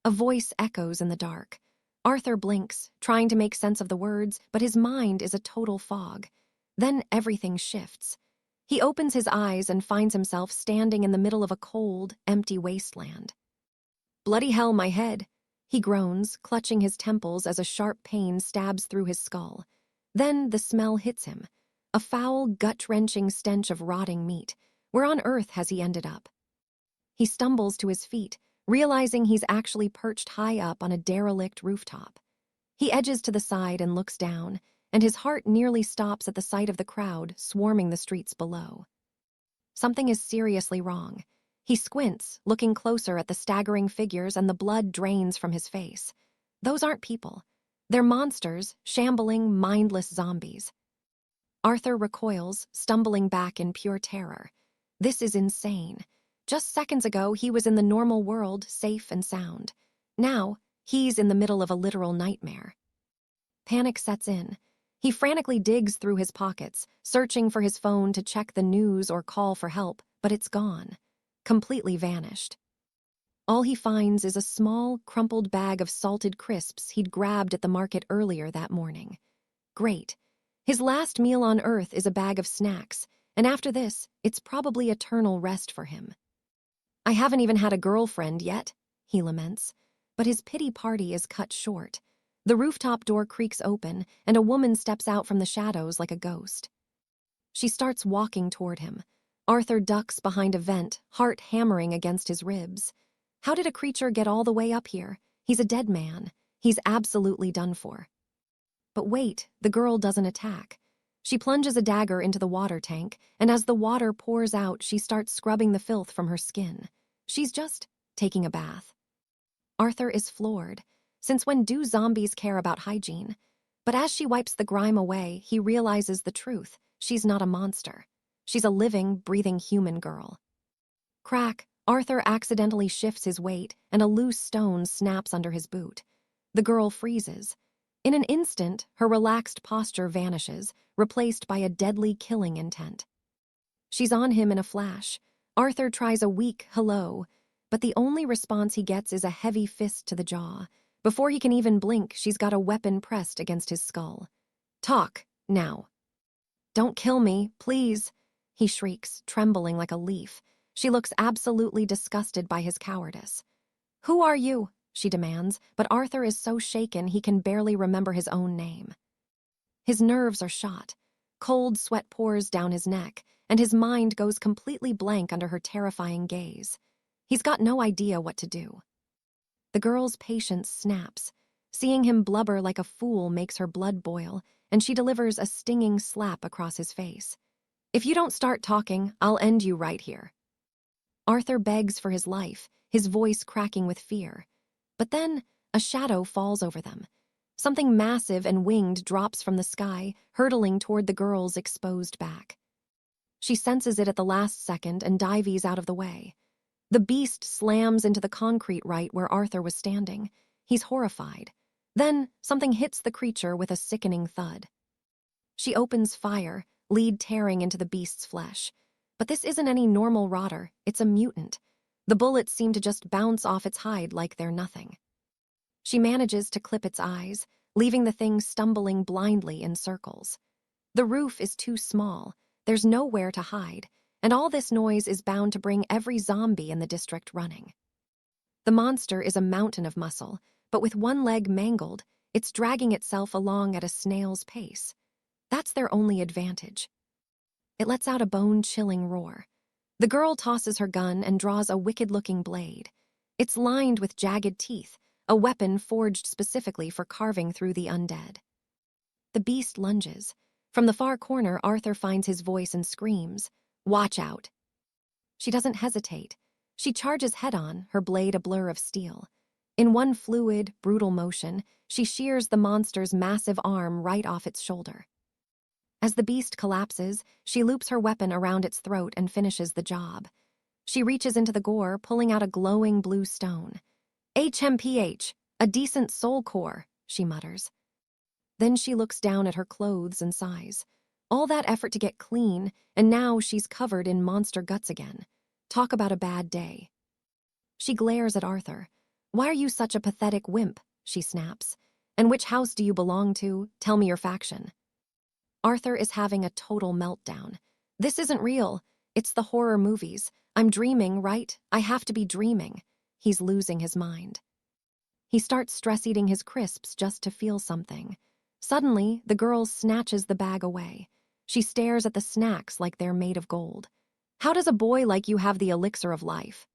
A voice echoes in the dark. Arthur blinks, trying to make sense of the words, but his mind is a total fog. Then everything shifts. He opens his eyes and finds himself standing in the middle of a cold, empty wasteland. "Bloody hell, my head," he groans, clutching his temples as a sharp pain stabs through his skull. Then the smell hits him, a foul, gut-wrenching stench of rotting meat. Where on earth has he ended up? He stumbles to his feet, realizing he's actually perched high up on a derelict rooftop. He edges to the side and looks down, and his heart nearly stops at the sight of the crowd swarming the streets below. Something is seriously wrong. He squints, looking closer at the staggering figures, and the blood drains from his face. Those aren't people. They're monsters, shambling, mindless zombies. Arthur recoils, stumbling back in pure terror. This is insane. Just seconds ago, he was in the normal world, safe and sound. Now, he's in the middle of a literal nightmare. Panic sets in. He frantically digs through his pockets, searching for his phone to check the news or call for help, but it's gone. Completely vanished. All he finds is a small, crumpled bag of salted crisps he'd grabbed at the market earlier that morning. Great. His last meal on Earth is a bag of snacks, and after this, it's probably eternal rest for him. "I haven't even had a girlfriend yet," he laments, but his pity party is cut short. The rooftop door creaks open, and a woman steps out from the shadows like a ghost. She starts walking toward him. Arthur ducks behind a vent, heart hammering against his ribs. How did a creature get all the way up here? He's a dead man. He's absolutely done for. But wait, the girl doesn't attack. She plunges a dagger into the water tank, and as the water pours out, she starts scrubbing the filth from her skin. She's just taking a bath. Arthur is floored. Since when do zombies care about hygiene? But as she wipes the grime away, he realizes the truth. She's not a monster. She's a living, breathing human girl. Crack, Arthur accidentally shifts his weight, and a loose stone snaps under his boot. The girl freezes. In an instant, her relaxed posture vanishes, replaced by a deadly killing intent. She's on him in a flash. Arthur tries a weak hello, but the only response he gets is a heavy fist to the jaw. Before he can even blink, she's got a weapon pressed against his skull. "Talk, now." "Don't kill me, please," he shrieks, trembling like a leaf. She looks absolutely disgusted by his cowardice. "Who are you?" she demands, but Arthur is so shaken he can barely remember his own name. His nerves are shot. Cold sweat pours down his neck, and his mind goes completely blank under her terrifying gaze. He's got no idea what to do. The girl's patience snaps. Seeing him blubber like a fool makes her blood boil, and she delivers a stinging slap across his face. "If you don't start talking, I'll end you right here." Arthur begs for his life, his voice cracking with fear. But then, a shadow falls over them. Something massive and winged drops from the sky, hurtling toward the girl's exposed back. She senses it at the last second and dives out of the way. The beast slams into the concrete right where Arthur was standing. He's horrified. Then, something hits the creature with a sickening thud. She opens fire, lead tearing into the beast's flesh. But this isn't any normal rotter, it's a mutant. The bullets seem to just bounce off its hide like they're nothing. She manages to clip its eyes, leaving the thing stumbling blindly in circles. The roof is too small, there's nowhere to hide, and all this noise is bound to bring every zombie in the district running. The monster is a mountain of muscle, but with one leg mangled, it's dragging itself along at a snail's pace. That's their only advantage. It lets out a bone-chilling roar. The girl tosses her gun and draws a wicked-looking blade. It's lined with jagged teeth, a weapon forged specifically for carving through the undead. The beast lunges. From the far corner, Arthur finds his voice and screams, "Watch out!" She doesn't hesitate. She charges head-on, her blade a blur of steel. In one fluid, brutal motion, she shears the monster's massive arm right off its shoulder. As the beast collapses, she loops her weapon around its throat and finishes the job. She reaches into the gore, pulling out a glowing blue stone. "𝑻𝒓𝒂𝒅𝒔, a decent soul core," she mutters. Then she looks down at her clothes and sighs. All that effort to get clean, and now she's covered in monster guts again. Talk about a bad day. She glares at Arthur. Why are you such a pathetic wimp? She snaps. And which house do you belong to? Tell me your faction. Arthur is having a total meltdown. This isn't real. It's the horror movies. I'm dreaming, right? I have to be dreaming. He's losing his mind. He starts stress-eating his crisps just to feel something. Suddenly, the girl snatches the bag away. She stares at the snacks like they're made of gold. How does a boy like you have the elixir of life?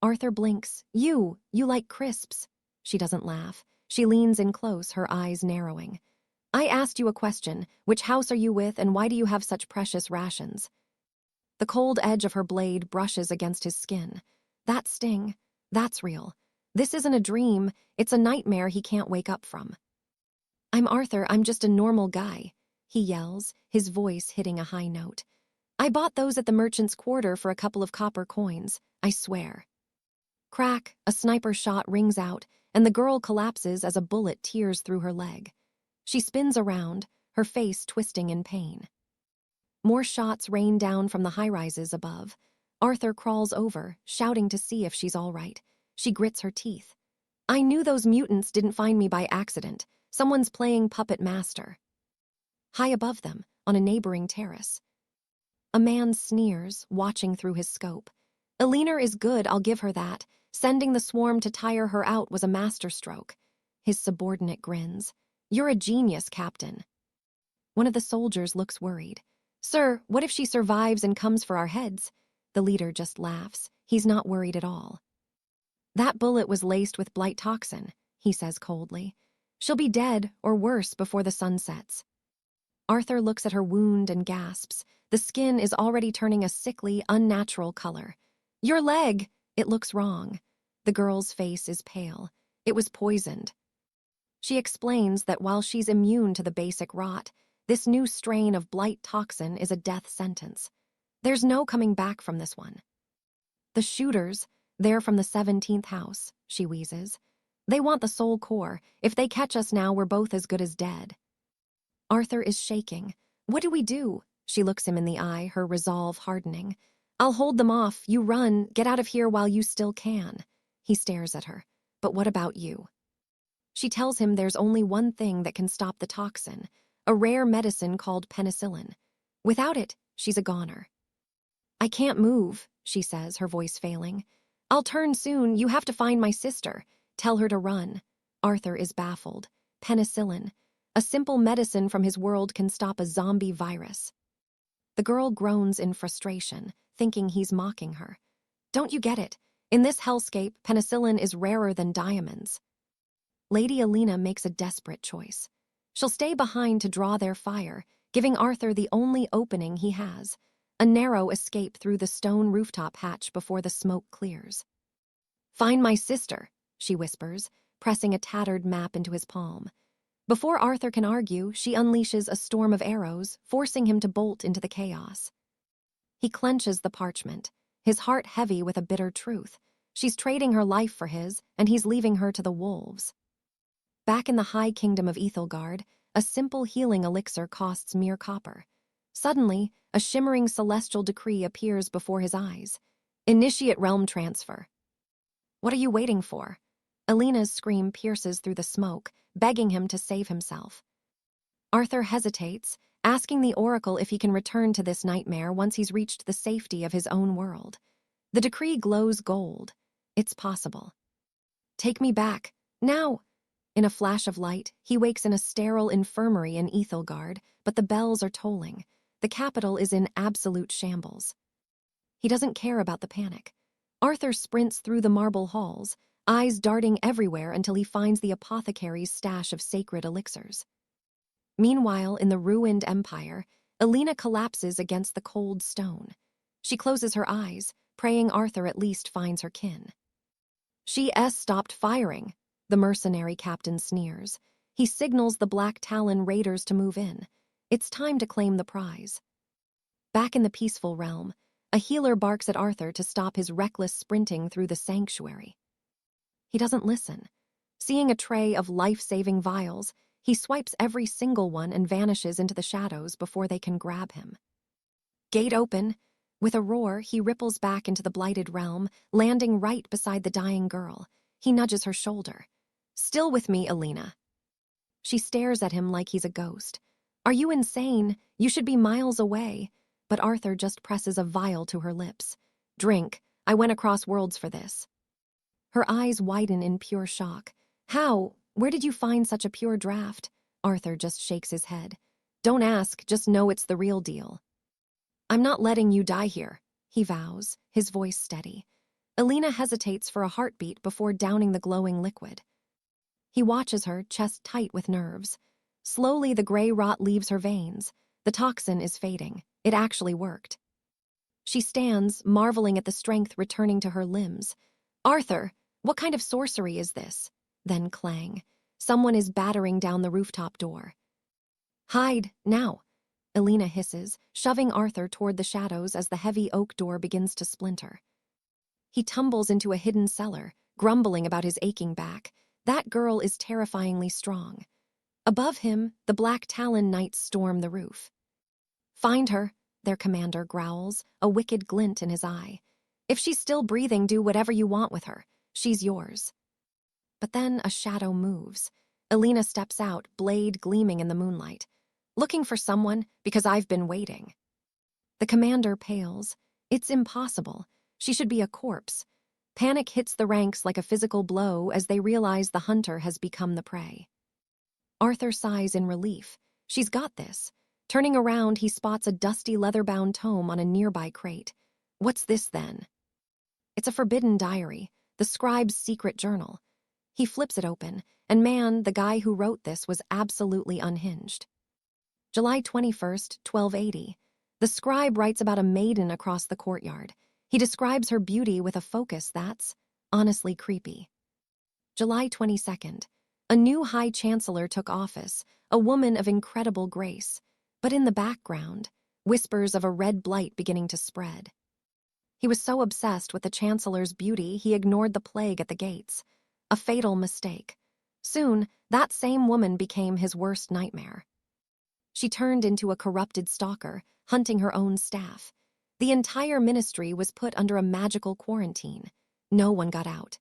Arthur blinks. You like crisps. She doesn't laugh. She leans in close, her eyes narrowing. I asked you a question. Which house are you with, and why do you have such precious rations? The cold edge of her blade brushes against his skin. That sting. That's real. This isn't a dream. It's a nightmare he can't wake up from. I'm Arthur. I'm just a normal guy, he yells, his voice hitting a high note. I bought those at the merchant's quarter for a couple of copper coins, I swear. Crack, a sniper shot rings out, and the girl collapses as a bullet tears through her leg. She spins around, her face twisting in pain. More shots rain down from the high-rises above. Arthur crawls over, shouting to see if she's all right. She grits her teeth. I knew those mutants didn't find me by accident. Someone's playing puppet master. High above them, on a neighboring terrace. A man sneers, watching through his scope. Elixirs is good, I'll give her that. Sending the swarm to tire her out was a masterstroke. His subordinate grins. You're a genius, Captain. One of the soldiers looks worried. Sir, what if she survives and comes for our heads? The leader just laughs. He's not worried at all. That bullet was laced with Blight toxin, he says coldly. She'll be dead, or worse, before the sun sets. Arthur looks at her wound and gasps. The skin is already turning a sickly, unnatural color. Your leg! It looks wrong. The girl's face is pale. It was poisoned. She explains that while she's immune to the basic rot, this new strain of Blight toxin is a death sentence. There's no coming back from this one. The shooters, they're from the 17th house, she wheezes. They want the soul core. If they catch us now, we're both as good as dead. Arthur is shaking. What do we do? She looks him in the eye, her resolve hardening. I'll hold them off. You run. Get out of here while you still can. He stares at her. But what about you? She tells him there's only one thing that can stop the toxin, a rare medicine called penicillin. Without it, she's a goner. I can't move, she says, her voice failing. I'll turn soon. You have to find my sister. Tell her to run. Arthur is baffled. Penicillin. A simple medicine from his world can stop a zombie virus. The girl groans in frustration, thinking he's mocking her. Don't you get it? In this hellscape, penicillin is rarer than diamonds. Lady Alina makes a desperate choice. She'll stay behind to draw their fire, giving Arthur the only opening he has, a narrow escape through the stone rooftop hatch before the smoke clears. Find my sister, she whispers, pressing a tattered map into his palm. Before Arthur can argue, she unleashes a storm of arrows, forcing him to bolt into the chaos. He clenches the parchment, his heart heavy with a bitter truth. She's trading her life for his, and he's leaving her to the wolves. Back in the high kingdom of 𝑨𝒏𝒂𝒅, a simple healing elixir costs mere copper. Suddenly, a shimmering celestial decree appears before his eyes. Initiate realm transfer. What are you waiting for? Alina's scream pierces through the smoke, begging him to save himself. Arthur hesitates, asking the oracle if he can return to this nightmare once he's reached the safety of his own world. The decree glows gold. It's possible. Take me back, now! In a flash of light, he wakes in a sterile infirmary in 𝑨𝒏𝒂𝒅, but the bells are tolling. The capital is in absolute shambles. He doesn't care about the panic. Arthur sprints through the marble halls, eyes darting everywhere until he finds the apothecary's stash of sacred elixirs. Meanwhile, in the ruined empire, Alina collapses against the cold stone. She closes her eyes, praying Arthur at least finds her kin. She stopped firing, the mercenary captain sneers. He signals the Black Talon raiders to move in. It's time to claim the prize. Back in the peaceful realm, a healer barks at Arthur to stop his reckless sprinting through the sanctuary. He doesn't listen. Seeing a tray of life-saving vials, he swipes every single one and vanishes into the shadows before they can grab him. Gate open. With a roar, he ripples back into the blighted realm, landing right beside the dying girl. He nudges her shoulder. "Still with me, Elena." She stares at him like he's a ghost. "Are you insane? You should be miles away." But Arthur just presses a vial to her lips. "Drink. I went across worlds for this." Her eyes widen in pure shock. "How? Where did you find such a pure draft?" Arthur just shakes his head. "Don't ask, just know it's the real deal." "I'm not letting you die here," he vows, his voice steady. Elena hesitates for a heartbeat before downing the glowing liquid. He watches her, chest tight with nerves. Slowly, the gray rot leaves her veins. The toxin is fading. It actually worked. She stands, marveling at the strength returning to her limbs. "Arthur, what kind of sorcery is this?" Then clang. Someone is battering down the rooftop door. "Hide, now," Elena hisses, shoving Arthur toward the shadows as the heavy oak door begins to splinter. He tumbles into a hidden cellar, grumbling about his aching back. That girl is terrifyingly strong. Above him, the Black Talon Knights storm the roof. "Find her," their commander growls, a wicked glint in his eye. "If she's still breathing, do whatever you want with her. She's yours." But then a shadow moves. Elena steps out, blade gleaming in the moonlight. "Looking for someone, because I've been waiting." The commander pales. It's impossible. She should be a corpse. Panic hits the ranks like a physical blow as they realize the hunter has become the prey. Arthur sighs in relief. She's got this. Turning around, he spots a dusty leather-bound tome on a nearby crate. What's this, then? It's a forbidden diary, the scribe's secret journal. He flips it open, and man, the guy who wrote this was absolutely unhinged. July 21st, 1280. The scribe writes about a maiden across the courtyard. He describes her beauty with a focus that's honestly creepy. July 22nd. A new High Chancellor took office, a woman of incredible grace. But in the background, whispers of a red blight beginning to spread. He was so obsessed with the Chancellor's beauty he ignored the plague at the gates. A fatal mistake. Soon, that same woman became his worst nightmare. She turned into a corrupted stalker, hunting her own staff. The entire ministry was put under a magical quarantine. No one got out.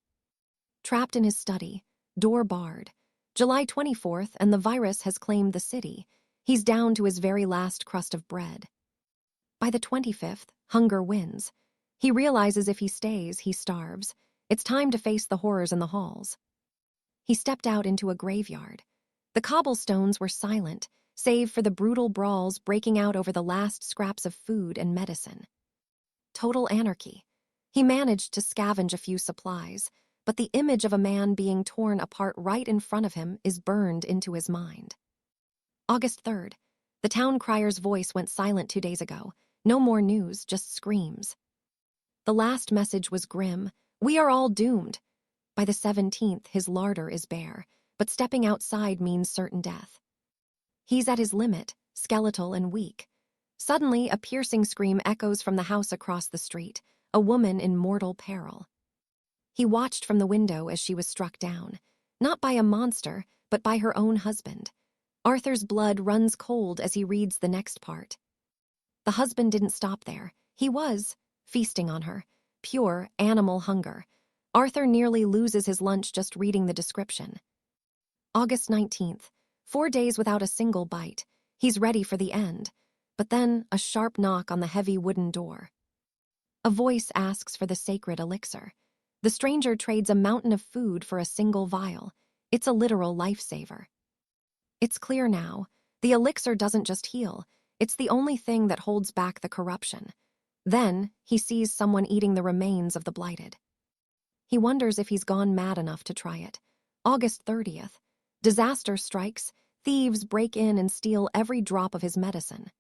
Trapped in his study, door barred. July 24th, and the virus has claimed the city. He's down to his very last crust of bread. By the 25th, hunger wins. He realizes if he stays, he starves. It's time to face the horrors in the halls. He stepped out into a graveyard. The cobblestones were silent, save for the brutal brawls breaking out over the last scraps of food and medicine. Total anarchy. He managed to scavenge a few supplies, but the image of a man being torn apart right in front of him is burned into his mind. August 3rd. The town crier's voice went silent 2 days ago. No more news, just screams. The last message was grim. "We are all doomed." By the 17th, his larder is bare, but stepping outside means certain death. He's at his limit, skeletal and weak. Suddenly, a piercing scream echoes from the house across the street, a woman in mortal peril. He watched from the window as she was struck down, not by a monster, but by her own husband. Arthur's blood runs cold as he reads the next part. The husband didn't stop there. He was feasting on her. Pure animal hunger. Arthur nearly loses his lunch just reading the description. August 19th. 4 days without a single bite. He's ready for the end. But then a sharp knock on the heavy wooden door. A voice asks for the sacred elixir. The stranger trades a mountain of food for a single vial. It's a literal lifesaver. It's clear now. The elixir doesn't just heal. It's the only thing that holds back the corruption. Then, he sees someone eating the remains of the blighted. He wonders if he's gone mad enough to try it. August 30th. Disaster strikes. Thieves break in and steal every drop of his medicine.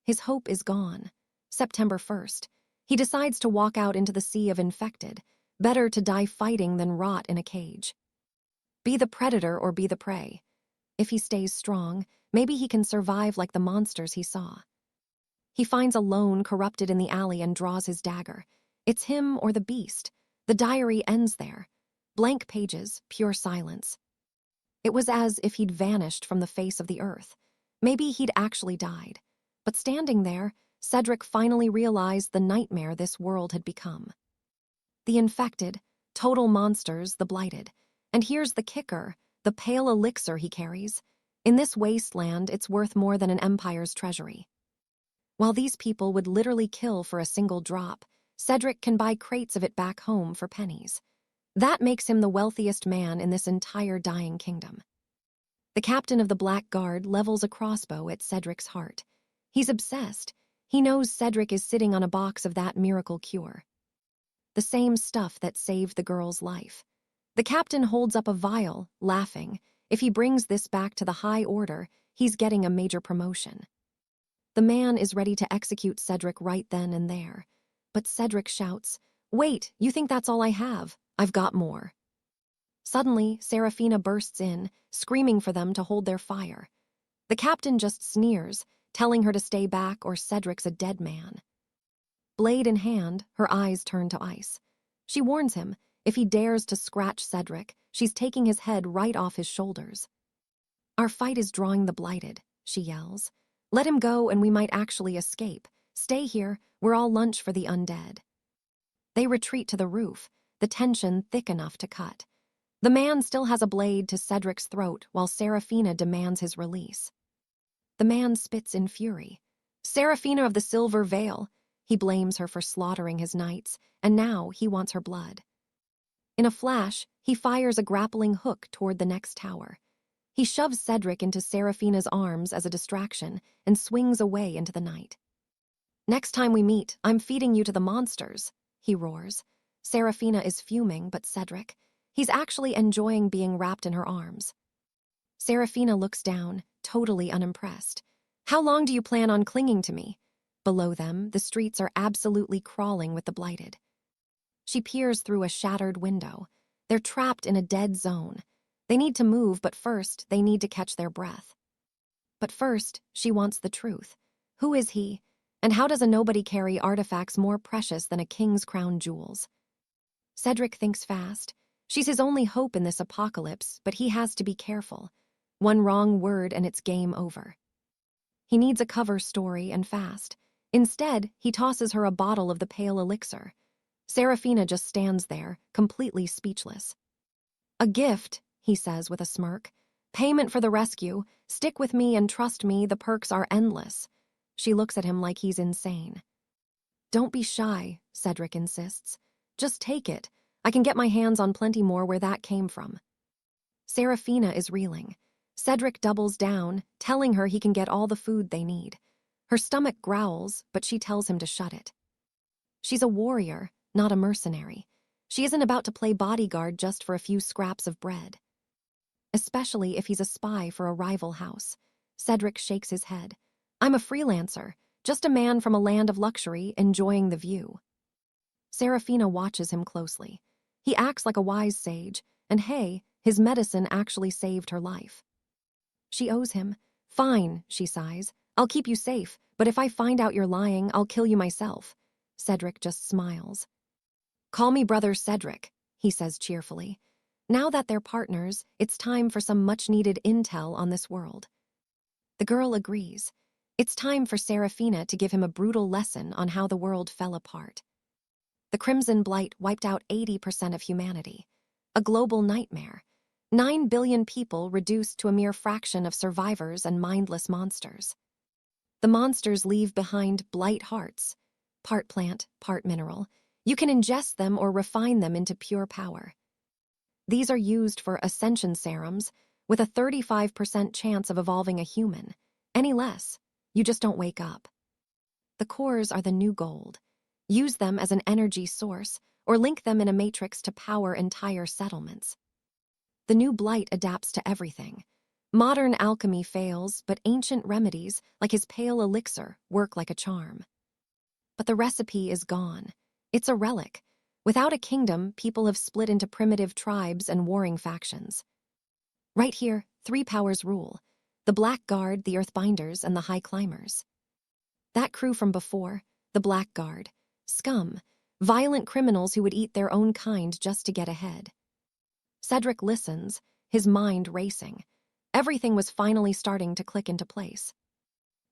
His hope is gone. September 1st. He decides to walk out into the sea of infected. Better to die fighting than rot in a cage. Be the predator or be the prey. If he stays strong, maybe he can survive like the monsters he saw. He finds a lone corrupted in the alley and draws his dagger. It's him or the beast. The diary ends there. Blank pages, pure silence. It was as if he'd vanished from the face of the earth. Maybe he'd actually died. But standing there, Cedric finally realized the nightmare this world had become. The infected, Total monsters, the Blighted. And here's the kicker, the pale elixir he carries. In this wasteland, it's worth more than an empire's treasury. While these people would literally kill for a single drop, Cedric can buy crates of it back home for pennies. That makes him the wealthiest man in this entire dying kingdom. The captain of the Black Guard levels a crossbow at Cedric's heart. He's obsessed. He knows Cedric is sitting on a box of that miracle cure. The same stuff that saved the girl's life. The captain holds up a vial, laughing. If he brings this back to the High Order, he's getting a major promotion. The man is ready to execute Cedric right then and there. But Cedric shouts, "Wait, you think that's all I have? I've got more." Suddenly, Seraphina bursts in, screaming for them to hold their fire. The captain just sneers, telling her to stay back or Cedric's a dead man. Blade in hand, her eyes turn to ice. She warns him, if he dares to scratch Cedric, she's taking his head right off his shoulders. "Our fight is drawing the Blighted," she yells. "Let him go and we might actually escape. Stay here, we're all lunch for the undead." They retreat to the roof, the tension thick enough to cut. The man still has a blade to Cedric's throat while Seraphina demands his release. The man spits in fury. "Seraphina of the Silver Veil," he blames her for slaughtering his knights, and now he wants her blood. In a flash, he fires a grappling hook toward the next tower. He shoves Cedric into Seraphina's arms as a distraction and swings away into the night. "Next time we meet, I'm feeding you to the monsters," he roars. Seraphina is fuming, but Cedric, he's actually enjoying being wrapped in her arms. Seraphina looks down, totally unimpressed. "How long do you plan on clinging to me?" Below them, the streets are absolutely crawling with the Blighted. She peers through a shattered window. They're trapped in a dead zone. They need to move, but first, they need to catch their breath. But first, she wants the truth. Who is he? And how does a nobody carry artifacts more precious than a king's crown jewels? Cedric thinks fast. She's his only hope in this apocalypse, but he has to be careful. One wrong word and it's game over. He needs a cover story and fast. Instead, he tosses her a bottle of the pale elixir. Seraphina just stands there, completely speechless. "A gift," he says with a smirk. "Payment for the rescue. Stick with me and trust me, the perks are endless." She looks at him like he's insane. "Don't be shy," Cedric insists. "Just take it. I can get my hands on plenty more where that came from." Seraphina is reeling. Cedric doubles down, telling her he can get all the food they need. Her stomach growls, but she tells him to shut it. She's a warrior, not a mercenary. She isn't about to play bodyguard just for a few scraps of bread. Especially if he's a spy for a rival house. Cedric shakes his head. "I'm a freelancer, just a man from a land of luxury, enjoying the view." Seraphina watches him closely. He acts like a wise sage, and hey, his medicine actually saved her life. She owes him. "Fine," she sighs. "I'll keep you safe, but if I find out you're lying, I'll kill you myself." Cedric just smiles. "Call me Brother Cedric," he says cheerfully. Now that they're partners, it's time for some much-needed intel on this world. The girl agrees. It's time for Seraphina to give him a brutal lesson on how the world fell apart. The Crimson Blight wiped out 80% of humanity. A global nightmare. 9 billion people reduced to a mere fraction of survivors and mindless monsters. The monsters leave behind blight hearts. Part plant, part mineral. You can ingest them or refine them into pure power. These are used for ascension serums, with a 35% chance of evolving a human. Any less, you just don't wake up. The cores are the new gold. Use them as an energy source, or link them in a matrix to power entire settlements. The new Blight adapts to everything. Modern alchemy fails, but ancient remedies, like his pale elixir, work like a charm. But the recipe is gone. It's a relic. Without a kingdom, people have split into primitive tribes and warring factions. Right here, 3 powers rule: the Black Guard, the Earthbinders, and the High Climbers. That crew from before, the Black Guard, scum, violent criminals who would eat their own kind just to get ahead. Cedric listens, his mind racing. Everything was finally starting to click into place.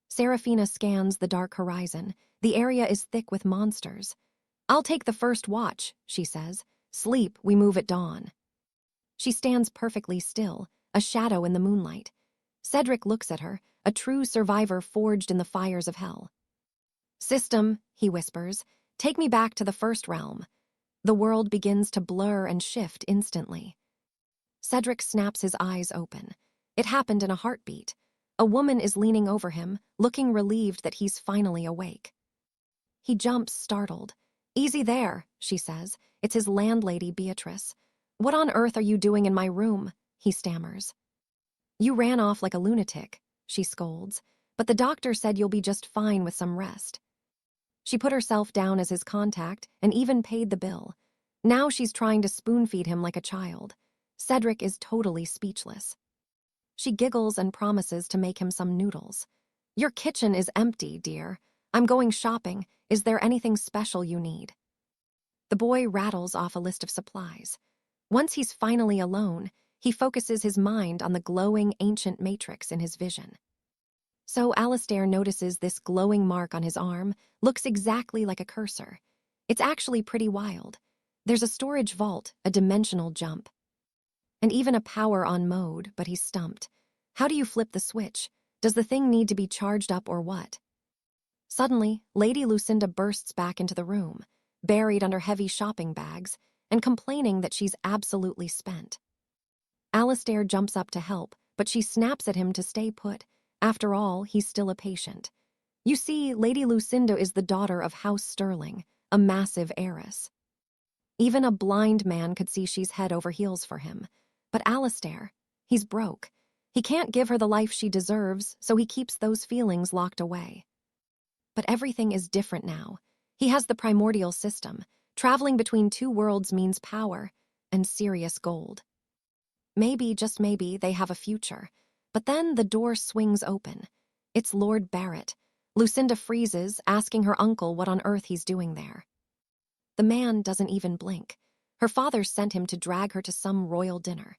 Seraphina scans the dark horizon. The area is thick with monsters. "I'll take the first watch," she says. Sleep, we move at dawn. She stands perfectly still, a shadow in the moonlight. Cedric looks at her, a true survivor forged in the fires of hell. System, he whispers, take me back to the first realm. The world begins to blur and shift instantly. Cedric snaps his eyes open. It happened in a heartbeat. A woman is leaning over him, looking relieved that he's finally awake. He jumps, startled. Easy there, she says. It's his landlady, Beatrice. What on earth are you doing in my room? He stammers. You ran off like a lunatic, she scolds, but the doctor said you'll be just fine with some rest. She put herself down as his contact and even paid the bill. Now she's trying to spoon-feed him like a child. Cedric is totally speechless. She giggles and promises to make him some noodles. Your kitchen is empty, dear. I'm going shopping. Is there anything special you need? The boy rattles off a list of supplies. Once he's finally alone, he focuses his mind on the glowing ancient matrix in his vision. So Alistair notices this glowing mark on his arm looks exactly like a cursor. It's actually pretty wild. There's a storage vault, a dimensional jump, and even a power-on mode, but he's stumped. How do you flip the switch? Does the thing need to be charged up or what? Suddenly, Lady Lucinda bursts back into the room, buried under heavy shopping bags, and complaining that she's absolutely spent. Alistair jumps up to help, but she snaps at him to stay put. After all, he's still a patient. You see, Lady Lucinda is the daughter of House Sterling, a massive heiress. Even a blind man could see she's head over heels for him. But Alistair, he's broke. He can't give her the life she deserves, so he keeps those feelings locked away. But everything is different now. He has the primordial system. Traveling between two worlds means power and serious gold. Maybe, just maybe, they have a future. But then the door swings open. It's Lord Barrett. Lucinda freezes, asking her uncle what on earth he's doing there. The man doesn't even blink. Her father sent him to drag her to some royal dinner.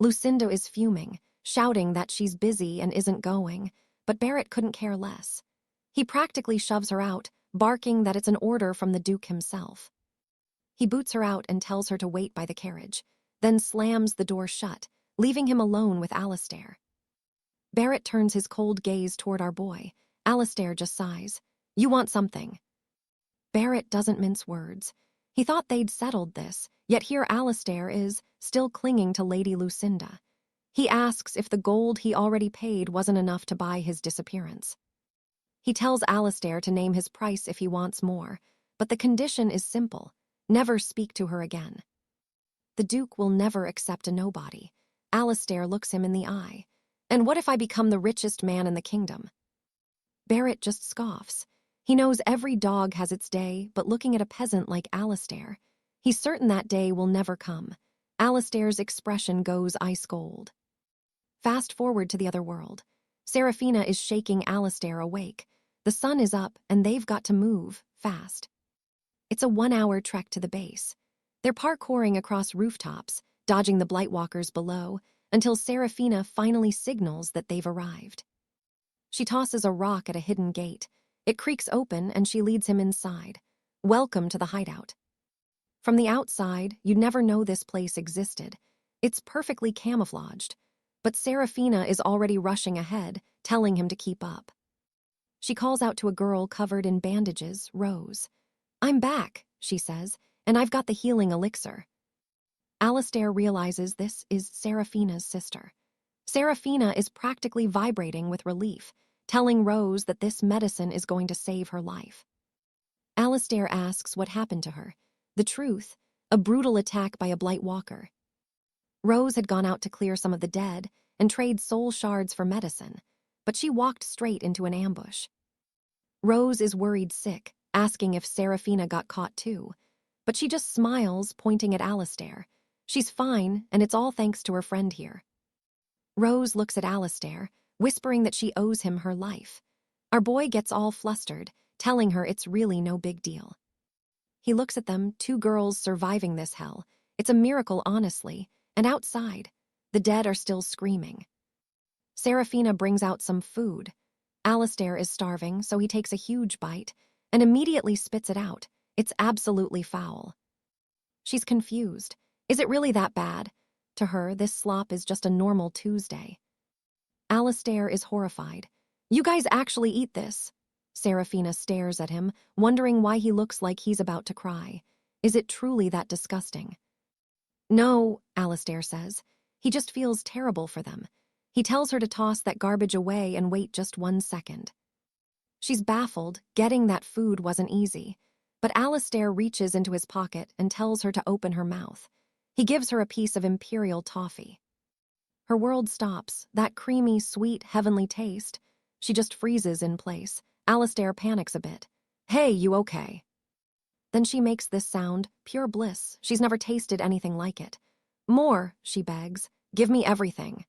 Lucinda is fuming, shouting that she's busy and isn't going, but Barrett couldn't care less. He practically shoves her out, barking that it's an order from the Duke himself. He boots her out and tells her to wait by the carriage, then slams the door shut, leaving him alone with Alistair. Barrett turns his cold gaze toward our boy. Alistair just sighs. You want something? Barrett doesn't mince words. He thought they'd settled this, yet here Alistair is, still clinging to Lady Lucinda. He asks if the gold he already paid wasn't enough to buy his disappearance. He tells Alistair to name his price if he wants more, but the condition is simple: never speak to her again. The Duke will never accept a nobody. Alistair looks him in the eye. And what if I become the richest man in the kingdom? Barrett just scoffs. He knows every dog has its day, but looking at a peasant like Alistair, he's certain that day will never come. Alistair's expression goes ice cold. Fast forward to the other world. Seraphina is shaking Alistair awake. The sun is up, and they've got to move, fast. It's a 1-hour trek to the base. They're parkouring across rooftops, dodging the Blightwalkers below, until Seraphina finally signals that they've arrived. She tosses a rock at a hidden gate. It creaks open, and she leads him inside. Welcome to the hideout. From the outside, you'd never know this place existed. It's perfectly camouflaged. But Seraphina is already rushing ahead, telling him to keep up. She calls out to a girl covered in bandages, Rose. I'm back, she says, and I've got the healing elixir. Alistair realizes this is Seraphina's sister. Seraphina is practically vibrating with relief, telling Rose that this medicine is going to save her life. Alistair asks what happened to her. The truth: a brutal attack by a Blightwalker. Rose had gone out to clear some of the dead and trade soul shards for medicine, but she walked straight into an ambush. Rose is worried sick, asking if Seraphina got caught too, but she just smiles, pointing at Alistair. She's fine, and it's all thanks to her friend here. Rose looks at Alistair, whispering that she owes him her life. Our boy gets all flustered, telling her it's really no big deal. He looks at them, 2 girls surviving this hell. It's a miracle, honestly. And outside, the dead are still screaming. Seraphina brings out some food. Alistair is starving, so he takes a huge bite and immediately spits it out. It's absolutely foul. She's confused. Is it really that bad? To her, this slop is just a normal Tuesday. Alistair is horrified. You guys actually eat this? Seraphina stares at him, wondering why he looks like he's about to cry. Is it truly that disgusting? No, Alistair says. He just feels terrible for them. He tells her to toss that garbage away and wait just 1 second. She's baffled, getting that food wasn't easy. But Alistair reaches into his pocket and tells her to open her mouth. He gives her a piece of imperial toffee. Her world stops, that creamy, sweet, heavenly taste. She just freezes in place. Alistair panics a bit. Hey, you okay? Then she makes this sound, pure bliss. She's never tasted anything like it. More, she begs. Give me everything.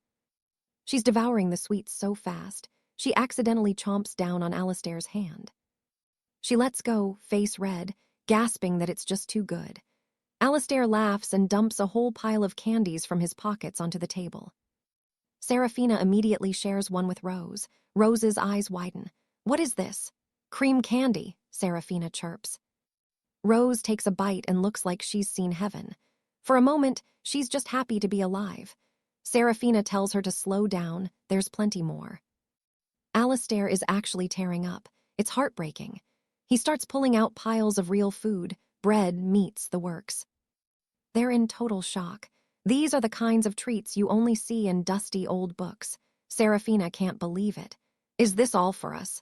She's devouring the sweets so fast, she accidentally chomps down on Alistair's hand. She lets go, face red, gasping that it's just too good. Alistair laughs and dumps a whole pile of candies from his pockets onto the table. Seraphina immediately shares one with Rose. Rose's eyes widen. What is this? Cream candy, Seraphina chirps. Rose takes a bite and looks like she's seen heaven. For a moment, she's just happy to be alive. Seraphina tells her to slow down, there's plenty more. Alistair is actually tearing up. It's heartbreaking. He starts pulling out piles of real food, bread, meats, the works. They're in total shock. These are the kinds of treats you only see in dusty old books. Seraphina can't believe it. Is this all for us?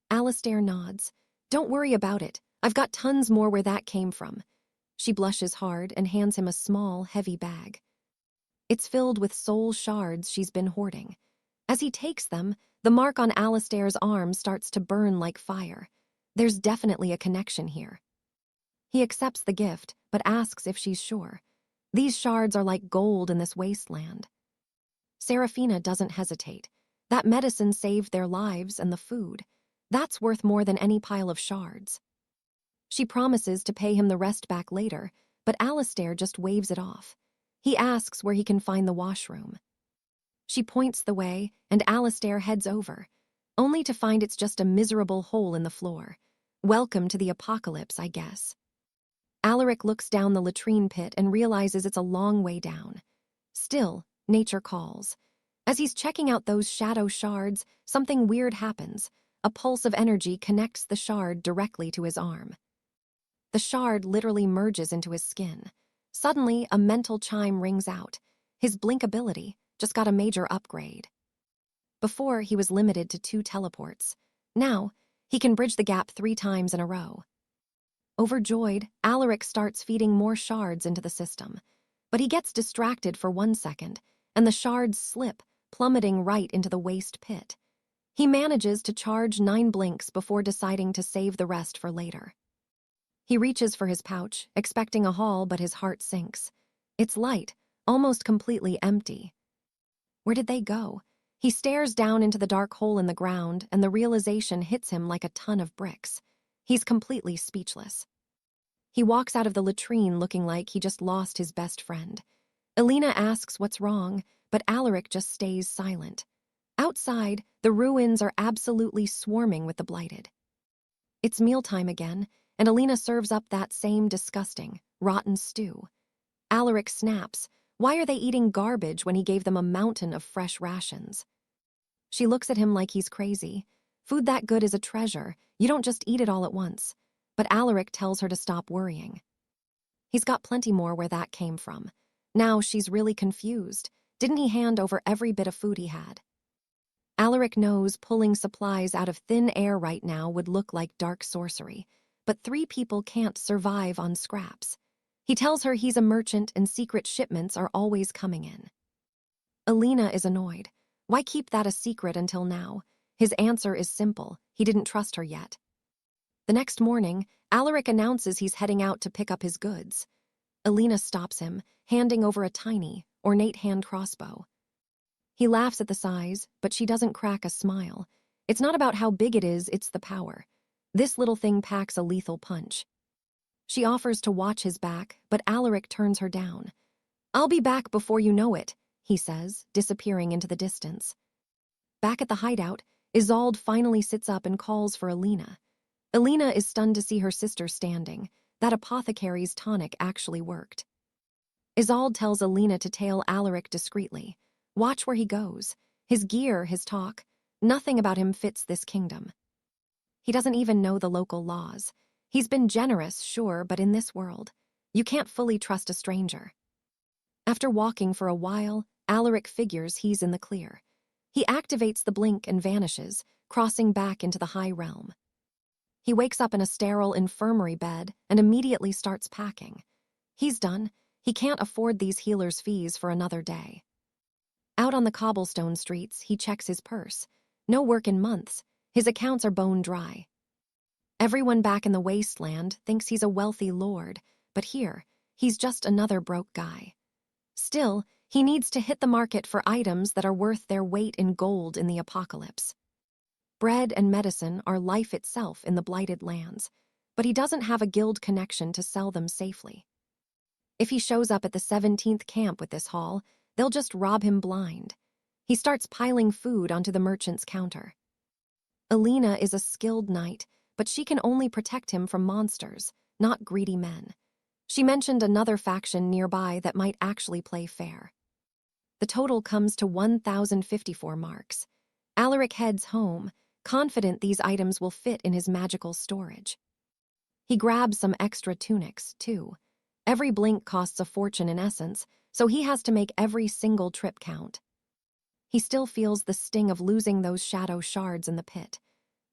Alistair nods. Don't worry about it. I've got tons more where that came from. She blushes hard and hands him a small, heavy bag. It's filled with soul shards she's been hoarding. As he takes them, the mark on Alistair's arm starts to burn like fire. There's definitely a connection here. He accepts the gift, but asks if she's sure. These shards are like gold in this wasteland. Seraphina doesn't hesitate. That medicine saved their lives and the food. That's worth more than any pile of shards. She promises to pay him the rest back later, but Alistair just waves it off. He asks where he can find the washroom. She points the way, and Alistair heads over, only to find it's just a miserable hole in the floor. Welcome to the apocalypse, I guess. Alaric looks down the latrine pit and realizes it's a long way down. Still, nature calls. As he's checking out those shadow shards, something weird happens. A pulse of energy connects the shard directly to his arm. The shard literally merges into his skin. Suddenly, a mental chime rings out. His blink ability just got a major upgrade. Before, he was limited to 2 teleports. Now, he can bridge the gap 3 times in a row. Overjoyed, Alaric starts feeding more shards into the system. But he gets distracted for 1 second, and the shards slip, plummeting right into the waste pit. He manages to charge 9 blinks before deciding to save the rest for later. He reaches for his pouch, expecting a haul, but his heart sinks. It's light, almost completely empty. Where did they go? He stares down into the dark hole in the ground, and the realization hits him like a ton of bricks. He's completely speechless. He walks out of the latrine looking like he just lost his best friend. Elena asks what's wrong, but Alaric just stays silent. Outside, the ruins are absolutely swarming with the blighted. It's mealtime again, and Elena serves up that same disgusting, rotten stew. Alaric snaps. Why are they eating garbage when he gave them a mountain of fresh rations? She looks at him like he's crazy. Food that good is a treasure. You don't just eat it all at once. But Alaric tells her to stop worrying. He's got plenty more where that came from. Now she's really confused. Didn't he hand over every bit of food he had? Alaric knows pulling supplies out of thin air right now would look like dark sorcery, but 3 people can't survive on scraps. He tells her he's a merchant and secret shipments are always coming in. Elena is annoyed. Why keep that a secret until now? His answer is simple. He didn't trust her yet. The next morning, Alaric announces he's heading out to pick up his goods. Elena stops him, handing over a tiny, ornate hand crossbow. He laughs at the size, but she doesn't crack a smile. It's not about how big it is, it's the power. This little thing packs a lethal punch. She offers to watch his back, but Alaric turns her down. I'll be back before you know it, he says, disappearing into the distance. Back at the hideout, Isolde finally sits up and calls for Elena. Elena is stunned to see her sister standing. that apothecary's tonic actually worked. Isolde tells Alina to tail Alaric discreetly. Watch where he goes. His gear, his talk, nothing about him fits this kingdom. He doesn't even know the local laws. He's been generous, sure, but in this world, you can't fully trust a stranger. After walking for a while, Alaric figures he's in the clear. He activates the blink and vanishes, crossing back into the high realm. He wakes up in a sterile infirmary bed and immediately starts packing. He's done. He can't afford these healers' fees for another day. Out on the cobblestone streets, he checks his purse. No work in months. His accounts are bone dry. Everyone back in the wasteland thinks he's a wealthy lord, but here, he's just another broke guy. Still, he needs to hit the market for items that are worth their weight in gold in the apocalypse. Bread and medicine are life itself in the blighted lands, but he doesn't have a guild connection to sell them safely. If he shows up at the 17th camp with this haul, they'll just rob him blind. He starts piling food onto the merchant's counter. Alina is a skilled knight, but she can only protect him from monsters, not greedy men. She mentioned another faction nearby that might actually play fair. The total comes to 1,054 marks. Alaric heads home, confident these items will fit in his magical storage. He grabs some extra tunics, too. Every blink costs a fortune in essence, so he has to make every single trip count. He still feels the sting of losing those shadow shards in the pit.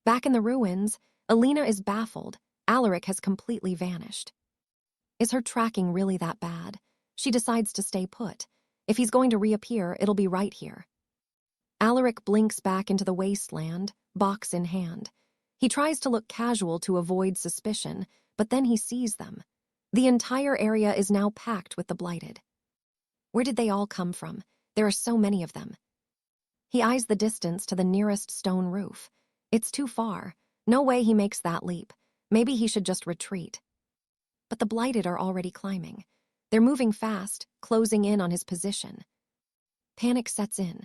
Back in the ruins, Alina is baffled. Alaric has completely vanished. Is her tracking really that bad? She decides to stay put. If he's going to reappear, it'll be right here. Alaric blinks back into the wasteland, box in hand. He tries to look casual to avoid suspicion, but then he sees them. The entire area is now packed with the blighted. Where did they all come from? There are so many of them. He eyes the distance to the nearest stone roof. It's too far. No way he makes that leap. Maybe he should just retreat. But the blighted are already climbing. They're moving fast, closing in on his position. Panic sets in.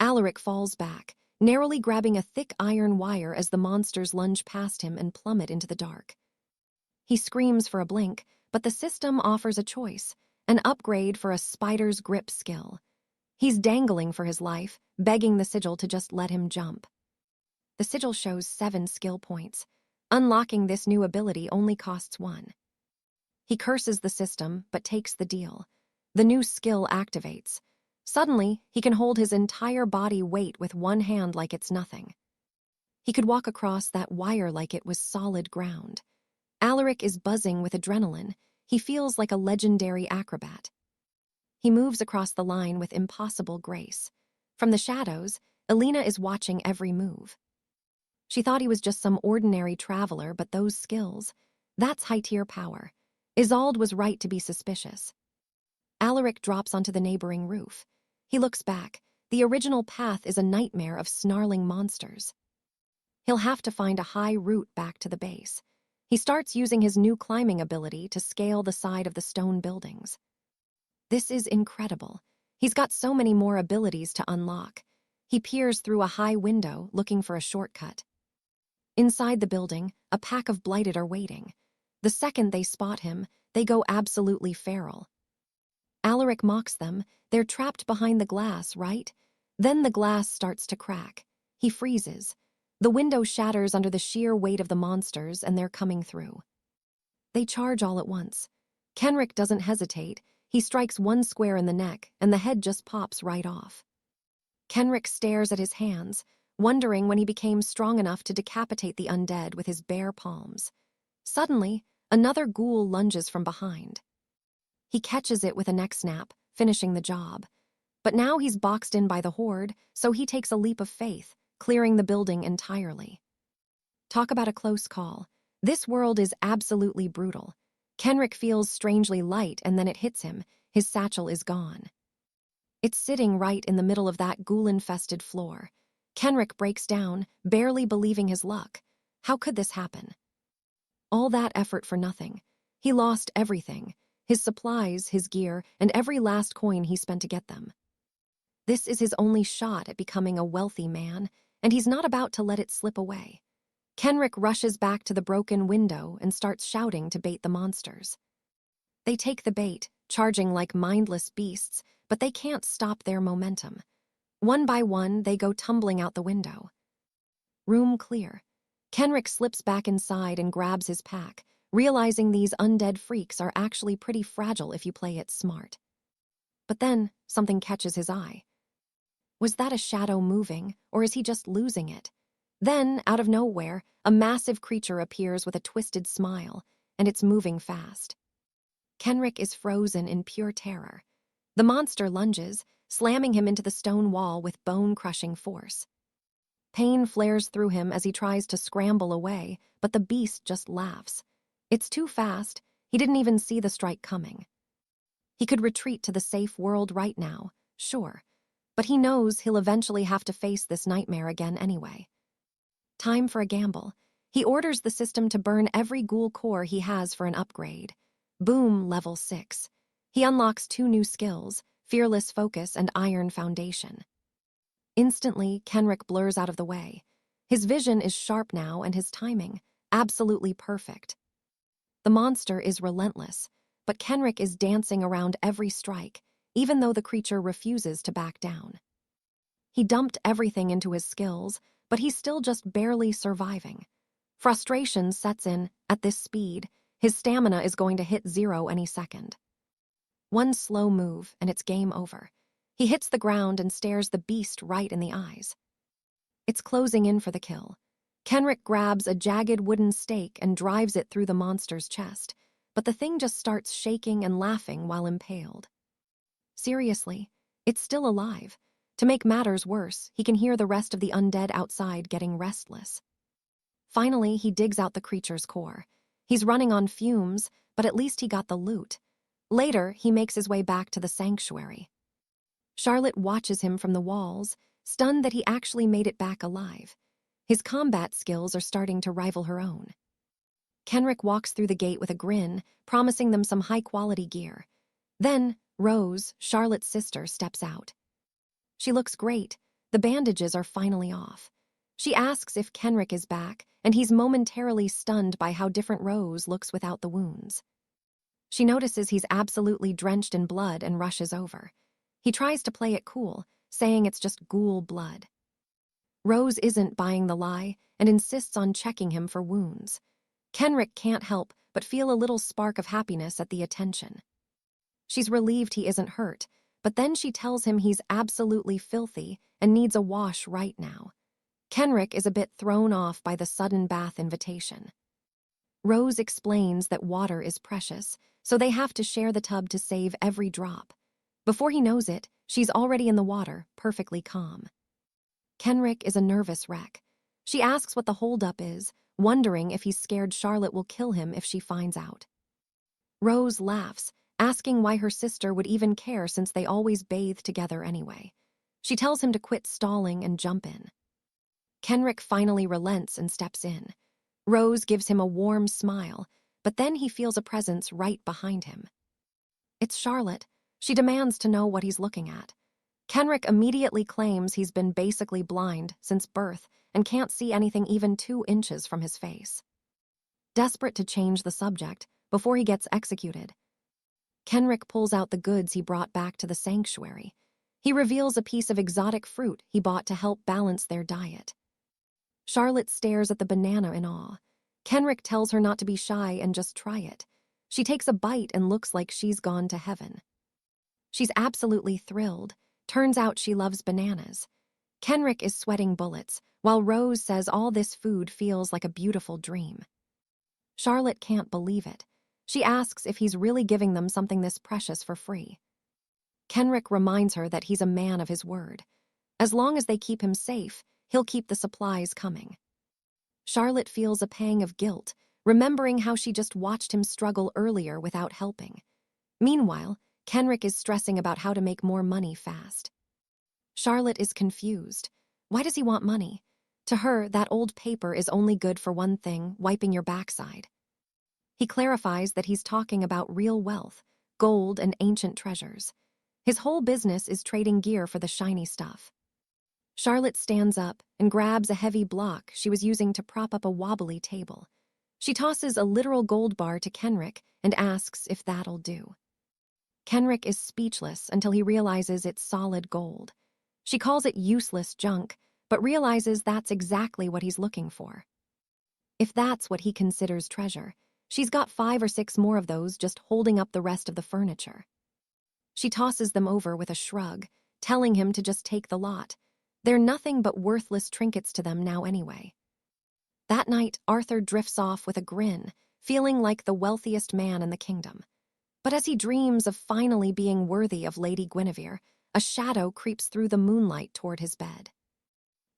Alaric falls back, narrowly grabbing a thick iron wire as the monsters lunge past him and plummet into the dark. He screams for a blink, but the system offers a choice, an upgrade for a spider's grip skill. He's dangling for his life, begging the sigil to just let him jump. The sigil shows 7 skill points. Unlocking this new ability only costs 1. He curses the system, but takes the deal. The new skill activates. Suddenly, he can hold his entire body weight with one hand like it's nothing. He could walk across that wire like it was solid ground. Alaric is buzzing with adrenaline. He feels like a legendary acrobat. He moves across the line with impossible grace. From the shadows, Alina is watching every move. She thought he was just some ordinary traveler, but those skills, that's high-tier power. Isolde was right to be suspicious. Alaric drops onto the neighboring roof. He looks back. The original path is a nightmare of snarling monsters. He'll have to find a high route back to the base. He starts using his new climbing ability to scale the side of the stone buildings. This is incredible. He's got so many more abilities to unlock. He peers through a high window, looking for a shortcut. Inside the building, a pack of blighted are waiting. The second they spot him, they go absolutely feral. Alaric mocks them. They're trapped behind the glass, right? Then the glass starts to crack. He freezes. The window shatters under the sheer weight of the monsters, and they're coming through. They charge all at once. Kenric doesn't hesitate. He strikes one square in the neck, and the head just pops right off. Kenric stares at his hands, wondering when he became strong enough to decapitate the undead with his bare palms. Suddenly, another ghoul lunges from behind. He catches it with a neck snap, finishing the job. But now he's boxed in by the horde, so he takes a leap of faith, clearing the building entirely. Talk about a close call. This world is absolutely brutal. Kenric feels strangely light, and then it hits him. His satchel is gone. It's sitting right in the middle of that ghoul-infested floor. Kenric breaks down, barely believing his luck. How could this happen? All that effort for nothing. He lost everything. His supplies, his gear, and every last coin he spent to get them. This is his only shot at becoming a wealthy man, and he's not about to let it slip away. Kenrick rushes back to the broken window and starts shouting to bait the monsters. They take the bait, charging like mindless beasts, but they can't stop their momentum. One by one, they go tumbling out the window. Room clear. Kenrick slips back inside and grabs his pack, realizing these undead freaks are actually pretty fragile if you play it smart. But then, something catches his eye. Was that a shadow moving, or is he just losing it? Then, out of nowhere, a massive creature appears with a twisted smile, and it's moving fast. Kenrick is frozen in pure terror. The monster lunges, slamming him into the stone wall with bone-crushing force. Pain flares through him as he tries to scramble away, but the beast just laughs. It's too fast, he didn't even see the strike coming. He could retreat to the safe world right now, sure, but he knows he'll eventually have to face this nightmare again anyway. Time for a gamble. He orders the system to burn every ghoul core he has for an upgrade. Boom, level 6. He unlocks 2 new skills, Fearless Focus and Iron Foundation. Instantly, Kenrick blurs out of the way. His vision is sharp now and his timing, absolutely perfect. The monster is relentless, but Kenrick is dancing around every strike, even though the creature refuses to back down. He dumped everything into his skills, but he's still just barely surviving. Frustration sets in. At this speed, his stamina is going to hit 0 any second. One slow move, and it's game over. He hits the ground and stares the beast right in the eyes. It's closing in for the kill. Kenrick grabs a jagged wooden stake and drives it through the monster's chest, but the thing just starts shaking and laughing while impaled. Seriously, it's still alive. To make matters worse, he can hear the rest of the undead outside getting restless. Finally, he digs out the creature's core. He's running on fumes, but at least he got the loot. Later, he makes his way back to the sanctuary. Charlotte watches him from the walls, stunned that he actually made it back alive. His combat skills are starting to rival her own. Kenrick walks through the gate with a grin, promising them some high-quality gear. Then, Rose, Charlotte's sister, steps out. She looks great. The bandages are finally off. She asks if Kenrick is back, and he's momentarily stunned by how different Rose looks without the wounds. She notices he's absolutely drenched in blood and rushes over. He tries to play it cool, saying it's just ghoul blood. Rose isn't buying the lie and insists on checking him for wounds. Kenrick can't help but feel a little spark of happiness at the attention. She's relieved he isn't hurt, but then she tells him he's absolutely filthy and needs a wash right now. Kenrick is a bit thrown off by the sudden bath invitation. Rose explains that water is precious, so they have to share the tub to save every drop. Before he knows it, she's already in the water, perfectly calm. Kenrick is a nervous wreck. She asks what the holdup is, wondering if he's scared Charlotte will kill him if she finds out. Rose laughs, asking why her sister would even care since they always bathe together anyway. She tells him to quit stalling and jump in. Kenrick finally relents and steps in. Rose gives him a warm smile, but then he feels a presence right behind him. It's Charlotte. She demands to know what he's looking at. Kenrick immediately claims he's been basically blind since birth and can't see anything even 2 inches from his face. Desperate to change the subject before he gets executed, Kenrick pulls out the goods he brought back to the sanctuary. He reveals a piece of exotic fruit he bought to help balance their diet. Charlotte stares at the banana in awe. Kenrick tells her not to be shy and just try it. She takes a bite and looks like she's gone to heaven. She's absolutely thrilled. Turns out she loves bananas. Kenrick is sweating bullets, while Rose says all this food feels like a beautiful dream. Charlotte can't believe it. She asks if he's really giving them something this precious for free. Kenrick reminds her that he's a man of his word. As long as they keep him safe, he'll keep the supplies coming. Charlotte feels a pang of guilt, remembering how she just watched him struggle earlier without helping. Meanwhile, Kenrick is stressing about how to make more money fast. Charlotte is confused. Why does he want money? To her, that old paper is only good for one thing, wiping your backside. He clarifies that he's talking about real wealth, gold and ancient treasures. His whole business is trading gear for the shiny stuff. Charlotte stands up and grabs a heavy block she was using to prop up a wobbly table. She tosses a literal gold bar to Kenrick and asks if that'll do. Kenrick is speechless until he realizes it's solid gold. She calls it useless junk, but realizes that's exactly what he's looking for. If that's what he considers treasure, she's got 5 or 6 more of those just holding up the rest of the furniture. She tosses them over with a shrug, telling him to just take the lot. They're nothing but worthless trinkets to them now anyway. That night, Arthur drifts off with a grin, feeling like the wealthiest man in the kingdom. But as he dreams of finally being worthy of Lady Guinevere, a shadow creeps through the moonlight toward his bed.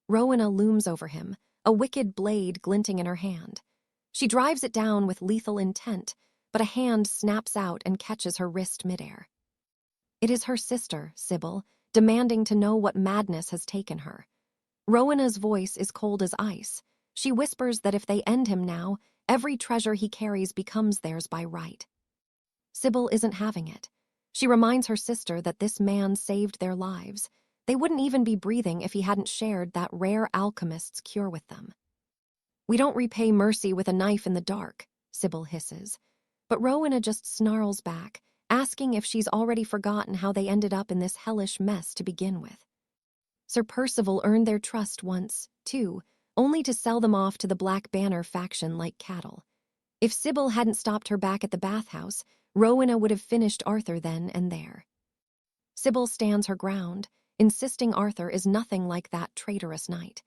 Rowena looms over him, a wicked blade glinting in her hand. She drives it down with lethal intent, but a hand snaps out and catches her wrist midair. It is her sister, Sybil, demanding to know what madness has taken her. Rowena's voice is cold as ice. She whispers that if they end him now, every treasure he carries becomes theirs by right. Sybil isn't having it. She reminds her sister that this man saved their lives. They wouldn't even be breathing if he hadn't shared that rare alchemist's cure with them. "We don't repay mercy with a knife in the dark," Sybil hisses. But Rowena just snarls back, asking if she's already forgotten how they ended up in this hellish mess to begin with. Sir Percival earned their trust once, too, only to sell them off to the Black Banner faction like cattle. If Sybil hadn't stopped her back at the bathhouse, Rowena would have finished Arthur then and there. Sybil stands her ground, insisting Arthur is nothing like that traitorous knight.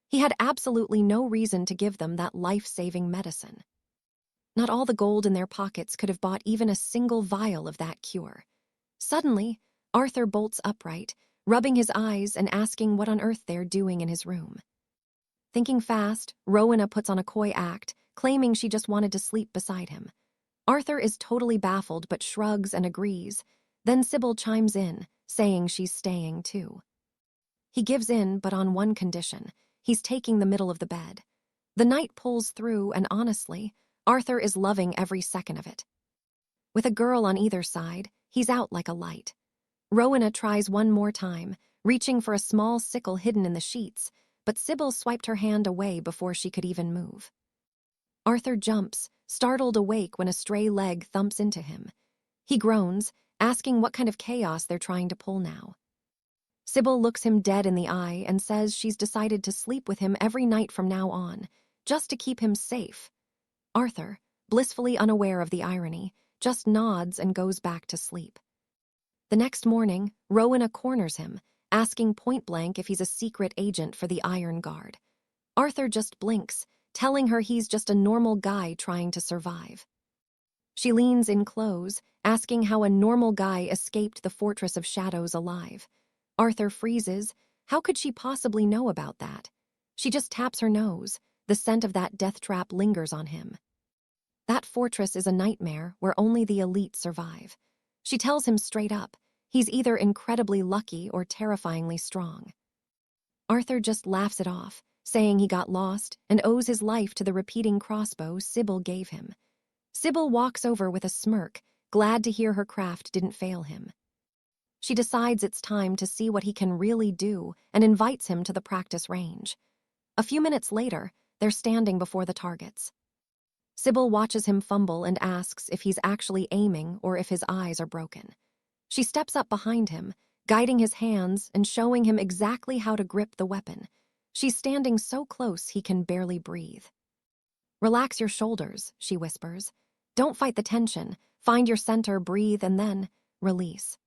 He had absolutely no reason to give them that life-saving medicine. Not all the gold in their pockets could have bought even a single vial of that cure. Suddenly, Arthur bolts upright, rubbing his eyes and asking what on earth they're doing in his room. Thinking fast, Rowena puts on a coy act, claiming she just wanted to sleep beside him. Arthur is totally baffled but shrugs and agrees. Then Sybil chimes in, saying she's staying too. He gives in, but on one condition. He's taking the middle of the bed. The night pulls through, and honestly, Arthur is loving every second of it. With a girl on either side, he's out like a light. Rowena tries one more time, reaching for a small sickle hidden in the sheets, but Sybil swiped her hand away before she could even move. Arthur jumps, startled awake when a stray leg thumps into him. He groans, asking what kind of chaos they're trying to pull now. Sybil looks him dead in the eye and says she's decided to sleep with him every night from now on, just to keep him safe. Arthur, blissfully unaware of the irony, just nods and goes back to sleep. The next morning, Rowena corners him, asking point-blank if he's a secret agent for the Iron Guard. Arthur just blinks, telling her he's just a normal guy trying to survive. She leans in close, asking how a normal guy escaped the Fortress of Shadows alive. Arthur freezes. How could she possibly know about that? She just taps her nose. The scent of that death trap lingers on him. That fortress is a nightmare where only the elite survive. She tells him straight up, he's either incredibly lucky or terrifyingly strong. Arthur just laughs it off, saying he got lost and owes his life to the repeating crossbow Sybil gave him. Sybil walks over with a smirk, glad to hear her craft didn't fail him. She decides it's time to see what he can really do and invites him to the practice range. A few minutes later, they're standing before the targets. Sybil watches him fumble and asks if he's actually aiming or if his eyes are broken. She steps up behind him, guiding his hands and showing him exactly how to grip the weapon. She's standing so close he can barely breathe. "Relax your shoulders," she whispers. "Don't fight the tension. Find your center, breathe, and then release."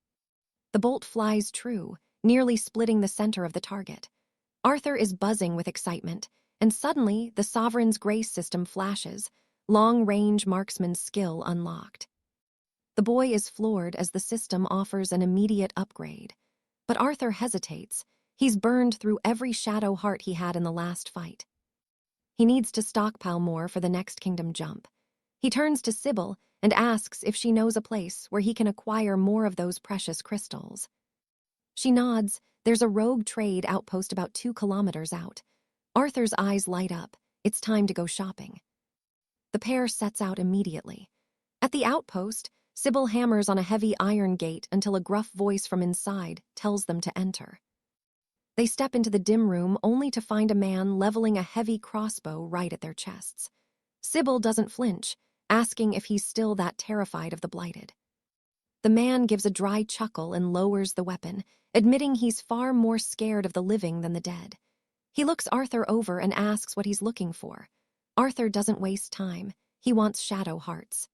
The bolt flies true, nearly splitting the center of the target. Arthur is buzzing with excitement, and suddenly the Sovereign's grace system flashes, long-range marksman's skill unlocked. The boy is floored as the system offers an immediate upgrade. But Arthur hesitates. He's burned through every shadow heart he had in the last fight. He needs to stockpile more for the next kingdom jump. He turns to Sybil and asks if she knows a place where he can acquire more of those precious crystals. She nods. There's a rogue trade outpost about 2 kilometers out. Arthur's eyes light up. It's time to go shopping. The pair sets out immediately. At the outpost, Sybil hammers on a heavy iron gate until a gruff voice from inside tells them to enter. They step into the dim room only to find a man leveling a heavy crossbow right at their chests. Sybil doesn't flinch, asking if he's still that terrified of the blighted. The man gives a dry chuckle and lowers the weapon, admitting he's far more scared of the living than the dead. He looks Arthur over and asks what he's looking for. Arthur doesn't waste time. He wants shadow hearts.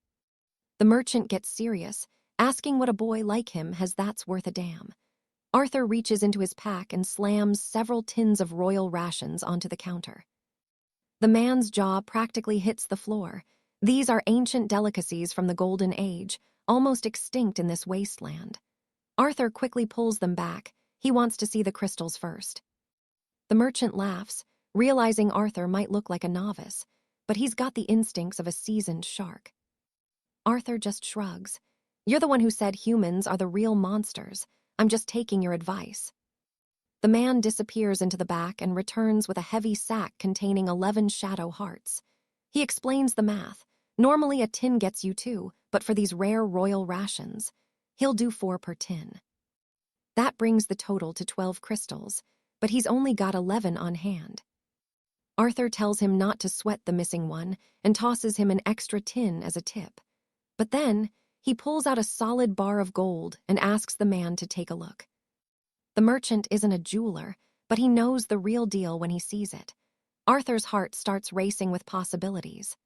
The merchant gets serious, asking what a boy like him has that's worth a damn. Arthur reaches into his pack and slams several tins of royal rations onto the counter. The man's jaw practically hits the floor. These are ancient delicacies from the Golden Age, almost extinct in this wasteland. Arthur quickly pulls them back. He wants to see the crystals first. The merchant laughs, realizing Arthur might look like a novice, but he's got the instincts of a seasoned shark. Arthur just shrugs. "You're the one who said humans are the real monsters. I'm just taking your advice." The man disappears into the back and returns with a heavy sack containing 11 shadow hearts. He explains the math. Normally a tin gets you 2, but for these rare royal rations, he'll do 4 per tin. That brings the total to 12 crystals, but he's only got 11 on hand. Arthur tells him not to sweat the missing one and tosses him an extra tin as a tip. But then, he pulls out a solid bar of gold and asks the man to take a look. The merchant isn't a jeweler, but he knows the real deal when he sees it. Arthur's heart starts racing with possibilities.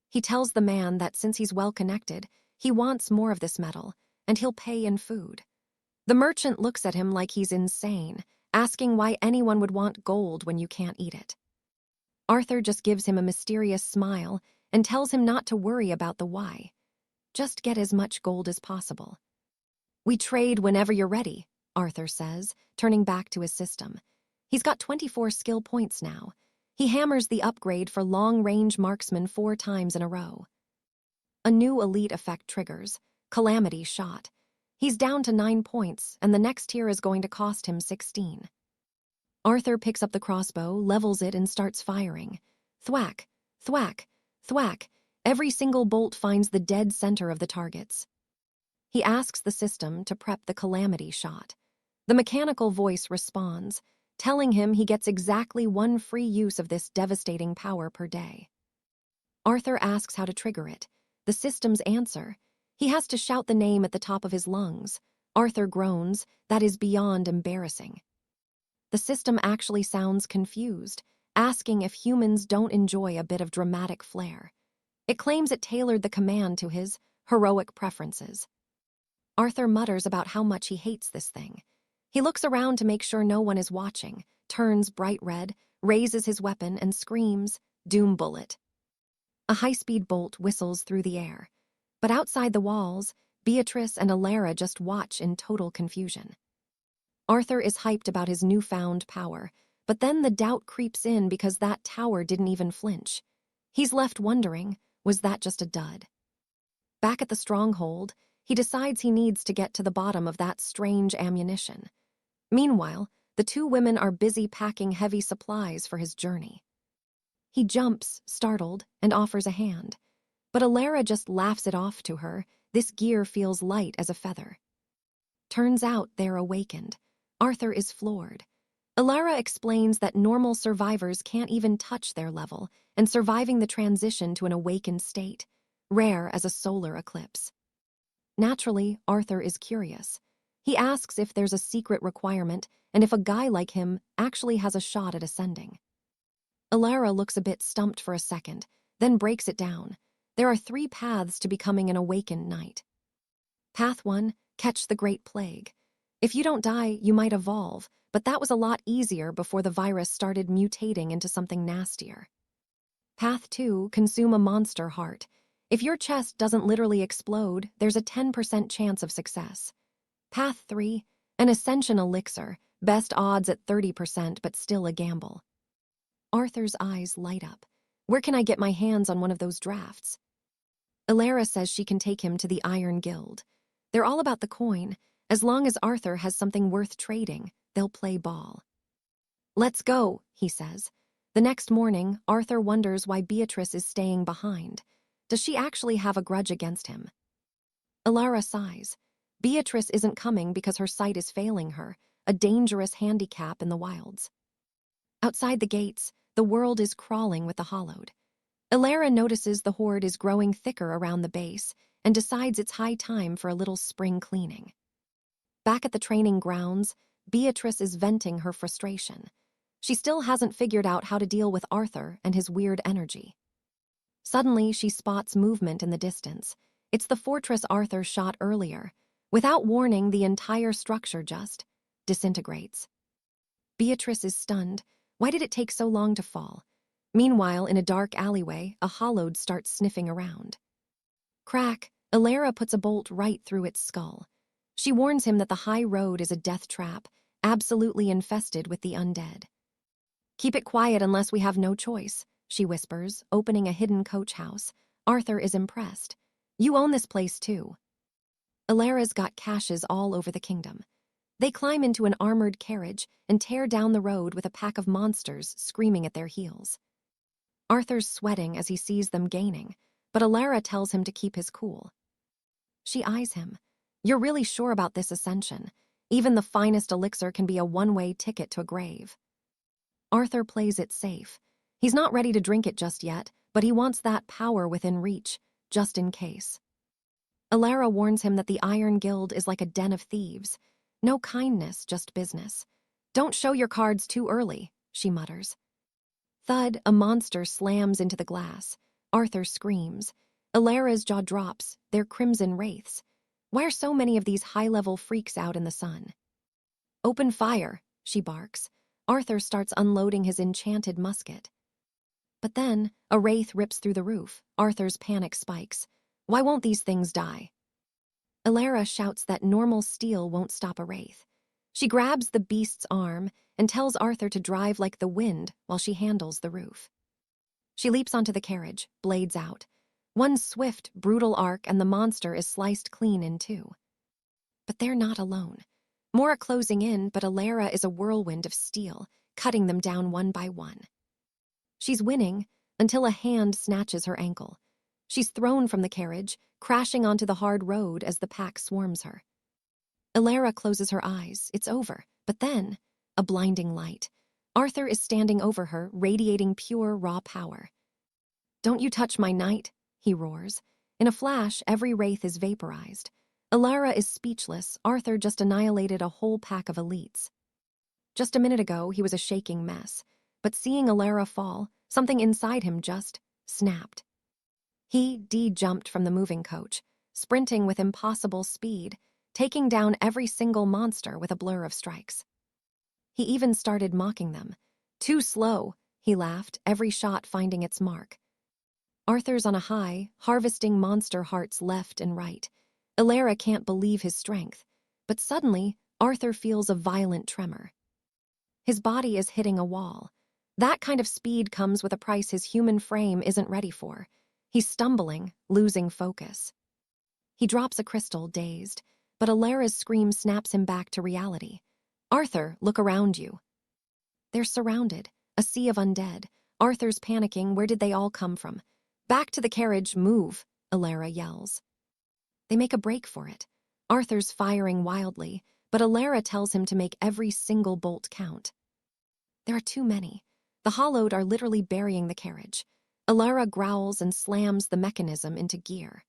He tells the man that since he's well connected, he wants more of this metal, and he'll pay in food. The merchant looks at him like he's insane, asking why anyone would want gold when you can't eat it. Arthur just gives him a mysterious smile and tells him not to worry about the why. Just get as much gold as possible. "We trade whenever you're ready," Arthur says, turning back to his system. He's got 24 skill points now. He hammers the upgrade for long-range marksman 4 times in a row. A new elite effect triggers, Calamity Shot. He's down to 9 points, and the next tier is going to cost him 16. Arthur picks up the crossbow, levels it, and starts firing. Thwack, thwack, thwack. Every single bolt finds the dead center of the targets. He asks the system to prep the Calamity Shot. The mechanical voice responds, telling him he gets exactly 1 free use of this devastating power per day. Arthur asks how to trigger it. The system's answer. He has to shout the name at the top of his lungs. Arthur groans. That is beyond embarrassing. The system actually sounds confused, asking if humans don't enjoy a bit of dramatic flair. It claims it tailored the command to his heroic preferences. Arthur mutters about how much he hates this thing. He looks around to make sure no one is watching, turns bright red, raises his weapon, and screams, "Doom bullet." A high-speed bolt whistles through the air. But outside the walls, Beatrice and Alara just watch in total confusion. Arthur is hyped about his newfound power, but then the doubt creeps in because that tower didn't even flinch. He's left wondering, was that just a dud? Back at the stronghold, he decides he needs to get to the bottom of that strange ammunition. Meanwhile, the 2 women are busy packing heavy supplies for his journey. He jumps, startled, and offers a hand. But Alara just laughs it off to her. This gear feels light as a feather. Turns out they're awakened. Arthur is floored. Alara explains that normal survivors can't even touch their level, and surviving the transition to an awakened state, rare as a solar eclipse. Naturally, Arthur is curious. He asks if there's a secret requirement and if a guy like him actually has a shot at ascending. Alara looks a bit stumped for a second, then breaks it down. There are 3 paths to becoming an awakened knight. Path 1, catch the Great Plague. If you don't die, you might evolve, but that was a lot easier before the virus started mutating into something nastier. Path 2, consume a monster heart. If your chest doesn't literally explode, there's a 10% chance of success. Path 3, an ascension elixir, best odds at 30% but still a gamble. Arthur's eyes light up. Where can I get my hands on one of those drafts? Alara says she can take him to the Iron Guild. They're all about the coin. As long as Arthur has something worth trading, they'll play ball. "Let's go," he says. The next morning, Arthur wonders why Beatrice is staying behind. Does she actually have a grudge against him? Alara sighs. Beatrice isn't coming because her sight is failing her. a dangerous handicap in the wilds. Outside the gates, the world is crawling with the hollowed. 𝒓𝒂𝒅 notices the horde is growing thicker around the base and decides it's high time for a little spring cleaning. Back at the training grounds, Beatrice is venting her frustration. She still hasn't figured out how to deal with Arthur and his weird energy. Suddenly, she spots movement in the distance. It's the fortress Arthur shot earlier. Without warning, the entire structure just disintegrates. Beatrice is stunned. Why did it take so long to fall? Meanwhile, in a dark alleyway, a hollowed starts sniffing around. Crack, 𝒓𝒂𝒅 puts a bolt right through its skull. She warns him that the high road is a death trap, absolutely infested with the undead. "Keep it quiet unless we have no choice," she whispers, opening a hidden coach house. Arthur is impressed. "You own this place too." 𝒓𝒂𝒅's got caches all over the kingdom. They climb into an armored carriage and tear down the road with a pack of monsters screaming at their heels. Arthur's sweating as he sees them gaining, but 𝒓𝒂𝒅 tells him to keep his cool. She eyes him. "You're really sure about this ascension? Even the finest elixir can be a one-way ticket to a grave." Arthur plays it safe. He's not ready to drink it just yet, but he wants that power within reach, just in case. 𝒓𝒂𝒅 warns him that the Iron Guild is like a den of thieves. No kindness, just business. "Don't show your cards too early," she mutters. Thud, a monster slams into the glass. Arthur screams. 𝒓𝒂𝒅's jaw drops. They're crimson wraiths. Why are so many of these high-level freaks out in the sun? "Open fire," she barks. Arthur starts unloading his enchanted musket. But then, a wraith rips through the roof. Arthur's panic spikes. Why won't these things die? 𝒓𝒂𝒅 shouts that normal steel won't stop a wraith. She grabs the beast's arm and tells Arthur to drive like the wind while she handles the roof. She leaps onto the carriage, blades out. One swift, brutal arc and the monster is sliced clean in two. But they're not alone. More are closing in, but 𝒓𝒂𝒅 is a whirlwind of steel, cutting them down one by one. She's winning until a hand snatches her ankle. She's thrown from the carriage, crashing onto the hard road as the pack swarms her. 𝒓𝒂𝒅 closes her eyes. It's over. But then, a blinding light. Arthur is standing over her, radiating pure, raw power. "Don't you touch my knight," he roars. In a flash, every wraith is vaporized. 𝒓𝒂𝒅 is speechless. Arthur just annihilated a whole pack of elites. Just a minute ago, he was a shaking mess. But seeing 𝒓𝒂𝒅 fall, something inside him just snapped. He jumped from the moving coach, sprinting with impossible speed, taking down every single monster with a blur of strikes. He even started mocking them. "Too slow," he laughed, every shot finding its mark. Arthur's on a high, harvesting monster hearts left and right. 𝒓𝒂𝒅 can't believe his strength, but suddenly, Arthur feels a violent tremor. His body is hitting a wall. That kind of speed comes with a price his human frame isn't ready for. He's stumbling, losing focus. He drops a crystal, dazed, but 𝒓𝒂𝒅's scream snaps him back to reality. "Arthur, look around you." They're surrounded, a sea of undead. Arthur's panicking. Where did they all come from? "Back to the carriage, move," 𝒓𝒂𝒅 yells. They make a break for it. Arthur's firing wildly, but 𝒓𝒂𝒅 tells him to make every single bolt count. There are too many. The hollowed are literally burying the carriage. 𝒓𝒂𝒅 growls and slams the mechanism into gear.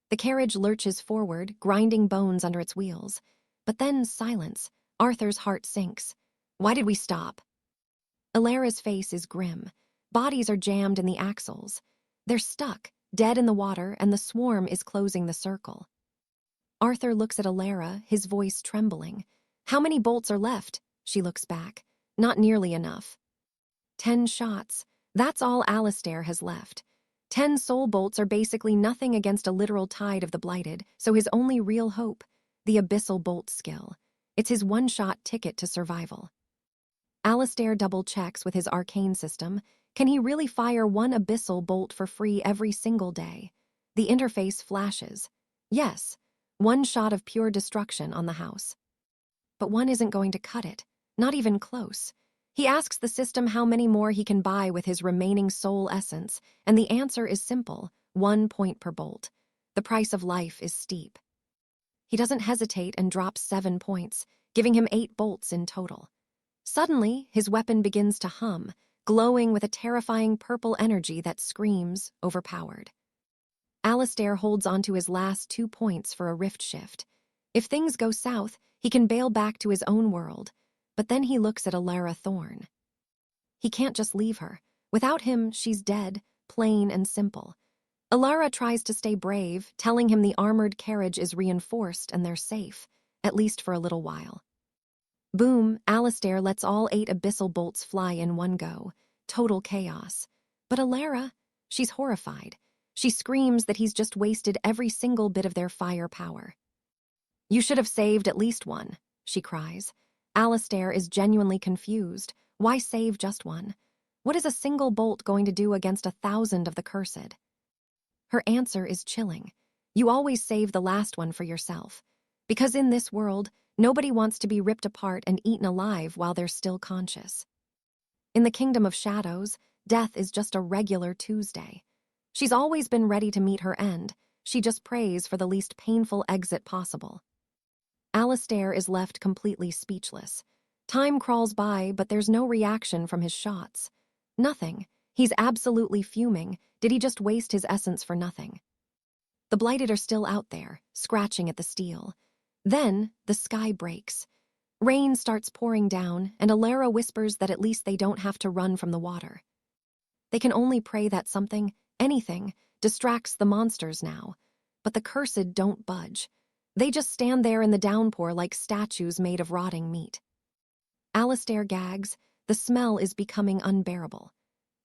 The carriage lurches forward, grinding bones under its wheels. But then silence. Arthur's heart sinks. Why did we stop? 𝒓𝒂𝒅's face is grim. Bodies are jammed in the axles. They're stuck, dead in the water, and the swarm is closing the circle. Arthur looks at 𝒓𝒂𝒅, his voice trembling. "How many bolts are left?" She looks back. "Not nearly enough." 10 shots. That's all Alistair has left. 10 soul bolts are basically nothing against a literal tide of the blighted, so his only real hope, the abyssal bolt skill. It's his one-shot ticket to survival. Alistair double-checks with his arcane system. Can he really fire one abyssal bolt for free every single day? The interface flashes. Yes, one shot of pure destruction on the house. But one isn't going to cut it, not even close. He asks the system how many more he can buy with his remaining soul essence, and the answer is simple, 1 point per bolt. The price of life is steep. He doesn't hesitate and drops 7 points. giving him 8 bolts in total. Suddenly, his weapon begins to hum, glowing with a terrifying purple energy that screams, overpowered. Alistair holds onto his last 2 points for a rift shift. If things go south, he can bail back to his own world, but then he looks at Alara Thorn. He can't just leave her. Without him, she's dead, plain and simple. Alara tries to stay brave, telling him the armored carriage is reinforced and they're safe, at least for a little while. Boom, Alistair lets all 8 abyssal bolts fly in one go. Total chaos. But Alara, she's horrified. She screams that he's just wasted every single bit of their firepower. "You should have saved at least one," she cries. Alistair is genuinely confused. Why save just one? What is a single bolt going to do against 1,000 of the cursed? Her answer is chilling. You always save the last one for yourself. Because in this world, nobody wants to be ripped apart and eaten alive while they're still conscious. In the Kingdom of Shadows, death is just a regular Tuesday. She's always been ready to meet her end. She just prays for the least painful exit possible. Alistair is left completely speechless. Time crawls by, but there's no reaction from his shots. Nothing. He's absolutely fuming. Did he just waste his essence for nothing? The Blighted are still out there, scratching at the steel. Then, the sky breaks. Rain starts pouring down, and Alara whispers that at least they don't have to run from the water. They can only pray that something, anything, distracts the monsters now. But the cursed don't budge. They just stand there in the downpour like statues made of rotting meat. Alistair gags. The smell is becoming unbearable.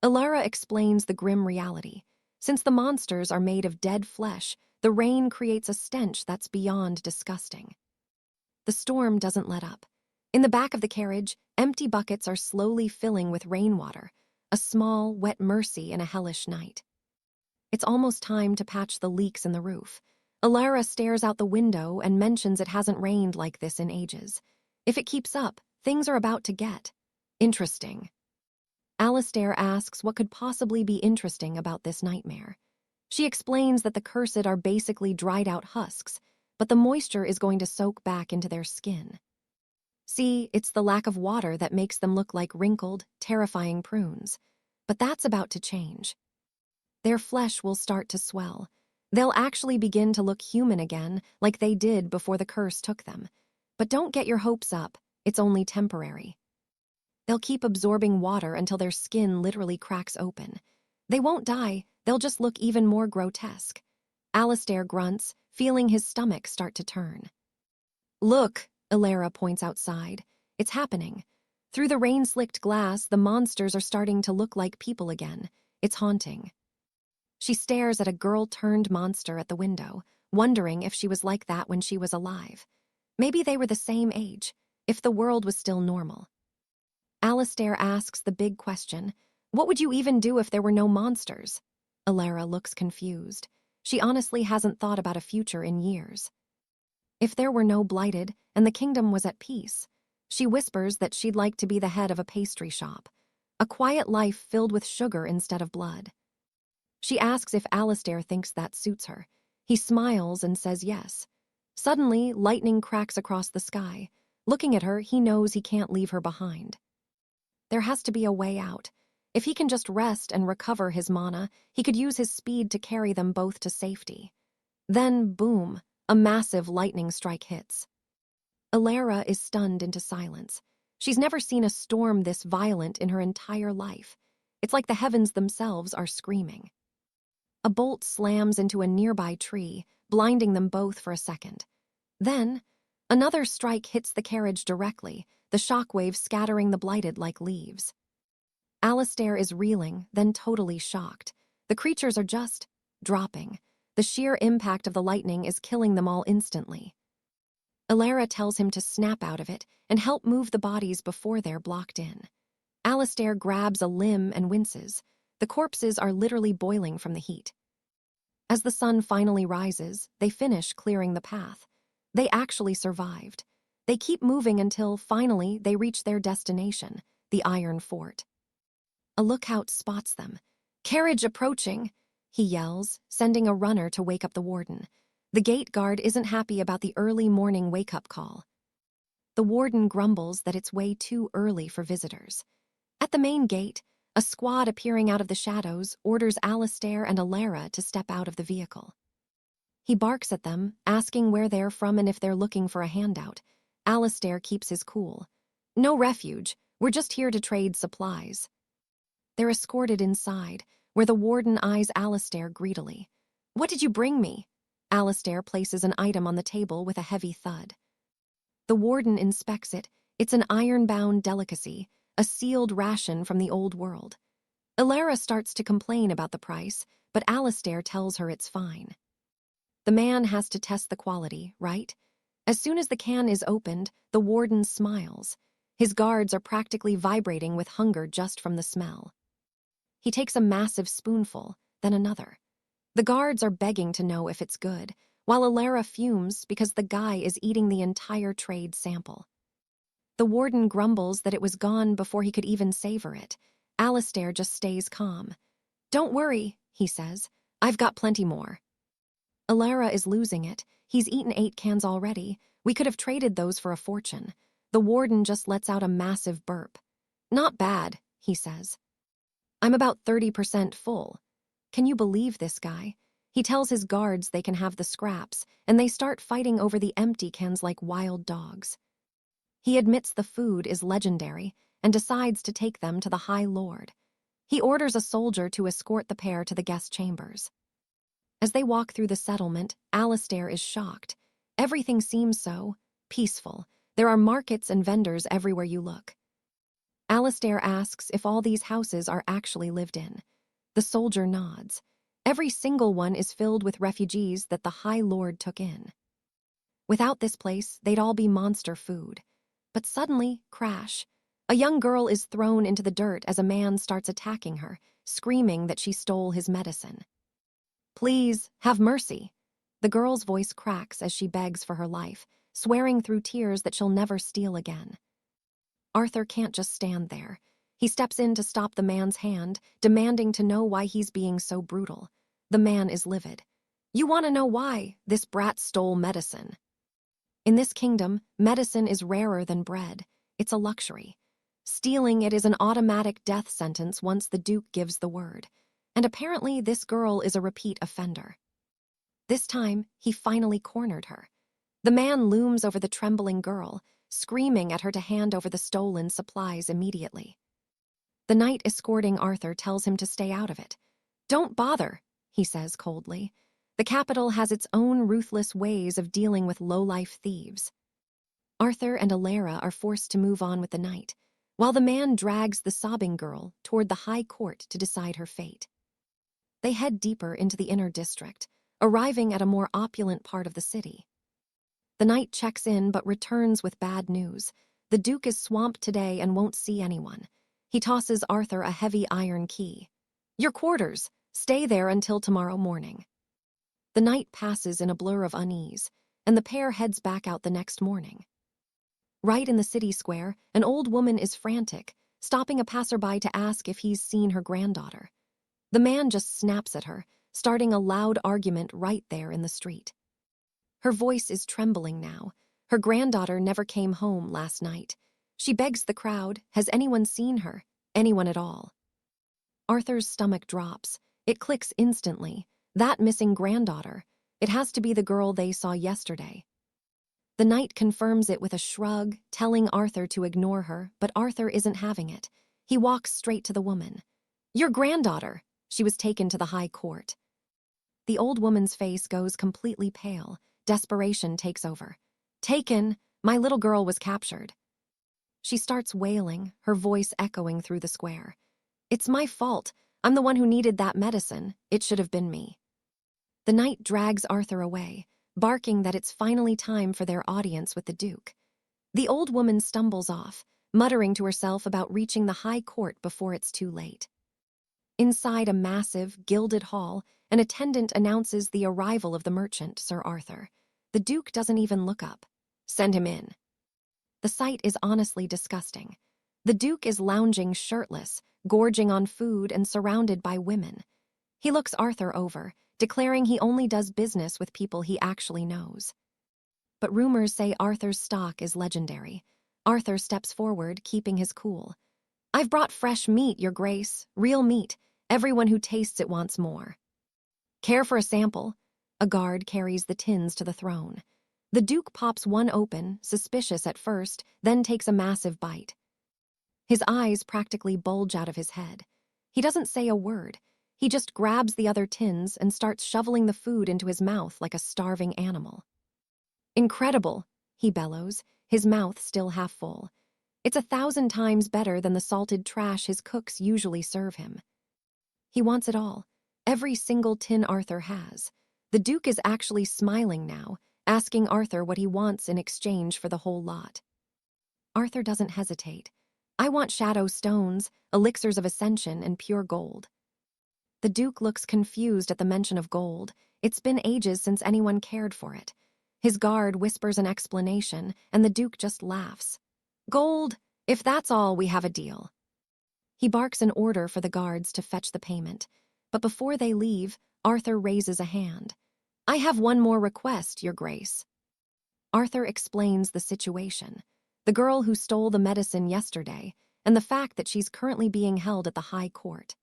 Alara explains the grim reality. Since the monsters are made of dead flesh, the rain creates a stench that's beyond disgusting. The storm doesn't let up. In the back of the carriage, empty buckets are slowly filling with rainwater, a small, wet mercy in a hellish night. It's almost time to patch the leaks in the roof. Alara stares out the window and mentions it hasn't rained like this in ages. If it keeps up, things are about to get interesting. Alistair asks what could possibly be interesting about this nightmare. She explains that the cursed are basically dried out husks, but the moisture is going to soak back into their skin. See, it's the lack of water that makes them look like wrinkled, terrifying prunes. But that's about to change. Their flesh will start to swell. They'll actually begin to look human again, like they did before the curse took them. But don't get your hopes up, it's only temporary. They'll keep absorbing water until their skin literally cracks open. They won't die, they'll just look even more grotesque. Alistair grunts, feeling his stomach start to turn. "Look," Alara points outside. It's happening. Through the rain-slicked glass, the monsters are starting to look like people again. It's haunting. She stares at a girl-turned monster at the window, wondering if she was like that when she was alive. Maybe they were the same age, if the world was still normal. Alistair asks the big question, what would you even do if there were no monsters? Alara looks confused. She honestly hasn't thought about a future in years. If there were no Blighted and the kingdom was at peace, she whispers that she'd like to be the head of a pastry shop, a quiet life filled with sugar instead of blood. She asks if Alistair thinks that suits her. He smiles and says yes. Suddenly, lightning cracks across the sky. Looking at her, he knows he can't leave her behind. There has to be a way out. If he can just rest and recover his mana, he could use his speed to carry them both to safety. Then, boom, a massive lightning strike hits. Alara is stunned into silence. She's never seen a storm this violent in her entire life. It's like the heavens themselves are screaming. A bolt slams into a nearby tree, blinding them both for a second. Then, another strike hits the carriage directly, the shockwave scattering the Blighted like leaves. Alistair is reeling, then totally shocked. The creatures are just dropping. The sheer impact of the lightning is killing them all instantly. Alara tells him to snap out of it and help move the bodies before they're blocked in. Alistair grabs a limb and winces. The corpses are literally boiling from the heat. As the sun finally rises, they finish clearing the path. They actually survived. They keep moving until, finally, they reach their destination, the Iron Fort. A lookout spots them. "Carriage approaching," he yells, sending a runner to wake up the warden. The gate guard isn't happy about the early morning wake-up call. The warden grumbles that it's way too early for visitors. At the main gate, a squad appearing out of the shadows orders Alistair and Alara to step out of the vehicle. He barks at them, asking where they're from and if they're looking for a handout. Alistair keeps his cool. No refuge, we're just here to trade supplies. They're escorted inside, where the warden eyes Alistair greedily. What did you bring me? Alistair places an item on the table with a heavy thud. The warden inspects it. It's an iron-bound delicacy, a sealed ration from the old world. Alara starts to complain about the price, but Alistair tells her it's fine. The man has to test the quality, right? As soon as the can is opened, the warden smiles. His guards are practically vibrating with hunger just from the smell. He takes a massive spoonful, then another. The guards are begging to know if it's good, while Alara fumes because the guy is eating the entire trade sample. The warden grumbles that it was gone before he could even savor it. Alistair just stays calm. Don't worry, he says. I've got plenty more. Alara is losing it. He's eaten 8 cans already. We could have traded those for a fortune. The warden just lets out a massive burp. Not bad, he says. I'm about 30% full. Can you believe this guy? He tells his guards they can have the scraps, and they start fighting over the empty cans like wild dogs. He admits the food is legendary and decides to take them to the High Lord. He orders a soldier to escort the pair to the guest chambers. As they walk through the settlement, Alistair is shocked. Everything seems so peaceful. There are markets and vendors everywhere you look. Alistair asks if all these houses are actually lived in. The soldier nods. Every single one is filled with refugees that the High Lord took in. Without this place, they'd all be monster food. But suddenly, crash. A young girl is thrown into the dirt as a man starts attacking her, screaming that she stole his medicine. Please, have mercy. The girl's voice cracks as she begs for her life, swearing through tears that she'll never steal again. Arthur can't just stand there. He steps in to stop the man's hand, demanding to know why he's being so brutal. The man is livid. You want to know why? This brat stole medicine. In this kingdom, medicine is rarer than bread. It's a luxury. Stealing it is an automatic death sentence once the Duke gives the word. And apparently this girl is a repeat offender. This time, he finally cornered her. The man looms over the trembling girl, screaming at her to hand over the stolen supplies immediately. The knight escorting Arthur tells him to stay out of it. Don't bother, he says coldly. The capital has its own ruthless ways of dealing with low-life thieves. Arthur and Alara are forced to move on with the knight, while the man drags the sobbing girl toward the high court to decide her fate. They head deeper into the inner district, arriving at a more opulent part of the city. The knight checks in but returns with bad news. The Duke is swamped today and won't see anyone. He tosses Arthur a heavy iron key. Your quarters. Stay there until tomorrow morning. The night passes in a blur of unease, and the pair heads back out the next morning. Right in the city square, an old woman is frantic, stopping a passerby to ask if he's seen her granddaughter. The man just snaps at her, starting a loud argument right there in the street. Her voice is trembling now. Her granddaughter never came home last night. She begs the crowd, has anyone seen her? Anyone at all? Arthur's stomach drops. It clicks instantly. That missing granddaughter. It has to be the girl they saw yesterday. The knight confirms it with a shrug, telling Arthur to ignore her, but Arthur isn't having it. He walks straight to the woman. Your granddaughter. She was taken to the high court. The old woman's face goes completely pale. Desperation takes over. Taken. My little girl was captured. She starts wailing, her voice echoing through the square. It's my fault. I'm the one who needed that medicine. It should have been me. The knight drags Arthur away, barking that it's finally time for their audience with the Duke. The old woman stumbles off, muttering to herself about reaching the high court before it's too late. Inside a massive, gilded hall, an attendant announces the arrival of the merchant, Sir Arthur. The Duke doesn't even look up. Send him in. The sight is honestly disgusting. The Duke is lounging shirtless, gorging on food and surrounded by women. He looks Arthur over, declaring he only does business with people he actually knows. but rumors say Arthur's stock is legendary. Arthur steps forward, keeping his cool. "I've brought fresh meat, Your Grace, real meat. Everyone who tastes it wants more." "Care for a sample?" A guard carries the tins to the throne. The Duke pops one open, suspicious at first, then takes a massive bite. His eyes practically bulge out of his head. He doesn't say a word. He just grabs the other tins and starts shoveling the food into his mouth like a starving animal. "Incredible," he bellows, his mouth still half full. It's 1,000 times better than the salted trash his cooks usually serve him. He wants it all, every single tin Arthur has. The Duke is actually smiling now, asking Arthur what he wants in exchange for the whole lot. Arthur doesn't hesitate. "I want shadow stones, elixirs of ascension, and pure gold." The Duke looks confused at the mention of gold. It's been ages since anyone cared for it. His guard whispers an explanation, and the Duke just laughs. "Gold, if that's all, we have a deal." He barks an order for the guards to fetch the payment. But before they leave, Arthur raises a hand. "I have one more request, Your Grace." Arthur explains the situation. The girl who stole the medicine yesterday, and the fact that she's currently being held at the High Court.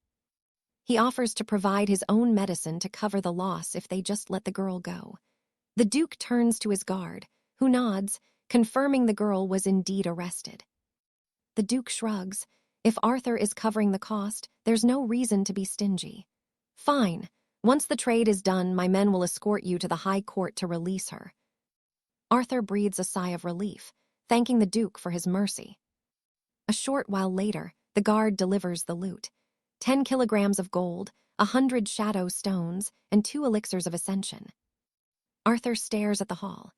He offers to provide his own medicine to cover the loss if they just let the girl go. The Duke turns to his guard, who nods, confirming the girl was indeed arrested. The Duke shrugs. If Arthur is covering the cost, there's no reason to be stingy. "Fine. Once the trade is done, my men will escort you to the High Court to release her." Arthur breathes a sigh of relief, thanking the Duke for his mercy. A short while later, the guard delivers the loot. 10 kilograms of gold, 100 shadow stones, and 2 elixirs of ascension. Arthur stares at the haul.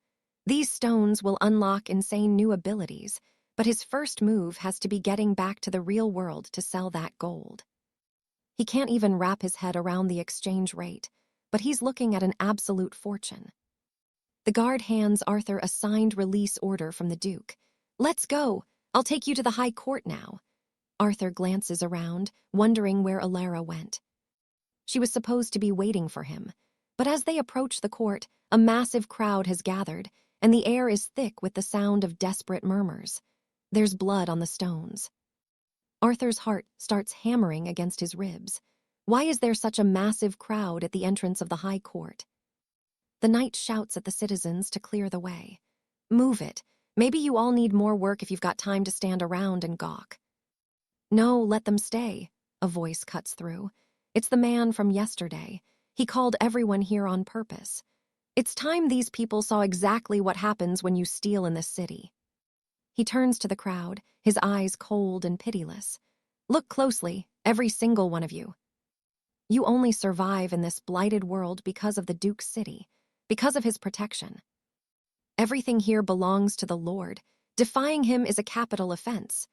These stones will unlock insane new abilities, but his first move has to be getting back to the real world to sell that gold. He can't even wrap his head around the exchange rate, but he's looking at an absolute fortune. The guard hands Arthur a signed release order from the Duke. "Let's go. I'll take you to the High Court now." Arthur glances around, wondering where Alara went. She was supposed to be waiting for him, but as they approach the court, a massive crowd has gathered, and the air is thick with the sound of desperate murmurs. There's blood on the stones. Arthur's heart starts hammering against his ribs. Why is there such a massive crowd at the entrance of the High Court? The knight shouts at the citizens to clear the way. "Move it. Maybe you all need more work if you've got time to stand around and gawk." "No, let them stay," a voice cuts through. It's the man from yesterday. He called everyone here on purpose. "It's time these people saw exactly what happens when you steal in this city." He turns to the crowd, his eyes cold and pitiless. "Look closely, every single one of you. You only survive in this blighted world because of the Duke's city, because of his protection. Everything here belongs to the Lord. Defying him is a capital offense."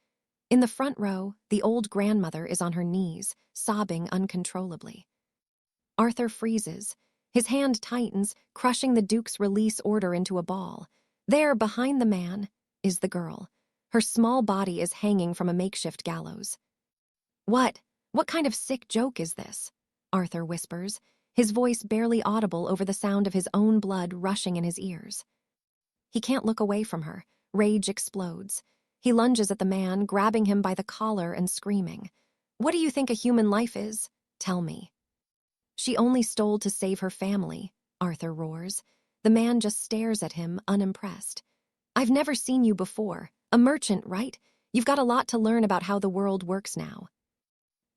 In the front row, the old grandmother is on her knees, sobbing uncontrollably. Arthur freezes. His hand tightens, crushing the Duke's release order into a ball. There, behind the man, is the girl. Her small body is hanging from a makeshift gallows. What kind of sick joke is this?" Arthur whispers, his voice barely audible over the sound of his own blood rushing in his ears. He can't look away from her. Rage explodes. He lunges at the man, grabbing him by the collar and screaming. "What do you think a human life is? Tell me." "She only stole to save her family," Arthur roars. The man just stares at him, unimpressed. "I've never seen you before. A merchant, right? You've got a lot to learn about how the world works now."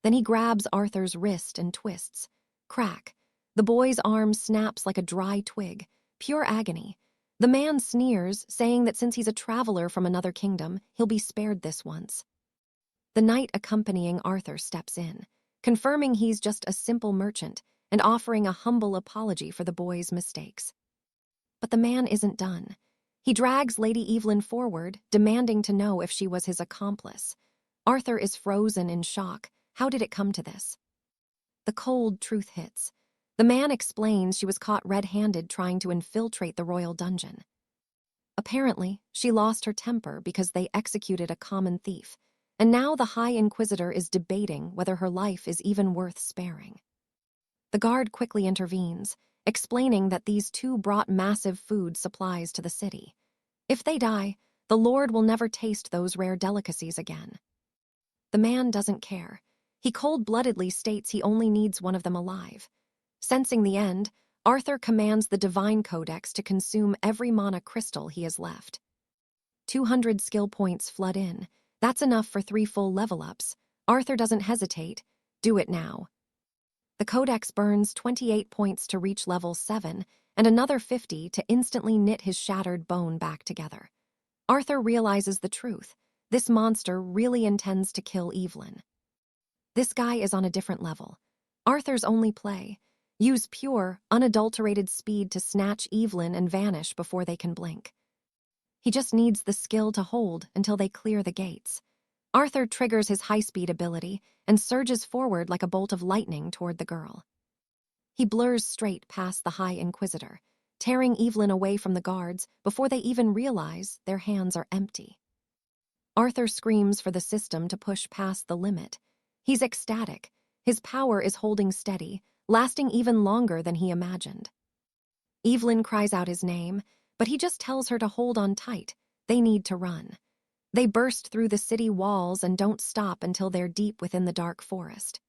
Then he grabs Arthur's wrist and twists. Crack. The boy's arm snaps like a dry twig. Pure agony. The man sneers, saying that since he's a traveler from another kingdom, he'll be spared this once. The knight accompanying Arthur steps in, confirming he's just a simple merchant and offering a humble apology for the boy's mistakes. But the man isn't done. He drags Lady Evelyn forward, demanding to know if she was his accomplice. Arthur is frozen in shock. How did it come to this? The cold truth hits. The man explains she was caught red-handed trying to infiltrate the royal dungeon. Apparently, she lost her temper because they executed a common thief, and now the High Inquisitor is debating whether her life is even worth sparing. The guard quickly intervenes, explaining that these two brought massive food supplies to the city. If they die, the Lord will never taste those rare delicacies again. The man doesn't care. He cold-bloodedly states he only needs one of them alive. Sensing the end, Arthur commands the Divine Codex to consume every mana crystal he has left. 200 skill points flood in. That's enough for 3 full level-ups. Arthur doesn't hesitate. Do it now. The Codex burns 28 points to reach level 7, and another 50 to instantly knit his shattered bone back together. Arthur realizes the truth. This monster really intends to kill Evelyn. This guy is on a different level. Arthur's only play: use pure, unadulterated speed to snatch Evelyn and vanish before they can blink. He just needs the skill to hold until they clear the gates. Arthur triggers his high-speed ability and surges forward like a bolt of lightning toward the girl. He blurs straight past the High Inquisitor, tearing Evelyn away from the guards before they even realize their hands are empty. Arthur screams for the system to push past the limit. He's ecstatic. His power is holding steady, lasting even longer than he imagined. Evelyn cries out his name, but he just tells her to hold on tight. They need to run. They burst through the city walls and don't stop until they're deep within the dark forest.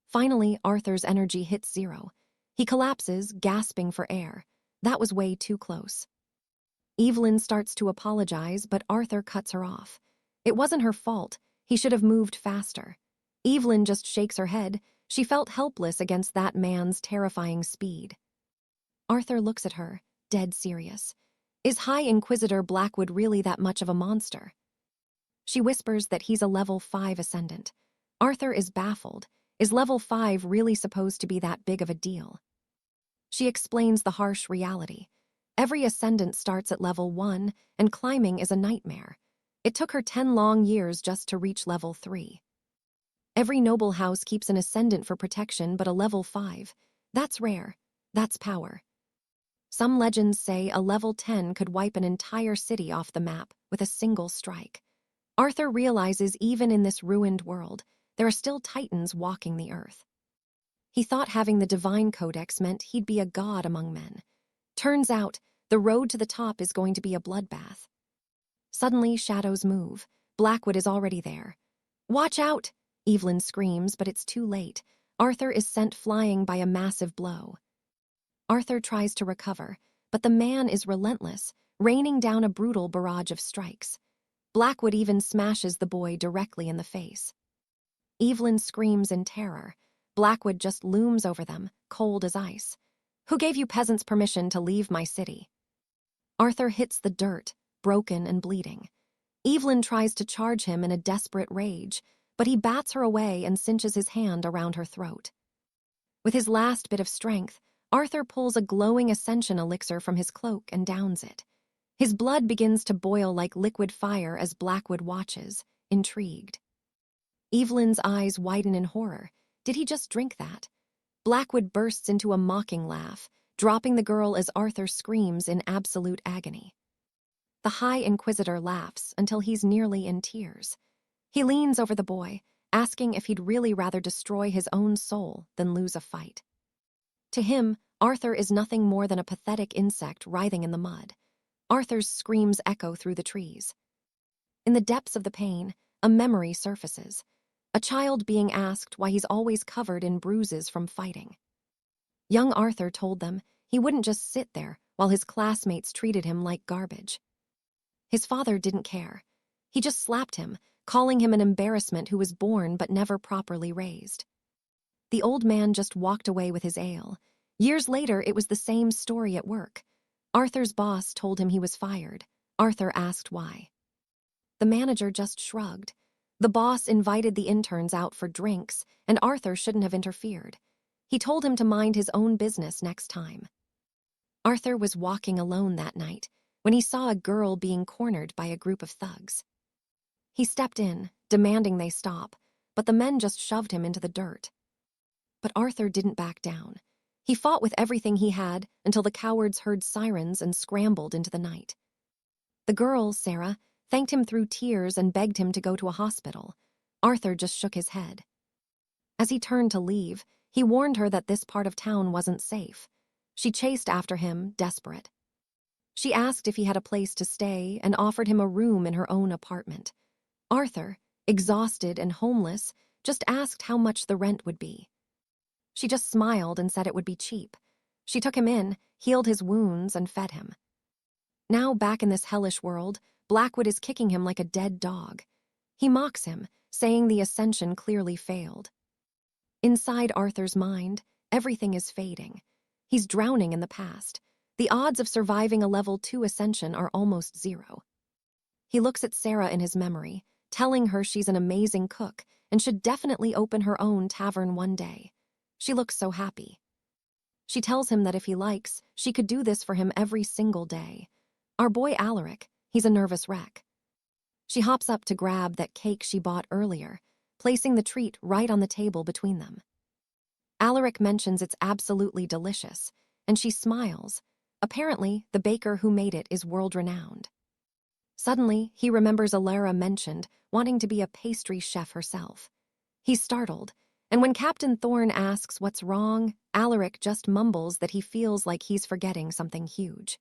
Finally, Arthur's energy hits 0. He collapses, gasping for air. That was way too close. Evelyn starts to apologize, but Arthur cuts her off. It wasn't her fault. He should have moved faster. Evelyn just shakes her head. She felt helpless against that man's terrifying speed. Arthur looks at her, dead serious. Is High Inquisitor Blackwood really that much of a monster? She whispers that he's a level 5 ascendant. Arthur is baffled. Is level 5 really supposed to be that big of a deal? She explains the harsh reality. Every ascendant starts at level 1, and climbing is a nightmare. It took her 10 long years just to reach level 3. Every noble house keeps an ascendant for protection, but a level 5. That's rare. That's power. Some legends say a level 10 could wipe an entire city off the map with a single strike. Arthur realizes even in this ruined world, there are still titans walking the earth. He thought having the Divine Codex meant he'd be a god among men. Turns out, the road to the top is going to be a bloodbath. Suddenly, shadows move. Blackwood is already there. Watch out! Evelyn screams, but it's too late. Arthur is sent flying by a massive blow. Arthur tries to recover, but the man is relentless, raining down a brutal barrage of strikes. Blackwood even smashes the boy directly in the face. Evelyn screams in terror. Blackwood just looms over them, cold as ice. Who gave you peasants permission to leave my city? Arthur hits the dirt, broken and bleeding. Evelyn tries to charge him in a desperate rage, but he bats her away and cinches his hand around her throat. With his last bit of strength, Arthur pulls a glowing ascension elixir from his cloak and downs it. His blood begins to boil like liquid fire as Blackwood watches, intrigued. Evelyn's eyes widen in horror. Did he just drink that? Blackwood bursts into a mocking laugh, dropping the girl as Arthur screams in absolute agony. The High Inquisitor laughs until he's nearly in tears. He leans over the boy, asking if he'd really rather destroy his own soul than lose a fight. To him, Arthur is nothing more than a pathetic insect writhing in the mud. Arthur's screams echo through the trees. In the depths of the pain, a memory surfaces. A child being asked why he's always covered in bruises from fighting. Young Arthur told them he wouldn't just sit there while his classmates treated him like garbage. His father didn't care. He just slapped him, calling him an embarrassment who was born but never properly raised. The old man just walked away with his ale. Years later, it was the same story at work. Arthur's boss told him he was fired. Arthur asked why. The manager just shrugged. The boss invited the interns out for drinks, and Arthur shouldn't have interfered. He told him to mind his own business next time. Arthur was walking alone that night when he saw a girl being cornered by a group of thugs. He stepped in, demanding they stop, but the men just shoved him into the dirt. But Arthur didn't back down. He fought with everything he had until the cowards heard sirens and scrambled into the night. The girl, Sarah, thanked him through tears and begged him to go to a hospital. Arthur just shook his head. As he turned to leave, he warned her that this part of town wasn't safe. She chased after him, desperate. She asked if he had a place to stay and offered him a room in her own apartment. Arthur, exhausted and homeless, just asked how much the rent would be. She just smiled and said it would be cheap. She took him in, healed his wounds, and fed him. Now, back in this hellish world, Blackwood is kicking him like a dead dog. He mocks him, saying the ascension clearly failed. Inside Arthur's mind, everything is fading. He's drowning in the past. The odds of surviving a level 2 ascension are almost 0. He looks at Sarah in his memory, telling her she's an amazing cook and should definitely open her own tavern one day. She looks so happy. She tells him that if he likes, she could do this for him every single day. Our boy Alaric, he's a nervous wreck. She hops up to grab that cake she bought earlier, placing the treat right on the table between them. Alaric mentions it's absolutely delicious, and she smiles. Apparently, the baker who made it is world-renowned. Suddenly, he remembers Alara mentioned wanting to be a pastry chef herself. He's startled, and when Captain Thorne asks what's wrong, Alaric just mumbles that he feels like he's forgetting something huge.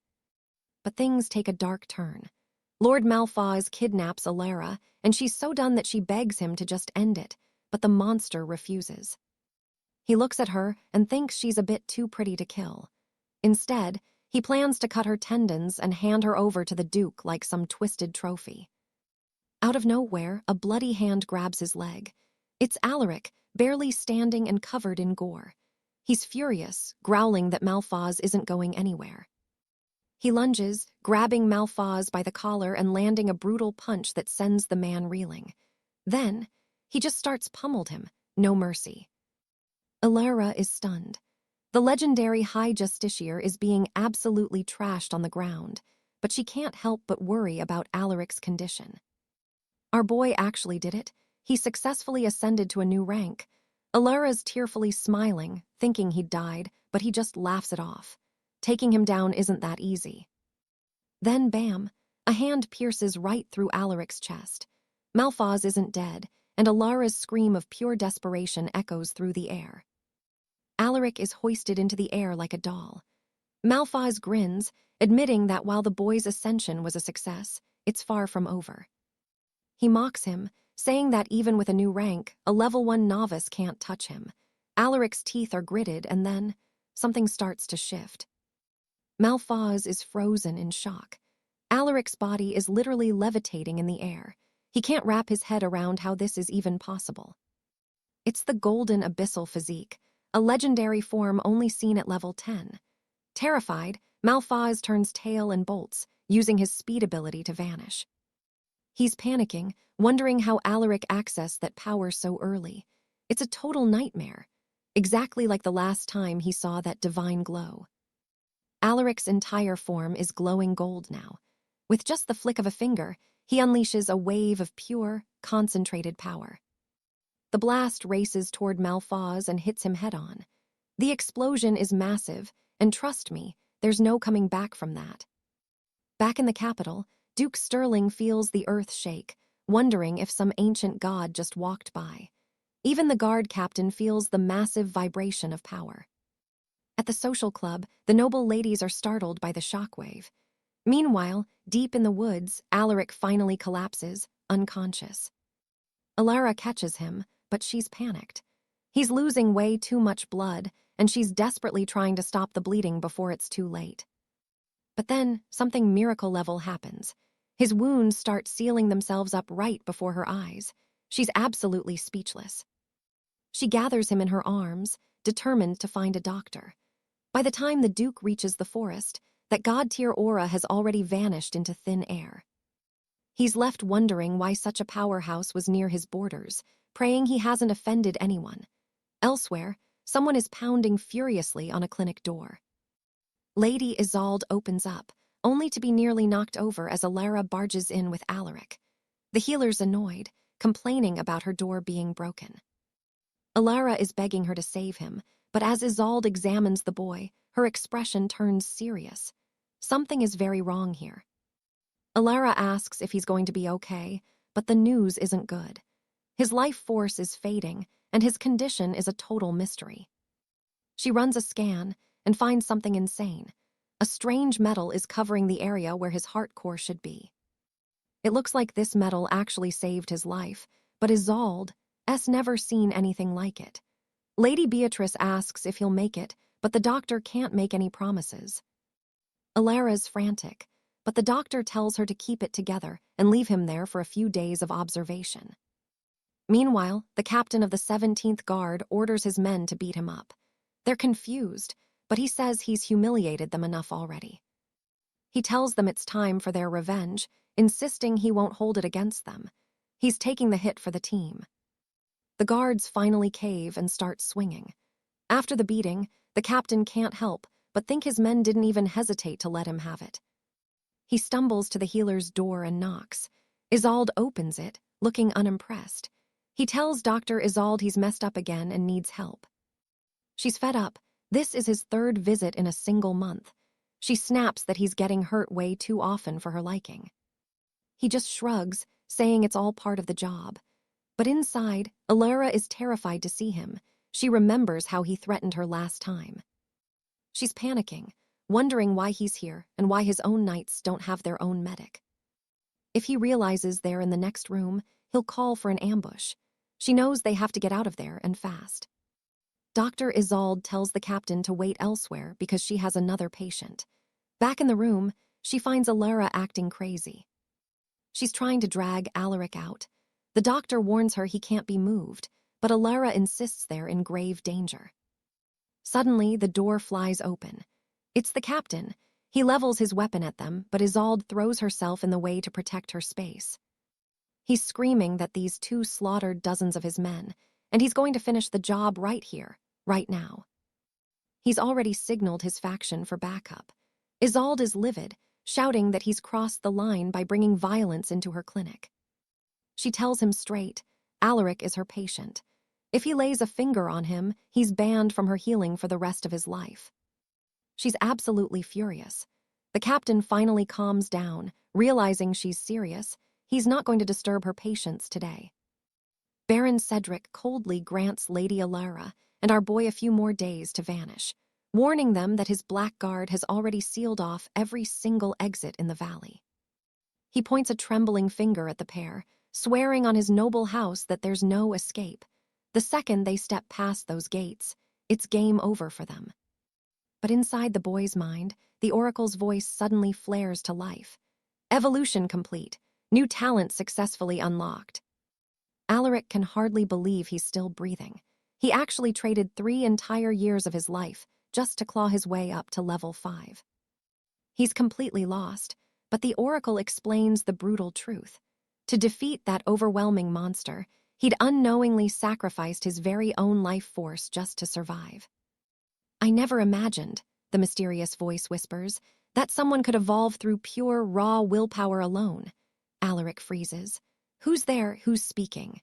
But things take a dark turn. Lord 𝑻𝒓𝒂𝒅 kidnaps Alara, and she's so done that she begs him to just end it, but the monster refuses. He looks at her and thinks she's a bit too pretty to kill. Instead, he plans to cut her tendons and hand her over to the Duke like some twisted trophy. Out of nowhere, a bloody hand grabs his leg. It's Alaric, barely standing and covered in gore. He's furious, growling that 𝑻𝒓𝒂𝒅 isn't going anywhere. He lunges, grabbing 𝑻𝒓𝒂𝒅 by the collar and landing a brutal punch that sends the man reeling. Then, he just starts pummeled him, no mercy. Alara is stunned. The legendary High Justiciar is being absolutely trashed on the ground, but she can't help but worry about Alaric's condition. Our boy actually did it. He successfully ascended to a new rank. Alara's tearfully smiling, thinking he'd died, but he just laughs it off. Taking him down isn't that easy. Then, bam, a hand pierces right through Alaric's chest. 𝑻𝒓𝒂𝒅 isn't dead, and Alara's scream of pure desperation echoes through the air. Alaric is hoisted into the air like a doll. 𝑻𝒓𝒂𝒅 grins, admitting that while the boy's ascension was a success, it's far from over. He mocks him, saying that even with a new rank, a level 1 novice can't touch him. Alaric's teeth are gritted, and then something starts to shift. 𝑻𝒓𝒂𝒅 is frozen in shock. Alaric's body is literally levitating in the air. He can't wrap his head around how this is even possible. It's the golden abyssal physique, a legendary form only seen at level 10. Terrified, 𝑻𝒓𝒂𝒅 turns tail and bolts, using his speed ability to vanish. He's panicking, wondering how Alaric accessed that power so early. It's a total nightmare, exactly like the last time he saw that divine glow. Alaric's entire form is glowing gold now. With just the flick of a finger, he unleashes a wave of pure, concentrated power. The blast races toward 𝑻𝒓𝒂𝒅 and hits him head-on. The explosion is massive, and trust me, there's no coming back from that. Back in the capital, Duke Sterling feels the earth shake, wondering if some ancient god just walked by. Even the guard captain feels the massive vibration of power. At the social club, the noble ladies are startled by the shockwave. Meanwhile, deep in the woods, Alaric finally collapses, unconscious. Alara catches him, but she's panicked. He's losing way too much blood, and she's desperately trying to stop the bleeding before it's too late. But then, something miracle-level happens. His wounds start sealing themselves up right before her eyes. She's absolutely speechless. She gathers him in her arms, determined to find a doctor. By the time the Duke reaches the forest, that god-tier aura has already vanished into thin air. He's left wondering why such a powerhouse was near his borders, praying he hasn't offended anyone. Elsewhere, someone is pounding furiously on a clinic door. Lady Isolde opens up, only to be nearly knocked over as Alara barges in with Alaric. The healer's annoyed, complaining about her door being broken. Alara is begging her to save him, but as Isolde examines the boy, her expression turns serious. Something is very wrong here. Alara asks if he's going to be okay, but the news isn't good. His life force is fading, and his condition is a total mystery. She runs a scan, and finds something insane. A strange metal is covering the area where his heart core should be. It looks like this metal actually saved his life, but 𝒊𝒍𝒍𝒊𝒐𝒏𝒔's never seen anything like it. Lady Beatrice asks if he'll make it, but the doctor can't make any promises. Alara's frantic, but the doctor tells her to keep it together and leave him there for a few days of observation. Meanwhile, the captain of the 17th Guard orders his men to beat him up. They're confused, but he says he's humiliated them enough already. He tells them it's time for their revenge, insisting he won't hold it against them. He's taking the hit for the team. The guards finally cave and start swinging. After the beating, the captain can't help but think his men didn't even hesitate to let him have it. He stumbles to the healer's door and knocks. 𝒊𝒍𝒍𝒊𝒐𝒏𝒔 opens it, looking unimpressed. He tells Dr. 𝒊𝒍𝒍𝒊𝒐𝒏𝒔 he's messed up again and needs help. She's fed up. This is his 3rd visit in a single month. She snaps that he's getting hurt way too often for her liking. He just shrugs, saying it's all part of the job. But inside, Alara is terrified to see him. She remembers how he threatened her last time. She's panicking, wondering why he's here and why his own knights don't have their own medic. If he realizes they're in the next room, he'll call for an ambush. She knows they have to get out of there and fast. Dr. 𝒊𝒍𝒍𝒊𝒐𝒏𝒔 tells the captain to wait elsewhere because she has another patient. Back in the room, she finds Alara acting crazy. She's trying to drag Alaric out. The doctor warns her he can't be moved, but Alara insists they're in grave danger. Suddenly, the door flies open. It's the captain. He levels his weapon at them, but 𝒊𝒍𝒍𝒊𝒐𝒏𝒔 throws herself in the way to protect her space. He's screaming that these two slaughtered dozens of his men, and he's going to finish the job right here, right now. He's already signaled his faction for backup. 𝒊𝒍𝒍𝒊𝒐𝒏𝒔 is livid, shouting that he's crossed the line by bringing violence into her clinic. She tells him straight, Alaric is her patient. If he lays a finger on him, he's banned from her healing for the rest of his life. She's absolutely furious. The captain finally calms down, realizing she's serious. He's not going to disturb her patients today. Baron Cedric coldly grants Lady Alara and our boy a few more days to vanish, warning them that his blackguard has already sealed off every single exit in the valley. He points a trembling finger at the pair, swearing on his noble house that there's no escape. The second they step past those gates, it's game over for them. But inside the boy's mind, the oracle's voice suddenly flares to life. Evolution complete. New talent successfully unlocked. Alaric can hardly believe he's still breathing. He actually traded 3 entire years of his life just to claw his way up to level 5. He's completely lost, but the oracle explains the brutal truth. To defeat that overwhelming monster, he'd unknowingly sacrificed his very own life force just to survive. I never imagined, the mysterious voice whispers, that someone could evolve through pure, raw willpower alone. Alaric freezes. Who's there? Who's speaking?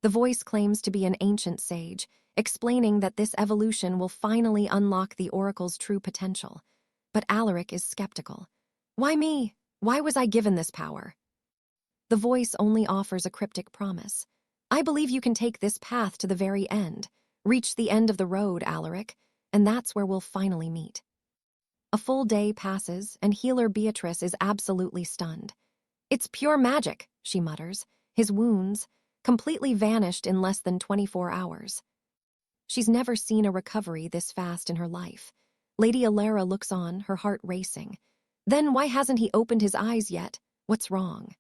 The voice claims to be an ancient sage, explaining that this evolution will finally unlock the oracle's true potential. But Alaric is skeptical. Why me? Why was I given this power? The voice only offers a cryptic promise. I believe you can take this path to the very end. Reach the end of the road, Alaric, and that's where we'll finally meet. A full day passes, and healer Beatrice is absolutely stunned. It's pure magic, she mutters, his wounds completely vanished in less than 24 hours. She's never seen a recovery this fast in her life. Lady Alara looks on, her heart racing. Then why hasn't he opened his eyes yet? What's wrong?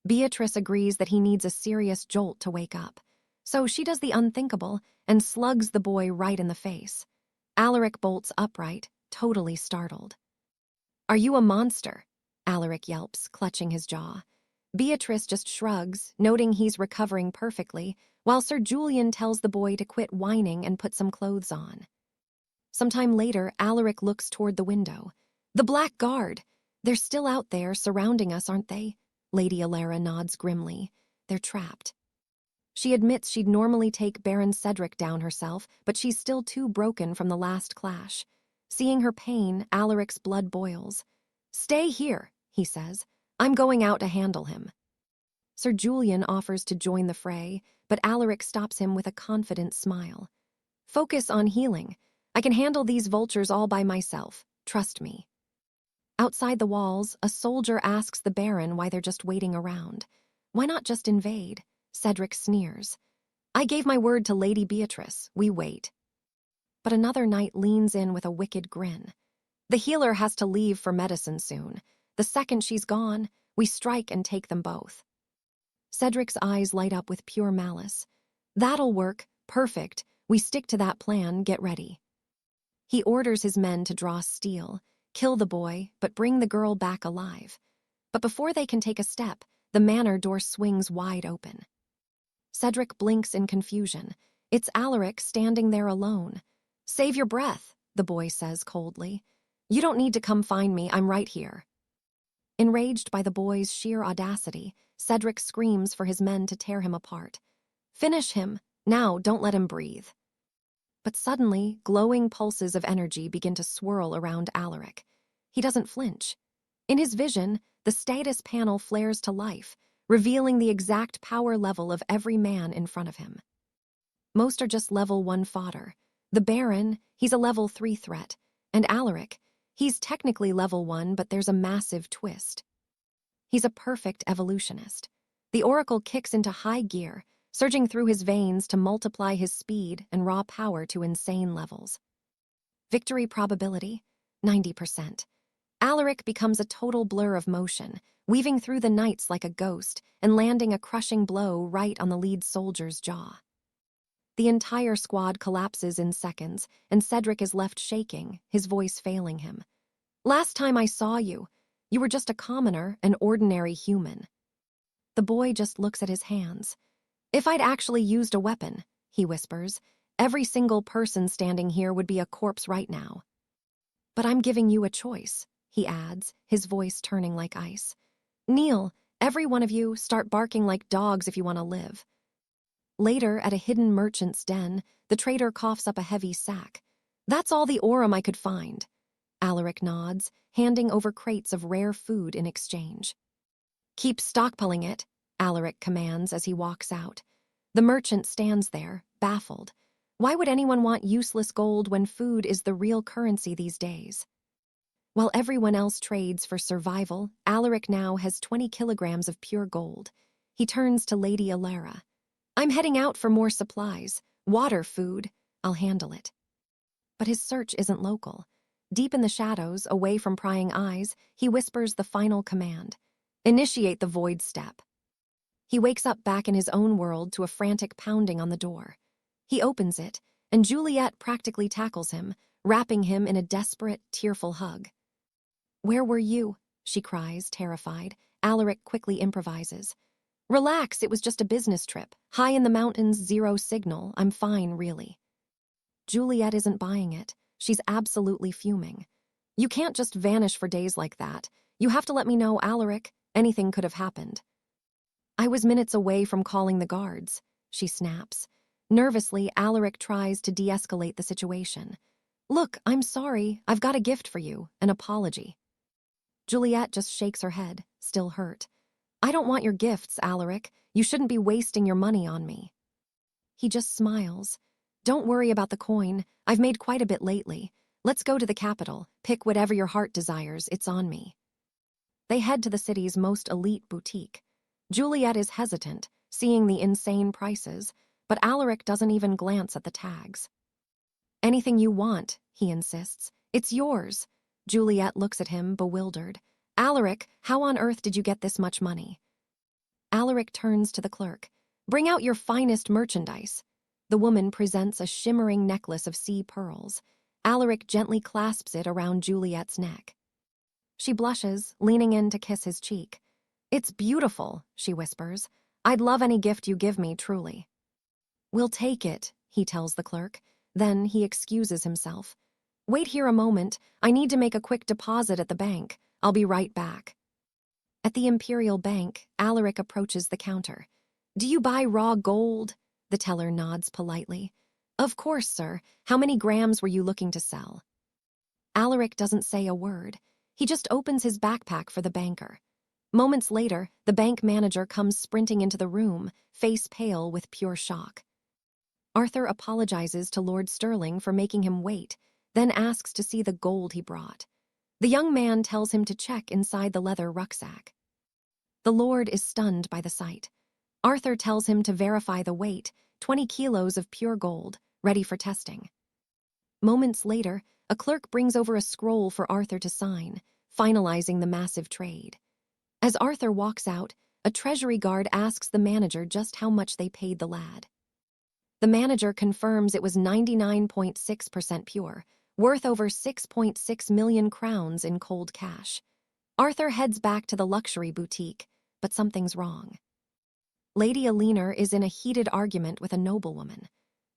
Beatrice agrees that he needs a serious jolt to wake up. So she does the unthinkable and slugs the boy right in the face. Alaric bolts upright, totally startled. Are you a monster? Alaric yelps, clutching his jaw. Beatrice just shrugs, noting he's recovering perfectly, while Sir Julian tells the boy to quit whining and put some clothes on. Sometime later, Alaric looks toward the window. The Black Guard! They're still out there, surrounding us, aren't they? Lady Alara nods grimly. They're trapped. She admits she'd normally take Baron Cedric down herself, but she's still too broken from the last clash. Seeing her pain, Alaric's blood boils. Stay here, he says. I'm going out to handle him. Sir Julian offers to join the fray, but Alaric stops him with a confident smile. Focus on healing. I can handle these vultures all by myself. Trust me. Outside the walls, a soldier asks the Baron why they're just waiting around. Why not just invade? Cedric sneers. I gave my word to Lady Beatrice. We wait. But another knight leans in with a wicked grin. The healer has to leave for medicine soon. The second she's gone, we strike and take them both. Cedric's eyes light up with pure malice. That'll work. Perfect. We stick to that plan. Get ready. He orders his men to draw steel, kill the boy, but bring the girl back alive. But before they can take a step, the manor door swings wide open. Cedric blinks in confusion. It's Alaric standing there alone. Save your breath, the boy says coldly. You don't need to come find me, I'm right here. Enraged by the boy's sheer audacity, Cedric screams for his men to tear him apart. Finish him. Now, don't let him breathe. But suddenly, glowing pulses of energy begin to swirl around Alaric. He doesn't flinch. In his vision, the status panel flares to life, revealing the exact power level of every man in front of him. Most are just level 1 fodder. The Baron, he's a level 3 threat. And Alaric, he's technically level 1, but there's a massive twist. He's a perfect evolutionist. The Oracle kicks into high gear, surging through his veins to multiply his speed and raw power to insane levels. Victory probability, 90%. Alaric becomes a total blur of motion, weaving through the knights like a ghost and landing a crushing blow right on the lead soldier's jaw. The entire squad collapses in seconds, and Cedric is left shaking, his voice failing him. Last time I saw you, you were just a commoner, an ordinary human. The boy just looks at his hands. If I'd actually used a weapon, he whispers, every single person standing here would be a corpse right now. But I'm giving you a choice, he adds, his voice turning like ice. Kneel, every one of you, start barking like dogs if you want to live. Later, at a hidden merchant's den, the trader coughs up a heavy sack. That's all the aurum I could find. Alaric nods, handing over crates of rare food in exchange. Keep stockpiling it, Alaric commands as he walks out. The merchant stands there, baffled. Why would anyone want useless gold when food is the real currency these days? While everyone else trades for survival, Alaric now has 20 kilograms of pure gold. He turns to Lady Alara. I'm heading out for more supplies. Water, food. I'll handle it. But his search isn't local. Deep in the shadows, away from prying eyes, he whispers the final command. Initiate the void step. He wakes up back in his own world to a frantic pounding on the door. He opens it, and Juliet practically tackles him, wrapping him in a desperate, tearful hug. Where were you? She cries, terrified. Alaric quickly improvises. Relax, it was just a business trip. High in the mountains, zero signal. I'm fine, really. Juliet isn't buying it. She's absolutely fuming. You can't just vanish for days like that. You have to let me know, Alaric. Anything could have happened. I was minutes away from calling the guards, she snaps. Nervously, Alaric tries to de-escalate the situation. Look, I'm sorry. I've got a gift for you, an apology. Juliet just shakes her head, still hurt. I don't want your gifts, Alaric. You shouldn't be wasting your money on me. He just smiles. Don't worry about the coin. I've made quite a bit lately. Let's go to the capital. Pick whatever your heart desires. It's on me. They head to the city's most elite boutique. Juliet is hesitant, seeing the insane prices, but Alaric doesn't even glance at the tags. Anything you want, he insists. It's yours. Juliet looks at him, bewildered. Alaric, how on earth did you get this much money? Alaric turns to the clerk. Bring out your finest merchandise. The woman presents a shimmering necklace of sea pearls. Alaric gently clasps it around Juliet's neck. She blushes, leaning in to kiss his cheek. It's beautiful, she whispers. I'd love any gift you give me, truly. We'll take it, he tells the clerk. Then he excuses himself. Wait here a moment. I need to make a quick deposit at the bank. I'll be right back. At the Imperial Bank, Alaric approaches the counter. Do you buy raw gold? The teller nods politely. Of course, sir. How many grams were you looking to sell? Alaric doesn't say a word. He just opens his backpack for the banker. Moments later, the bank manager comes sprinting into the room, face pale with pure shock. Arthur apologizes to Lord Sterling for making him wait, then asks to see the gold he brought. The young man tells him to check inside the leather rucksack. The Lord is stunned by the sight. Arthur tells him to verify the weight, 20 kilos of pure gold, ready for testing. Moments later, a clerk brings over a scroll for Arthur to sign, finalizing the massive trade. As Arthur walks out, a treasury guard asks the manager just how much they paid the lad. The manager confirms it was 99.6% pure, worth over 6.6 million crowns in cold cash. Arthur heads back to the luxury boutique, but something's wrong. Lady Elixirs is in a heated argument with a noblewoman.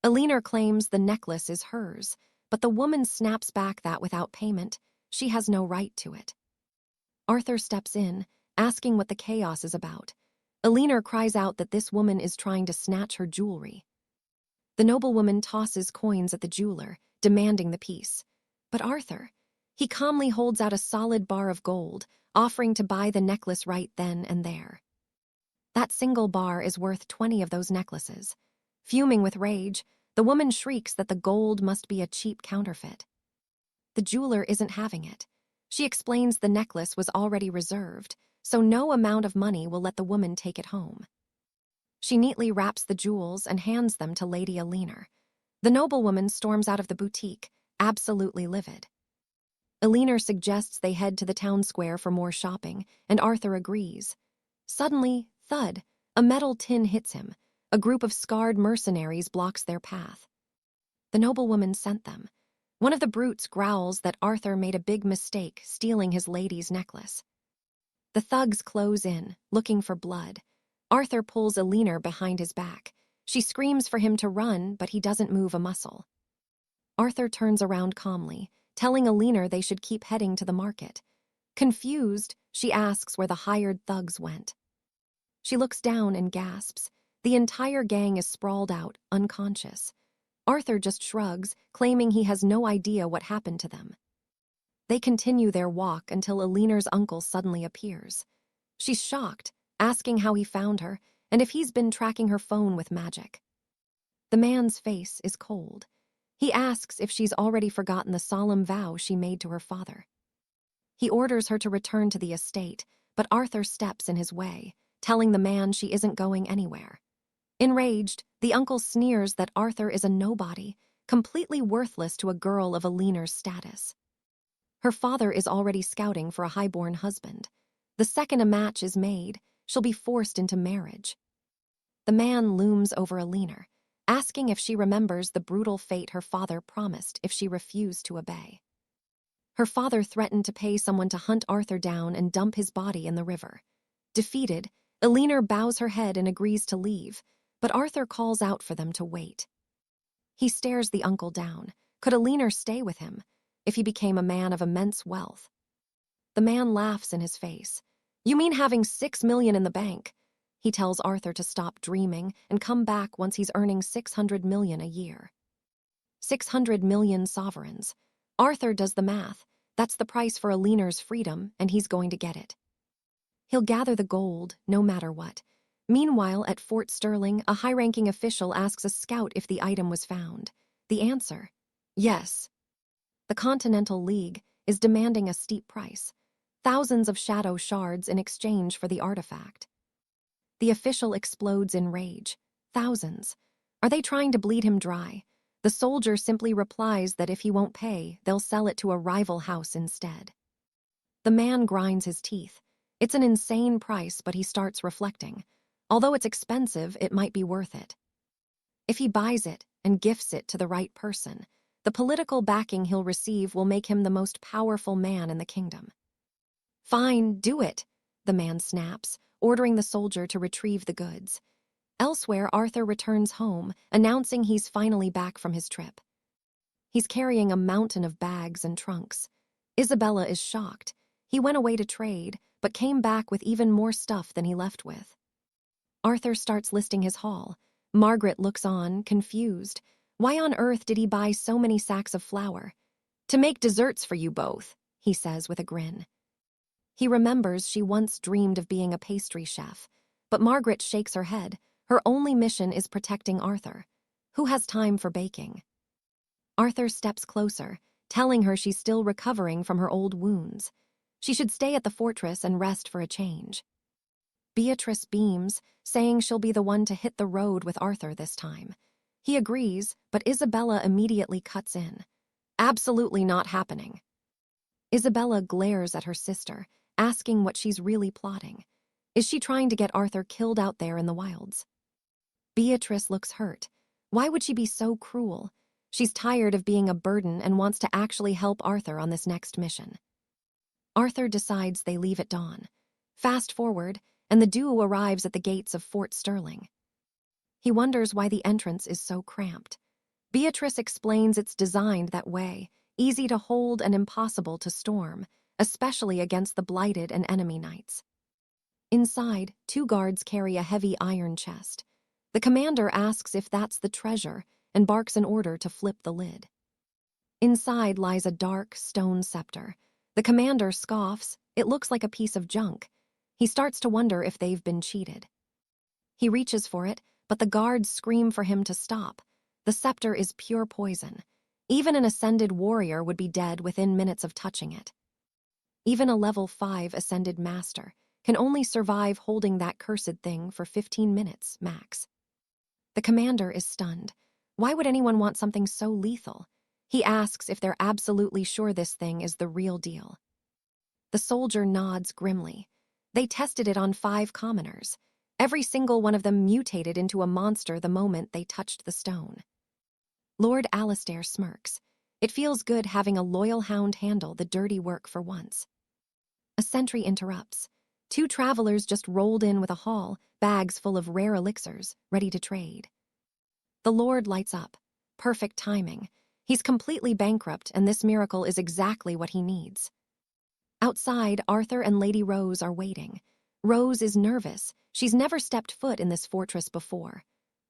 Elixirs claims the necklace is hers, but the woman snaps back that without payment, she has no right to it. Arthur steps in, asking what the chaos is about. Elixirs cries out that this woman is trying to snatch her jewelry. The noblewoman tosses coins at the jeweler, demanding the piece. But Arthur, he calmly holds out a solid bar of gold, offering to buy the necklace right then and there. That single bar is worth 20 of those necklaces. Fuming with rage, the woman shrieks that the gold must be a cheap counterfeit. The jeweler isn't having it. She explains the necklace was already reserved, so no amount of money will let the woman take it home. She neatly wraps the jewels and hands them to Lady Elixirs. The noblewoman storms out of the boutique, absolutely livid. Elixirs suggests they head to the town square for more shopping, and Arthur agrees. Suddenly, thud, a metal tin hits him. A group of scarred mercenaries blocks their path. The noblewoman sent them. One of the brutes growls that Arthur made a big mistake stealing his lady's necklace. The thugs close in, looking for blood. Arthur pulls Elixirs behind his back. She screams for him to run, but he doesn't move a muscle. Arthur turns around calmly, telling Elixirs they should keep heading to the market. Confused, she asks where the hired thugs went. She looks down and gasps. The entire gang is sprawled out, unconscious. Arthur just shrugs, claiming he has no idea what happened to them. They continue their walk until Elixirs' uncle suddenly appears. She's shocked, asking how he found her and if he's been tracking her phone with magic. The man's face is cold. He asks if she's already forgotten the solemn vow she made to her father. He orders her to return to the estate, but Arthur steps in his way, telling the man she isn't going anywhere. Enraged, the uncle sneers that Arthur is a nobody, completely worthless to a girl of Elixirs' status. Her father is already scouting for a highborn husband. The second a match is made, she'll be forced into marriage. The man looms over Elixirs, asking if she remembers the brutal fate her father promised if she refused to obey. Her father threatened to pay someone to hunt Arthur down and dump his body in the river. Defeated, Elixirs bows her head and agrees to leave, but Arthur calls out for them to wait. He stares the uncle down. Could Elixirs stay with him if he became a man of immense wealth? The man laughs in his face. "You mean having 6 million in the bank?" He tells Arthur to stop dreaming and come back once he's earning 600 million a year. 600 million sovereigns. Arthur does the math. That's the price for Elixirs' freedom, and he's going to get it. He'll gather the gold, no matter what. Meanwhile, at Fort Sterling, a high-ranking official asks a scout if the item was found. The answer: yes. The Continental League is demanding a steep price. Thousands of shadow shards in exchange for the artifact. The official explodes in rage. Thousands. Are they trying to bleed him dry? The soldier simply replies that if he won't pay, they'll sell it to a rival house instead. The man grinds his teeth. It's an insane price, but he starts reflecting. Although it's expensive, it might be worth it. If he buys it and gifts it to the right person, the political backing he'll receive will make him the most powerful man in the kingdom. "Fine, do it," the man snaps, ordering the soldier to retrieve the goods. Elsewhere, Arthur returns home, announcing he's finally back from his trip. He's carrying a mountain of bags and trunks. Isabella is shocked. He went away to trade, but came back with even more stuff than he left with. Arthur starts listing his haul. Margaret looks on, confused. Why on earth did he buy so many sacks of flour? "To make desserts for you both," he says with a grin. He remembers she once dreamed of being a pastry chef, but Margaret shakes her head. Her only mission is protecting Arthur. Who has time for baking? Arthur steps closer, telling her she's still recovering from her old wounds. She should stay at the fortress and rest for a change. Beatrice beams, saying she'll be the one to hit the road with Arthur this time. He agrees, but Isabella immediately cuts in. Absolutely not happening. Isabella glares at her sister, asking what she's really plotting. Is she trying to get Arthur killed out there in the wilds? Beatrice looks hurt. Why would she be so cruel? She's tired of being a burden and wants to actually help Arthur on this next mission. Arthur decides they leave at dawn. Fast forward, and the duo arrives at the gates of Fort Sterling. He wonders why the entrance is so cramped. Beatrice explains it's designed that way, easy to hold and impossible to storm, especially against the blighted and enemy knights. Inside, 2 guards carry a heavy iron chest. The commander asks if that's the treasure and barks an order to flip the lid. Inside lies a dark stone scepter. The commander scoffs. It looks like a piece of junk. He starts to wonder if they've been cheated. He reaches for it, but the guards scream for him to stop. The scepter is pure poison. Even an ascended warrior would be dead within minutes of touching it. Even a level 5 ascended master can only survive holding that cursed thing for 15 minutes, max. The commander is stunned. Why would anyone want something so lethal? He asks if they're absolutely sure this thing is the real deal. The soldier nods grimly. They tested it on 5 commoners. Every single one of them mutated into a monster the moment they touched the stone. Lord Alistair smirks. It feels good having a loyal hound handle the dirty work for once. A sentry interrupts. 2 travelers just rolled in with a haul, bags full of rare elixirs, ready to trade. The Lord lights up. Perfect timing. He's completely bankrupt, and this miracle is exactly what he needs. Outside, Arthur and Lady Rose are waiting. Rose is nervous. She's never stepped foot in this fortress before.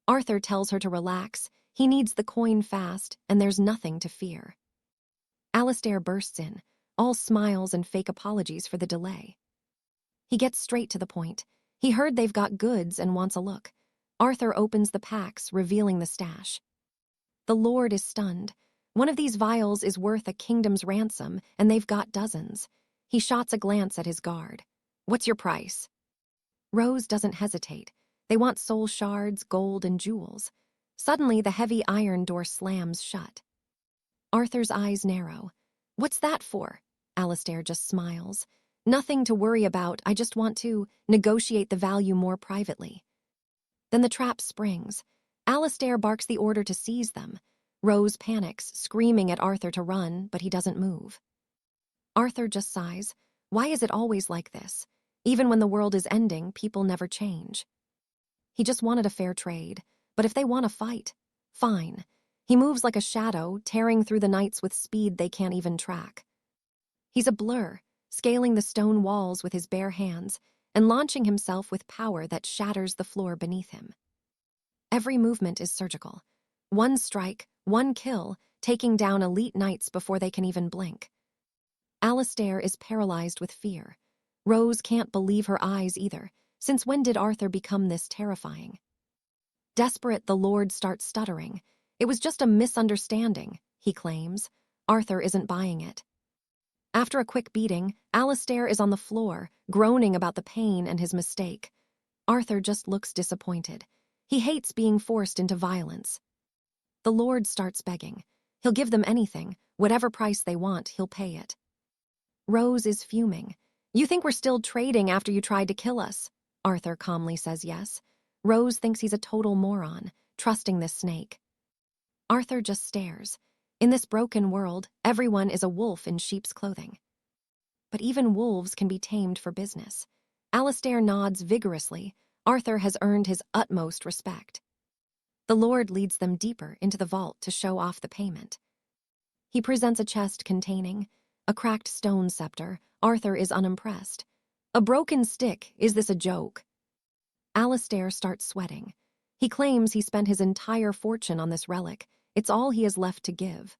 Arthur tells her to relax. He needs the coin fast, and there's nothing to fear. Alistair bursts in, all smiles and fake apologies for the delay. He gets straight to the point. He heard they've got goods and wants a look. Arthur opens the packs, revealing the stash. The Lord is stunned. One of these vials is worth a kingdom's ransom, and they've got dozens. He shots a glance at his guard. What's your price? Rose doesn't hesitate. They want soul shards, gold, and jewels. Suddenly, the heavy iron door slams shut. Arthur's eyes narrow. What's that for? Alistair just smiles. Nothing to worry about. I just want to negotiate the value more privately. Then the trap springs. Alistair barks the order to seize them. Rose panics, screaming at Arthur to run, but he doesn't move. Arthur just sighs. Why is it always like this? Even when the world is ending, people never change. He just wanted a fair trade, but if they want to fight, fine. He moves like a shadow, tearing through the nights with speed they can't even track. He's a blur, scaling the stone walls with his bare hands and launching himself with power that shatters the floor beneath him. Every movement is surgical. One strike, one kill, taking down elite knights before they can even blink. Alistair is paralyzed with fear. Rose can't believe her eyes either. Since when did Arthur become this terrifying? Desperate, the Lord starts stuttering. It was just a misunderstanding, he claims. Arthur isn't buying it. After a quick beating, Alistair is on the floor, groaning about the pain and his mistake. Arthur just looks disappointed. He hates being forced into violence. The Lord starts begging. He'll give them anything. Whatever price they want, he'll pay it. Rose is fuming. You think we're still trading after you tried to kill us? Arthur calmly says yes. Rose thinks he's a total moron, trusting this snake. Arthur just stares. In this broken world, everyone is a wolf in sheep's clothing. But even wolves can be tamed for business. Alistair nods vigorously. Arthur has earned his utmost respect. The Lord leads them deeper into the vault to show off the payment. He presents a chest containing a cracked stone scepter. Arthur is unimpressed. A broken stick, is this a joke? Alistair starts sweating. He claims he spent his entire fortune on this relic. It's all he has left to give.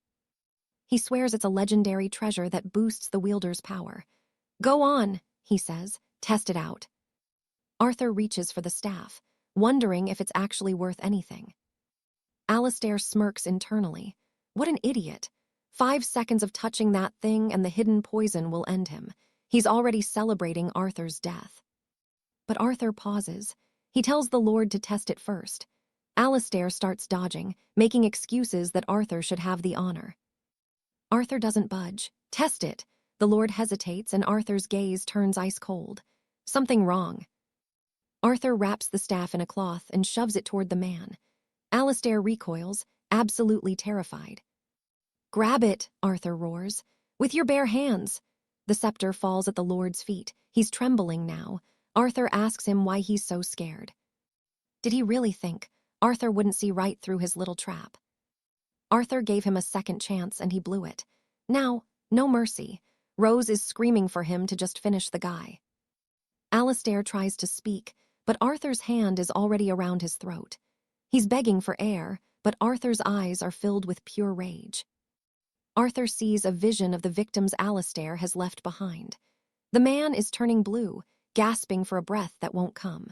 He swears it's a legendary treasure that boosts the wielder's power. Go on, he says, test it out. Arthur reaches for the staff, wondering if it's actually worth anything. Alistair smirks internally. What an idiot. 5 seconds of touching that thing and the hidden poison will end him. He's already celebrating Arthur's death. But Arthur pauses. He tells the Lord to test it first. Alistair starts dodging, making excuses that Arthur should have the honor. Arthur doesn't budge. Test it. The Lord hesitates and Arthur's gaze turns ice cold. Something wrong. Arthur wraps the staff in a cloth and shoves it toward the man. Alistair recoils, absolutely terrified. "Grab it," Arthur roars. "With your bare hands." The scepter falls at the Lord's feet. He's trembling now. Arthur asks him why he's so scared. Did he really think Arthur wouldn't see right through his little trap? Arthur gave him a second chance and he blew it. Now, no mercy. Rose is screaming for him to just finish the guy. Alistair tries to speak, but Arthur's hand is already around his throat. He's begging for air, but Arthur's eyes are filled with pure rage. Arthur sees a vision of the victims Alistair has left behind. The man is turning blue, gasping for a breath that won't come.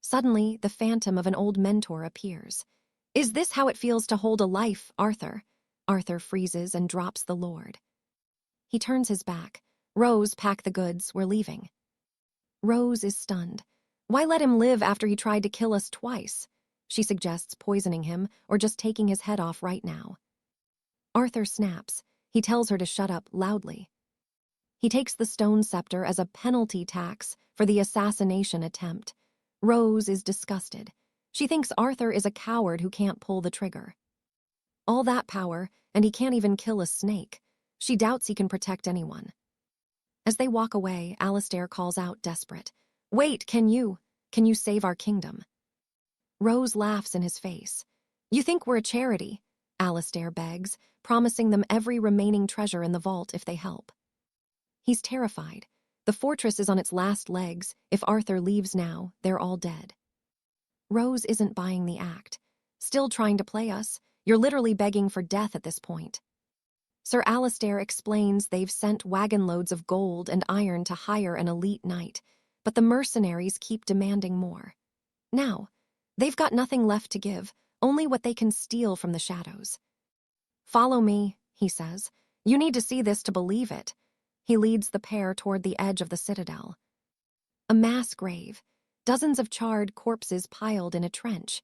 Suddenly, the phantom of an old mentor appears. "Is this how it feels to hold a life, Arthur?" Arthur freezes and drops the Lord. He turns his back. "Rose, pack the goods, we're leaving." Rose is stunned. Why let him live after he tried to kill us twice? She suggests poisoning him or just taking his head off right now. Arthur snaps. He tells her to shut up loudly. He takes the stone scepter as a penalty tax for the assassination attempt. Rose is disgusted. She thinks Arthur is a coward who can't pull the trigger. All that power, and he can't even kill a snake. She doubts he can protect anyone. As they walk away, Alistair calls out, desperate, "Wait, can you save our kingdom?" Rose laughs in his face. "You think we're a charity?" Alistair begs, promising them every remaining treasure in the vault if they help. He's terrified. The fortress is on its last legs. If Arthur leaves now, they're all dead. Rose isn't buying the act. "Still trying to play us? You're literally begging for death at this point." Sir Alistair explains they've sent wagon loads of gold and iron to hire an elite knight, but the mercenaries keep demanding more. Now, they've got nothing left to give, only what they can steal from the shadows. "Follow me," he says. "You need to see this to believe it." He leads the pair toward the edge of the citadel. A mass grave, dozens of charred corpses piled in a trench.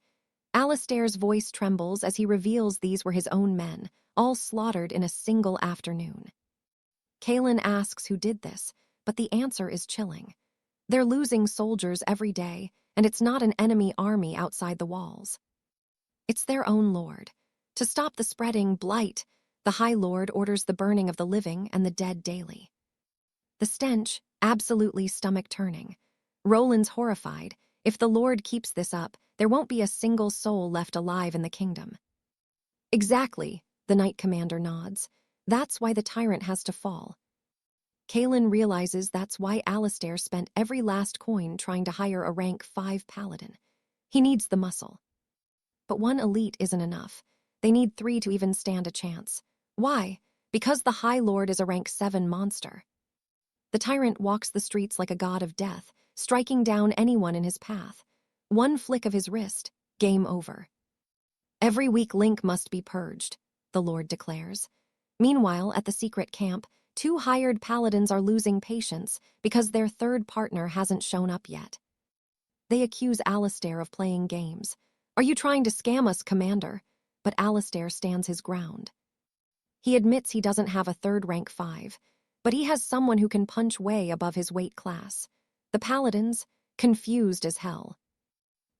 Alistair's voice trembles as he reveals these were his own men, all slaughtered in a single afternoon. Kaelin asks who did this, but the answer is chilling. They're losing soldiers every day, and it's not an enemy army outside the walls. It's their own lord. To stop the spreading Blight, the High Lord orders the burning of the living and the dead daily. The stench, absolutely stomach-turning. Roland's horrified. If the Lord keeps this up, there won't be a single soul left alive in the kingdom. Exactly, the Knight Commander nods. That's why the tyrant has to fall. Kaelin realizes that's why Alistair spent every last coin trying to hire a rank 5 paladin. He needs the muscle. But one elite isn't enough. They need 3 to even stand a chance. Why? Because the High Lord is a rank 7 monster. The tyrant walks the streets like a god of death, striking down anyone in his path. One flick of his wrist, game over. "Every weak link must be purged," the Lord declares. Meanwhile, at the secret camp, 2 hired paladins are losing patience because their third partner hasn't shown up yet. They accuse Alistair of playing games. "Are you trying to scam us, Commander?" But Alistair stands his ground. He admits he doesn't have a third rank 5, but he has someone who can punch way above his weight class. The paladins, confused as hell.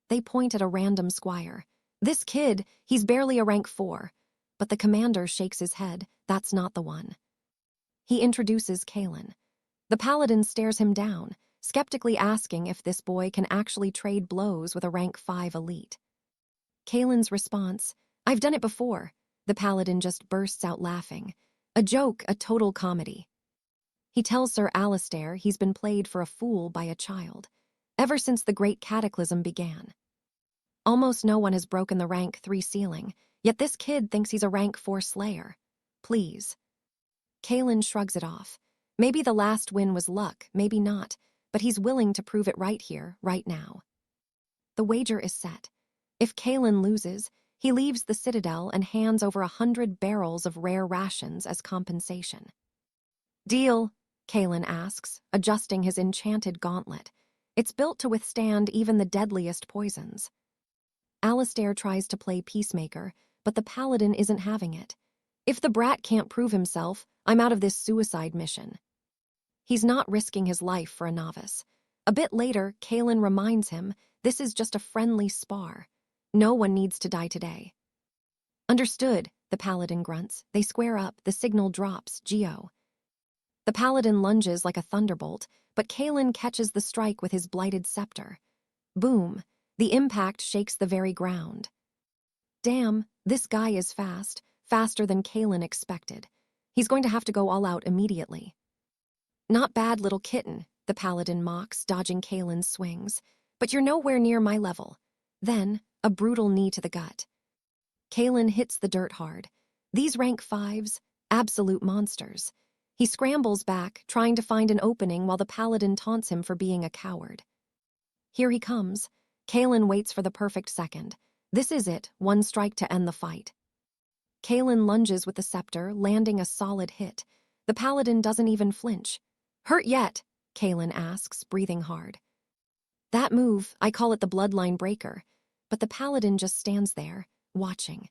They point at a random squire. "This kid, he's barely a rank 4. But the commander shakes his head. That's not the one. He introduces Kaelin. The paladin stares him down, skeptically asking if this boy can actually trade blows with a rank 5 elite. Kaelin's response, "I've done it before." The paladin just bursts out laughing. A joke, a total comedy. He tells Sir Alistair he's been played for a fool by a child, ever since the Great Cataclysm began. Almost no one has broken the rank 3 ceiling, yet this kid thinks he's a rank 4 slayer. Please. Kaelin shrugs it off. Maybe the last win was luck, maybe not, but he's willing to prove it right here, right now. The wager is set. If Kaelin loses, He leaves the citadel and hands over 100 barrels of rare rations as compensation. "Deal?" Kalen asks, adjusting his enchanted gauntlet. It's built to withstand even the deadliest poisons. Alistair tries to play peacemaker, but the paladin isn't having it. "If the brat can't prove himself, I'm out of this suicide mission." He's not risking his life for a novice. A bit later, Kalen reminds him this is just a friendly spar. No one needs to die today. "Understood," the paladin grunts. They square up, the signal drops, Geo. The paladin lunges like a thunderbolt, but Kalen catches the strike with his blighted scepter. Boom! The impact shakes the very ground. Damn, this guy is fast, faster than Kalen expected. He's going to have to go all out immediately. "Not bad, little kitten," the paladin mocks, dodging Kalen's swings. "But you're nowhere near my level." Then, a brutal knee to the gut. Kalen hits the dirt hard. These rank 5s, absolute monsters. He scrambles back, trying to find an opening while the paladin taunts him for being a coward. Here he comes. Kalen waits for the perfect second. This is it, one strike to end the fight. Kalen lunges with the scepter, landing a solid hit. The paladin doesn't even flinch. "Hurt yet?" Kalen asks, breathing hard. "That move, I call it the bloodline breaker." But the paladin just stands there, watching.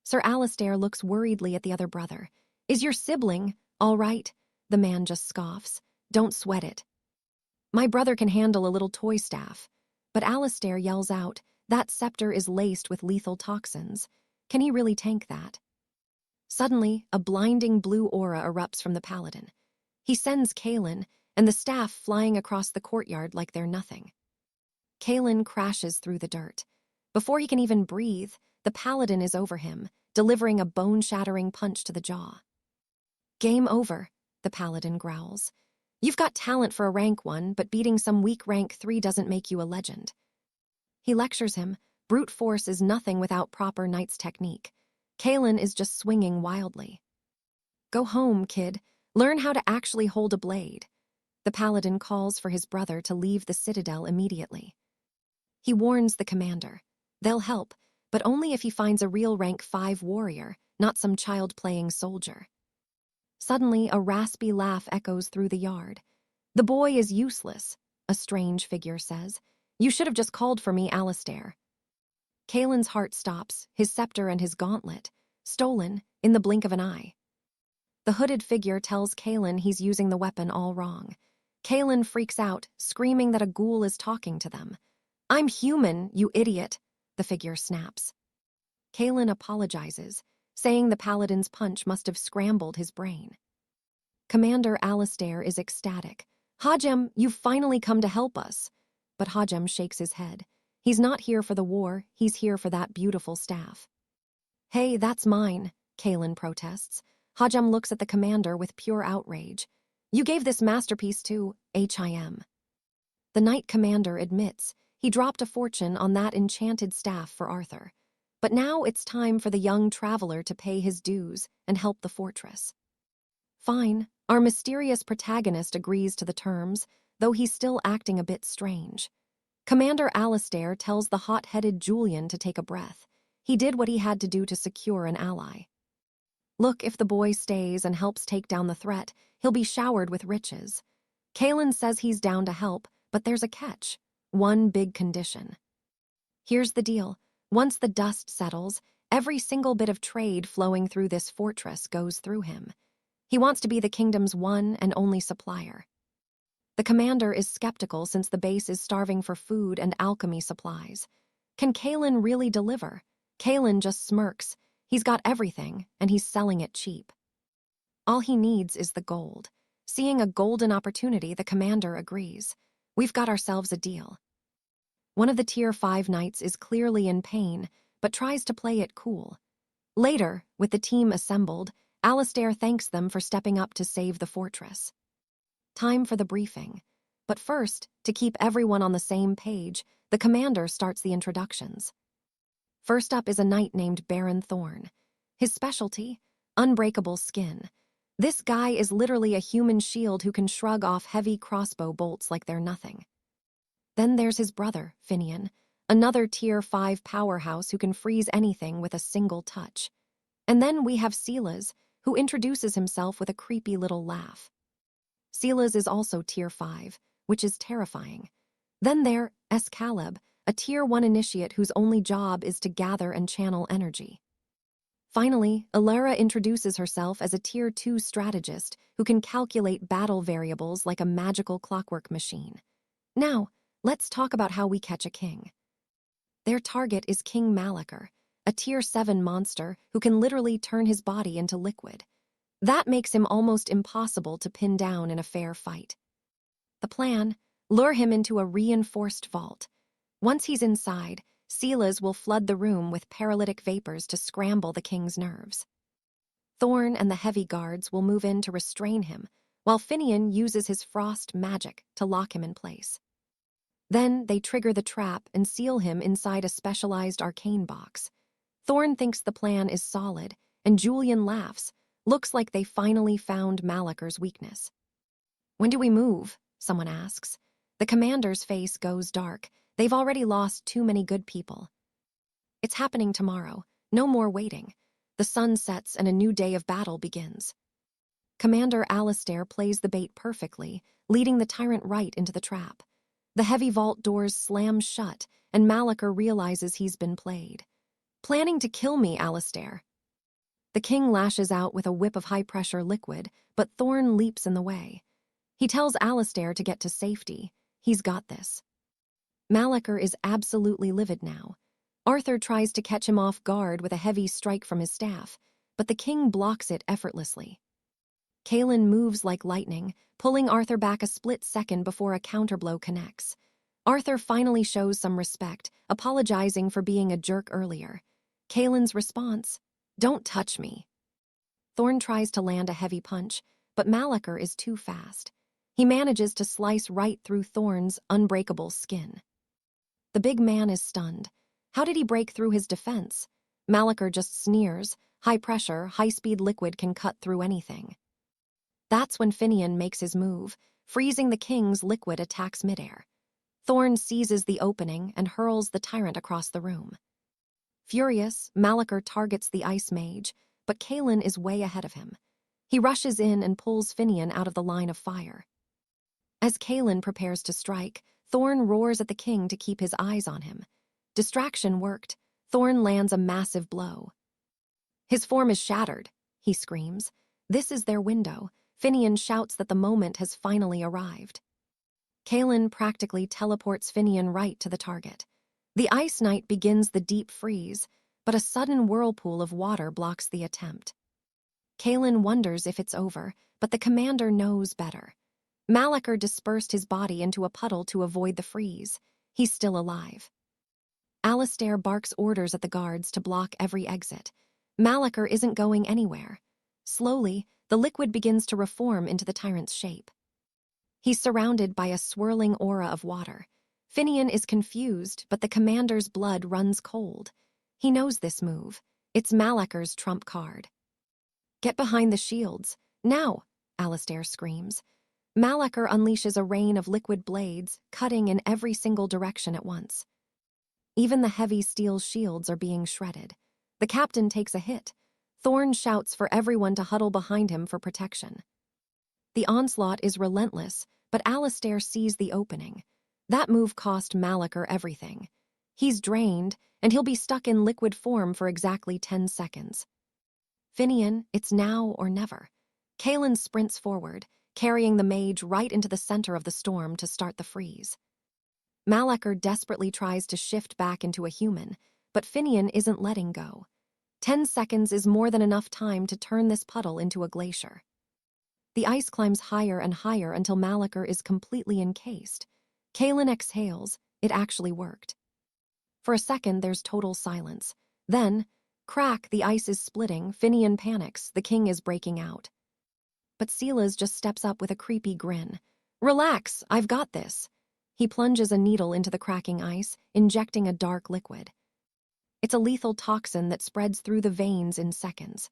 Sir Alistair looks worriedly at the other brother. "Is your sibling all right?" The man just scoffs. "Don't sweat it. My brother can handle a little toy staff." But Alistair yells out, "That scepter is laced with lethal toxins. Can he really tank that?" Suddenly, a blinding blue aura erupts from the paladin. He sends Kalen and the staff flying across the courtyard like they're nothing. Kalen crashes through the dirt. Before he can even breathe, the paladin is over him, delivering a bone-shattering punch to the jaw. "Game over," the paladin growls. "You've got talent for a rank 1, but beating some weak rank 3 doesn't make you a legend." He lectures him. Brute force is nothing without proper knight's technique. Kalen is just swinging wildly. "Go home, kid. Learn how to actually hold a blade." The paladin calls for his brother to leave the citadel immediately. He warns the commander. They'll help, but only if he finds a real rank 5 warrior, not some child-playing soldier. Suddenly, a raspy laugh echoes through the yard. "The boy is useless," a strange figure says. "You should have just called for me, Alistair." Kalen's heart stops, his scepter and his gauntlet, stolen in the blink of an eye. The hooded figure tells Kalen he's using the weapon all wrong. Kalen freaks out, screaming that a ghoul is talking to them. "I'm human, you idiot," the figure snaps. Kalen apologizes, saying the paladin's punch must have scrambled his brain. Commander Alistair is ecstatic. "Hajem, you've finally come to help us." But Hajem shakes his head. He's not here for the war, he's here for that beautiful staff. "Hey, that's mine," Kalen protests. Hajem looks at the commander with pure outrage. "You gave this masterpiece to him." The knight commander admits he dropped a fortune on that enchanted staff for Arthur. But now it's time for the young traveler to pay his dues and help the fortress. Fine, our mysterious protagonist agrees to the terms, though he's still acting a bit strange. Commander Alistair tells the hot-headed Julian to take a breath. He did what he had to do to secure an ally. Look, if the boy stays and helps take down the threat, he'll be showered with riches. Kalen says he's down to help, but there's a catch. One big condition. Here's the deal. Once the dust settles, every single bit of trade flowing through this fortress goes through him. He wants to be the kingdom's one and only supplier. The commander is skeptical since the base is starving for food and alchemy supplies. Can Kalen really deliver? Kalen just smirks. He's got everything, and he's selling it cheap. All he needs is the gold. Seeing a golden opportunity, the commander agrees. We've got ourselves a deal. One of the Tier 5 knights is clearly in pain, but tries to play it cool. Later, with the team assembled, Alistair thanks them for stepping up to save the fortress. Time for the briefing. But first, to keep everyone on the same page, the commander starts the introductions. First up is a knight named Baron Thorn. His specialty? Unbreakable skin. This guy is literally a human shield who can shrug off heavy crossbow bolts like they're nothing. Then there's his brother, Finian, another Tier 5 powerhouse who can freeze anything with a single touch. And then we have Celas, who introduces himself with a creepy little laugh. Celas is also Tier 5, which is terrifying. Then there, 𝒔𝒂𝒅𝒔, a Tier 1 initiate whose only job is to gather and channel energy. Finally, Elara introduces herself as a Tier 2 strategist who can calculate battle variables like a magical clockwork machine. Now, let's talk about how we catch a king. Their target is King 𝒓𝒂𝒅, a Tier 7 monster who can literally turn his body into liquid. That makes him almost impossible to pin down in a fair fight. The plan: lure him into a reinforced vault. Once he's inside, Celas will flood the room with paralytic vapors to scramble the king's nerves. Thorn and the heavy guards will move in to restrain him, while Finian uses his frost magic to lock him in place. Then they trigger the trap and seal him inside a specialized arcane box. Thorn thinks the plan is solid, and Julian laughs. Looks like they finally found 𝒓𝒂𝒅's weakness. "When do we move?" someone asks. The commander's face goes dark. They've already lost too many good people. "It's happening tomorrow. No more waiting." The sun sets and a new day of battle begins. Commander Alistair plays the bait perfectly, leading the tyrant right into the trap. The heavy vault doors slam shut, and 𝒓𝒂𝒅 realizes he's been played. "Planning to kill me, Alistair." The king lashes out with a whip of high-pressure liquid, but Thorn leaps in the way. He tells Alistair to get to safety. He's got this. 𝒓𝒂𝒅 is absolutely livid now. Arthur tries to catch him off guard with a heavy strike from his staff, but the king blocks it effortlessly. Kaelin moves like lightning, pulling Arthur back a split second before a counterblow connects. Arthur finally shows some respect, apologizing for being a jerk earlier. Kaelin's response: "Don't touch me." Thorn tries to land a heavy punch, but 𝒓𝒂𝒅 is too fast. He manages to slice right through Thorn's unbreakable skin. The big man is stunned. How did he break through his defense? 𝒓𝒂𝒅 just sneers. High pressure, high-speed liquid can cut through anything. That's when Finian makes his move. Freezing the king's liquid attacks midair. Thorn seizes the opening and hurls the tyrant across the room. Furious, 𝒓𝒂𝒅 targets the ice mage, but Kaelin is way ahead of him. He rushes in and pulls Finian out of the line of fire. As Kaelin prepares to strike, Thorn roars at the king to keep his eyes on him. Distraction worked. Thorn lands a massive blow. "His form is shattered," he screams. This is their window. Finian shouts that the moment has finally arrived. Kaelin practically teleports Finian right to the target. The Ice Knight begins the deep freeze, but a sudden whirlpool of water blocks the attempt. Kaelin wonders if it's over, but the commander knows better. 𝒓𝒂𝒅 dispersed his body into a puddle to avoid the freeze. He's still alive. Alistair barks orders at the guards to block every exit. 𝒓𝒂𝒅 isn't going anywhere. Slowly, the liquid begins to reform into the tyrant's shape. He's surrounded by a swirling aura of water. Finian is confused, but the commander's blood runs cold. He knows this move. It's 𝒓𝒂𝒅's trump card. "Get behind the shields. Now!" Alistair screams. 𝒓𝒂𝒅 unleashes a rain of liquid blades, cutting in every single direction at once. Even the heavy steel shields are being shredded. The captain takes a hit. Thorn shouts for everyone to huddle behind him for protection. The onslaught is relentless, but Alistair sees the opening. That move cost 𝒓𝒂𝒅 everything. He's drained, and he'll be stuck in liquid form for exactly 10 seconds. Finian, it's now or never. Kaelin sprints forward, carrying the mage right into the center of the storm to start the freeze. 𝒓𝒂𝒅 desperately tries to shift back into a human, but Finian isn't letting go. 10 seconds is more than enough time to turn this puddle into a glacier. The ice climbs higher and higher until 𝒓𝒂𝒅 is completely encased. Kaelin exhales. It actually worked. For a second, there's total silence. Then, crack, the ice is splitting. Finian panics. The king is breaking out. But Celas just steps up with a creepy grin. "Relax, I've got this." He plunges a needle into the cracking ice, injecting a dark liquid. It's a lethal toxin that spreads through the veins in seconds.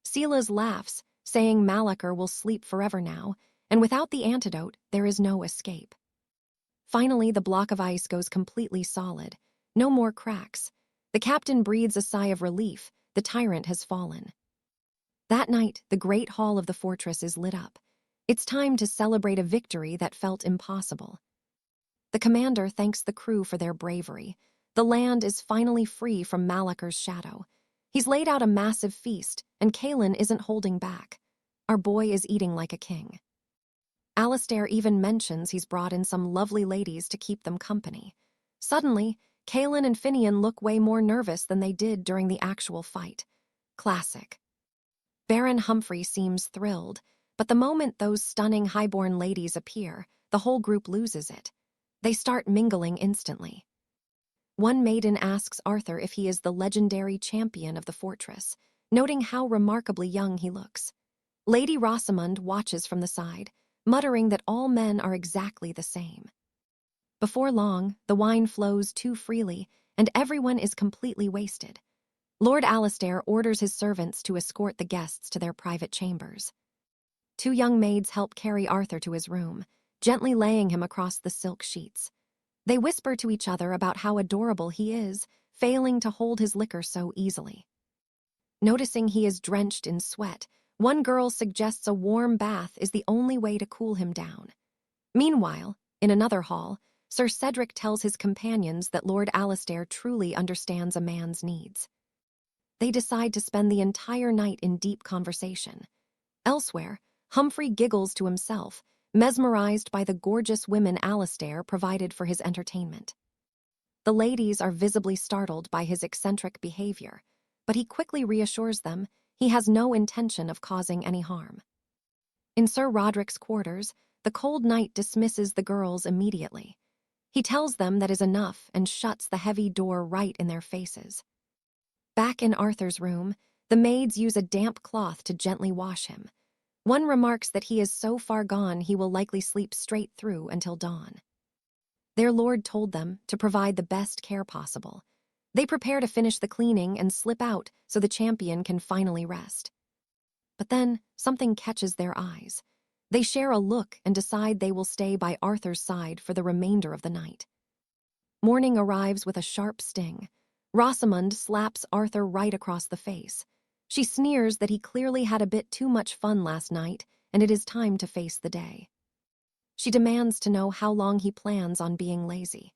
Celas laughs, saying 𝒓𝒂𝒅 will sleep forever now, and without the antidote, there is no escape. Finally, the block of ice goes completely solid. No more cracks. The captain breathes a sigh of relief. The tyrant has fallen. That night, the great hall of the fortress is lit up. It's time to celebrate a victory that felt impossible. The commander thanks the crew for their bravery. The land is finally free from 𝒔𝒂𝒅's shadow. He's laid out a massive feast, and Kaelin isn't holding back. Our boy is eating like a king. Alistair even mentions he's brought in some lovely ladies to keep them company. Suddenly, Kaelin and Finian look way more nervous than they did during the actual fight. Classic. Baron Humphrey seems thrilled, but the moment those stunning highborn ladies appear, the whole group loses it. They start mingling instantly. One maiden asks Arthur if he is the legendary champion of the fortress, noting how remarkably young he looks. Lady Rosamund watches from the side, muttering that all men are exactly the same. Before long, the wine flows too freely, and everyone is completely wasted. Lord Alistair orders his servants to escort the guests to their private chambers. Two young maids help carry Arthur to his room, gently laying him across the silk sheets. They whisper to each other about how adorable he is, failing to hold his liquor so easily. Noticing he is drenched in sweat, one girl suggests a warm bath is the only way to cool him down. Meanwhile, in another hall, Sir Cedric tells his companions that Lord Alistair truly understands a man's needs. They decide to spend the entire night in deep conversation. Elsewhere, Humphrey giggles to himself, mesmerized by the gorgeous women Alistair provided for his entertainment. The ladies are visibly startled by his eccentric behavior, but he quickly reassures them he has no intention of causing any harm. In Sir Roderick's quarters, the cold knight dismisses the girls immediately. He tells them that is enough and shuts the heavy door right in their faces. Back in Arthur's room, the maids use a damp cloth to gently wash him. One remarks that he is so far gone he will likely sleep straight through until dawn. Their lord told them to provide the best care possible. They prepare to finish the cleaning and slip out so the champion can finally rest. But then, something catches their eyes. They share a look and decide they will stay by Arthur's side for the remainder of the night. Morning arrives with a sharp sting. Rosamund slaps Arthur right across the face. She sneers that he clearly had a bit too much fun last night, and it is time to face the day. She demands to know how long he plans on being lazy.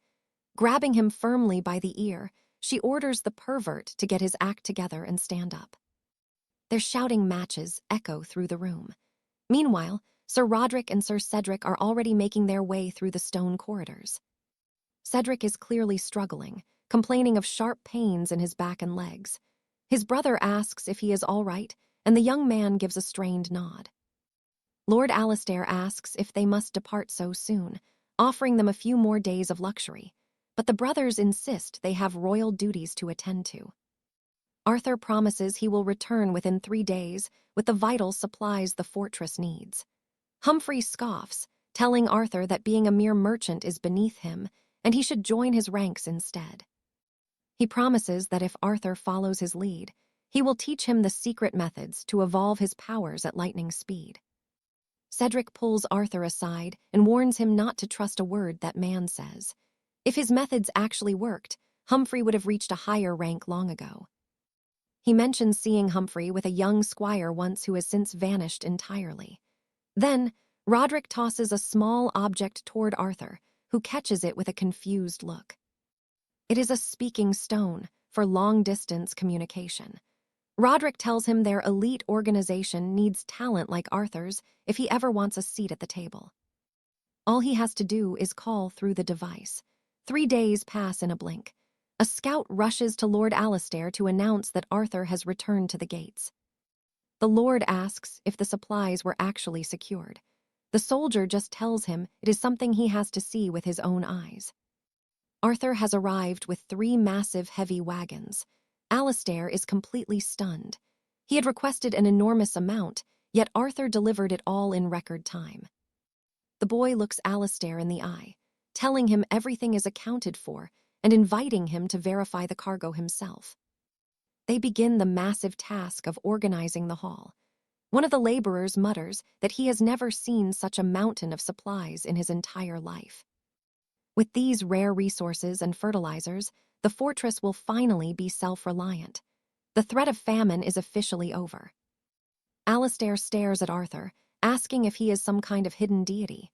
Grabbing him firmly by the ear, she orders the pervert to get his act together and stand up. Their shouting matches echo through the room. Meanwhile, Sir Roderick and Sir Cedric are already making their way through the stone corridors. Cedric is clearly struggling, complaining of sharp pains in his back and legs. His brother asks if he is all right, and the young man gives a strained nod. Lord Alistair asks if they must depart so soon, offering them a few more days of luxury, but the brothers insist they have royal duties to attend to. Arthur promises he will return within 3 days with the vital supplies the fortress needs. Humphrey scoffs, telling Arthur that being a mere merchant is beneath him, and he should join his ranks instead. He promises that if Arthur follows his lead, he will teach him the secret methods to evolve his powers at lightning speed. Cedric pulls Arthur aside and warns him not to trust a word that man says. If his methods actually worked, Humphrey would have reached a higher rank long ago. He mentions seeing Humphrey with a young squire once who has since vanished entirely. Then, Roderick tosses a small object toward Arthur, who catches it with a confused look. It is a speaking stone for long-distance communication. Roderick tells him their elite organization needs talent like Arthur's if he ever wants a seat at the table. All he has to do is call through the device. 3 days pass in a blink. A scout rushes to Lord Alistair to announce that Arthur has returned to the gates. The Lord asks if the supplies were actually secured. The soldier just tells him it is something he has to see with his own eyes. Arthur has arrived with 3 massive heavy wagons. Alistair is completely stunned. He had requested an enormous amount, yet Arthur delivered it all in record time. The boy looks Alistair in the eye, telling him everything is accounted for and inviting him to verify the cargo himself. They begin the massive task of organizing the hall. One of the laborers mutters that he has never seen such a mountain of supplies in his entire life. With these rare resources and fertilizers, the fortress will finally be self-reliant. The threat of famine is officially over. Alistair stares at Arthur, asking if he is some kind of hidden deity.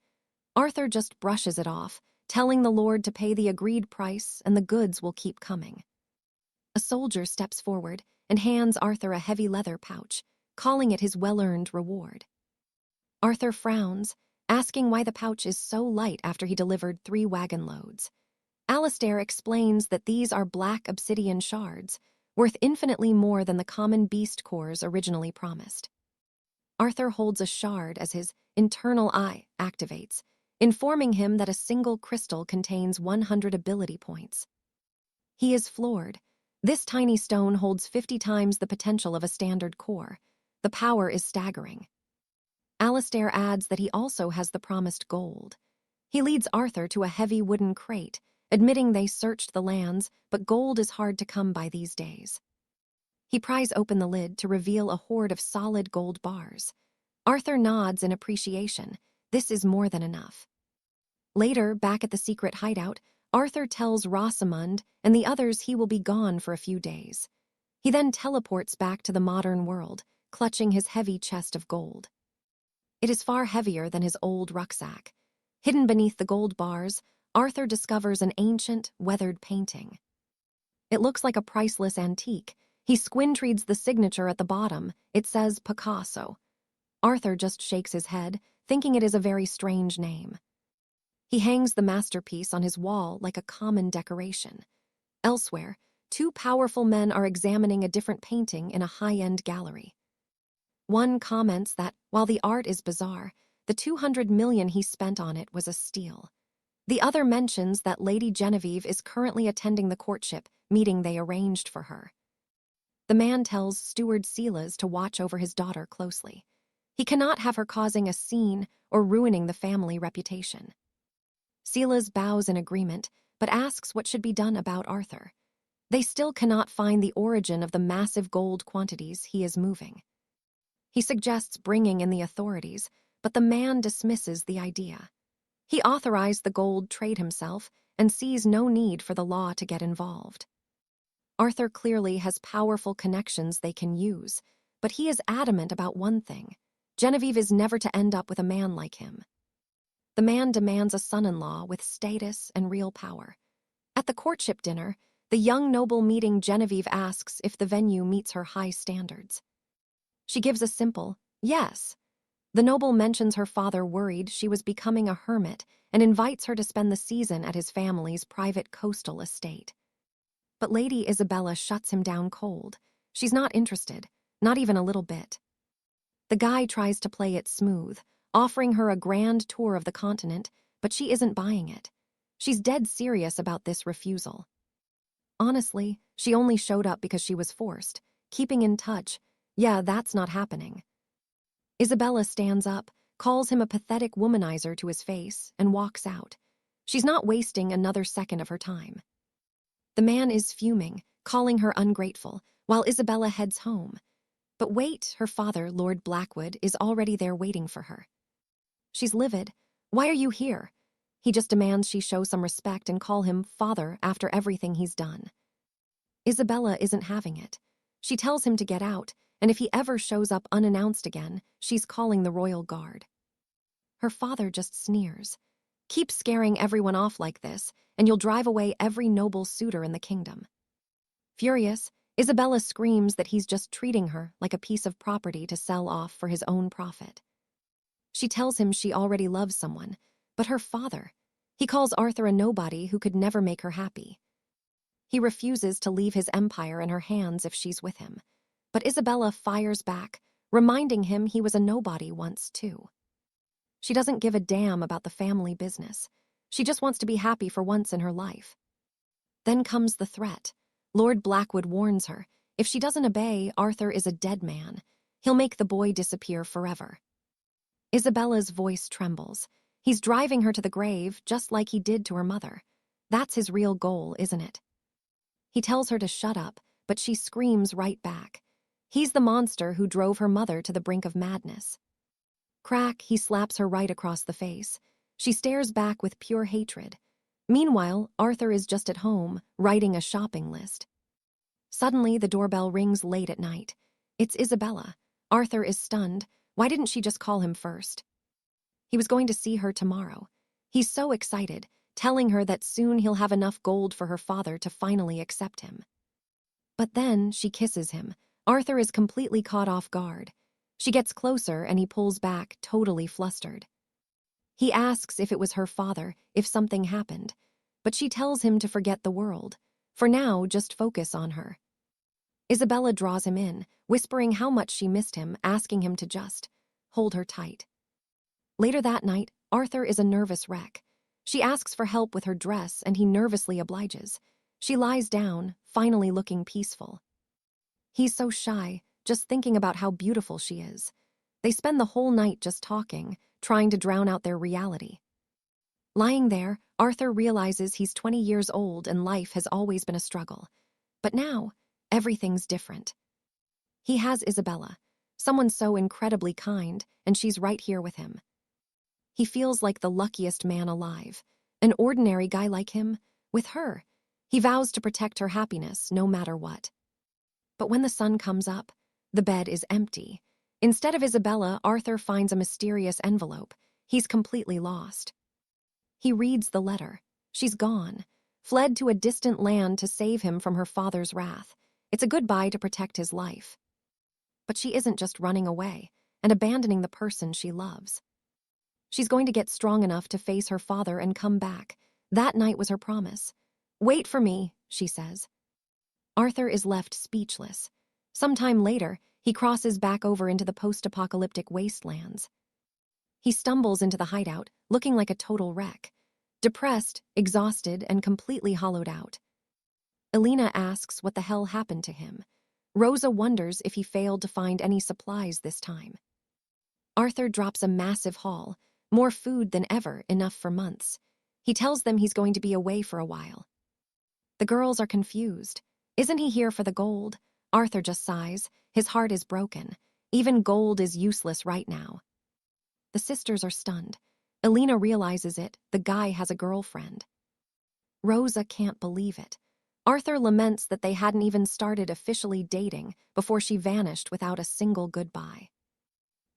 Arthur just brushes it off, telling the Lord to pay the agreed price and the goods will keep coming. A soldier steps forward and hands Arthur a heavy leather pouch, calling it his well-earned reward. Arthur frowns, asking why the pouch is so light after he delivered 3 wagon loads. Alistair explains that these are black obsidian shards, worth infinitely more than the common beast cores originally promised. Arthur holds a shard as his internal eye activates, informing him that a single crystal contains 100 ability points. He is floored. This tiny stone holds 50 times the potential of a standard core. The power is staggering. Alistair adds that he also has the promised gold. He leads Arthur to a heavy wooden crate, admitting they searched the lands, but gold is hard to come by these days. He pries open the lid to reveal a hoard of solid gold bars. Arthur nods in appreciation. This is more than enough. Later, back at the secret hideout, Arthur tells Rosamund and the others he will be gone for a few days. He then teleports back to the modern world, clutching his heavy chest of gold. It is far heavier than his old rucksack. Hidden beneath the gold bars, Arthur discovers an ancient, weathered painting. It looks like a priceless antique. He squint reads the signature at the bottom. It says Picasso. Arthur just shakes his head, thinking it is a very strange name. He hangs the masterpiece on his wall like a common decoration. Elsewhere, 2 powerful men are examining a different painting in a high-end gallery. One comments that, while the art is bizarre, the 200 million he spent on it was a steal. The other mentions that Lady Genevieve is currently attending the courtship meeting they arranged for her. The man tells steward Celas to watch over his daughter closely. He cannot have her causing a scene or ruining the family reputation. Celas bows in agreement, but asks what should be done about Arthur. They still cannot find the origin of the massive gold quantities he is moving. He suggests bringing in the authorities, but the man dismisses the idea. He authorized the gold trade himself and sees no need for the law to get involved. Arthur clearly has powerful connections they can use, but he is adamant about one thing. Genevieve is never to end up with a man like him. The man demands a son-in-law with status and real power. At the courtship dinner, the young noble meeting Genevieve asks if the venue meets her high standards. She gives a simple yes. The noble mentions her father worried she was becoming a hermit and invites her to spend the season at his family's private coastal estate. But Lady Isabella shuts him down cold. She's not interested, not even a little bit. The guy tries to play it smooth, offering her a grand tour of the continent, but she isn't buying it. She's dead serious about this refusal. Honestly, she only showed up because she was forced, keeping in touch. Yeah, that's not happening. Isabella stands up, calls him a pathetic womanizer to his face, and walks out. She's not wasting another second of her time. The man is fuming, calling her ungrateful, while Isabella heads home. But wait, her father, Lord Blackwood, is already there waiting for her. She's livid. Why are you here? He just demands she show some respect and call him father after everything he's done. Isabella isn't having it. She tells him to get out, and if he ever shows up unannounced again, she's calling the royal guard. Her father just sneers. Keep scaring everyone off like this, and you'll drive away every noble suitor in the kingdom. Furious, Isabella screams that he's just treating her like a piece of property to sell off for his own profit. She tells him she already loves someone, but her father. He calls Arthur a nobody who could never make her happy. He refuses to leave his empire in her hands if she's with him. But Isabella fires back, reminding him he was a nobody once too. She doesn't give a damn about the family business. She just wants to be happy for once in her life. Then comes the threat. Lord Blackwood warns her, if she doesn't obey, Arthur is a dead man. He'll make the boy disappear forever. Isabella's voice trembles. He's driving her to the grave just like he did to her mother. That's his real goal, isn't it? He tells her to shut up, but she screams right back. He's the monster who drove her mother to the brink of madness. Crack, he slaps her right across the face. She stares back with pure hatred. Meanwhile, Arthur is just at home, writing a shopping list. Suddenly, the doorbell rings late at night. It's Isabella. Arthur is stunned. Why didn't she just call him first? He was going to see her tomorrow. He's so excited, telling her that soon he'll have enough gold for her father to finally accept him. But then she kisses him. Arthur is completely caught off guard. She gets closer and he pulls back, totally flustered. He asks if it was her father, if something happened. But she tells him to forget the world. For now, just focus on her. Isabella draws him in, whispering how much she missed him, asking him to just hold her tight. Later that night, Arthur is a nervous wreck. She asks for help with her dress and he nervously obliges. She lies down, finally looking peaceful. He's so shy, just thinking about how beautiful she is. They spend the whole night just talking, trying to drown out their reality. Lying there, Arthur realizes he's 20 years old and life has always been a struggle. But now, everything's different. He has Isabella, someone so incredibly kind, and she's right here with him. He feels like the luckiest man alive. An ordinary guy like him, with her. He vows to protect her happiness no matter what. But when the sun comes up, the bed is empty. Instead of Isabella, Arthur finds a mysterious envelope. He's completely lost. He reads the letter. She's gone, fled to a distant land to save him from her father's wrath. It's a goodbye to protect his life. But she isn't just running away and abandoning the person she loves. She's going to get strong enough to face her father and come back. That night was her promise. "Wait for me," she says. Arthur is left speechless. Sometime later, he crosses back over into the post-apocalyptic wastelands. He stumbles into the hideout, looking like a total wreck. Depressed, exhausted, and completely hollowed out. Elena asks what the hell happened to him. Rosa wonders if he failed to find any supplies this time. Arthur drops a massive haul, more food than ever, enough for months. He tells them he's going to be away for a while. The girls are confused. Isn't he here for the gold? Arthur just sighs. His heart is broken. Even gold is useless right now. The sisters are stunned. Elena realizes it. The guy has a girlfriend. Rosa can't believe it. Arthur laments that they hadn't even started officially dating before she vanished without a single goodbye.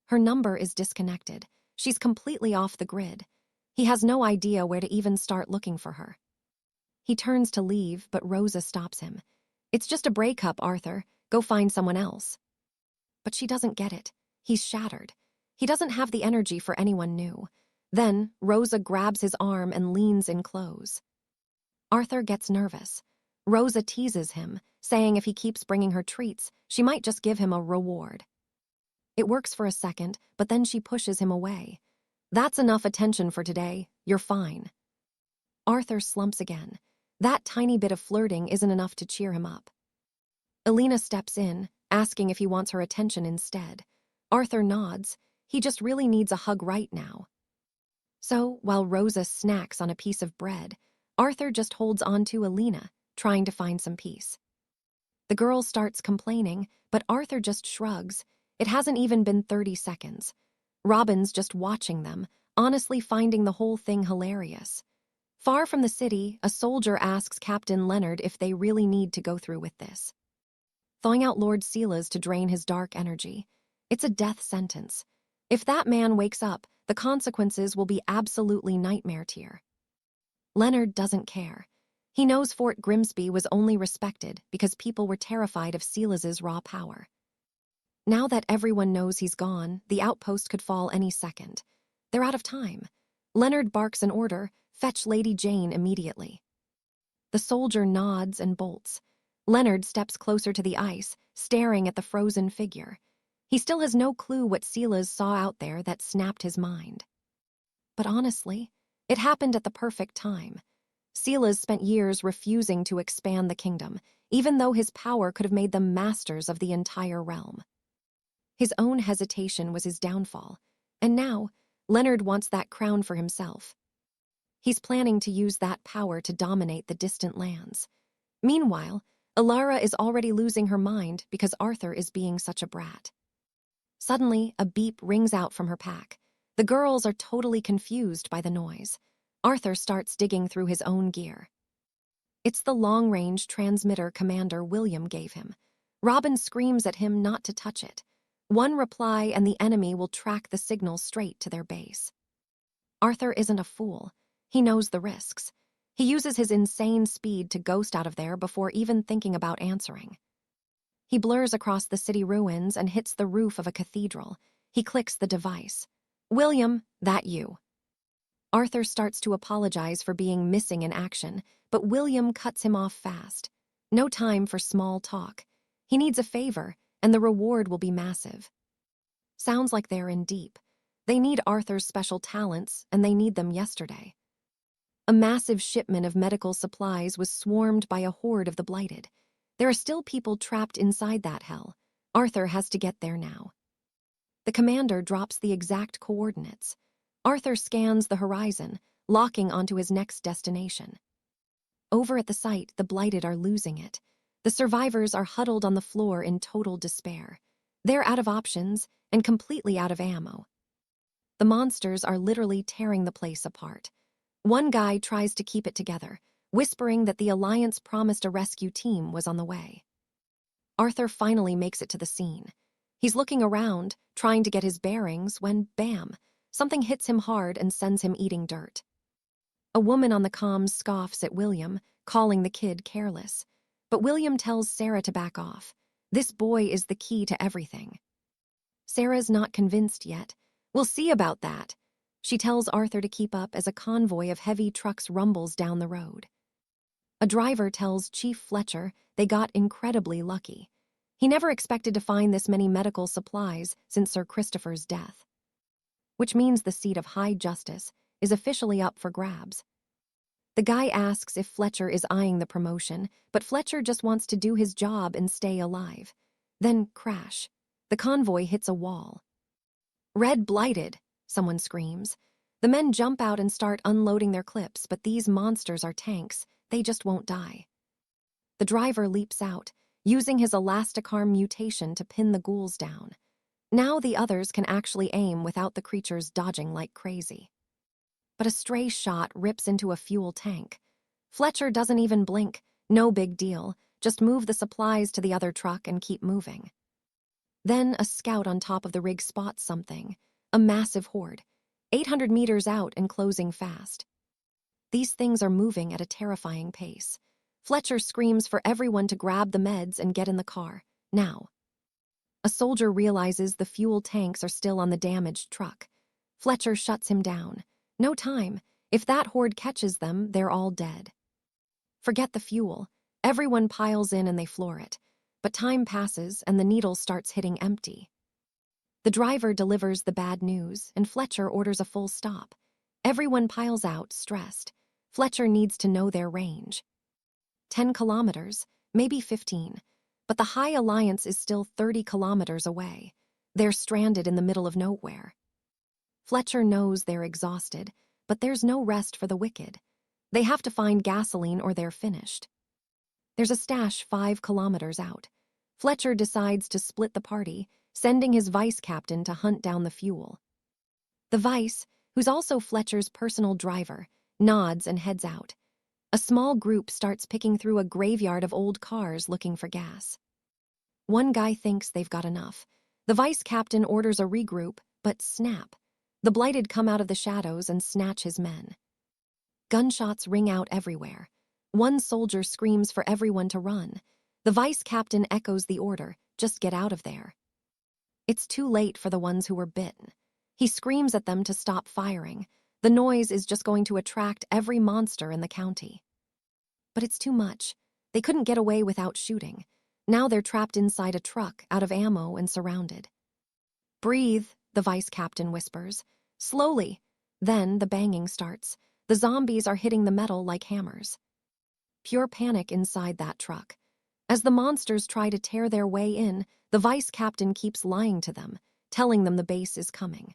Her number is disconnected. She's completely off the grid. He has no idea where to even start looking for her. He turns to leave, but Rosa stops him. "It's just a breakup, Arthur. Go find someone else." But she doesn't get it. He's shattered. He doesn't have the energy for anyone new. Then, Rosa grabs his arm and leans in close. Arthur gets nervous. Rosa teases him, saying if he keeps bringing her treats, she might just give him a reward. It works for a second, but then she pushes him away. "That's enough attention for today. You're fine." Arthur slumps again. That tiny bit of flirting isn't enough to cheer him up. Elena steps in, asking if he wants her attention instead. Arthur nods. He just really needs a hug right now. So, while Rosa snacks on a piece of bread, Arthur just holds on to Elena, trying to find some peace. The girl starts complaining, but Arthur just shrugs. It hasn't even been 30 seconds. Robin's just watching them, honestly finding the whole thing hilarious. Far from the city, a soldier asks Captain Leonard if they really need to go through with this. Thawing out Lord Celas to drain his dark energy. It's a death sentence. If that man wakes up, the consequences will be absolutely nightmare tier. Leonard doesn't care. He knows Fort Grimsby was only respected because people were terrified of Celas's raw power. Now that everyone knows he's gone, the outpost could fall any second. They're out of time. Leonard barks an order, "Fetch Lady Jane immediately." The soldier nods and bolts. Leonard steps closer to the ice, staring at the frozen figure. He still has no clue what Celas saw out there that snapped his mind. But honestly, it happened at the perfect time. Celas spent years refusing to expand the kingdom, even though his power could have made them masters of the entire realm. His own hesitation was his downfall, and now, Leonard wants that crown for himself. He's planning to use that power to dominate the distant lands. Meanwhile, Alara is already losing her mind because Arthur is being such a brat. Suddenly, a beep rings out from her pack. The girls are totally confused by the noise. Arthur starts digging through his own gear. It's the long-range transmitter Commander William gave him. Robin screams at him not to touch it. One reply and the enemy will track the signal straight to their base. Arthur isn't a fool. He knows the risks. He uses his insane speed to ghost out of there before even thinking about answering. He blurs across the city ruins and hits the roof of a cathedral. He clicks the device. "William, that you." Arthur starts to apologize for being missing in action, but William cuts him off fast. No time for small talk. He needs a favor, and the reward will be massive. Sounds like they're in deep. They need Arthur's special talents, and they need them yesterday. A massive shipment of medical supplies was swarmed by a horde of the Blighted. There are still people trapped inside that hell. Arthur has to get there now. The commander drops the exact coordinates. Arthur scans the horizon, locking onto his next destination. Over at the site, the Blighted are losing it. The survivors are huddled on the floor in total despair. They're out of options and completely out of ammo. The monsters are literally tearing the place apart. One guy tries to keep it together, whispering that the Alliance promised a rescue team was on the way. Arthur finally makes it to the scene. He's looking around, trying to get his bearings, when, bam, something hits him hard and sends him eating dirt. A woman on the comms scoffs at William, calling the kid careless. But William tells Sarah to back off. This boy is the key to everything. Sarah's not convinced yet. "We'll see about that." She tells Arthur to keep up as a convoy of heavy trucks rumbles down the road. A driver tells Chief Fletcher they got incredibly lucky. He never expected to find this many medical supplies since Sir Christopher's death. Which means the seat of high justice is officially up for grabs. The guy asks if Fletcher is eyeing the promotion, but Fletcher just wants to do his job and stay alive. Then crash. The convoy hits a wall. "Red Blighted," someone screams. The men jump out and start unloading their clips, but these monsters are tanks. They just won't die. The driver leaps out, using his elasticarm mutation to pin the ghouls down. Now the others can actually aim without the creatures dodging like crazy. But a stray shot rips into a fuel tank. Fletcher doesn't even blink. No big deal. Just move the supplies to the other truck and keep moving. Then a scout on top of the rig spots something. A massive horde. 800 meters out and closing fast. These things are moving at a terrifying pace. Fletcher screams for everyone to grab the meds and get in the car. Now. A soldier realizes the fuel tanks are still on the damaged truck. Fletcher shuts him down. No time. If that horde catches them, they're all dead. Forget the fuel. Everyone piles in and they floor it. But time passes and the needle starts hitting empty. The driver delivers the bad news and Fletcher orders a full stop. Everyone piles out, stressed. Fletcher needs to know their range. 10 kilometers, maybe 15. But the High Alliance is still 30 kilometers away. They're stranded in the middle of nowhere. Fletcher knows they're exhausted, but there's no rest for the wicked. They have to find gasoline or they're finished. There's a stash 5 kilometers out. Fletcher decides to split the party, sending his vice captain to hunt down the fuel. The vice, who's also Fletcher's personal driver, nods and heads out. A small group starts picking through a graveyard of old cars looking for gas. One guy thinks they've got enough. The vice captain orders a regroup, but snap. The Blighted come out of the shadows and snatch his men. Gunshots ring out everywhere. One soldier screams for everyone to run. The vice captain echoes the order, just get out of there. It's too late for the ones who were bitten. He screams at them to stop firing. The noise is just going to attract every monster in the county. But it's too much. They couldn't get away without shooting. Now they're trapped inside a truck, out of ammo and surrounded. "Breathe," the vice captain whispers. "Slowly." Then the banging starts. The zombies are hitting the metal like hammers. Pure panic inside that truck. As the monsters try to tear their way in, the vice captain keeps lying to them, telling them the base is coming.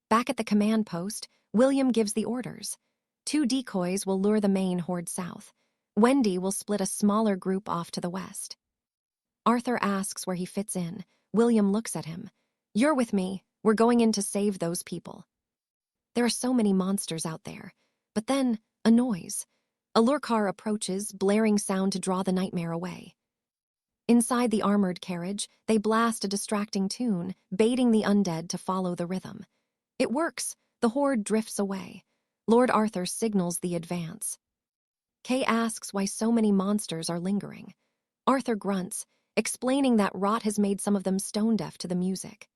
Back at the command post, William gives the orders. 2 decoys will lure the main horde south. Wendy will split a smaller group off to the west. Arthur asks where he fits in. William looks at him. "You're with me. We're going in to save those people." There are so many monsters out there, But then, a noise. A Lurkar approaches, blaring sound to draw the nightmare away. Inside the armored carriage, they blast a distracting tune, baiting the undead to follow the rhythm. It works. The horde drifts away. Lord Arthur signals the advance. Kay asks why so many monsters are lingering. Arthur grunts, explaining that rot has made some of them stone-deaf to the music.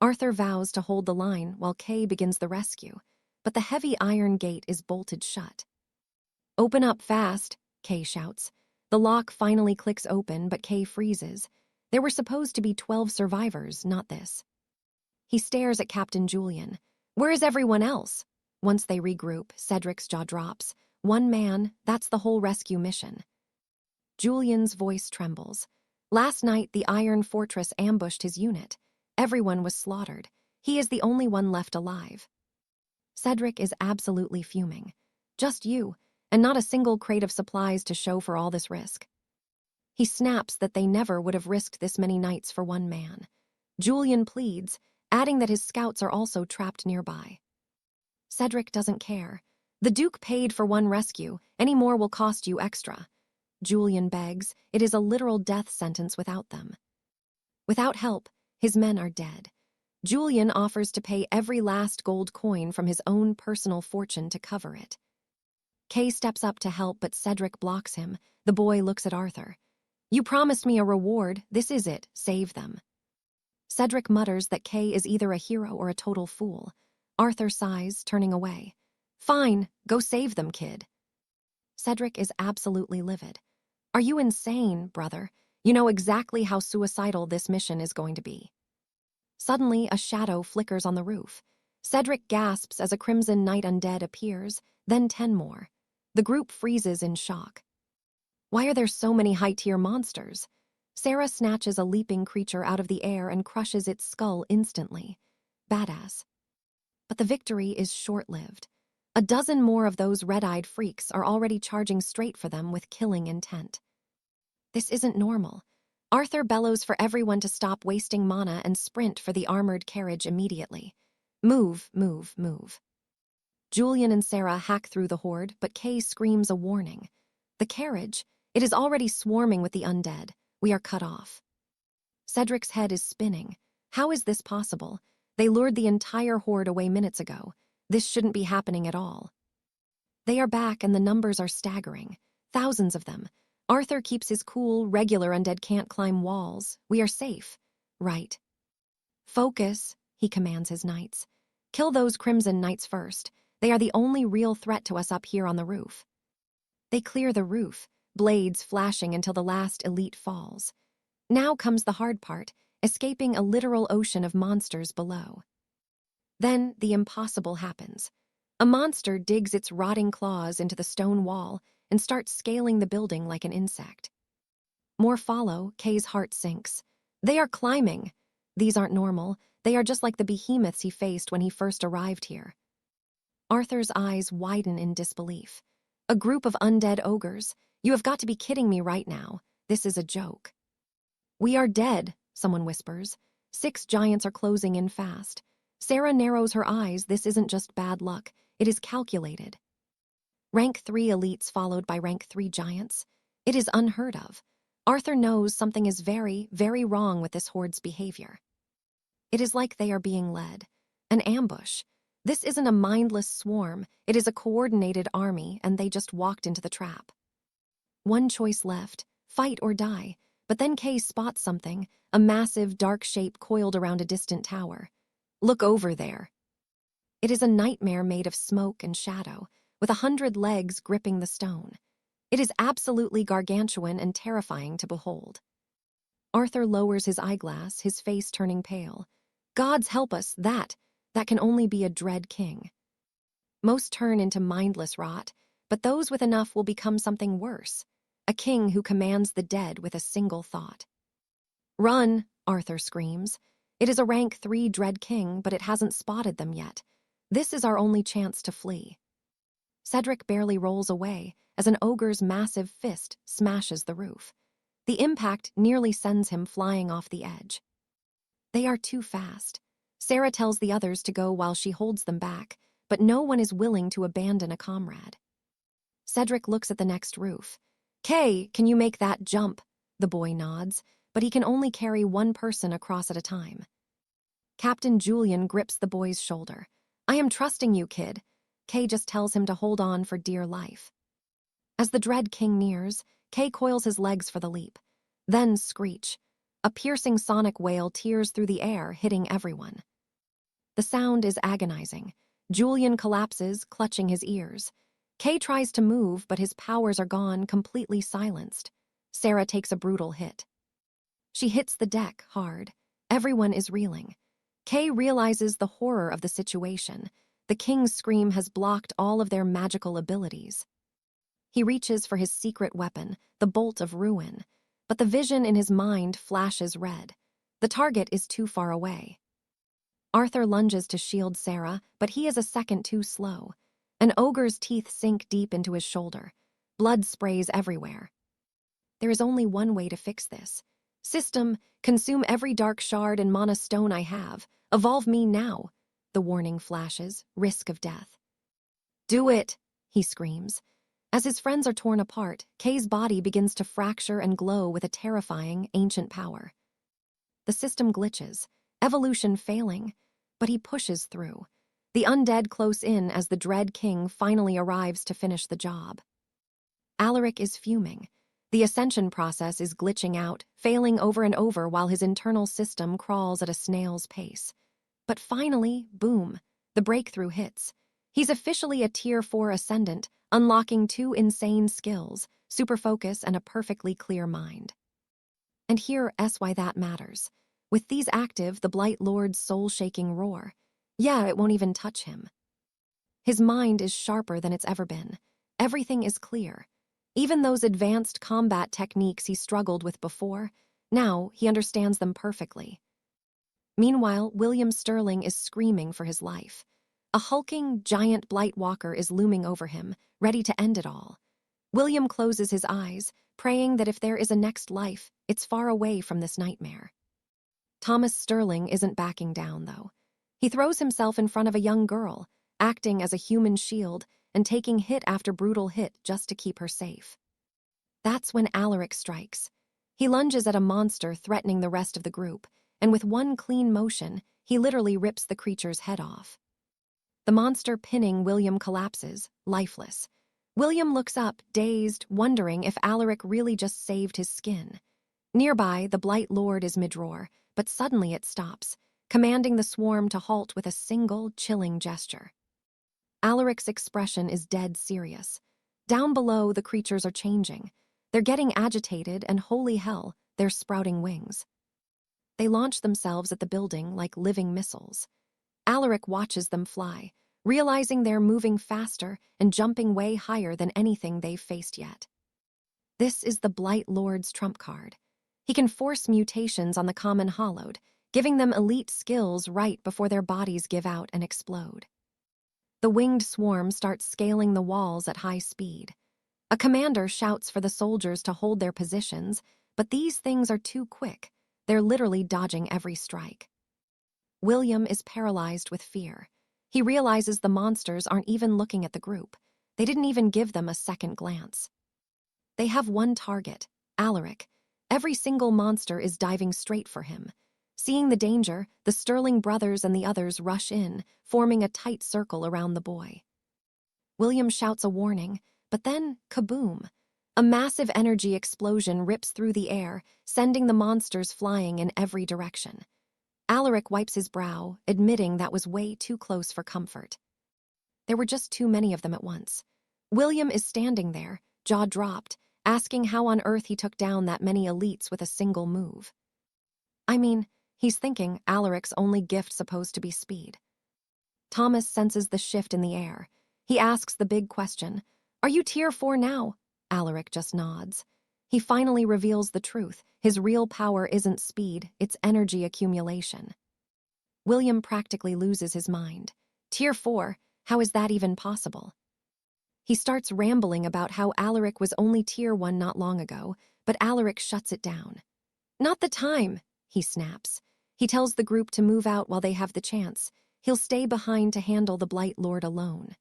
Arthur vows to hold the line while Kay begins the rescue, but the heavy iron gate is bolted shut. "Open up fast," Kay shouts. The lock finally clicks open, but Kay freezes. There were supposed to be 12 survivors, not this. He stares at Captain Julian. Where is everyone else? Once they regroup, Cedric's jaw drops. One man, that's the whole rescue mission. Julian's voice trembles. Last night, the Iron Fortress ambushed his unit. Everyone was slaughtered. He is the only one left alive. Cedric is absolutely fuming. Just you, and not a single crate of supplies to show for all this risk. He snaps that they never would have risked this many nights for one man. Julian pleads, adding that his scouts are also trapped nearby. Cedric doesn't care. The Duke paid for one rescue, any more will cost you extra. Julian begs, it is a literal death sentence without them. Without help, his men are dead. Julian offers to pay every last gold coin from his own personal fortune to cover it. Kay steps up to help, but Cedric blocks him. The boy looks at Arthur. You promised me a reward, this is it, save them. Cedric mutters that Kay is either a hero or a total fool. Arthur sighs, turning away. Fine, go save them, kid. Cedric is absolutely livid. Are you insane, brother? You know exactly how suicidal this mission is going to be. Suddenly, a shadow flickers on the roof. Cedric gasps as a Crimson Knight undead appears, then 10 more. The group freezes in shock. Why are there so many high-tier monsters? Sarah snatches a leaping creature out of the air and crushes its skull instantly. Badass. But the victory is short-lived. A dozen more of those red-eyed freaks are already charging straight for them with killing intent. This isn't normal. Arthur bellows for everyone to stop wasting mana and sprint for the armored carriage immediately. Move, move, move. Julian and Sarah hack through the horde, but Kay screams a warning. The carriage, it is already swarming with the undead. We are cut off. Cedric's head is spinning. How is this possible? They lured the entire horde away minutes ago. This shouldn't be happening at all. They are back and the numbers are staggering. Thousands of them. Arthur keeps his cool, regular undead can't climb walls. We are safe. Right. Focus, he commands his knights. Kill those Crimson Knights first. They are the only real threat to us up here on the roof. They clear the roof, blades flashing until the last elite falls. Now comes the hard part, escaping a literal ocean of monsters below. Then the impossible happens. A monster digs its rotting claws into the stone wall and starts scaling the building like an insect. More follow, Kay's heart sinks. They are climbing. These aren't normal. They are just like the behemoths he faced when he first arrived here. Arthur's eyes widen in disbelief. A group of undead ogres. You have got to be kidding me right now. This is a joke. We are dead, someone whispers. 6 giants are closing in fast. Sarah narrows her eyes. This isn't just bad luck. It is calculated. Rank 3 elites followed by rank 3 giants. It is unheard of. Arthur knows something is very, very wrong with this horde's behavior. It is like they are being led. An ambush. This isn't a mindless swarm. It is a coordinated army, and they just walked into the trap. One choice left, fight or die. But then Kay spots something, a massive, dark shape coiled around a distant tower. Look over there. It is a nightmare made of smoke and shadow, with 100 legs gripping the stone. It is absolutely gargantuan and terrifying to behold. Arthur lowers his eyeglass, his face turning pale. Gods help us, that can only be a dread king. Most turn into mindless rot, but those with enough will become something worse. A king who commands the dead with a single thought. Run, Arthur screams. It is a rank 3 dread king, but it hasn't spotted them yet. This is our only chance to flee. Cedric barely rolls away as an ogre's massive fist smashes the roof. The impact nearly sends him flying off the edge. They are too fast. Sarah tells the others to go while she holds them back, but no one is willing to abandon a comrade. Cedric looks at the next roof. "Kay, can you make that jump?" The boy nods, but he can only carry one person across at a time. Captain Julian grips the boy's shoulder. "I am trusting you, kid." Kay just tells him to hold on for dear life. As the Dread King nears, Kay coils his legs for the leap. Then screech. A piercing sonic wail tears through the air, hitting everyone. The sound is agonizing. Julian collapses, clutching his ears. Kay tries to move, but his powers are gone, completely silenced. Sarah takes a brutal hit. She hits the deck hard. Everyone is reeling. Kay realizes the horror of the situation. The king's scream has blocked all of their magical abilities. He reaches for his secret weapon, the bolt of ruin, but the vision in his mind flashes red. The target is too far away. Arthur lunges to shield Sarah, but he is a second too slow. An ogre's teeth sink deep into his shoulder. Blood sprays everywhere. There is only one way to fix this. System, consume every dark shard and mana stone I have. Evolve me now. The warning flashes, risk of death. "Do it," he screams. As his friends are torn apart, Kay's body begins to fracture and glow with a terrifying, ancient power. The system glitches, evolution failing, but he pushes through. The undead close in as the Dread King finally arrives to finish the job. Alaric is fuming. The ascension process is glitching out, failing over and over while his internal system crawls at a snail's pace. But finally, boom, the breakthrough hits. He's officially a Tier 4 Ascendant, unlocking 2 insane skills, super focus and a perfectly clear mind. And here is why that matters. With these active, the Blight Lord's soul-shaking roar. Yeah, it won't even touch him. His mind is sharper than it's ever been. Everything is clear. Even those advanced combat techniques he struggled with before, now he understands them perfectly. Meanwhile, William Sterling is screaming for his life. A hulking, giant Blight Walker is looming over him, ready to end it all. William closes his eyes, praying that if there is a next life, it's far away from this nightmare. Thomas Sterling isn't backing down, though. He throws himself in front of a young girl, acting as a human shield and taking hit after brutal hit just to keep her safe. That's when Alaric strikes. He lunges at a monster threatening the rest of the group, and with one clean motion, he literally rips the creature's head off. The monster pinning William collapses, lifeless. William looks up, dazed, wondering if Alaric really just saved his skin. Nearby, the Blight Lord is mid-roar, but suddenly it stops, commanding the swarm to halt with a single, chilling gesture. Alaric's expression is dead serious. Down below, the creatures are changing. They're getting agitated, and holy hell, they're sprouting wings. They launch themselves at the building like living missiles. Alaric watches them fly, realizing they're moving faster and jumping way higher than anything they've faced yet. This is the Blight Lord's trump card. He can force mutations on the common hollowed, giving them elite skills right before their bodies give out and explode. The winged swarm starts scaling the walls at high speed. A commander shouts for the soldiers to hold their positions, but these things are too quick. They're literally dodging every strike. William is paralyzed with fear. He realizes the monsters aren't even looking at the group. They didn't even give them a second glance. They have one target, Alaric. Every single monster is diving straight for him. Seeing the danger, the Sterling brothers and the others rush in, forming a tight circle around the boy. William shouts a warning, but then, kaboom! A massive energy explosion rips through the air, sending the monsters flying in every direction. Alaric wipes his brow, admitting that was way too close for comfort. There were just too many of them at once. William is standing there, jaw dropped, asking how on earth he took down that many elites with a single move. I mean, he's thinking Alaric's only gift supposed to be speed. Thomas senses the shift in the air. He asks the big question, "Are you Tier 4 now?" Alaric just nods. He finally reveals the truth. His real power isn't speed, it's energy accumulation. William practically loses his mind. Tier 4? How is that even possible? He starts rambling about how Alaric was only Tier 1 not long ago, but Alaric shuts it down. "Not the time," he snaps. He tells the group to move out while they have the chance. he'll stay behind to handle the Blight Lord alone.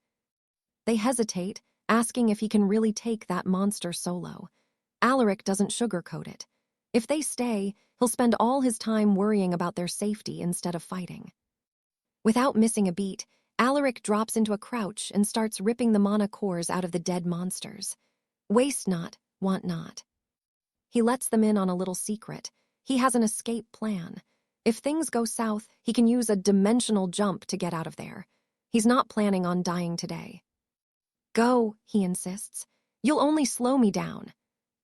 They hesitate, asking if he can really take that monster solo. Alaric doesn't sugarcoat it. If they stay, he'll spend all his time worrying about their safety instead of fighting. Without missing a beat, Alaric drops into a crouch and starts ripping the mana cores out of the dead monsters. Waste not, want not. He lets them in on a little secret. He has an escape plan. If things go south, he can use a dimensional jump to get out of there. He's not planning on dying today. Go, he insists. You'll only slow me down.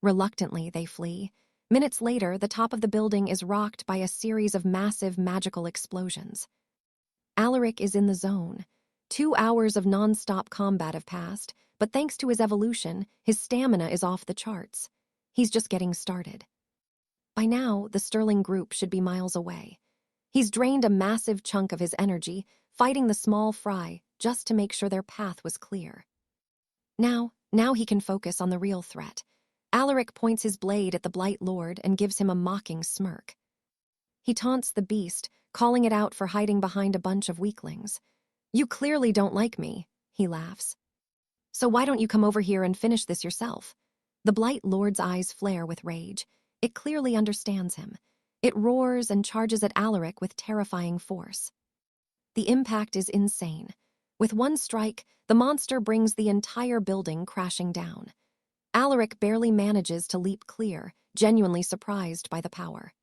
Reluctantly, they flee. Minutes later, the top of the building is rocked by a series of massive magical explosions. Alaric is in the zone. 2 hours of non-stop combat have passed, but thanks to his evolution, his stamina is off the charts. He's just getting started. By now, the Sterling group should be miles away. He's drained a massive chunk of his energy, fighting the small fry just to make sure their path was clear. Now he can focus on the real threat. Alaric points his blade at the Blight Lord and gives him a mocking smirk. He taunts the beast, calling it out for hiding behind a bunch of weaklings. You clearly don't like me, he laughs. So why don't you come over here and finish this yourself? The Blight Lord's eyes flare with rage. It clearly understands him. It roars and charges at Alaric with terrifying force. The impact is insane. With one strike, the monster brings the entire building crashing down. Alaric barely manages to leap clear, genuinely surprised by the power.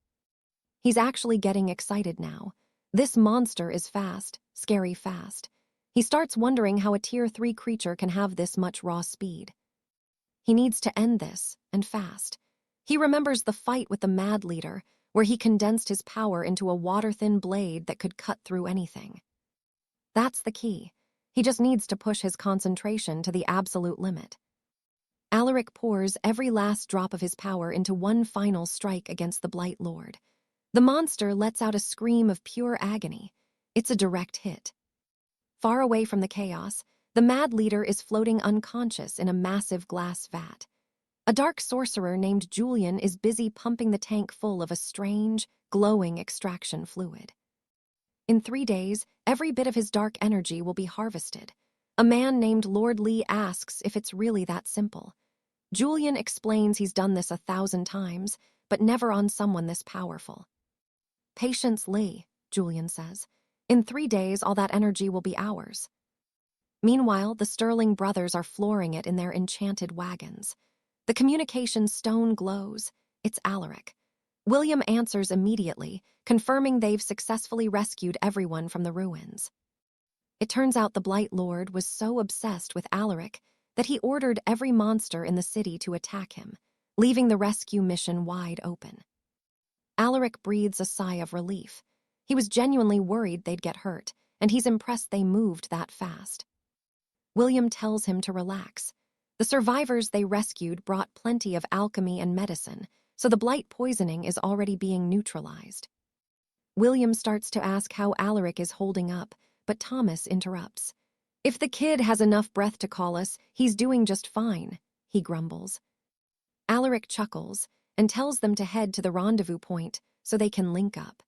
He's actually getting excited now. This monster is fast, scary fast. He starts wondering how a Tier 3 creature can have this much raw speed. He needs to end this, and fast. He remembers the fight with the Mad Leader, where he condensed his power into a water-thin blade that could cut through anything. That's the key. He just needs to push his concentration to the absolute limit. Alaric pours every last drop of his power into one final strike against the Blight Lord. The monster lets out a scream of pure agony. It's a direct hit. Far away from the chaos, the Mad Leader is floating unconscious in a massive glass vat. A dark sorcerer named Julian is busy pumping the tank full of a strange, glowing extraction fluid. In 3 days, every bit of his dark energy will be harvested. A man named Lord Lee asks if it's really that simple. Julian explains he's done this 1,000 times, but never on someone this powerful. Patience, Lee, Julian says. In 3 days, all that energy will be ours. Meanwhile, the Sterling brothers are flooring it in their enchanted wagons. The communication stone glows. It's Alaric. William answers immediately, confirming they've successfully rescued everyone from the ruins. It turns out the Blight Lord was so obsessed with Alaric that he ordered every monster in the city to attack him, leaving the rescue mission wide open. Alaric breathes a sigh of relief. He was genuinely worried they'd get hurt, and he's impressed they moved that fast. William tells him to relax. The survivors they rescued brought plenty of alchemy and medicine, so the blight poisoning is already being neutralized. William starts to ask how Alaric is holding up, but Thomas interrupts. If the kid has enough breath to call us, he's doing just fine, he grumbles. Alaric chuckles and tells them to head to the rendezvous point so they can link up.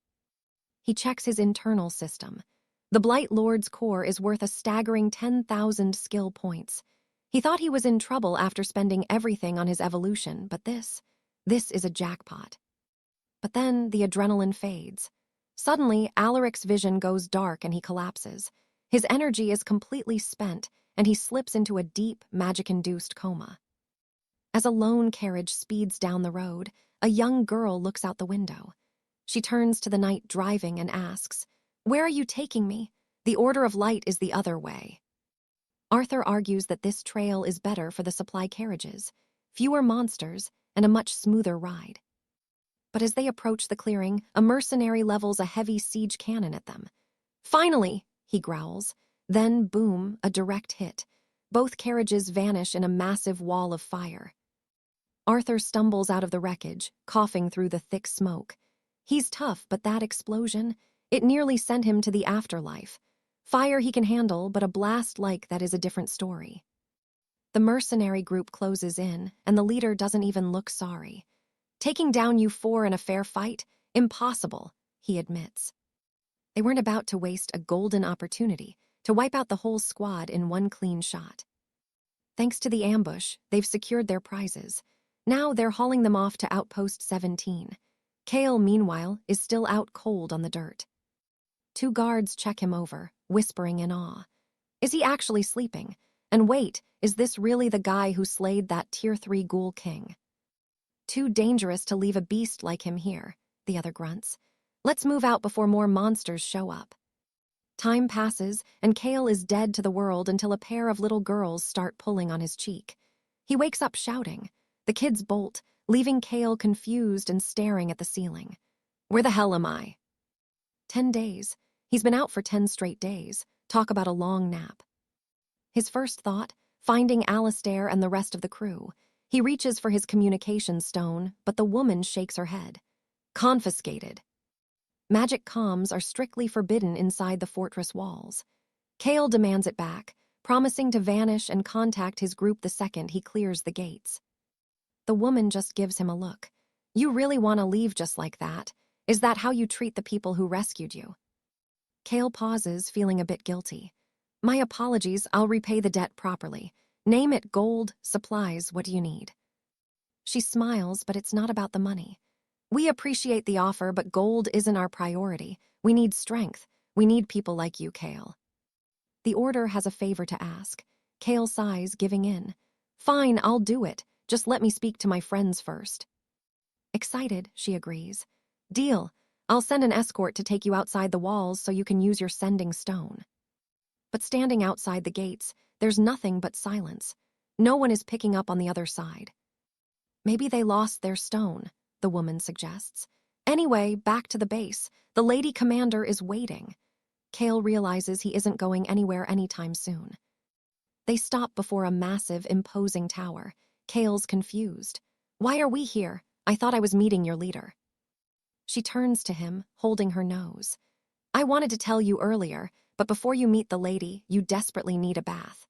He checks his internal system. The Blight Lord's core is worth a staggering 10,000 skill points. He thought he was in trouble after spending everything on his evolution, but this is a jackpot. But then the adrenaline fades. Suddenly, Alaric's vision goes dark and he collapses. His energy is completely spent, and he slips into a deep, magic-induced coma. As a lone carriage speeds down the road, a young girl looks out the window. She turns to the knight driving and asks, "Where are you taking me? The Order of Light is the other way." Arthur argues that this trail is better for the supply carriages, fewer monsters, and a much smoother ride. But as they approach the clearing, a mercenary levels a heavy siege cannon at them. "Finally!" he growls. Then, boom, a direct hit. Both carriages vanish in a massive wall of fire. Arthur stumbles out of the wreckage, coughing through the thick smoke. He's tough, but that explosion, it nearly sent him to the afterlife. Fire he can handle, but a blast like that is a different story. The mercenary group closes in, and the leader doesn't even look sorry. "Taking down you four in a fair fight? Impossible," he admits. They weren't about to waste a golden opportunity to wipe out the whole squad in one clean shot. Thanks to the ambush, they've secured their prizes. Now they're hauling them off to Outpost 17. Kale, meanwhile, is still out cold on the dirt. 2 guards check him over, whispering in awe. Is he actually sleeping? And wait, is this really the guy who slayed that Tier 3 ghoul king? Too dangerous to leave a beast like him here, the other grunts. Let's move out before more monsters show up. Time passes, and Kale is dead to the world until a pair of little girls start pulling on his cheek. He wakes up shouting. The kids bolt, leaving Kale confused and staring at the ceiling. Where the hell am I? 10 days. He's been out for 10 straight days. Talk about a long nap. His first thought, finding Alistair and the rest of the crew. He reaches for his communication stone, but the woman shakes her head. Confiscated. Magic comms are strictly forbidden inside the fortress walls. Kale demands it back, promising to vanish and contact his group the second he clears the gates. The woman just gives him a look. You really want to leave just like that? Is that how you treat the people who rescued you? Kale pauses, feeling a bit guilty. My apologies, I'll repay the debt properly. Name it gold, supplies, what do you need? She smiles, but it's not about the money. We appreciate the offer, but gold isn't our priority. We need strength. We need people like you, Kale. The order has a favor to ask. Kale sighs, giving in. Fine, I'll do it. Just let me speak to my friends first. Excited, she agrees. Deal. I'll send an escort to take you outside the walls so you can use your sending stone. But standing outside the gates, there's nothing but silence. No one is picking up on the other side. Maybe they lost their stone, the woman suggests. Anyway, back to the base. The lady commander is waiting. Kale realizes he isn't going anywhere anytime soon. They stop before a massive, imposing tower. Kale's confused. Why are we here? I thought I was meeting your leader. She turns to him, holding her nose. I wanted to tell you earlier, but before you meet the lady, you desperately need a bath.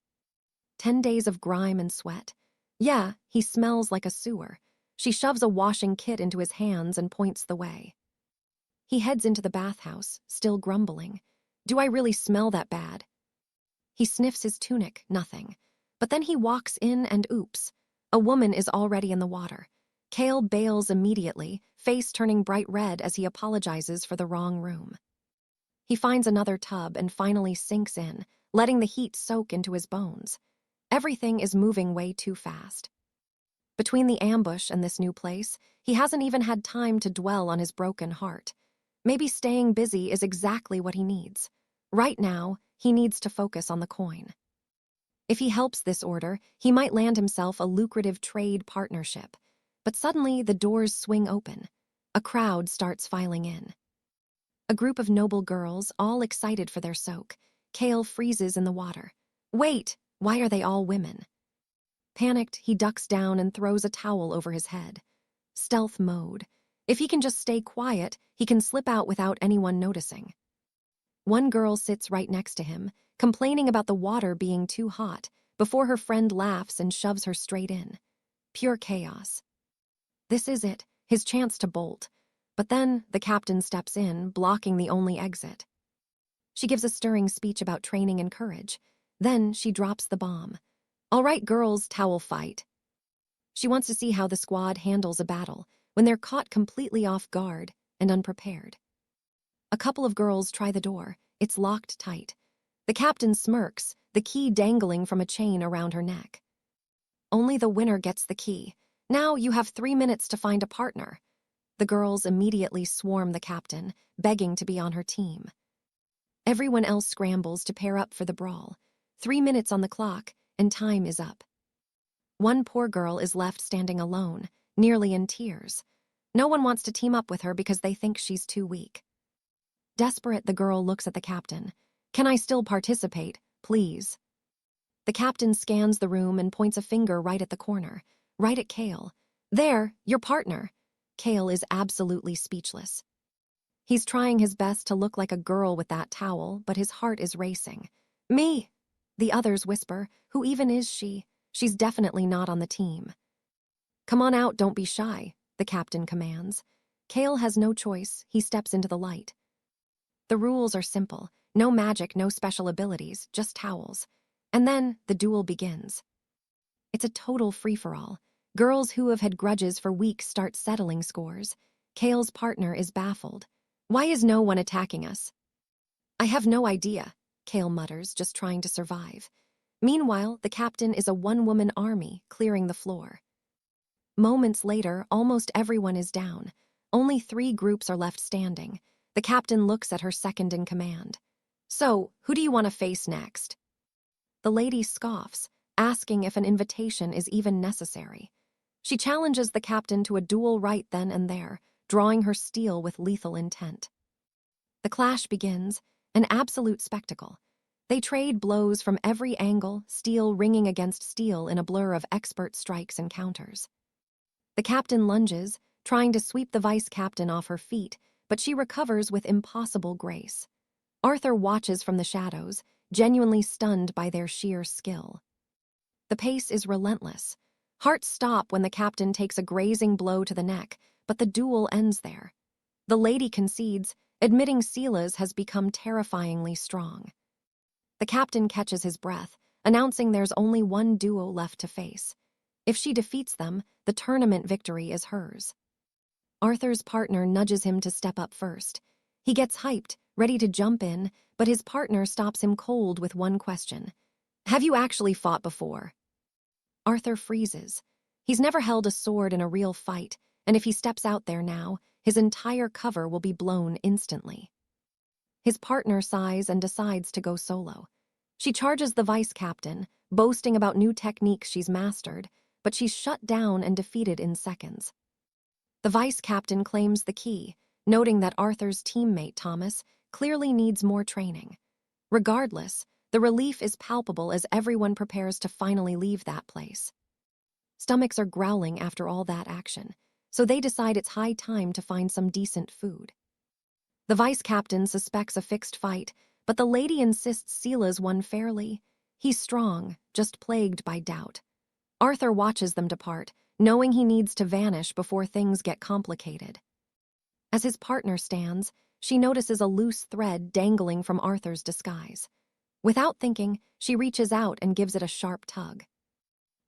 10 days of grime and sweat. Yeah, he smells like a sewer. She shoves a washing kit into his hands and points the way. He heads into the bathhouse, still grumbling. Do I really smell that bad? He sniffs his tunic, nothing. But then he walks in and oops. A woman is already in the water. Kale bails immediately, face turning bright red as he apologizes for the wrong room. He finds another tub and finally sinks in, letting the heat soak into his bones. Everything is moving way too fast. Between the ambush and this new place, he hasn't even had time to dwell on his broken heart. Maybe staying busy is exactly what he needs. Right now, he needs to focus on the coin. If he helps this order, he might land himself a lucrative trade partnership. But suddenly, the doors swing open. A crowd starts filing in. A group of noble girls, all excited for their soak. Kale freezes in the water. Wait, why are they all women? Panicked, he ducks down and throws a towel over his head. Stealth mode. If he can just stay quiet, he can slip out without anyone noticing. One girl sits right next to him, complaining about the water being too hot, before her friend laughs and shoves her straight in. Pure chaos. This is it, his chance to bolt. But then the captain steps in, blocking the only exit. She gives a stirring speech about training and courage. Then she drops the bomb. All right, girls, towel fight. She wants to see how the squad handles a battle when they're caught completely off guard and unprepared. A couple of girls try the door. It's locked tight. The captain smirks, the key dangling from a chain around her neck. Only the winner gets the key. Now you have 3 minutes to find a partner. The girls immediately swarm the captain, begging to be on her team. Everyone else scrambles to pair up for the brawl. 3 minutes on the clock, and time is up. One poor girl is left standing alone, nearly in tears. No one wants to team up with her because they think she's too weak. Desperate, the girl looks at the captain. Can I still participate, please? The captain scans the room and points a finger right at the corner, right at Kale. There, your partner. Kale is absolutely speechless. He's trying his best to look like a girl with that towel, but his heart is racing. Me! The others whisper, who even is she? She's definitely not on the team. Come on out, don't be shy, the captain commands. Kale has no choice, he steps into the light. The rules are simple. No magic, no special abilities, just towels. And then the duel begins. It's a total free-for-all. Girls who have had grudges for weeks start settling scores. Kale's partner is baffled. Why is no one attacking us? I have no idea, Kale mutters, just trying to survive. Meanwhile, the captain is a one-woman army clearing the floor. Moments later, almost everyone is down. Only 3 groups are left standing. The captain looks at her second-in-command. So, who do you want to face next? The lady scoffs, asking if an invitation is even necessary. She challenges the captain to a duel right then and there, drawing her steel with lethal intent. The clash begins, an absolute spectacle. They trade blows from every angle, steel ringing against steel in a blur of expert strikes and counters. The captain lunges, trying to sweep the vice-captain off her feet, but she recovers with impossible grace. Arthur watches from the shadows, genuinely stunned by their sheer skill. The pace is relentless. Hearts stop when the captain takes a grazing blow to the neck, but the duel ends there. The lady concedes, admitting Celas has become terrifyingly strong. The captain catches his breath, announcing there's only one duo left to face. If she defeats them, the tournament victory is hers. Arthur's partner nudges him to step up first. He gets hyped, ready to jump in, but his partner stops him cold with one question. Have you actually fought before? Arthur freezes. He's never held a sword in a real fight, and if he steps out there now, his entire cover will be blown instantly. His partner sighs and decides to go solo. She charges the vice-captain, boasting about new techniques she's mastered, but she's shut down and defeated in seconds. The vice-captain claims the key, noting that Arthur's teammate, Thomas, clearly needs more training. Regardless, the relief is palpable as everyone prepares to finally leave that place. Stomachs are growling after all that action, so they decide it's high time to find some decent food. The vice-captain suspects a fixed fight, but the lady insists Celas won fairly. He's strong, just plagued by doubt. Arthur watches them depart, knowing he needs to vanish before things get complicated. As his partner stands, she notices a loose thread dangling from Arthur's disguise. Without thinking, she reaches out and gives it a sharp tug.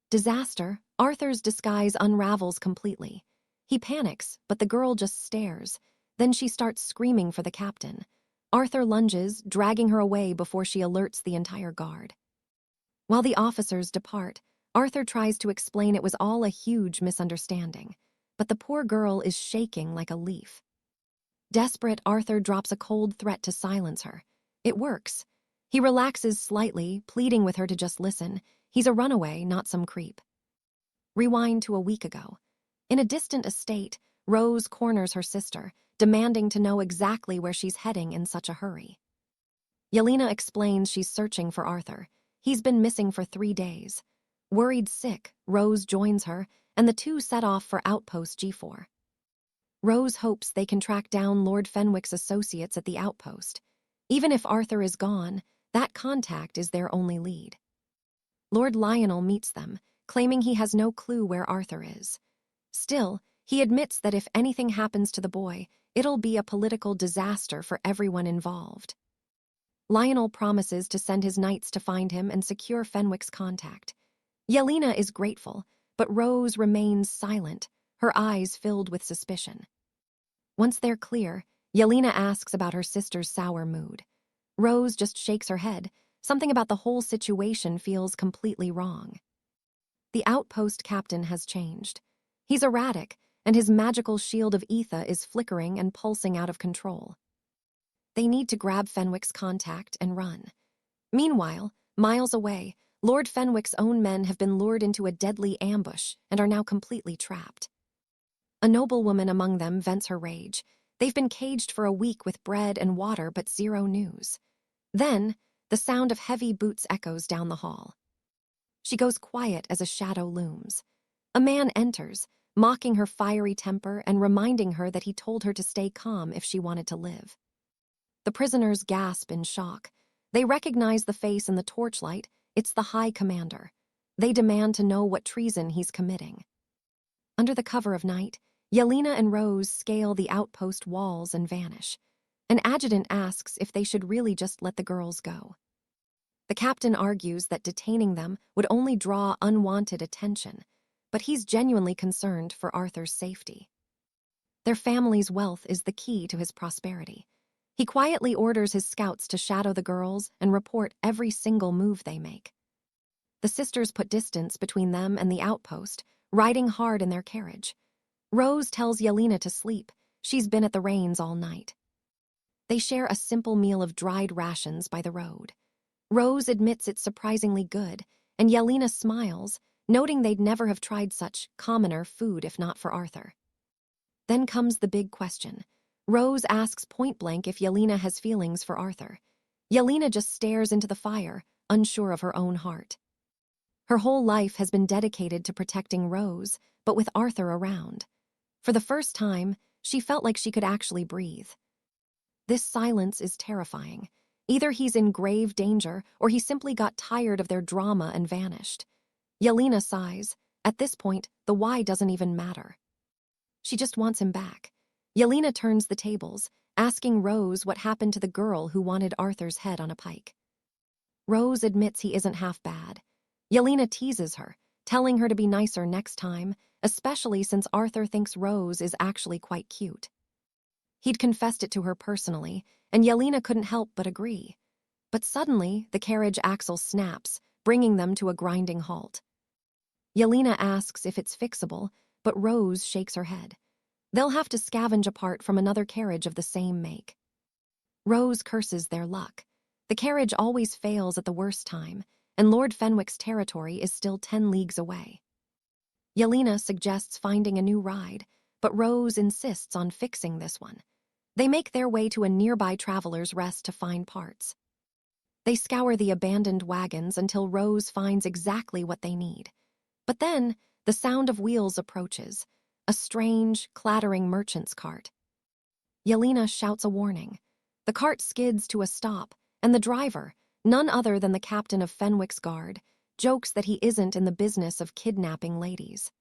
Disaster, Arthur's disguise unravels completely. He panics, but the girl just stares. Then she starts screaming for the captain. Arthur lunges, dragging her away before she alerts the entire guard. While the officers depart, Arthur tries to explain it was all a huge misunderstanding, but the poor girl is shaking like a leaf. Desperate, Arthur drops a cold threat to silence her. It works. He relaxes slightly, pleading with her to just listen. He's a runaway, not some creep. Rewind to a week ago. In a distant estate, Rose corners her sister, demanding to know exactly where she's heading in such a hurry. Yelena explains she's searching for Arthur. He's been missing for 3 days. Worried sick, Rose joins her, and the two set off for Outpost G4. Rose hopes they can track down Lord Fenwick's associates at the outpost. Even if Arthur is gone, that contact is their only lead. Lord Lionel meets them, claiming he has no clue where Arthur is. Still, he admits that if anything happens to the boy, it'll be a political disaster for everyone involved. Lionel promises to send his knights to find him and secure Fenwick's contact. Yelena is grateful, but Rose remains silent, her eyes filled with suspicion. Once they're clear, Yelena asks about her sister's sour mood. Rose just shakes her head. Something about the whole situation feels completely wrong. The outpost captain has changed. He's erratic, and his magical shield of ether is flickering and pulsing out of control. They need to grab Fenwick's contact and run. Meanwhile, miles away, Lord Fenwick's own men have been lured into a deadly ambush and are now completely trapped. A noblewoman among them vents her rage. They've been caged for a week with bread and water, but zero news. Then, the sound of heavy boots echoes down the hall. She goes quiet as a shadow looms. A man enters, mocking her fiery temper and reminding her that he told her to stay calm if she wanted to live. The prisoners gasp in shock. They recognize the face in the torchlight. It's the High Commander. They demand to know what treason he's committing. Under the cover of night, Yelena and Rose scale the outpost walls and vanish. An adjutant asks if they should really just let the girls go. The captain argues that detaining them would only draw unwanted attention, but he's genuinely concerned for Arthur's safety. Their family's wealth is the key to his prosperity. He quietly orders his scouts to shadow the girls and report every single move they make. The sisters put distance between them and the outpost, riding hard in their carriage. Rose tells Yelena to sleep. She's been at the reins all night. They share a simple meal of dried rations by the road. Rose admits it's surprisingly good, and Yelena smiles, noting they'd never have tried such commoner food if not for Arthur. Then comes the big question. Rose asks point-blank if Yelena has feelings for Arthur. Yelena just stares into the fire, unsure of her own heart. Her whole life has been dedicated to protecting Rose, but with Arthur around. For the first time, she felt like she could actually breathe. This silence is terrifying. Either he's in grave danger, or he simply got tired of their drama and vanished. Yelena sighs. At this point, the why doesn't even matter. She just wants him back. Yelena turns the tables, asking Rose what happened to the girl who wanted Arthur's head on a pike. Rose admits he isn't half bad. Yelena teases her, telling her to be nicer next time, especially since Arthur thinks Rose is actually quite cute. He'd confessed it to her personally, and Yelena couldn't help but agree. But suddenly, the carriage axle snaps, bringing them to a grinding halt. Yelena asks if it's fixable, but Rose shakes her head. They'll have to scavenge a part from another carriage of the same make. Rose curses their luck. The carriage always fails at the worst time, and Lord Fenwick's territory is still 10 leagues away. Yelena suggests finding a new ride, but Rose insists on fixing this one. They make their way to a nearby traveler's rest to find parts. They scour the abandoned wagons until Rose finds exactly what they need. But then, the sound of wheels approaches, a strange, clattering merchant's cart. Yelena shouts a warning. The cart skids to a stop, and the driver, none other than the captain of Fenwick's guard, jokes that he isn't in the business of kidnapping ladies.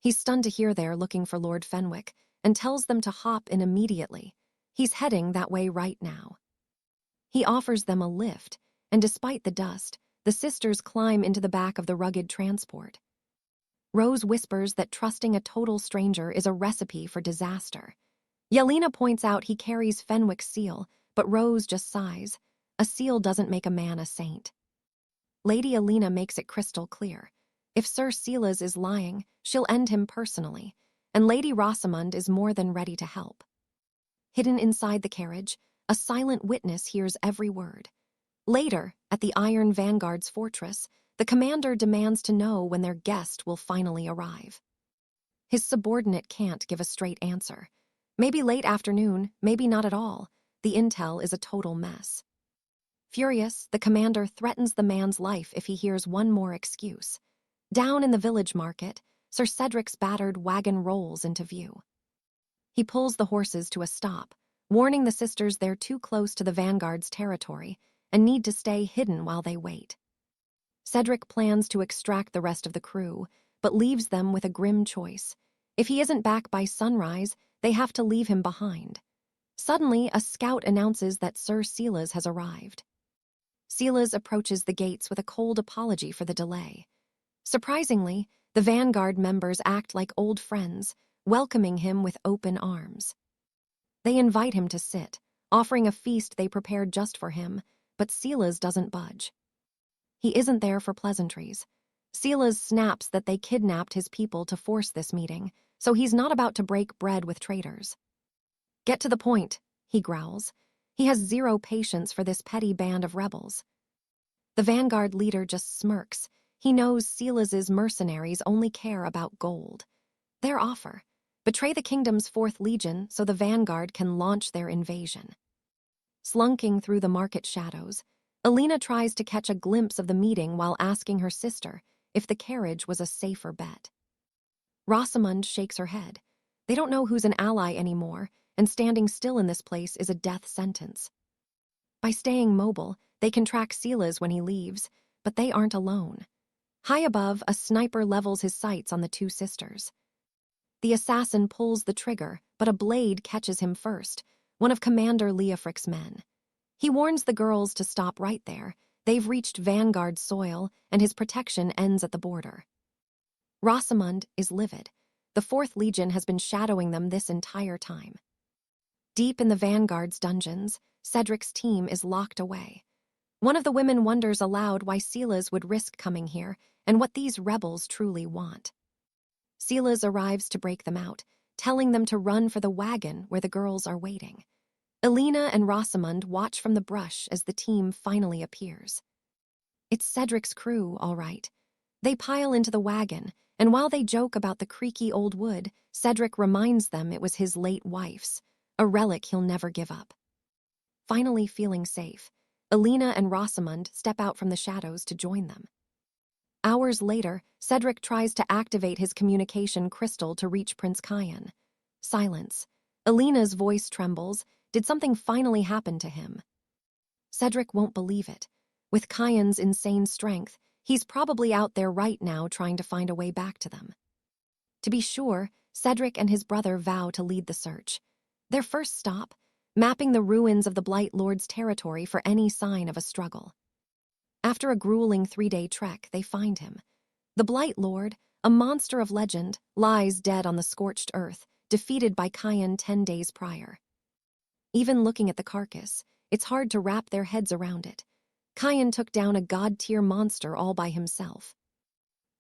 He's stunned to hear they're looking for Lord Fenwick and tells them to hop in immediately. He's heading that way right now. He offers them a lift, and despite the dust, the sisters climb into the back of the rugged transport. Rose whispers that trusting a total stranger is a recipe for disaster. Yelena points out he carries Fenwick's seal, but Rose just sighs. A seal doesn't make a man a saint. Lady Alina makes it crystal clear. If Sir Celas is lying, she'll end him personally, and Lady Rosamund is more than ready to help. Hidden inside the carriage, a silent witness hears every word. Later, at the Iron Vanguard's fortress, the commander demands to know when their guest will finally arrive. His subordinate can't give a straight answer. Maybe late afternoon, maybe not at all. The intel is a total mess. Furious, the commander threatens the man's life if he hears one more excuse. Down in the village market, Sir Cedric's battered wagon rolls into view. He pulls the horses to a stop, warning the sisters they're too close to the Vanguard's territory and need to stay hidden while they wait. Cedric plans to extract the rest of the crew, but leaves them with a grim choice. If he isn't back by sunrise, they have to leave him behind. Suddenly, a scout announces that Sir Celas has arrived. Celas approaches the gates with a cold apology for the delay. Surprisingly, the Vanguard members act like old friends, welcoming him with open arms. They invite him to sit, offering a feast they prepared just for him, but Celas doesn't budge. He isn't there for pleasantries. Celas snaps that they kidnapped his people to force this meeting, so he's not about to break bread with traitors. "Get to the point," he growls. He has zero patience for this petty band of rebels. The Vanguard leader just smirks. He knows Celas's mercenaries only care about gold. Their offer: betray the kingdom's 4th Legion so the Vanguard can launch their invasion. Slunking through the market shadows, Alina tries to catch a glimpse of the meeting while asking her sister if the carriage was a safer bet. Rosamund shakes her head. They don't know who's an ally anymore, and standing still in this place is a death sentence. By staying mobile, they can track Celas when he leaves, but they aren't alone. High above, a sniper levels his sights on the two sisters. The assassin pulls the trigger, but a blade catches him first. one of Commander 𝑭𝒐𝒐𝒅's men. He warns the girls to stop right there. They've reached Vanguard soil, and his protection ends at the border. Rosamund is livid. The 4th Legion has been shadowing them this entire time. Deep in the Vanguard's dungeons, Cedric's team is locked away. One of the women wonders aloud why Celas would risk coming here and what these rebels truly want. Celas arrives to break them out, telling them to run for the wagon where the girls are waiting. Elena and Rosamund watch from the brush as the team finally appears. It's Cedric's crew, all right. They pile into the wagon, and while they joke about the creaky old wood, Cedric reminds them it was his late wife's, a relic he'll never give up. Finally feeling safe, Elena and Rosamund step out from the shadows to join them. Hours later, Cedric tries to activate his communication crystal to reach Prince Kian. Silence. Elena's voice trembles. Did something finally happen to him? Cedric won't believe it. With Kian's insane strength, he's probably out there right now trying to find a way back to them. To be sure, Cedric and his brother vow to lead the search. Their first stop, mapping the ruins of the Blight Lord's territory for any sign of a struggle. After a grueling 3-day trek, they find him. The Blight Lord, a monster of legend, lies dead on the scorched earth, defeated by Kian 10 days prior. Even looking at the carcass, it's hard to wrap their heads around it. Kian took down a god-tier monster all by himself.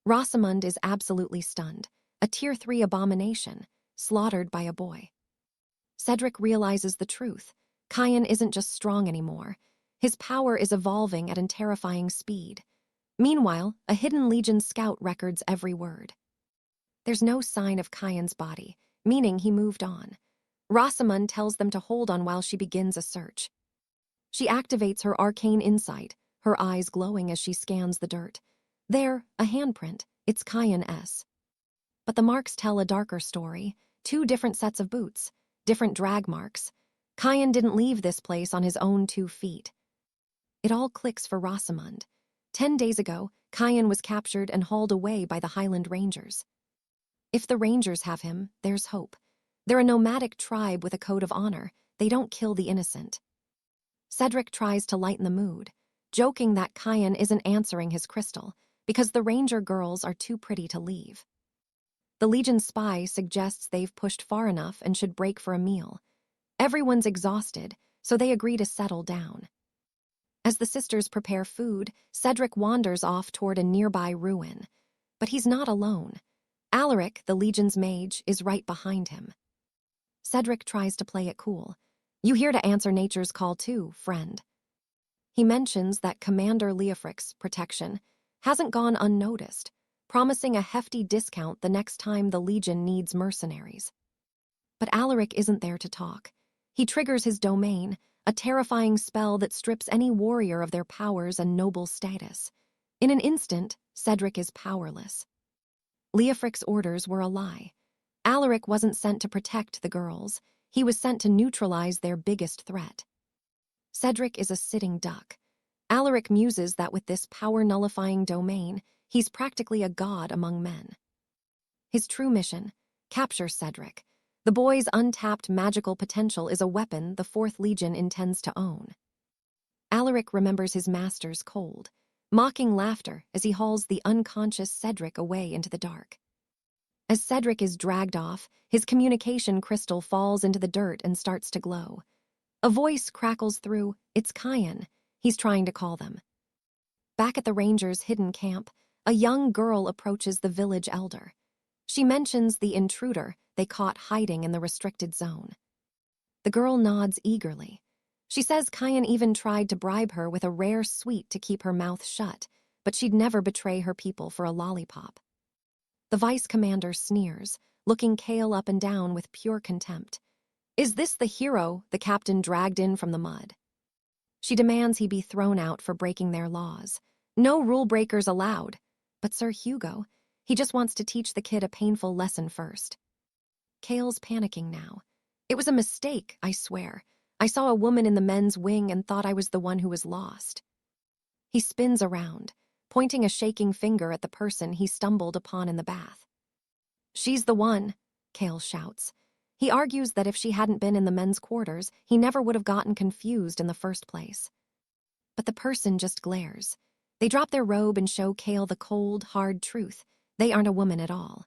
Rosamund is absolutely stunned, a Tier 3 abomination, slaughtered by a boy. Cedric realizes the truth. Kian isn't just strong anymore. His power is evolving at a terrifying speed. Meanwhile, a hidden Legion scout records every word. There's no sign of Kian's body, meaning he moved on. Rosamund tells them to hold on while she begins a search. She activates her arcane insight, her eyes glowing as she scans the dirt. There, a handprint. It's Kian's. But the marks tell a darker story. 2 different sets of boots, different drag marks. Kian didn't leave this place on his own 2 feet. It all clicks for Rosamund. 10 days ago, Kian was captured and hauled away by the Highland Rangers. If the Rangers have him, there's hope. They're a nomadic tribe with a code of honor. They don't kill the innocent. Cedric tries to lighten the mood, joking that Kian isn't answering his crystal because the Ranger girls are too pretty to leave. The Legion spy suggests they've pushed far enough and should break for a meal. Everyone's exhausted, so they agree to settle down. As the sisters prepare food, Cedric wanders off toward a nearby ruin. But he's not alone. Alaric, the Legion's mage, is right behind him. Cedric tries to play it cool. You here to answer nature's call too, friend. He mentions that Commander 𝑭𝒐𝒂𝒅𝒔's protection hasn't gone unnoticed, promising a hefty discount the next time the Legion needs mercenaries. But Alaric isn't there to talk. He triggers his domain, a terrifying spell that strips any warrior of their powers and noble status. In an instant, Cedric is powerless. 𝑭𝒐𝒂𝒅𝒔's orders were a lie. Alaric wasn't sent to protect the girls. He was sent to neutralize their biggest threat. Cedric is a sitting duck. Alaric muses that with this power-nullifying domain, he's practically a god among men. His true mission, capture Cedric. The boy's untapped magical potential is a weapon the 4th Legion intends to own. Alaric remembers his master's cold, mocking laughter as he hauls the unconscious Cedric away into the dark. As Cedric is dragged off, his communication crystal falls into the dirt and starts to glow. A voice crackles through. It's Kian. He's trying to call them. Back at the Rangers' hidden camp, a young girl approaches the village elder. She mentions the intruder they caught hiding in the restricted zone. The girl nods eagerly. She says Kian even tried to bribe her with a rare sweet to keep her mouth shut, but she'd never betray her people for a lollipop. The vice commander sneers, looking Cale up and down with pure contempt. Is this the hero the captain dragged in from the mud? She demands he be thrown out for breaking their laws. No rule breakers allowed. But Sir Hugo, he just wants to teach the kid a painful lesson first. Cale's panicking now. It was a mistake, I swear. I saw a woman in the men's wing and thought I was the one who was lost. He spins around, pointing a shaking finger at the person he stumbled upon in the bath. She's the one, Cale shouts. He argues that if she hadn't been in the men's quarters, he never would have gotten confused in the first place. But the person just glares. They drop their robe and show Kale the cold, hard truth. They aren't a woman at all.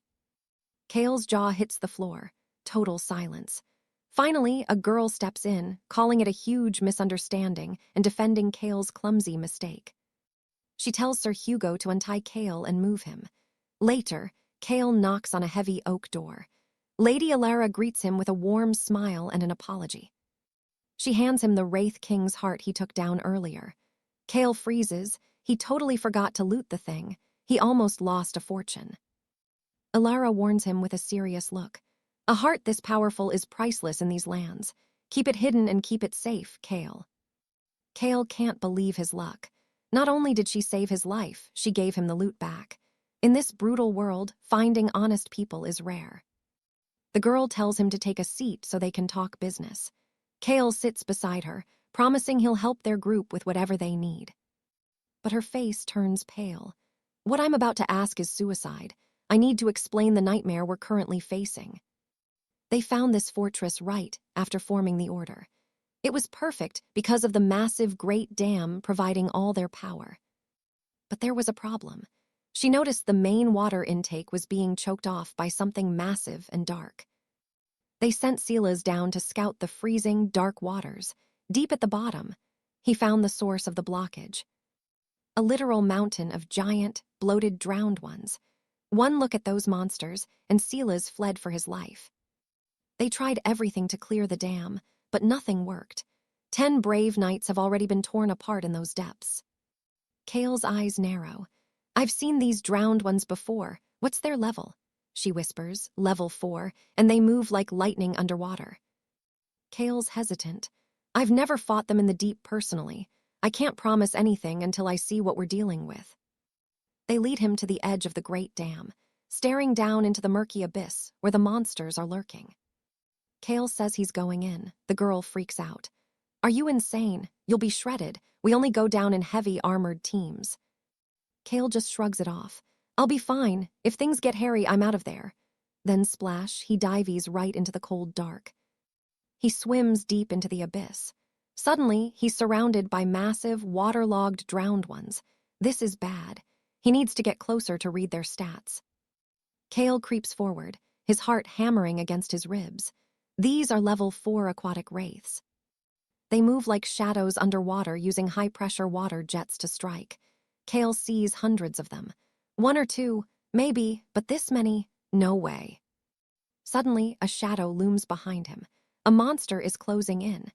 Kale's jaw hits the floor. Total silence. Finally, a girl steps in, calling it a huge misunderstanding and defending Kale's clumsy mistake. She tells Sir Hugo to untie Kale and move him. Later, Kale knocks on a heavy oak door. Lady Alara greets him with a warm smile and an apology. She hands him the Wraith King's heart he took down earlier. Kale freezes. He totally forgot to loot the thing. He almost lost a fortune. Alara warns him with a serious look. A heart this powerful is priceless in these lands. Keep it hidden and keep it safe, Kale. Kale can't believe his luck. Not only did she save his life, she gave him the loot back. In this brutal world, finding honest people is rare. The girl tells him to take a seat so they can talk business. Kale sits beside her, promising he'll help their group with whatever they need. But her face turns pale. What I'm about to ask is suicide. I need to explain the nightmare we're currently facing. They found this fortress right after forming the order. It was perfect because of the massive Great Dam providing all their power. But there was a problem. She noticed the main water intake was being choked off by something massive and dark. They sent Celas down to scout the freezing, dark waters. Deep at the bottom, he found the source of the blockage. A literal mountain of giant, bloated, drowned ones. One look at those monsters, and Celas fled for his life. They tried everything to clear the dam, but nothing worked. 10 brave knights have already been torn apart in those depths. Kale's eyes narrow. I've seen these drowned ones before. What's their level? She whispers, level 4, and they move like lightning underwater. Kale's hesitant. I've never fought them in the deep personally. I can't promise anything until I see what we're dealing with. They lead him to the edge of the Great Dam, staring down into the murky abyss where the monsters are lurking. Kale says he's going in. The girl freaks out. Are you insane? You'll be shredded. We only go down in heavy armored teams. Kale just shrugs it off. I'll be fine. If things get hairy, I'm out of there. Then splash, he dives right into the cold dark. He swims deep into the abyss. Suddenly, he's surrounded by massive, waterlogged, drowned ones. This is bad. He needs to get closer to read their stats. Kale creeps forward, his heart hammering against his ribs. These are level 4 aquatic wraiths. They move like shadows underwater using high-pressure water jets to strike. Kale sees hundreds of them. 1 or 2, maybe, but this many, no way. Suddenly, a shadow looms behind him. A monster is closing in.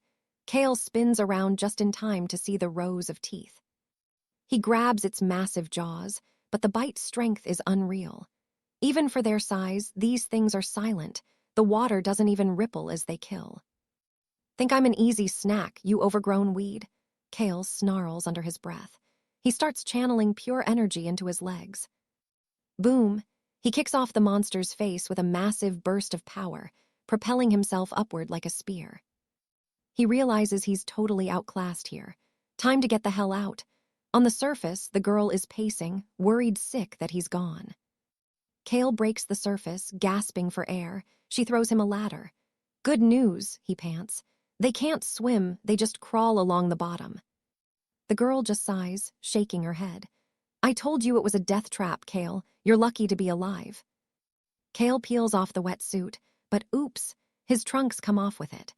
Kale spins around just in time to see the rows of teeth. He grabs its massive jaws, but the bite's strength is unreal. Even for their size, these things are silent. The water doesn't even ripple as they kill. Think I'm an easy snack, you overgrown weed? Kale snarls under his breath. He starts channeling pure energy into his legs. Boom! He kicks off the monster's face with a massive burst of power, propelling himself upward like a spear. He realizes he's totally outclassed here. Time to get the hell out. On the surface, the girl is pacing, worried sick that he's gone. Kale breaks the surface, gasping for air. She throws him a ladder. Good news, he pants. They can't swim, they just crawl along the bottom. The girl just sighs, shaking her head. I told you it was a death trap, Kale. You're lucky to be alive. Kale peels off the wetsuit, but oops, his trunks come off with it.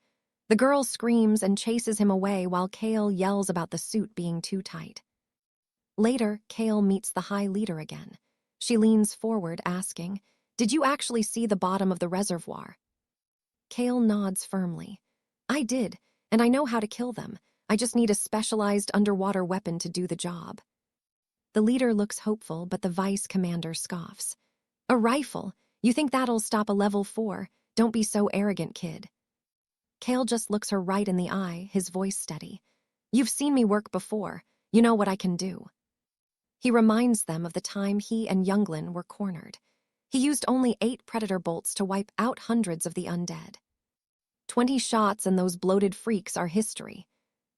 The girl screams and chases him away while Kale yells about the suit being too tight. Later, Kale meets the High Leader again. She leans forward, asking, Did you actually see the bottom of the reservoir? Kale nods firmly. I did, and I know how to kill them. I just need a specialized underwater weapon to do the job. The leader looks hopeful, but the vice commander scoffs. A rifle? You think that'll stop a level 4? Don't be so arrogant, kid. Kale just looks her right in the eye, his voice steady. You've seen me work before. You know what I can do. He reminds them of the time he and Younglin were cornered. He used only 8 predator bolts to wipe out hundreds of the undead. 20 shots and those bloated freaks are history.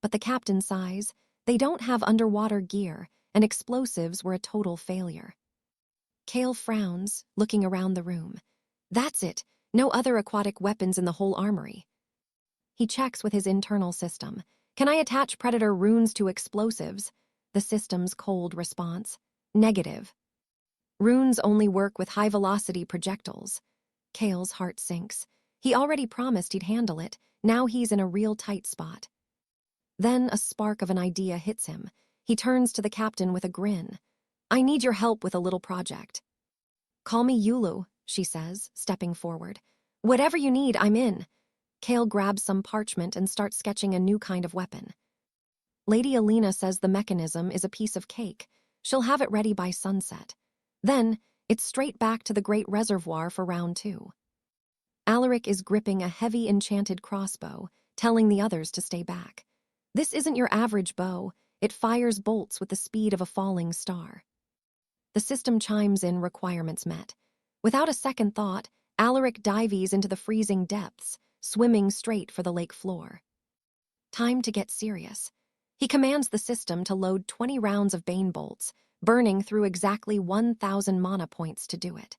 But the captain sighs. They don't have underwater gear, and explosives were a total failure. Kale frowns, looking around the room. That's it. No other aquatic weapons in the whole armory. He checks with his internal system. Can I attach predator runes to explosives? The system's cold response. Negative. Runes only work with high-velocity projectiles. Kale's heart sinks. He already promised he'd handle it. Now he's in a real tight spot. Then a spark of an idea hits him. He turns to the captain with a grin. I need your help with a little project. Call me Yulu, she says, stepping forward. Whatever you need, I'm in. Kale grabs some parchment and starts sketching a new kind of weapon. Lady Alina says the mechanism is a piece of cake. She'll have it ready by sunset. Then, it's straight back to the great reservoir for round 2. Alaric is gripping a heavy enchanted crossbow, telling the others to stay back. This isn't your average bow. It fires bolts with the speed of a falling star. The system chimes in requirements met. Without a second thought, Alaric dives into the freezing depths, swimming straight for the lake floor. Time to get serious. He commands the system to load 20 rounds of bane bolts, burning through exactly 1,000 mana points to do it.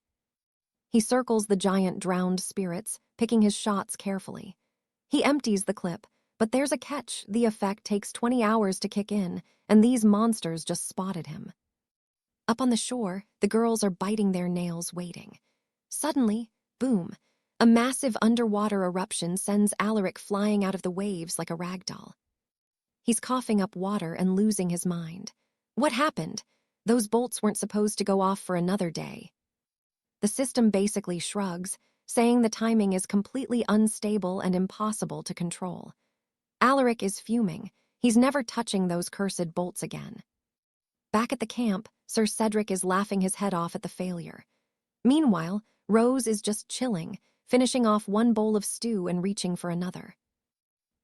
He circles the giant drowned spirits, picking his shots carefully. He empties the clip, but there's a catch. The effect takes 20 hours to kick in, and these monsters just spotted him. Up on the shore, the girls are biting their nails waiting. Suddenly, boom, a massive underwater eruption sends Alaric flying out of the waves like a ragdoll. He's coughing up water and losing his mind. What happened? Those bolts weren't supposed to go off for another day. The system basically shrugs, saying the timing is completely unstable and impossible to control. Alaric is fuming. He's never touching those cursed bolts again. Back at the camp, Sir Cedric is laughing his head off at the failure. Meanwhile, Rose is just chilling, finishing off one bowl of stew and reaching for another.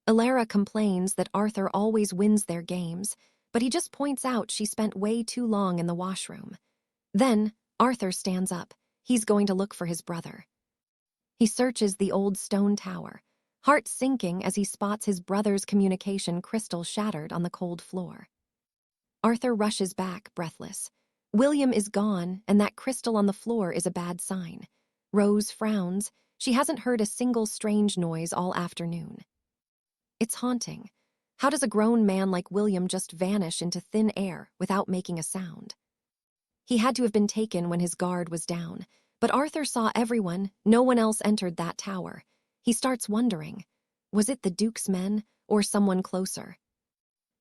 Elara complains that Arthur always wins their games, but he just points out she spent way too long in the washroom. Then, Arthur stands up. He's going to look for his brother. He searches the old stone tower, heart sinking as he spots his brother's communication crystal shattered on the cold floor. Arthur rushes back, breathless. William is gone, and that crystal on the floor is a bad sign. Rose frowns. She hasn't heard a single strange noise all afternoon. It's haunting. How does a grown man like William just vanish into thin air without making a sound? He had to have been taken when his guard was down, but Arthur saw everyone. No one else entered that tower. He starts wondering, was it the Duke's men or someone closer?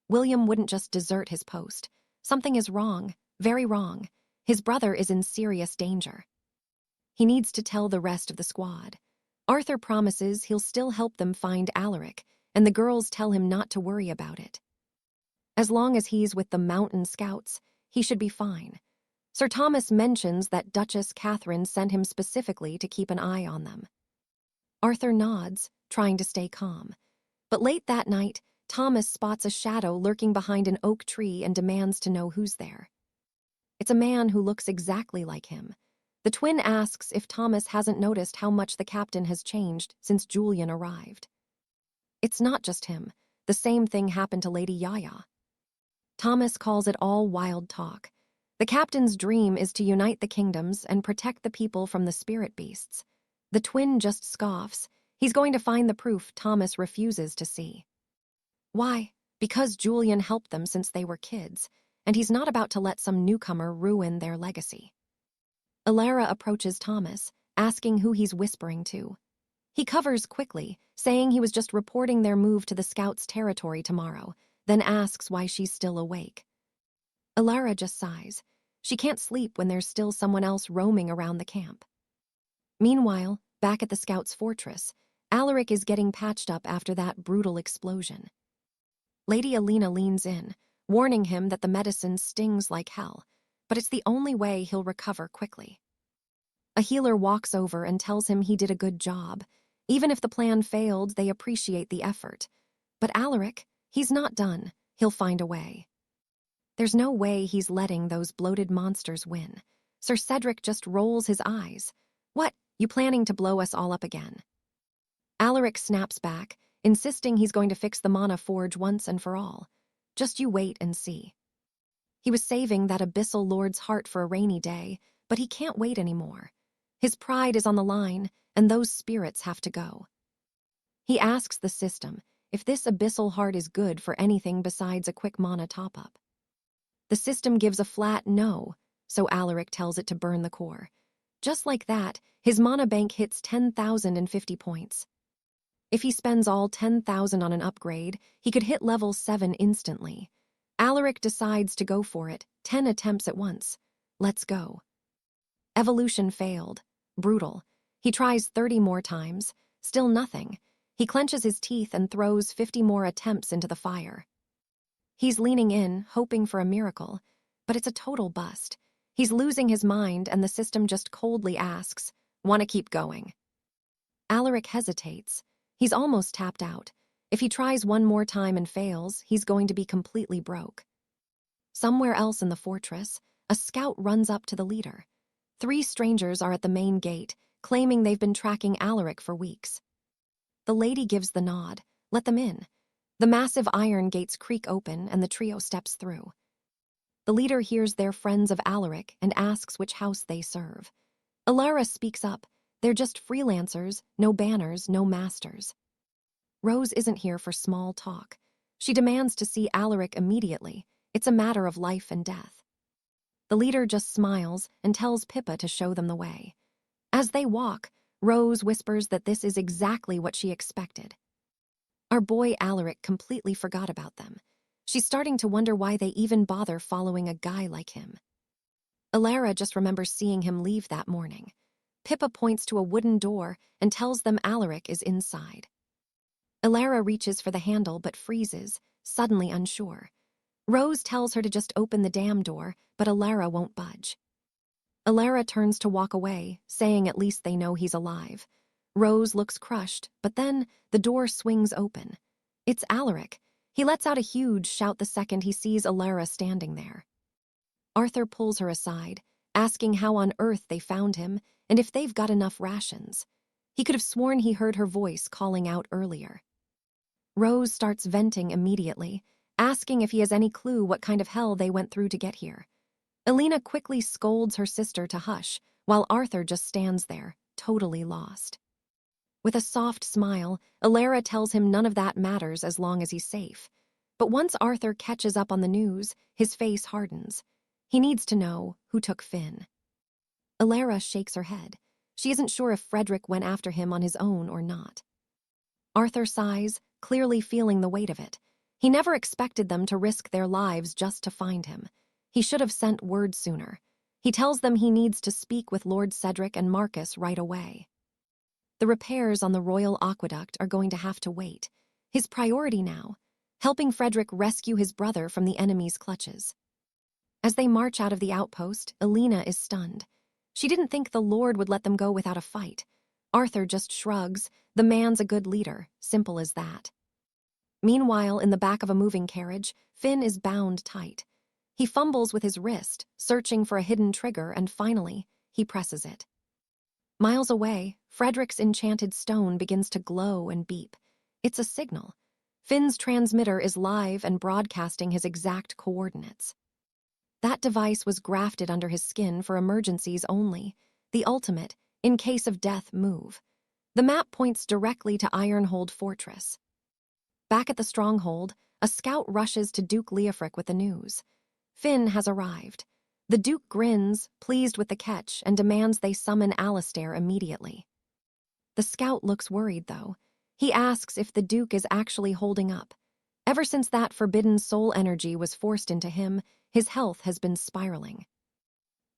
William wouldn't just desert his post. Something is wrong, very wrong. His brother is in serious danger. He needs to tell the rest of the squad. Arthur promises he'll still help them find Alaric, and the girls tell him not to worry about it. As long as he's with the mountain scouts, he should be fine. Sir Thomas mentions that Duchess Catherine sent him specifically to keep an eye on them. Arthur nods, trying to stay calm. But late that night, Thomas spots a shadow lurking behind an oak tree and demands to know who's there. It's a man who looks exactly like him. The twin asks if Thomas hasn't noticed how much the captain has changed since Julian arrived. It's not just him. The same thing happened to Lady Yaya. Thomas calls it all wild talk. The captain's dream is to unite the kingdoms and protect the people from the spirit beasts. The twin just scoffs. He's going to find the proof Thomas refuses to see. Why? Because Julian helped them since they were kids, and he's not about to let some newcomer ruin their legacy. Elara approaches Thomas, asking who he's whispering to. He covers quickly, saying he was just reporting their move to the scouts' territory tomorrow, then asks why she's still awake. Elara just sighs. She can't sleep when there's still someone else roaming around the camp. Meanwhile, back at the scouts' fortress, Alaric is getting patched up after that brutal explosion. Lady Alina leans in, warning him that the medicine stings like hell, but it's the only way he'll recover quickly. A healer walks over and tells him he did a good job. Even if the plan failed, they appreciate the effort. But Alaric, he's not done. He'll find a way. There's no way he's letting those bloated monsters win. Sir Cedric just rolls his eyes. What, you planning to blow us all up again? Alaric snaps back, insisting he's going to fix the mana forge once and for all. Just you wait and see. He was saving that abyssal lord's heart for a rainy day, but he can't wait anymore. His pride is on the line, and those spirits have to go. He asks the system if this abyssal heart is good for anything besides a quick mana top-up. The system gives a flat no, so Alaric tells it to burn the core. Just like that, his mana bank hits 10,050 points. If he spends all 10,000 on an upgrade, he could hit level 7 instantly. Alaric decides to go for it, 10 attempts at once. Let's go. Evolution failed. Brutal. He tries 30 more times. Still nothing. He clenches his teeth and throws 50 more attempts into the fire. He's leaning in, hoping for a miracle, but it's a total bust. He's losing his mind, and the system just coldly asks, "Want to keep going?" Alaric hesitates. He's almost tapped out. If he tries one more time and fails, he's going to be completely broke. Somewhere else in the fortress, a scout runs up to the leader. 3 strangers are at the main gate, claiming they've been tracking Alaric for weeks. The lady gives the nod. Let them in. The massive iron gates creak open, and the trio steps through. The leader hears they're friends of Alaric and asks which house they serve. Alara speaks up. They're just freelancers, no banners, no masters. Rose isn't here for small talk. She demands to see Alaric immediately. It's a matter of life and death. The leader just smiles and tells Pippa to show them the way. As they walk, Rose whispers that this is exactly what she expected. Our boy Alaric completely forgot about them. She's starting to wonder why they even bother following a guy like him. Alara just remembers seeing him leave that morning. Pippa points to a wooden door and tells them Alaric is inside. Alara reaches for the handle but freezes, suddenly unsure. Rose tells her to just open the damn door, but Alara won't budge. Alara turns to walk away, saying at least they know he's alive. Rose looks crushed, but then the door swings open. It's Alaric. He lets out a huge shout the second he sees Alara standing there. Arthur pulls her aside, asking how on earth they found him and if they've got enough rations. He could have sworn he heard her voice calling out earlier. Rose starts venting immediately, asking if he has any clue what kind of hell they went through to get here. Elena quickly scolds her sister to hush, while Arthur just stands there, totally lost. With a soft smile, Alara tells him none of that matters as long as he's safe. But once Arthur catches up on the news, his face hardens. He needs to know who took Finn. Alara shakes her head. She isn't sure if Frederick went after him on his own or not. Arthur sighs, clearly feeling the weight of it. He never expected them to risk their lives just to find him. He should have sent word sooner. He tells them he needs to speak with Lord Cedric and Marcus right away. The repairs on the Royal Aqueduct are going to have to wait. His priority now, helping Frederick rescue his brother from the enemy's clutches. As they march out of the outpost, Elena is stunned. She didn't think the Lord would let them go without a fight. Arthur just shrugs. The man's a good leader, simple as that. Meanwhile, in the back of a moving carriage, Finn is bound tight. He fumbles with his wrist, searching for a hidden trigger, and finally, he presses it. Miles away, Frederick's enchanted stone begins to glow and beep. It's a signal. Finn's transmitter is live and broadcasting his exact coordinates. That device was grafted under his skin for emergencies only, the ultimate, in case of death, move. The map points directly to Ironhold Fortress. Back at the stronghold, a scout rushes to Duke Leofric with the news. Finn has arrived. The Duke grins, pleased with the catch, and demands they summon Alistair immediately. The scout looks worried, though. He asks if the Duke is actually holding up. Ever since that forbidden soul energy was forced into him, his health has been spiraling.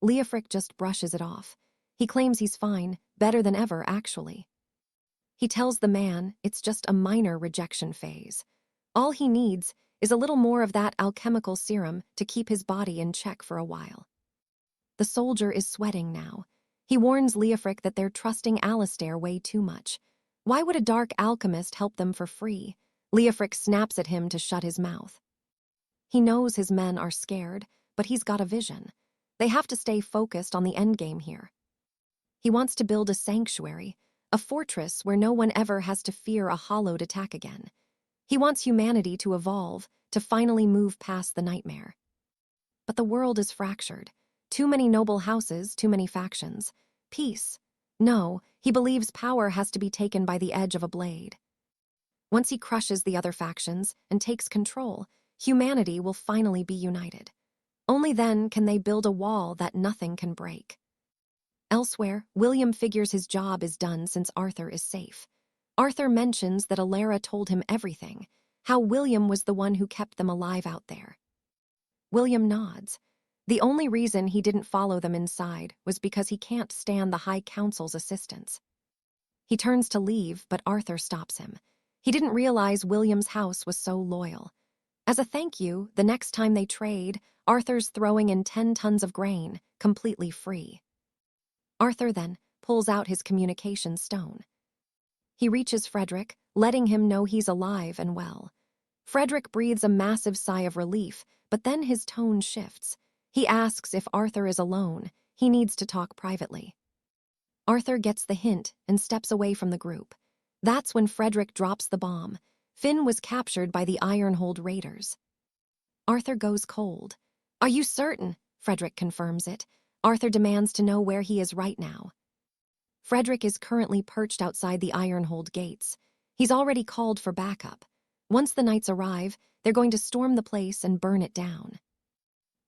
Leofric just brushes it off. He claims he's fine, better than ever, actually. He tells the man it's just a minor rejection phase. All he needs is a little more of that alchemical serum to keep his body in check for a while. The soldier is sweating now. He warns Leofric that they're trusting Alistair way too much. Why would a dark alchemist help them for free? Leofric snaps at him to shut his mouth. He knows his men are scared, but he's got a vision. They have to stay focused on the endgame here. He wants to build a sanctuary, a fortress where no one ever has to fear a hollowed attack again. He wants humanity to evolve, to finally move past the nightmare. But the world is fractured. Too many noble houses, too many factions. Peace. No, he believes power has to be taken by the edge of a blade. Once he crushes the other factions and takes control, humanity will finally be united. Only then can they build a wall that nothing can break. Elsewhere, William figures his job is done since Arthur is safe. Arthur mentions that Alara told him everything, how William was the one who kept them alive out there. William nods. The only reason he didn't follow them inside was because he can't stand the High Council's assistance. He turns to leave, but Arthur stops him. He didn't realize William's house was so loyal. As a thank you, the next time they trade, Arthur's throwing in 10 tons of grain, completely free. Arthur then pulls out his communication stone. He reaches Frederick, letting him know he's alive and well. Frederick breathes a massive sigh of relief, but then his tone shifts. He asks if Arthur is alone. He needs to talk privately. Arthur gets the hint and steps away from the group. That's when Frederick drops the bomb. Finn was captured by the Ironhold raiders. Arthur goes cold. Are you certain? Frederick confirms it. Arthur demands to know where he is right now. Frederick is currently perched outside the Ironhold gates. He's already called for backup. Once the knights arrive, they're going to storm the place and burn it down.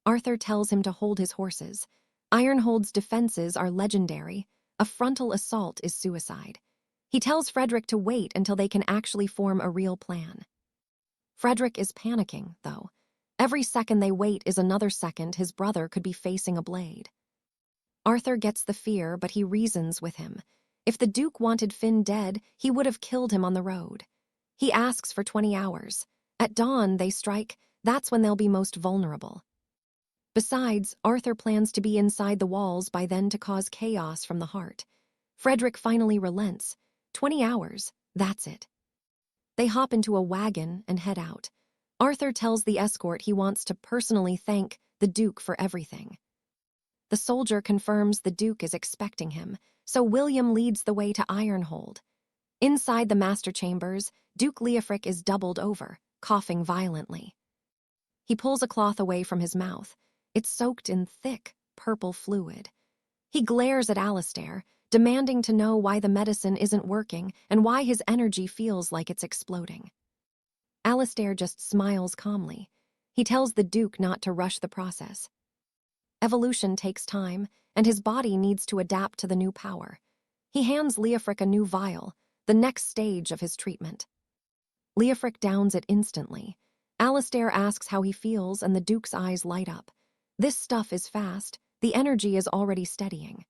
Arthur tells him to hold his horses. Ironhold's defenses are legendary. A frontal assault is suicide. He tells Frederick to wait until they can actually form a real plan. Frederick is panicking, though. Every second they wait is another second his brother could be facing a blade. Arthur gets the fear, but he reasons with him. If the Duke wanted Finn dead, he would have killed him on the road. He asks for 20 hours. At dawn, they strike. That's when they'll be most vulnerable. Besides, Arthur plans to be inside the walls by then to cause chaos from the heart. Frederick finally relents. 20 hours, that's it. They hop into a wagon and head out. Arthur tells the escort he wants to personally thank the Duke for everything. The soldier confirms the Duke is expecting him, so William leads the way to Ironhold. Inside the master chambers, Duke 𝑙𝒉𝒄 is doubled over, coughing violently. He pulls a cloth away from his mouth. It's soaked in thick, purple fluid. He glares at Alistair, demanding to know why the medicine isn't working and why his energy feels like it's exploding. Alistair just smiles calmly. He tells the Duke not to rush the process. Evolution takes time, and his body needs to adapt to the new power. He hands 𝑙𝒉𝒄 a new vial, the next stage of his treatment. 𝑙𝒉𝒄 downs it instantly. Alistair asks how he feels, and the Duke's eyes light up. This stuff is fast. The energy is already steadying.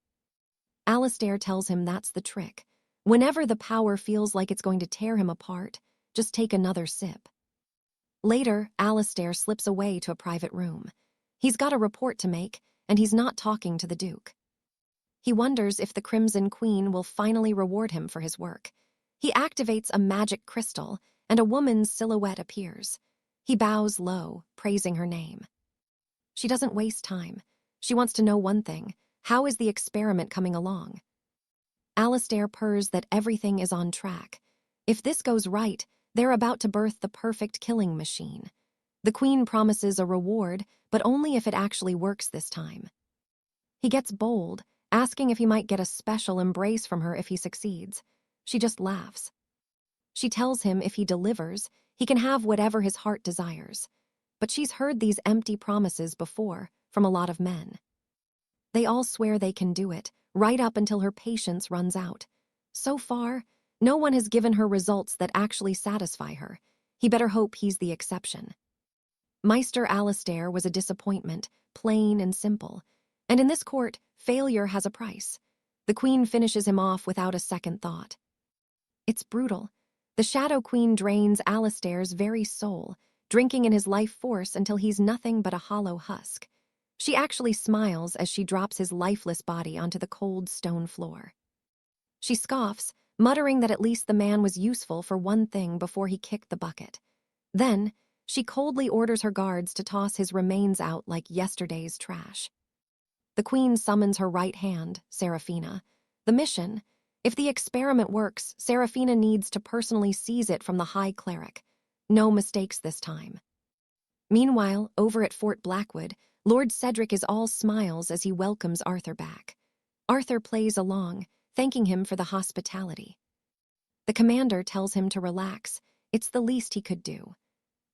Alistair tells him that's the trick. Whenever the power feels like it's going to tear him apart, just take another sip. Later, Alistair slips away to a private room. He's got a report to make, and he's not talking to the Duke. He wonders if the Crimson Queen will finally reward him for his work. He activates a magic crystal, and a woman's silhouette appears. He bows low, praising her name. She doesn't waste time. She wants to know one thing. How is the experiment coming along? Alistair purrs that everything is on track. If this goes right, they're about to birth the perfect killing machine. The Queen promises a reward, but only if it actually works this time. He gets bold, asking if he might get a special embrace from her if he succeeds. She just laughs. She tells him if he delivers, he can have whatever his heart desires. But she's heard these empty promises before from a lot of men. They all swear they can do it, right up until her patience runs out. So far, no one has given her results that actually satisfy her. He better hope he's the exception. Meister Alistair was a disappointment, plain and simple. And in this court, failure has a price. The Queen finishes him off without a second thought. It's brutal. The Shadow Queen drains Alistair's very soul, drinking in his life force until he's nothing but a hollow husk. She actually smiles as she drops his lifeless body onto the cold stone floor. She scoffs, muttering that at least the man was useful for one thing before he kicked the bucket. Then, she coldly orders her guards to toss his remains out like yesterday's trash. The Queen summons her right hand, Seraphina. The mission: if the experiment works, Seraphina needs to personally seize it from the High Cleric. No mistakes this time. Meanwhile, over at Fort Blackwood, Lord Cedric is all smiles as he welcomes Arthur back. Arthur plays along, thanking him for the hospitality. The commander tells him to relax. It's the least he could do.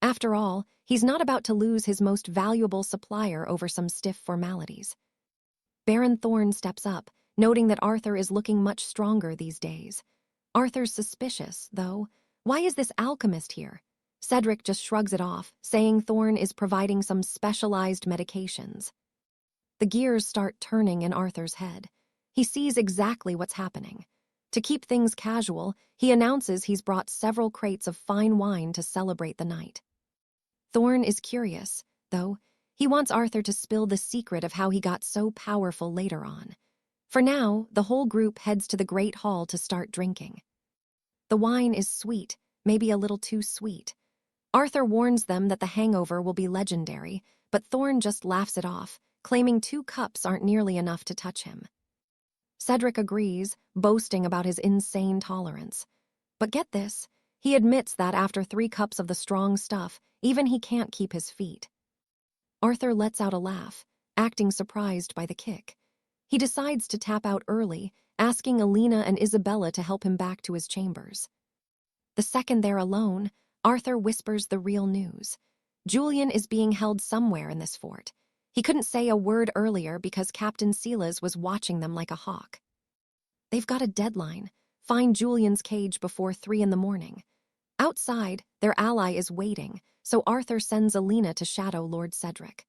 After all, he's not about to lose his most valuable supplier over some stiff formalities. Baron Thorn steps up, noting that Arthur is looking much stronger these days. Arthur's suspicious, though. Why is this alchemist here? Cedric just shrugs it off, saying Thorn is providing some specialized medications. The gears start turning in Arthur's head. He sees exactly what's happening. To keep things casual, he announces he's brought several crates of fine wine to celebrate the night. Thorn is curious, though. He wants Arthur to spill the secret of how he got so powerful later on. For now, the whole group heads to the Great Hall to start drinking. The wine is sweet, maybe a little too sweet. Arthur warns them that the hangover will be legendary, but Thorn just laughs it off, claiming 2 cups aren't nearly enough to touch him. Cedric agrees, boasting about his insane tolerance. But get this, he admits that after 3 cups of the strong stuff, even he can't keep his feet. Arthur lets out a laugh, acting surprised by the kick. He decides to tap out early, asking Alina and Isabella to help him back to his chambers. The second they're alone, Arthur whispers the real news. Julian is being held somewhere in this fort. He couldn't say a word earlier because Captain Celas was watching them like a hawk. They've got a deadline: find Julian's cage before 3 in the morning. Outside, their ally is waiting, so Arthur sends Alina to shadow Lord Cedric.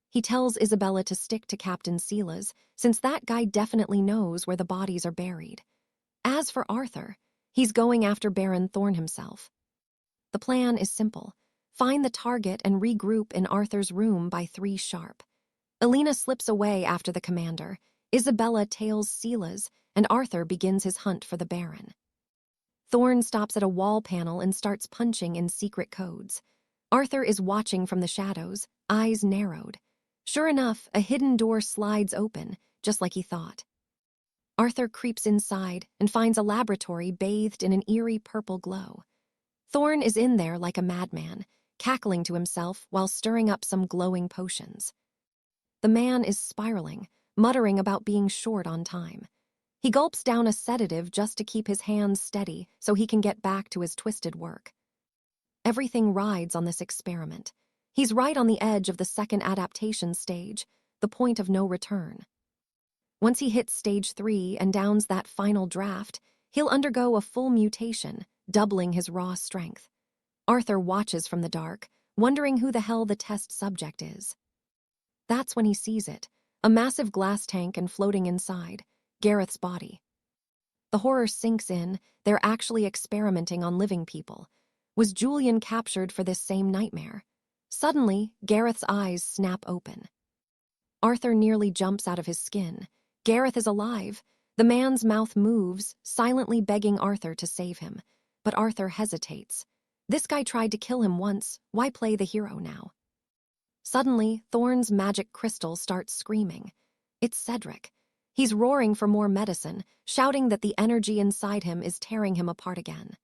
He tells Isabella to stick to Captain Celas, since that guy definitely knows where the bodies are buried. As for Arthur, he's going after Baron Thorn himself. The plan is simple. Find the target and regroup in Arthur's room by 3 sharp. Alina slips away after the commander, Isabella tails Celas, and Arthur begins his hunt for the Baron. Thorn stops at a wall panel and starts punching in secret codes. Arthur is watching from the shadows, eyes narrowed. Sure enough, a hidden door slides open, just like he thought. Arthur creeps inside and finds a laboratory bathed in an eerie purple glow. Thorn is in there like a madman, cackling to himself while stirring up some glowing potions. The man is spiraling, muttering about being short on time. He gulps down a sedative just to keep his hands steady so he can get back to his twisted work. Everything rides on this experiment. He's right on the edge of the second adaptation stage, the point of no return. Once he hits stage 3 and downs that final draft, he'll undergo a full mutation, doubling his raw strength. Arthur watches from the dark, wondering who the hell the test subject is. That's when he sees it, a massive glass tank and floating inside, Gareth's body. The horror sinks in, they're actually experimenting on living people. Was Julian captured for this same nightmare? Suddenly, Gareth's eyes snap open. Arthur nearly jumps out of his skin. Gareth is alive. The man's mouth moves, silently begging Arthur to save him. But Arthur hesitates. This guy tried to kill him once, why play the hero now? Suddenly, Thorn's magic crystal starts screaming. It's Cedric. He's roaring for more medicine, shouting that the energy inside him is tearing him apart again.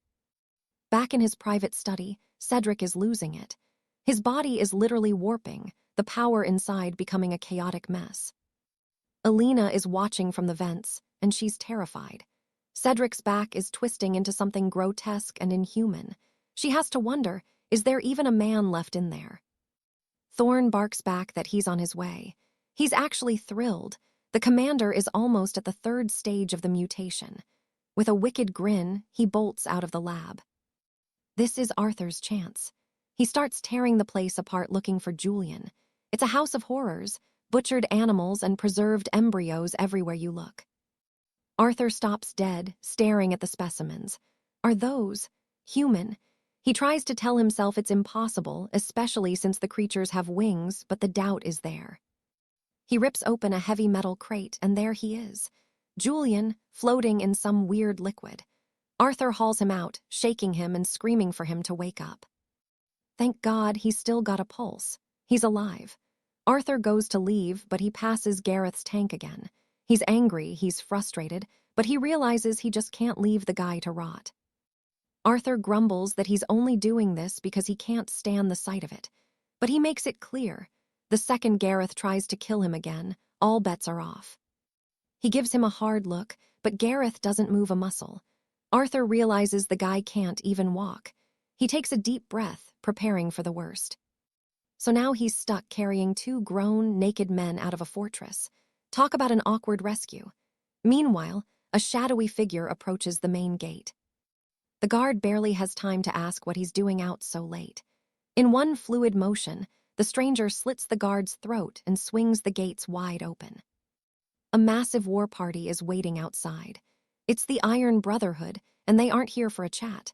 Back in his private study, Cedric is losing it. His body is literally warping, the power inside becoming a chaotic mess. Alina is watching from the vents, and she's terrified. Cedric's back is twisting into something grotesque and inhuman. She has to wonder, is there even a man left in there? Thorn barks back that he's on his way. He's actually thrilled. The commander is almost at the 3rd stage of the mutation. With a wicked grin, he bolts out of the lab. This is Arthur's chance. He starts tearing the place apart looking for Julian. It's a house of horrors, butchered animals and preserved embryos everywhere you look. Arthur stops dead, staring at the specimens. Are those human? He tries to tell himself it's impossible, especially since the creatures have wings, but the doubt is there. He rips open a heavy metal crate, and there he is. Julian, floating in some weird liquid. Arthur hauls him out, shaking him and screaming for him to wake up. Thank God he's still got a pulse. He's alive. Arthur goes to leave, but he passes Gareth's tank again. He's angry, he's frustrated, but he realizes he just can't leave the guy to rot. Arthur grumbles that he's only doing this because he can't stand the sight of it. But he makes it clear. The second Gareth tries to kill him again, all bets are off. He gives him a hard look, but Gareth doesn't move a muscle. Arthur realizes the guy can't even walk. He takes a deep breath, preparing for the worst. So now he's stuck carrying two grown, naked men out of a fortress. Talk about an awkward rescue. Meanwhile, a shadowy figure approaches the main gate. The guard barely has time to ask what he's doing out so late. In one fluid motion, the stranger slits the guard's throat and swings the gates wide open. A massive war party is waiting outside. It's the Iron Brotherhood, and they aren't here for a chat.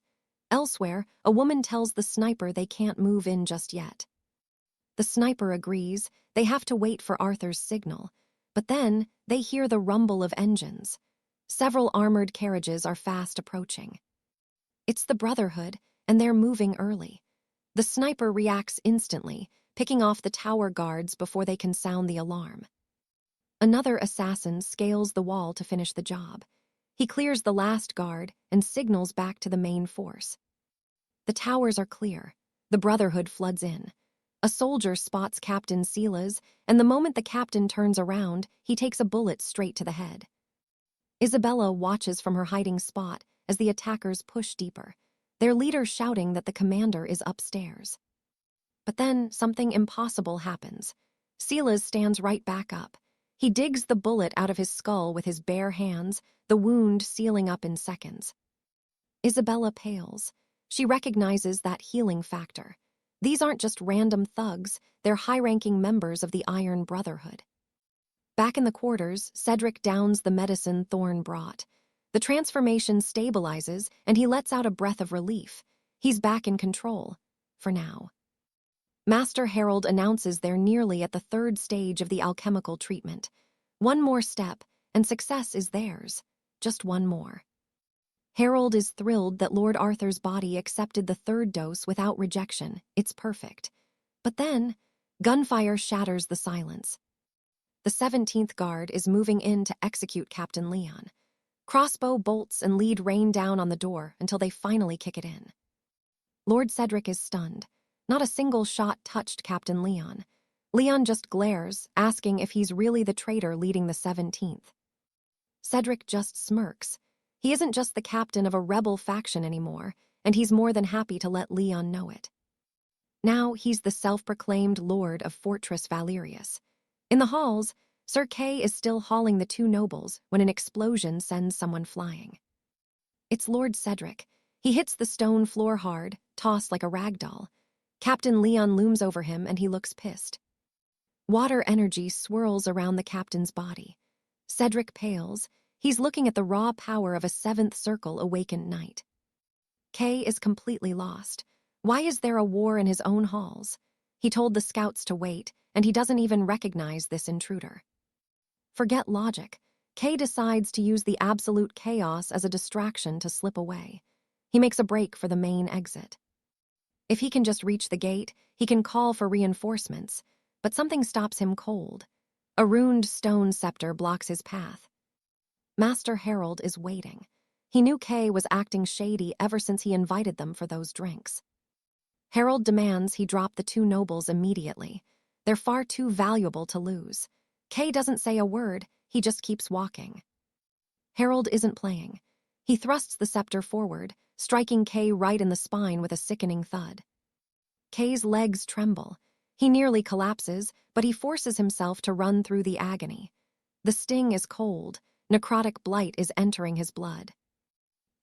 Elsewhere, a woman tells the sniper they can't move in just yet. The sniper agrees. They have to wait for Arthur's signal. But then, they hear the rumble of engines. Several armored carriages are fast approaching. It's the Brotherhood, and they're moving early. The sniper reacts instantly, picking off the tower guards before they can sound the alarm. Another assassin scales the wall to finish the job. He clears the last guard and signals back to the main force. The towers are clear. The Brotherhood floods in. A soldier spots Captain Celas, and the moment the captain turns around, he takes a bullet straight to the head. Isabella watches from her hiding spot as the attackers push deeper, their leader shouting that the commander is upstairs. But then something impossible happens. Celas stands right back up. He digs the bullet out of his skull with his bare hands, the wound sealing up in seconds. Isabella pales. She recognizes that healing factor. These aren't just random thugs, they're high-ranking members of the Iron Brotherhood. Back in the quarters, Cedric downs the medicine Thorn brought. The transformation stabilizes, and he lets out a breath of relief. He's back in control. For now. Master Harold announces they're nearly at the third stage of the alchemical treatment. One more step, and success is theirs. Just one more. Harold is thrilled that Lord Arthur's body accepted the third dose without rejection. It's perfect. But then, gunfire shatters the silence. The 17th Guard is moving in to execute Captain Leon. Crossbow bolts and lead rain down on the door until they finally kick it in. Lord Cedric is stunned. Not a single shot touched Captain Leon. Leon just glares, asking if he's really the traitor leading the 17th. Cedric just smirks. He isn't just the captain of a rebel faction anymore, and he's more than happy to let Leon know it. Now he's the self-proclaimed Lord of Fortress Valerius. In the halls, Sir Kay is still hauling the two nobles when an explosion sends someone flying. It's Lord Cedric. He hits the stone floor hard, tossed like a rag doll. Captain Leon looms over him and he looks pissed. Water energy swirls around the captain's body. Cedric pales. He's looking at the raw power of a 7th Circle awakened knight. Kay is completely lost. Why is there a war in his own halls? He told the scouts to wait, and he doesn't even recognize this intruder. Forget logic. Kay decides to use the absolute chaos as a distraction to slip away. He makes a break for the main exit. If he can just reach the gate, he can call for reinforcements, but something stops him cold. A runed stone scepter blocks his path. Master Harold is waiting. He knew Kay was acting shady ever since he invited them for those drinks. Harold demands he drop the two nobles immediately. They're far too valuable to lose. Kay doesn't say a word, he just keeps walking. Harold isn't playing. He thrusts the scepter forward, striking Kay right in the spine with a sickening thud. Kay's legs tremble. He nearly collapses, but he forces himself to run through the agony. The sting is cold. Necrotic blight is entering his blood.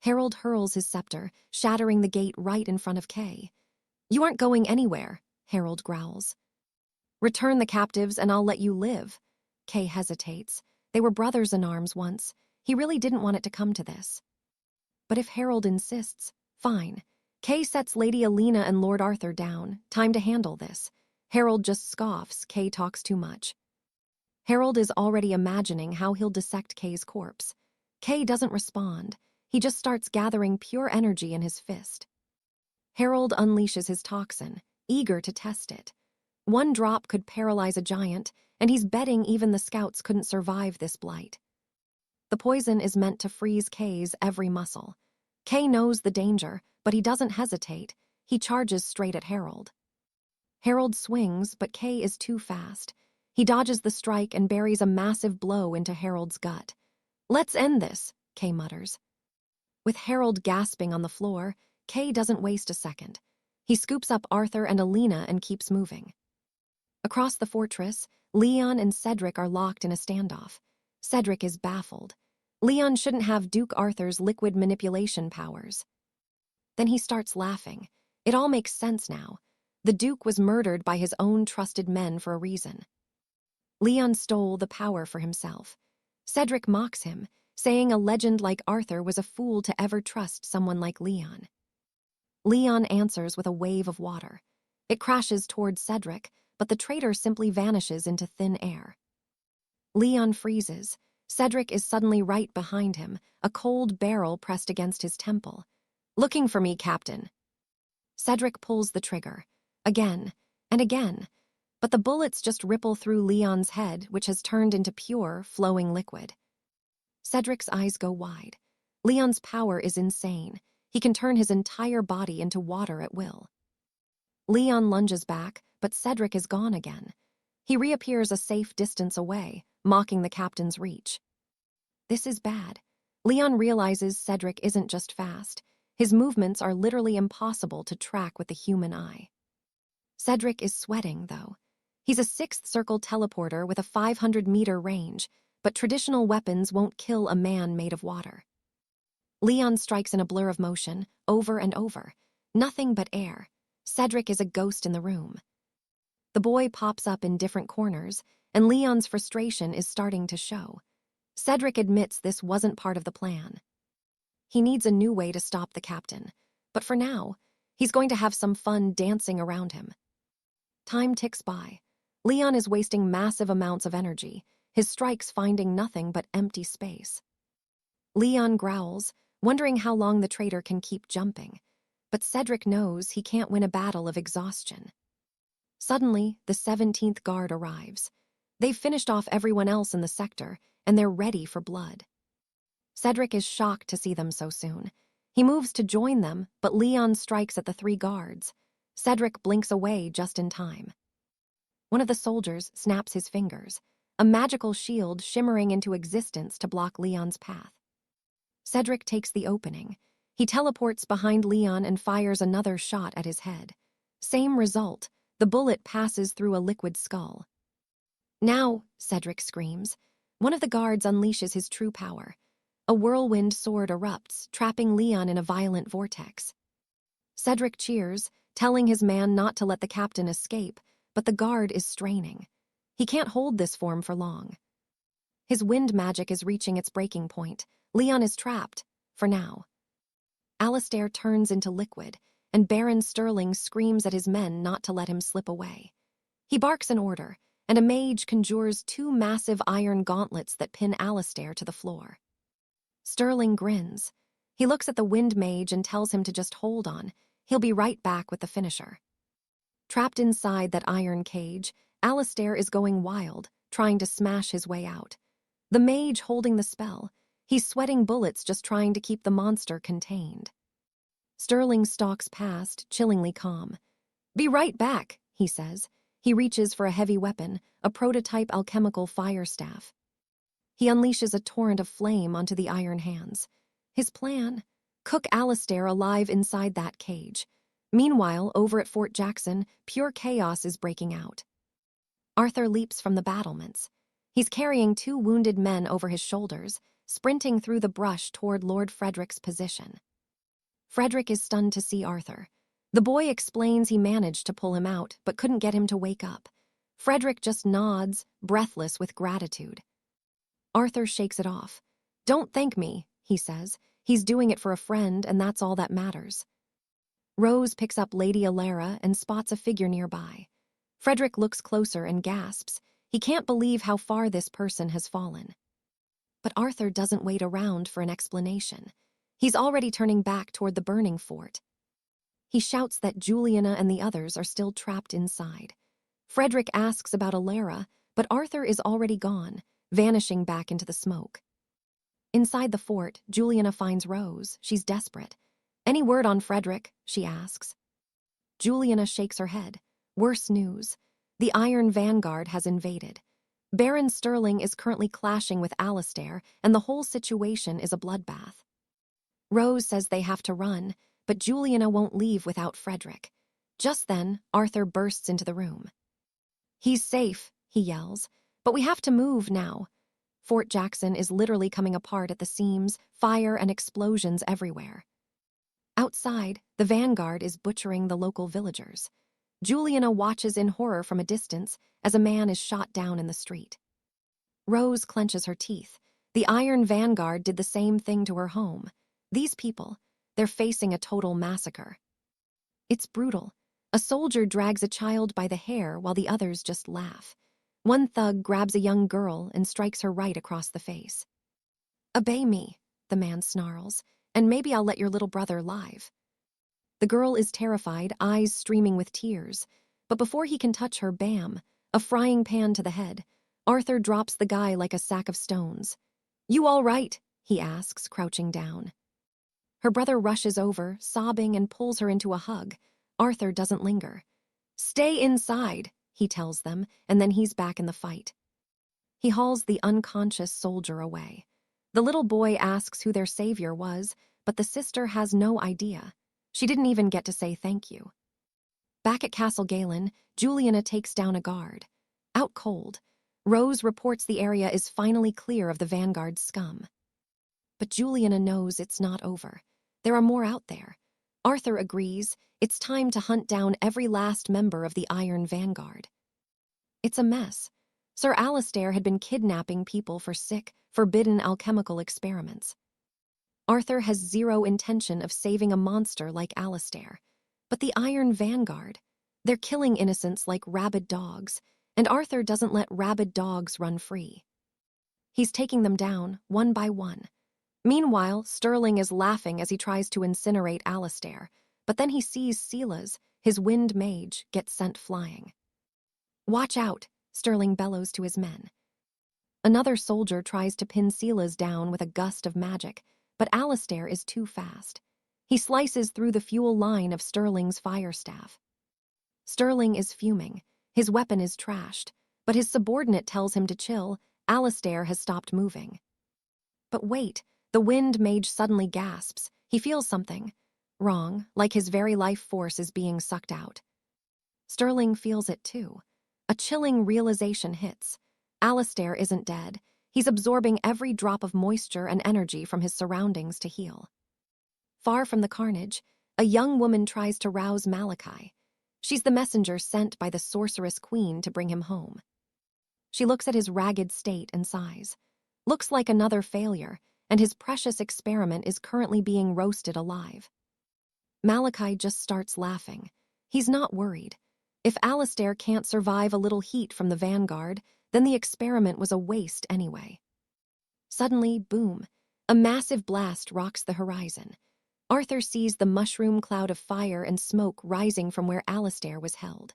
Harold hurls his scepter, shattering the gate right in front of Kay. "You aren't going anywhere," Harold growls. "Return the captives and I'll let you live." Kay hesitates. They were brothers in arms once. He really didn't want it to come to this. But if Harold insists, fine. Kay sets Lady Alina and Lord Arthur down. Time to handle this. Harold just scoffs. Kay talks too much. Harold is already imagining how he'll dissect Kay's corpse. Kay doesn't respond. He just starts gathering pure energy in his fist. Harold unleashes his toxin, eager to test it. One drop could paralyze a giant, and he's betting even the scouts couldn't survive this blight. The poison is meant to freeze Kay's every muscle. Kay knows the danger, but he doesn't hesitate. He charges straight at Harold. Harold swings, but Kay is too fast. He dodges the strike and buries a massive blow into Harold's gut. "Let's end this," Kay mutters. With Harold gasping on the floor, Kay doesn't waste a second. He scoops up Arthur and Alina and keeps moving. Across the fortress, Leon and Cedric are locked in a standoff. Cedric is baffled. Leon shouldn't have Duke Arthur's liquid manipulation powers. Then he starts laughing. It all makes sense now. The Duke was murdered by his own trusted men for a reason. Leon stole the power for himself. Cedric mocks him, saying a legend like Arthur was a fool to ever trust someone like Leon. Leon answers with a wave of water. It crashes towards Cedric, but the traitor simply vanishes into thin air. Leon freezes. Cedric is suddenly right behind him, a cold barrel pressed against his temple. "Looking for me, Captain." Cedric pulls the trigger. Again and again. But the bullets just ripple through Leon's head, which has turned into pure, flowing liquid. Cedric's eyes go wide. Leon's power is insane. He can turn his entire body into water at will. Leon lunges back, but Cedric is gone again. He reappears a safe distance away, mocking the captain's reach. This is bad. Leon realizes Cedric isn't just fast. His movements are literally impossible to track with the human eye. Cedric is sweating, though. He's a sixth circle teleporter with a 500-meter range, but traditional weapons won't kill a man made of water. Leon strikes in a blur of motion, over and over. Nothing but air. Cedric is a ghost in the room. The boy pops up in different corners, and Leon's frustration is starting to show. Cedric admits this wasn't part of the plan. He needs a new way to stop the captain, but for now, he's going to have some fun dancing around him. Time ticks by. Leon is wasting massive amounts of energy, his strikes finding nothing but empty space. Leon growls, wondering how long the traitor can keep jumping, but Cedric knows he can't win a battle of exhaustion. Suddenly, the 17th Guard arrives. They've finished off everyone else in the sector, and they're ready for blood. Cedric is shocked to see them so soon. He moves to join them, but Leon strikes at the 3 guards. Cedric blinks away just in time. One of the soldiers snaps his fingers, a magical shield shimmering into existence to block Leon's path. Cedric takes the opening. He teleports behind Leon and fires another shot at his head. Same result. The bullet passes through a liquid skull. "Now," Cedric screams. One of the guards unleashes his true power. A whirlwind sword erupts, trapping Leon in a violent vortex. Cedric cheers, telling his man not to let the captain escape, but the guard is straining. He can't hold this form for long. His wind magic is reaching its breaking point. Leon is trapped, for now. Alistair turns into liquid, and Baron Sterling screams at his men not to let him slip away. He barks an order, and a mage conjures 2 massive iron gauntlets that pin Alistair to the floor. Sterling grins. He looks at the wind mage and tells him to just hold on. He'll be right back with the finisher. Trapped inside that iron cage, Alistair is going wild, trying to smash his way out. The mage holding the spell. He's sweating bullets just trying to keep the monster contained. Sterling stalks past, chillingly calm. "Be right back," he says. He reaches for a heavy weapon, a prototype alchemical fire staff. He unleashes a torrent of flame onto the iron hands. His plan? Cook Alistair alive inside that cage. Meanwhile, over at Fort Jackson, pure chaos is breaking out. Arthur leaps from the battlements. He's carrying 2 wounded men over his shoulders, sprinting through the brush toward Lord Frederick's position. Frederick is stunned to see Arthur. The boy explains he managed to pull him out, but couldn't get him to wake up. Frederick just nods, breathless with gratitude. Arthur shakes it off. "Don't thank me," he says. "He's doing it for a friend, and that's all that matters." Rose picks up Lady Alara and spots a figure nearby. Frederick looks closer and gasps. He can't believe how far this person has fallen. But Arthur doesn't wait around for an explanation. He's already turning back toward the burning fort. He shouts that Juliana and the others are still trapped inside. Frederick asks about Alara, but Arthur is already gone, vanishing back into the smoke. Inside the fort, Juliana finds Rose. She's desperate. "Any word on Frederick?" she asks. Juliana shakes her head. Worse news. The Iron Vanguard has invaded. Baron Sterling is currently clashing with Alistair, and the whole situation is a bloodbath. Rose says they have to run, but Juliana won't leave without Frederick. Just then, Arthur bursts into the room. "He's safe," he yells, "but we have to move now." Fort Jackson is literally coming apart at the seams, fire and explosions everywhere. Outside, the vanguard is butchering the local villagers. Juliana watches in horror from a distance as a man is shot down in the street. Rose clenches her teeth. The Iron Vanguard did the same thing to her home. These people, they're facing a total massacre. It's brutal. A soldier drags a child by the hair while the others just laugh. One thug grabs a young girl and strikes her right across the face. "Obey me," the man snarls, "and maybe I'll let your little brother live." The girl is terrified, eyes streaming with tears. But before he can touch her, bam, a frying pan to the head. Arthur drops the guy like a sack of stones. "You all right?" he asks, crouching down. Her brother rushes over, sobbing, and pulls her into a hug. Arthur doesn't linger. "Stay inside," he tells them, and then he's back in the fight. He hauls the unconscious soldier away. The little boy asks who their savior was, but the sister has no idea. She didn't even get to say thank you. Back at Castle Galen, Juliana takes down a guard. Out cold, Rose reports the area is finally clear of the Vanguard's scum. But Juliana knows it's not over. There are more out there. Arthur agrees. It's time to hunt down every last member of the Iron Vanguard. It's a mess. Sir Alistair had been kidnapping people for sick, forbidden alchemical experiments. Arthur has zero intention of saving a monster like Alistair. But the Iron Vanguard, they're killing innocents like rabid dogs, and Arthur doesn't let rabid dogs run free. He's taking them down, one by one. Meanwhile, Sterling is laughing as he tries to incinerate Alistair, but then he sees Celas, his wind mage, get sent flying. "Watch out," Sterling bellows to his men. Another soldier tries to pin Celas down with a gust of magic, but Alistair is too fast. He slices through the fuel line of Sterling's fire staff. Sterling is fuming. His weapon is trashed, but his subordinate tells him to chill. Alistair has stopped moving. But wait, the wind mage suddenly gasps. He feels something wrong, like his very life force is being sucked out. Sterling feels it too. A chilling realization hits. Alistair isn't dead. He's absorbing every drop of moisture and energy from his surroundings to heal. Far from the carnage, a young woman tries to rouse Malachi. She's the messenger sent by the sorceress queen to bring him home. She looks at his ragged state and sighs. Looks like another failure, and his precious experiment is currently being roasted alive. Malachi just starts laughing. He's not worried. If Alistair can't survive a little heat from the Vanguard, then the experiment was a waste anyway. Suddenly, boom, a massive blast rocks the horizon. Arthur sees the mushroom cloud of fire and smoke rising from where Alistair was held.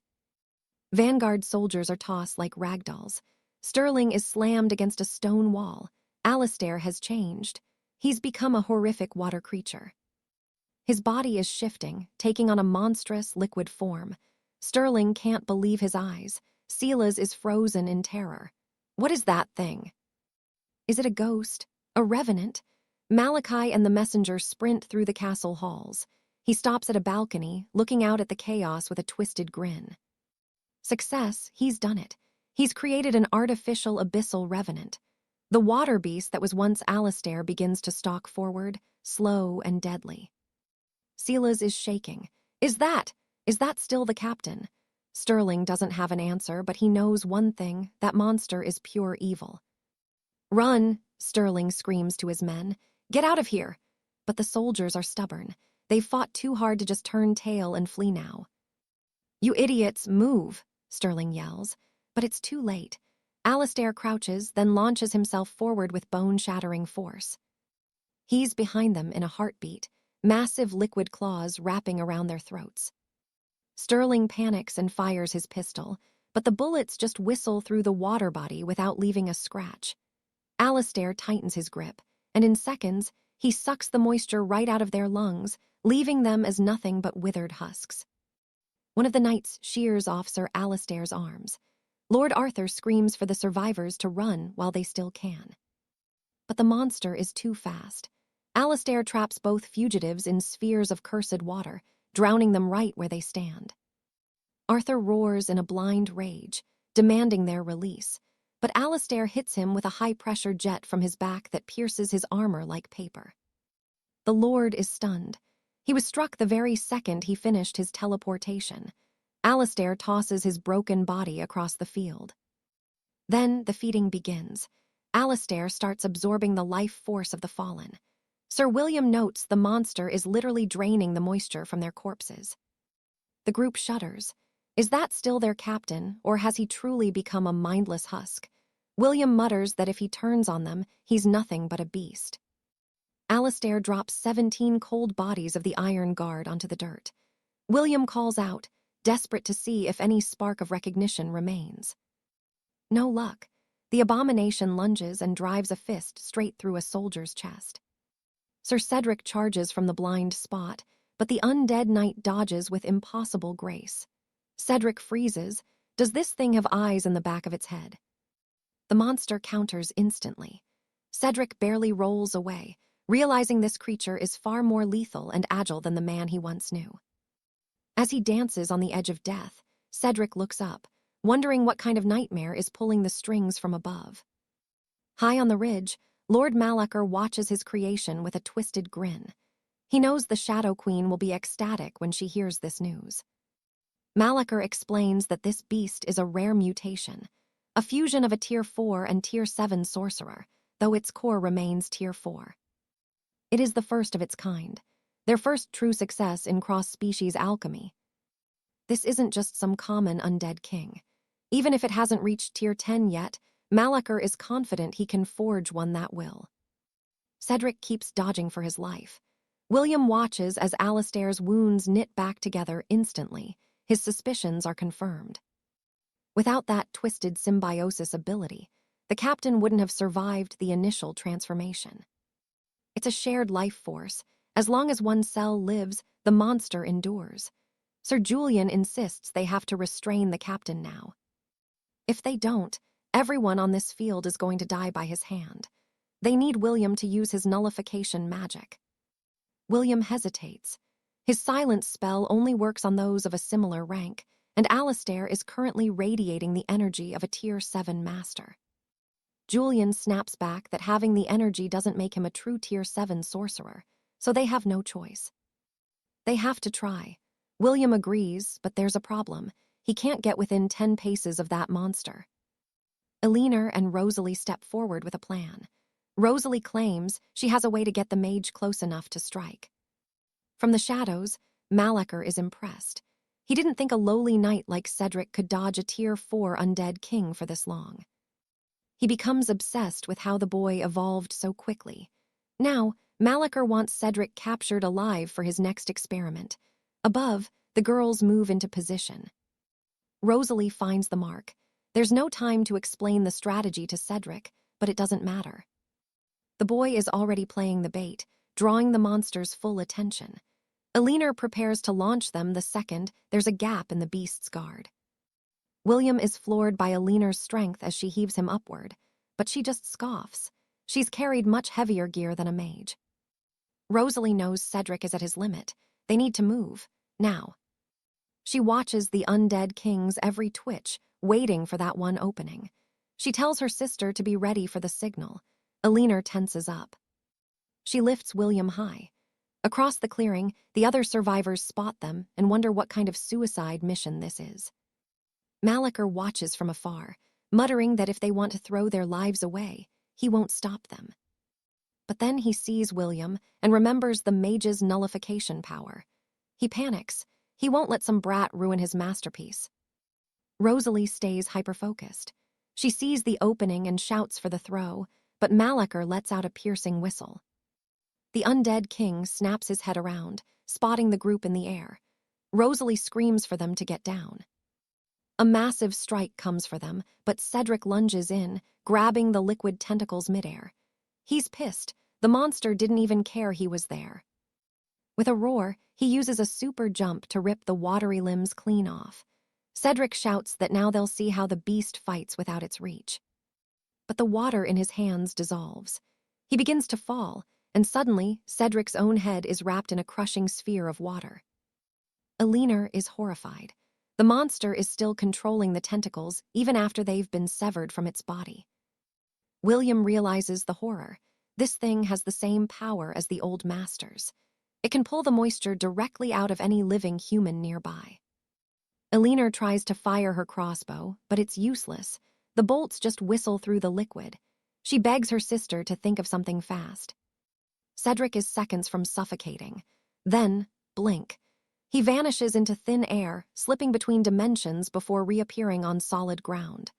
Vanguard soldiers are tossed like ragdolls. Sterling is slammed against a stone wall. Alistair has changed. He's become a horrific water creature. His body is shifting, taking on a monstrous liquid form. Sterling can't believe his eyes. Celas is frozen in terror. What is that thing? Is it a ghost? A revenant? Malachi and the messenger sprint through the castle halls. He stops at a balcony, looking out at the chaos with a twisted grin. Success, he's done it. He's created an artificial abyssal revenant. The water beast that was once Alistair begins to stalk forward, slow and deadly. Celas is shaking. Is that still the captain? Sterling doesn't have an answer, but he knows one thing, that monster is pure evil. "Run," Sterling screams to his men. "Get out of here." But the soldiers are stubborn. They've fought too hard to just turn tail and flee now. "You idiots, move," Sterling yells. But it's too late. Alistair crouches, then launches himself forward with bone-shattering force. He's behind them in a heartbeat, massive liquid claws wrapping around their throats. Sterling panics and fires his pistol, but the bullets just whistle through the water body without leaving a scratch. Alistair tightens his grip, and in seconds, he sucks the moisture right out of their lungs, leaving them as nothing but withered husks. One of the knights shears off Sir Alistair's arms. Lord Arthur screams for the survivors to run while they still can. But the monster is too fast. Alistair traps both fugitives in spheres of cursed water, drowning them right where they stand. Arthur roars in a blind rage, demanding their release, but Alistair hits him with a high-pressure jet from his back that pierces his armor like paper. The Lord is stunned. He was struck the very second he finished his teleportation. Alistair tosses his broken body across the field. Then the feeding begins. Alistair starts absorbing the life force of the fallen. Sir William notes the monster is literally draining the moisture from their corpses. The group shudders. Is that still their captain, or has he truly become a mindless husk? William mutters that if he turns on them, he's nothing but a beast. Alistair drops 17 cold bodies of the Iron Guard onto the dirt. William calls out, desperate to see if any spark of recognition remains. No luck. The abomination lunges and drives a fist straight through a soldier's chest. Sir Cedric charges from the blind spot, but the undead knight dodges with impossible grace. Cedric freezes. Does this thing have eyes in the back of its head? The monster counters instantly. Cedric barely rolls away, realizing this creature is far more lethal and agile than the man he once knew. As he dances on the edge of death, Cedric looks up, wondering what kind of nightmare is pulling the strings from above. High on the ridge, Lord 𝑻𝒓𝒂𝒅 watches his creation with a twisted grin. He knows the Shadow Queen will be ecstatic when she hears this news. 𝑻𝒓𝒂𝒅 explains that this beast is a rare mutation, a fusion of a Tier 4 and Tier 7 sorcerer, though its core remains Tier 4. It is the first of its kind, their first true success in cross-species alchemy. This isn't just some common undead king. Even if it hasn't reached Tier 10 yet, 𝑻𝒓𝒂𝒅 is confident he can forge one that will. Cedric keeps dodging for his life. William watches as Alistair's wounds knit back together instantly. His suspicions are confirmed. Without that twisted symbiosis ability, the captain wouldn't have survived the initial transformation. It's a shared life force. As long as one cell lives, the monster endures. Sir Julian insists they have to restrain the captain now. If they don't, everyone on this field is going to die by his hand. They need William to use his nullification magic. William hesitates. His silence spell only works on those of a similar rank, and Alistair is currently radiating the energy of a Tier 7 master. Julian snaps back that having the energy doesn't make him a true Tier 7 sorcerer, so they have no choice. They have to try. William agrees, but there's a problem. He can't get within 10 paces of that monster. Elixirs and Rosalie step forward with a plan. Rosalie claims she has a way to get the mage close enough to strike. From the shadows, 𝑻𝒓𝒂𝒅 is impressed. He didn't think a lowly knight like Cedric could dodge a Tier 4 undead king for this long. He becomes obsessed with how the boy evolved so quickly. Now, 𝑻𝒓𝒂𝒅 wants Cedric captured alive for his next experiment. Above, the girls move into position. Rosalie finds the mark. There's no time to explain the strategy to Cedric, but it doesn't matter. The boy is already playing the bait, drawing the monster's full attention. Elixirs prepares to launch them the second there's a gap in the beast's guard. William is floored by Elixirs' strength as she heaves him upward, but she just scoffs. She's carried much heavier gear than a mage. Rosalie knows Cedric is at his limit. They need to move, now. She watches the undead king's every twitch, waiting for that one opening. She tells her sister to be ready for the signal. Elixirs tenses up. She lifts William high. Across the clearing, the other survivors spot them and wonder what kind of suicide mission this is. 𝑻𝒓𝒂𝒅 watches from afar, muttering that if they want to throw their lives away, he won't stop them. But then he sees William and remembers the mage's nullification power. He panics. He won't let some brat ruin his masterpiece. Rosalie stays hyper-focused. She sees the opening and shouts for the throw, but 𝑻𝒓𝒂𝒅 lets out a piercing whistle. The undead king snaps his head around, spotting the group in the air. Rosalie screams for them to get down. A massive strike comes for them, but Cedric lunges in, grabbing the liquid tentacles midair. He's pissed. The monster didn't even care he was there. With a roar, he uses a super jump to rip the watery limbs clean off. Cedric shouts that now they'll see how the beast fights without its reach. But the water in his hands dissolves. He begins to fall, and suddenly Cedric's own head is wrapped in a crushing sphere of water. Elixirs is horrified. The monster is still controlling the tentacles even after they've been severed from its body. William realizes the horror. This thing has the same power as the old masters. It can pull the moisture directly out of any living human nearby. Elixirs tries to fire her crossbow, but it's useless. The bolts just whistle through the liquid. She begs her sister to think of something fast. Cedric is seconds from suffocating. Then, blink. He vanishes into thin air, slipping between dimensions before reappearing on solid ground.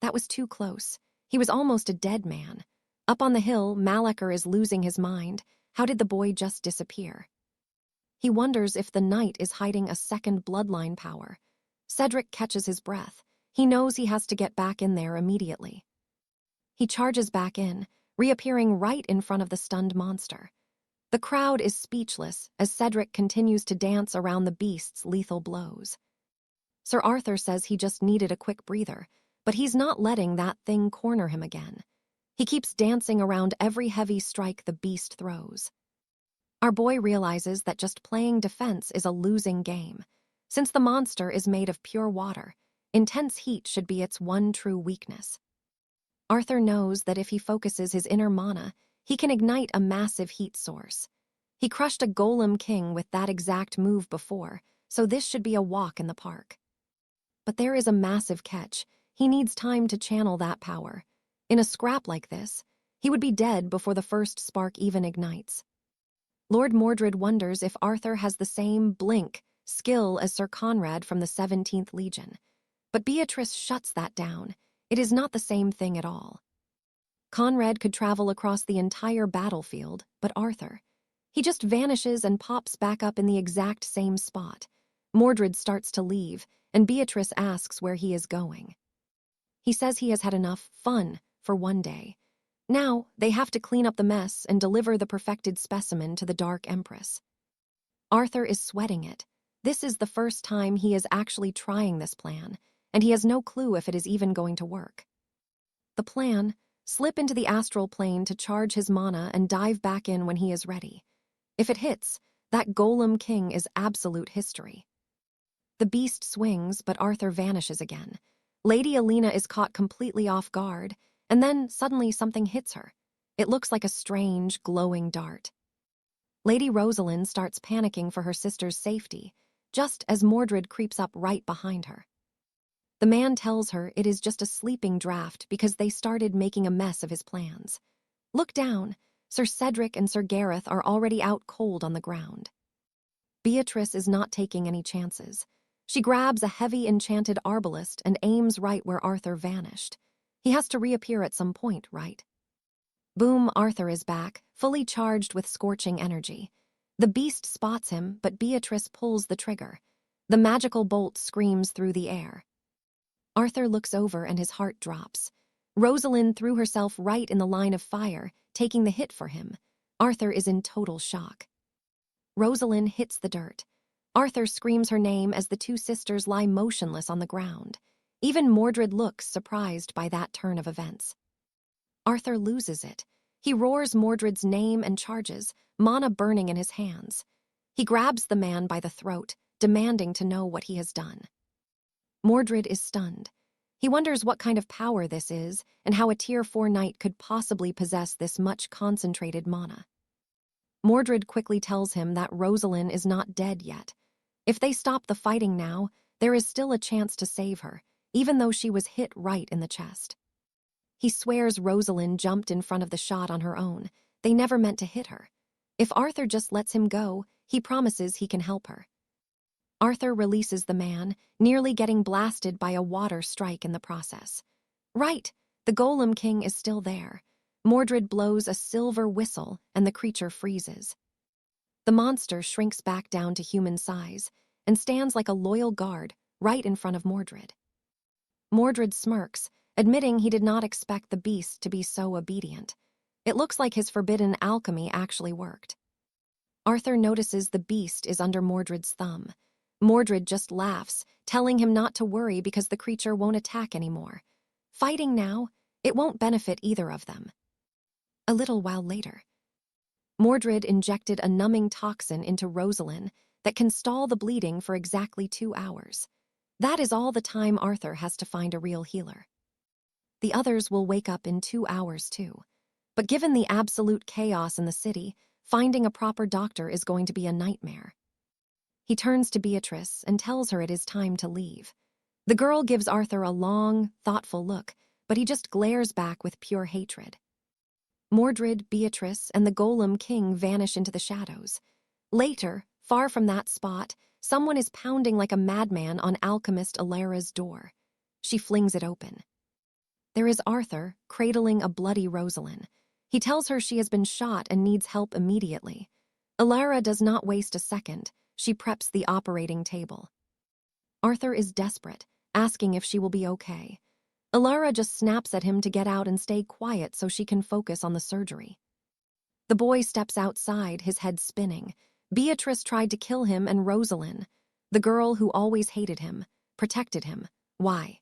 That was too close. He was almost a dead man. Up on the hill, 𝒔𝒂𝒅 is losing his mind. How did the boy just disappear? He wonders if the knight is hiding a second bloodline power. Cedric catches his breath. He knows he has to get back in there immediately. He charges back in, reappearing right in front of the stunned monster. The crowd is speechless as Cedric continues to dance around the beast's lethal blows. Sir Arthur says he just needed a quick breather, but he's not letting that thing corner him again. He keeps dancing around every heavy strike the beast throws. Our boy realizes that just playing defense is a losing game. Since the monster is made of pure water, intense heat should be its one true weakness. Arthur knows that if he focuses his inner mana, he can ignite a massive heat source. He crushed a golem king with that exact move before, so this should be a walk in the park. But there is a massive catch. He needs time to channel that power. In a scrap like this, he would be dead before the first spark even ignites. Lord Mordred wonders if Arthur has the same blink skill as Sir Conrad from the 17th Legion. But Beatrice shuts that down. It is not the same thing at all. Conrad could travel across the entire battlefield, but Arthur, he just vanishes and pops back up in the exact same spot. Mordred starts to leave, and Beatrice asks where he is going. He says he has had enough fun for one day. Now, they have to clean up the mess and deliver the perfected specimen to the Dark Empress. Arthur is sweating it. This is the first time he is actually trying this plan, and he has no clue if it is even going to work. The plan: slip into the astral plane to charge his mana and dive back in when he is ready. If it hits, that golem king is absolute history. The beast swings, but Arthur vanishes again. Lady Alina is caught completely off guard, and then suddenly something hits her. It looks like a strange, glowing dart. Lady Rosalind starts panicking for her sister's safety, just as Mordred creeps up right behind her. The man tells her it is just a sleeping draft because they started making a mess of his plans. Look down. Sir Cedric and Sir Gareth are already out cold on the ground. Beatrice is not taking any chances. She grabs a heavy enchanted arbalist and aims right where Arthur vanished. He has to reappear at some point, right? Boom, Arthur is back, fully charged with scorching energy. The beast spots him, but Beatrice pulls the trigger. The magical bolt screams through the air. Arthur looks over and his heart drops. Rosalind threw herself right in the line of fire, taking the hit for him. Arthur is in total shock. Rosalind hits the dirt. Arthur screams her name as the two sisters lie motionless on the ground. Even Mordred looks surprised by that turn of events. Arthur loses it. He roars Mordred's name and charges, mana burning in his hands. He grabs the man by the throat, demanding to know what he has done. Mordred is stunned. He wonders what kind of power this is and how a Tier 4 knight could possibly possess this much concentrated mana. Mordred quickly tells him that Rosalind is not dead yet. If they stop the fighting now, there is still a chance to save her, even though she was hit right in the chest. He swears Rosalind jumped in front of the shot on her own. They never meant to hit her. If Arthur just lets him go, he promises he can help her. Arthur releases the man, nearly getting blasted by a water strike in the process. Right, the Golem King is still there. Mordred blows a silver whistle and the creature freezes. The monster shrinks back down to human size and stands like a loyal guard right in front of Mordred. Mordred smirks, admitting he did not expect the beast to be so obedient. It looks like his forbidden alchemy actually worked. Arthur notices the beast is under Mordred's thumb. Mordred just laughs, telling him not to worry because the creature won't attack anymore. Fighting now, it won't benefit either of them. A little while later, Mordred injected a numbing toxin into Rosalind that can stall the bleeding for exactly 2 hours. That is all the time Arthur has to find a real healer. The others will wake up in 2 hours too. But given the absolute chaos in the city, finding a proper doctor is going to be a nightmare. He turns to Beatrice and tells her it is time to leave. The girl gives Arthur a long, thoughtful look, but he just glares back with pure hatred. Mordred, Beatrice, and the Golem King vanish into the shadows. Later, far from that spot, someone is pounding like a madman on alchemist Alara's door. She flings it open. There is Arthur, cradling a bloody Rosalind. He tells her she has been shot and needs help immediately. Alara does not waste a second. She preps the operating table. Arthur is desperate, asking if she will be okay. Alara just snaps at him to get out and stay quiet so she can focus on the surgery. The boy steps outside, his head spinning. Beatrice tried to kill him, and Rosalind, the girl who always hated him, protected him. Why?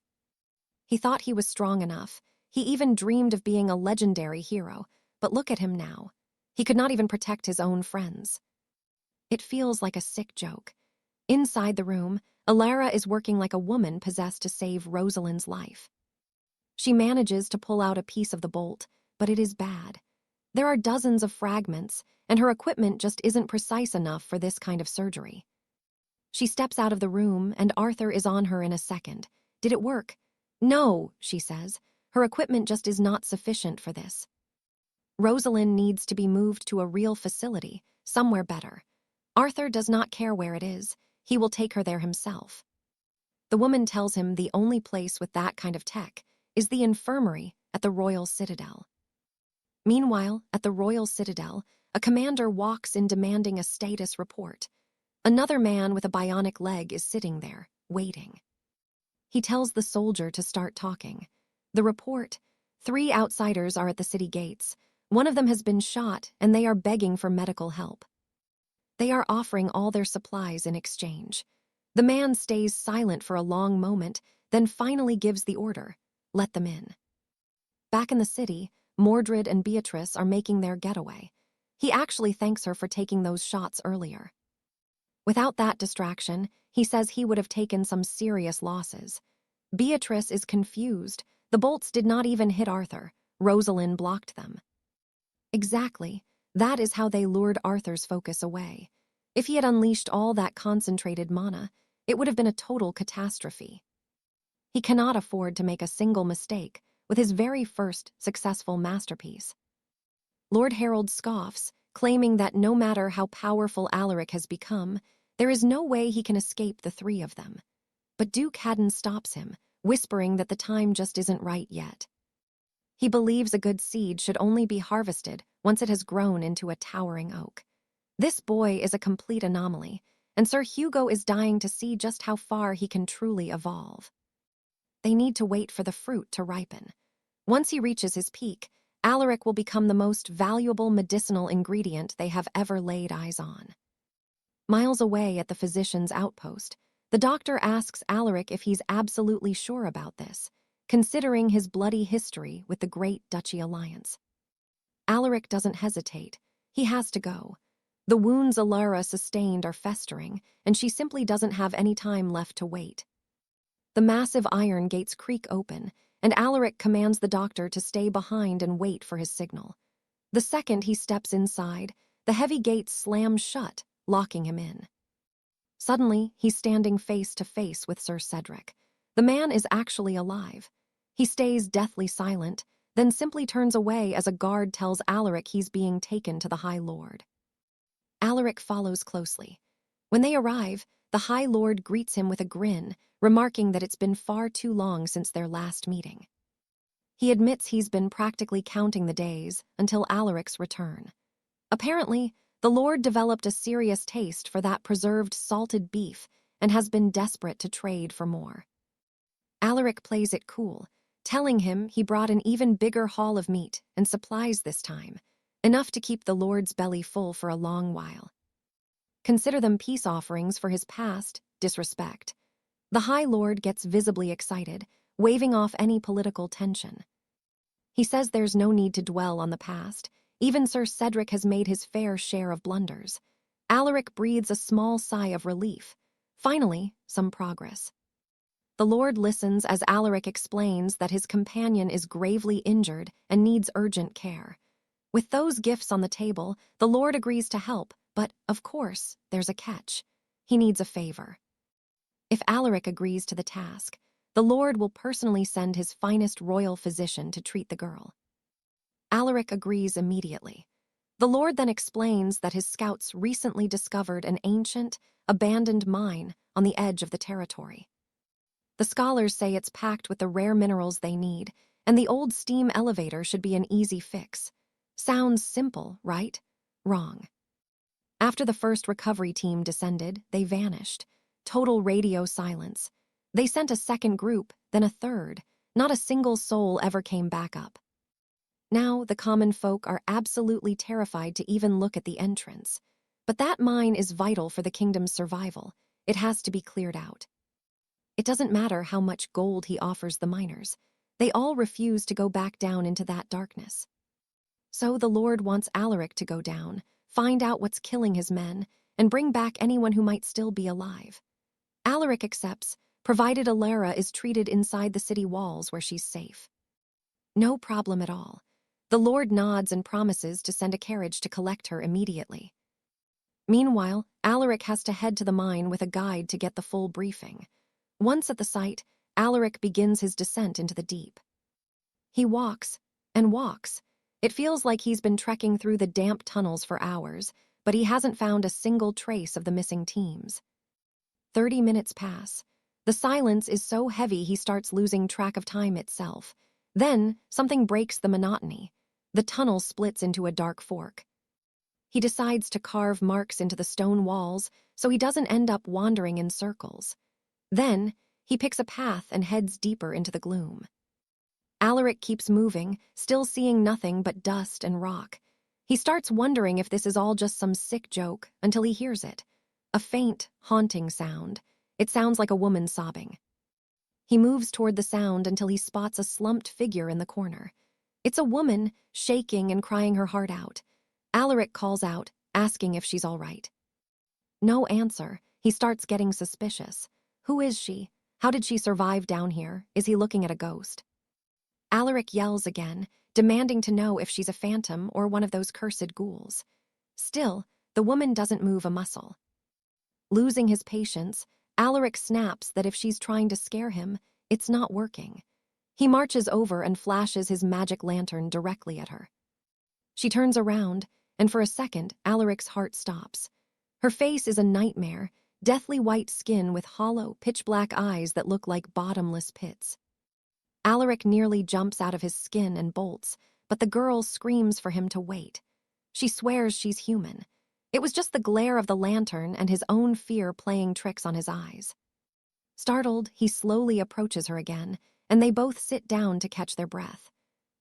He thought he was strong enough. He even dreamed of being a legendary hero, but look at him now. He could not even protect his own friends. It feels like a sick joke. Inside the room, Alara is working like a woman possessed to save Rosalind's life. She manages to pull out a piece of the bolt, but it is bad. There are dozens of fragments, and her equipment just isn't precise enough for this kind of surgery. She steps out of the room, and Arthur is on her in a second. Did it work? No, she says. Her equipment just is not sufficient for this. Rosalind needs to be moved to a real facility, somewhere better. Arthur does not care where it is. He will take her there himself. The woman tells him the only place with that kind of tech is the infirmary at the royal citadel. Meanwhile, at the royal citadel, a commander walks in demanding a status report. Another man with a bionic leg is sitting there, waiting. He tells the soldier to start talking. The report: 3 outsiders are at the city gates. One of them has been shot, and they are begging for medical help. They are offering all their supplies in exchange. The man stays silent for a long moment, then finally gives the order: let them in. Back in the city, Mordred and Beatrice are making their getaway. He actually thanks her for taking those shots earlier. Without that distraction, he says he would have taken some serious losses. Beatrice is confused. The bolts did not even hit Arthur. Rosalind blocked them. Exactly. That is how they lured Arthur's focus away. If he had unleashed all that concentrated mana, it would have been a total catastrophe. He cannot afford to make a single mistake with his very first successful masterpiece. Lord Harold scoffs, claiming that no matter how powerful Alaric has become, there is no way he can escape the 3 of them. But Duke Haddon stops him, whispering that the time just isn't right yet. He believes a good seed should only be harvested once it has grown into a towering oak. This boy is a complete anomaly, and Sir Hugo is dying to see just how far he can truly evolve. They need to wait for the fruit to ripen. Once he reaches his peak, Alaric will become the most valuable medicinal ingredient they have ever laid eyes on. Miles away at the physician's outpost, the doctor asks Alaric if he's absolutely sure about this, considering his bloody history with the Great Duchy Alliance. Alaric doesn't hesitate. He has to go. The wounds Alara sustained are festering, and she simply doesn't have any time left to wait. The massive iron gates creak open, and Alaric commands the doctor to stay behind and wait for his signal. The second he steps inside, the heavy gates slam shut, locking him in. Suddenly, he's standing face to face with Sir Cedric. The man is actually alive. He stays deathly silent, then simply turns away as a guard tells Alaric he's being taken to the High Lord. Alaric follows closely. When they arrive, the High Lord greets him with a grin, remarking that it's been far too long since their last meeting. He admits he's been practically counting the days until Alaric's return. Apparently, the Lord developed a serious taste for that preserved salted beef and has been desperate to trade for more. Alaric plays it cool, telling him he brought an even bigger haul of meat and supplies this time, enough to keep the Lord's belly full for a long while. Consider them peace offerings for his past disrespect. The High Lord gets visibly excited, waving off any political tension. He says there's no need to dwell on the past. Even Sir Cedric has made his fair share of blunders. Alaric breathes a small sigh of relief. Finally, some progress. The Lord listens as Alaric explains that his companion is gravely injured and needs urgent care. With those gifts on the table, the Lord agrees to help, but, of course, there's a catch. He needs a favor. If Alaric agrees to the task, the Lord will personally send his finest royal physician to treat the girl. Alaric agrees immediately. The Lord then explains that his scouts recently discovered an ancient, abandoned mine on the edge of the territory. The scholars say it's packed with the rare minerals they need, and the old steam elevator should be an easy fix. Sounds simple, right? Wrong. After the first recovery team descended, they vanished. Total radio silence. They sent a second group, then a third. Not a single soul ever came back up. Now, the common folk are absolutely terrified to even look at the entrance. But that mine is vital for the kingdom's survival. It has to be cleared out. It doesn't matter how much gold he offers the miners. They all refuse to go back down into that darkness. So the Lord wants Alaric to go down, find out what's killing his men, and bring back anyone who might still be alive. Alaric accepts, provided Alara is treated inside the city walls where she's safe. No problem at all. The Lord nods and promises to send a carriage to collect her immediately. Meanwhile, Alaric has to head to the mine with a guide to get the full briefing. Once at the site, Alaric begins his descent into the deep. He walks and walks. It feels like he's been trekking through the damp tunnels for hours, but he hasn't found a single trace of the missing teams. 30 minutes pass. The silence is so heavy he starts losing track of time itself. Then, something breaks the monotony. The tunnel splits into a dark fork. He decides to carve marks into the stone walls so he doesn't end up wandering in circles. Then, he picks a path and heads deeper into the gloom. Alaric keeps moving, still seeing nothing but dust and rock. He starts wondering if this is all just some sick joke until he hears it. A faint, haunting sound. It sounds like a woman sobbing. He moves toward the sound until he spots a slumped figure in the corner. It's a woman, shaking and crying her heart out. Alaric calls out, asking if she's all right. No answer. He starts getting suspicious. Who is she? How did she survive down here? Is he looking at a ghost? Alaric yells again, demanding to know if she's a phantom or one of those cursed ghouls. Still, the woman doesn't move a muscle. Losing his patience, Alaric snaps that if she's trying to scare him, it's not working. He marches over and flashes his magic lantern directly at her. She turns around, and for a second, Alaric's heart stops. Her face is a nightmare, deathly white skin with hollow, pitch-black eyes that look like bottomless pits. Alaric nearly jumps out of his skin and bolts, but the girl screams for him to wait. She swears she's human. It was just the glare of the lantern and his own fear playing tricks on his eyes. Startled, he slowly approaches her again, and they both sit down to catch their breath.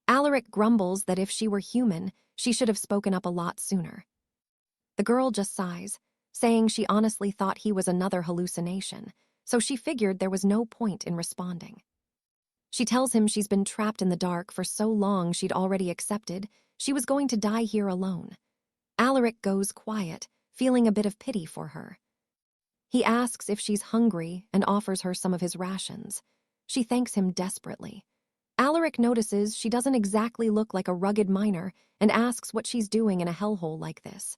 Alaric grumbles that if she were human, she should have spoken up a lot sooner. The girl just sighs, saying she honestly thought he was another hallucination, so she figured there was no point in responding. She tells him she's been trapped in the dark for so long she'd already accepted she was going to die here alone. Alaric goes quiet, feeling a bit of pity for her. He asks if she's hungry and offers her some of his rations. She thanks him desperately. Alaric notices she doesn't exactly look like a rugged miner and asks what she's doing in a hellhole like this.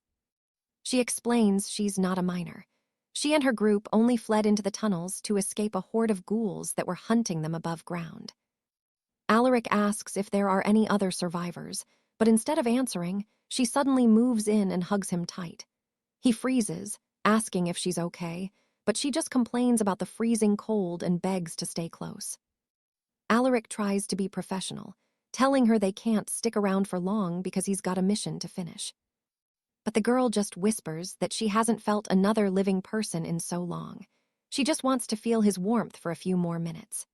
She explains she's not a miner. She and her group only fled into the tunnels to escape a horde of ghouls that were hunting them above ground. Alaric asks if there are any other survivors, but instead of answering, she suddenly moves in and hugs him tight. He freezes, asking if she's okay, but she just complains about the freezing cold and begs to stay close. Alaric tries to be professional, telling her they can't stick around for long because he's got a mission to finish. But the girl just whispers that she hasn't felt another living person in so long. She just wants to feel his warmth for a few more minutes.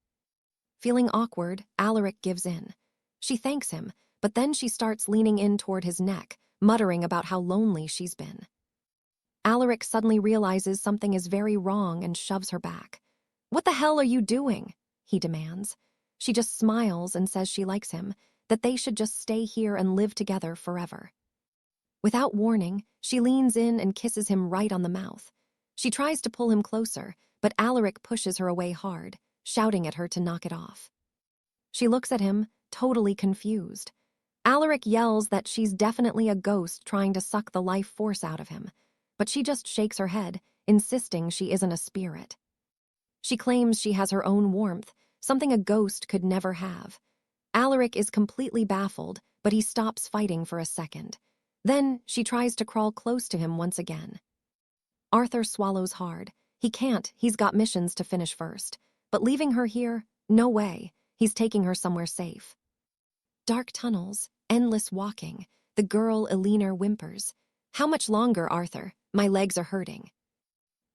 Feeling awkward, Alaric gives in. She thanks him, but then she starts leaning in toward his neck, muttering about how lonely she's been. Alaric suddenly realizes something is very wrong and shoves her back. "What the hell are you doing?" he demands. She just smiles and says she likes him, that they should just stay here and live together forever. Without warning, she leans in and kisses him right on the mouth. She tries to pull him closer, but Alaric pushes her away hard, shouting at her to knock it off. She looks at him, totally confused. Alaric yells that she's definitely a ghost trying to suck the life force out of him, but she just shakes her head, insisting she isn't a spirit. She claims she has her own warmth, something a ghost could never have. Alaric is completely baffled, but he stops fighting for a second. Then she tries to crawl close to him once again. Arthur swallows hard. He can't, he's got missions to finish first. But leaving her here? No way. He's taking her somewhere safe. Dark tunnels, endless walking. The girl Elinor whimpers. "How much longer, Arthur? My legs are hurting."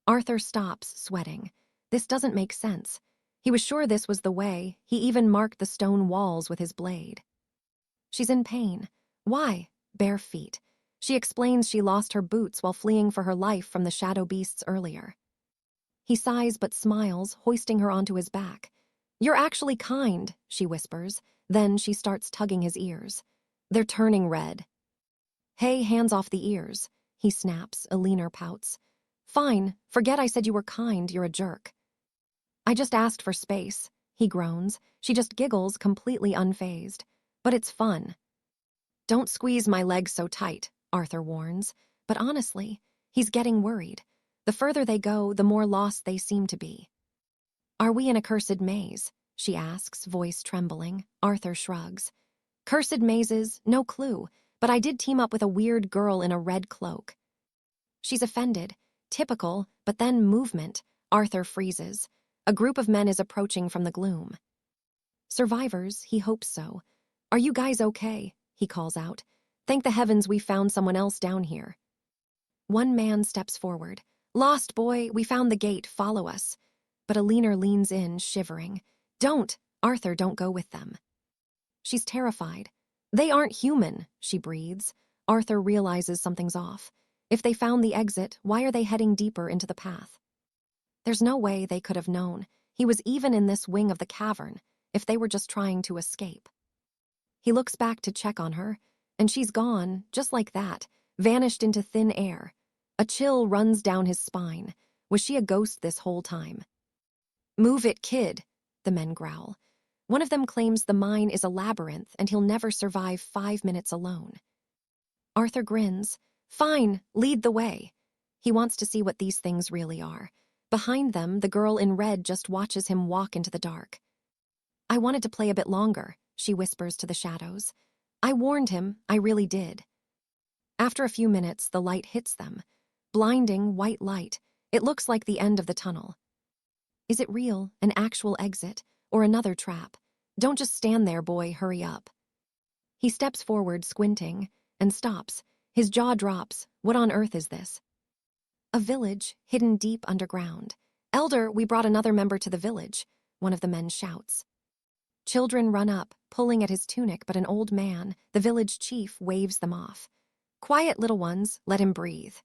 Arthur stops, sweating. This doesn't make sense. He was sure this was the way. He even marked the stone walls with his blade. She's in pain. Why? Bare feet. She explains she lost her boots while fleeing for her life from the shadow beasts earlier. He sighs but smiles, hoisting her onto his back. "You're actually kind," she whispers. Then she starts tugging his ears. They're turning red. "Hey, hands off the ears," he snaps. Elinor pouts. "Fine, forget I said you were kind, you're a jerk." "I just asked for space," he groans. She just giggles, completely unfazed. "But it's fun." "Don't squeeze my legs so tight," Arthur warns. But honestly, he's getting worried. The further they go, the more lost they seem to be. "Are we in a cursed maze?" she asks, voice trembling. Arthur shrugs. "Cursed mazes? No clue, but I did team up with a weird girl in a red cloak." She's offended. Typical, but then movement. Arthur freezes. A group of men is approaching from the gloom. Survivors, he hopes so. "Are you guys okay?" he calls out. "Thank the heavens we found someone else down here." One man steps forward. "Lost boy, we found the gate, follow us." But Elinor leans in, shivering. "Don't, Arthur, don't go with them." She's terrified. "They aren't human," she breathes. Arthur realizes something's off. If they found the exit, why are they heading deeper into the path? There's no way they could have known. He was even in this wing of the cavern, if they were just trying to escape. He looks back to check on her, and she's gone, just like that, vanished into thin air. A chill runs down his spine. Was she a ghost this whole time? "Move it, kid," the men growl. One of them claims the mine is a labyrinth and he'll never survive 5 minutes alone. Arthur grins. "Fine, lead the way." He wants to see what these things really are. Behind them, the girl in red just watches him walk into the dark. "I wanted to play a bit longer," she whispers to the shadows. "I warned him, I really did." After a few minutes, the light hits them. Blinding, white light. It looks like the end of the tunnel. Is it real, an actual exit, or another trap? "Don't just stand there, boy, hurry up." He steps forward, squinting, and stops. His jaw drops. What on earth is this? A village, hidden deep underground. "Elder, we brought another member to the village," one of the men shouts. Children run up, pulling at his tunic, but an old man, the village chief, waves them off. "Quiet, little ones, let him breathe."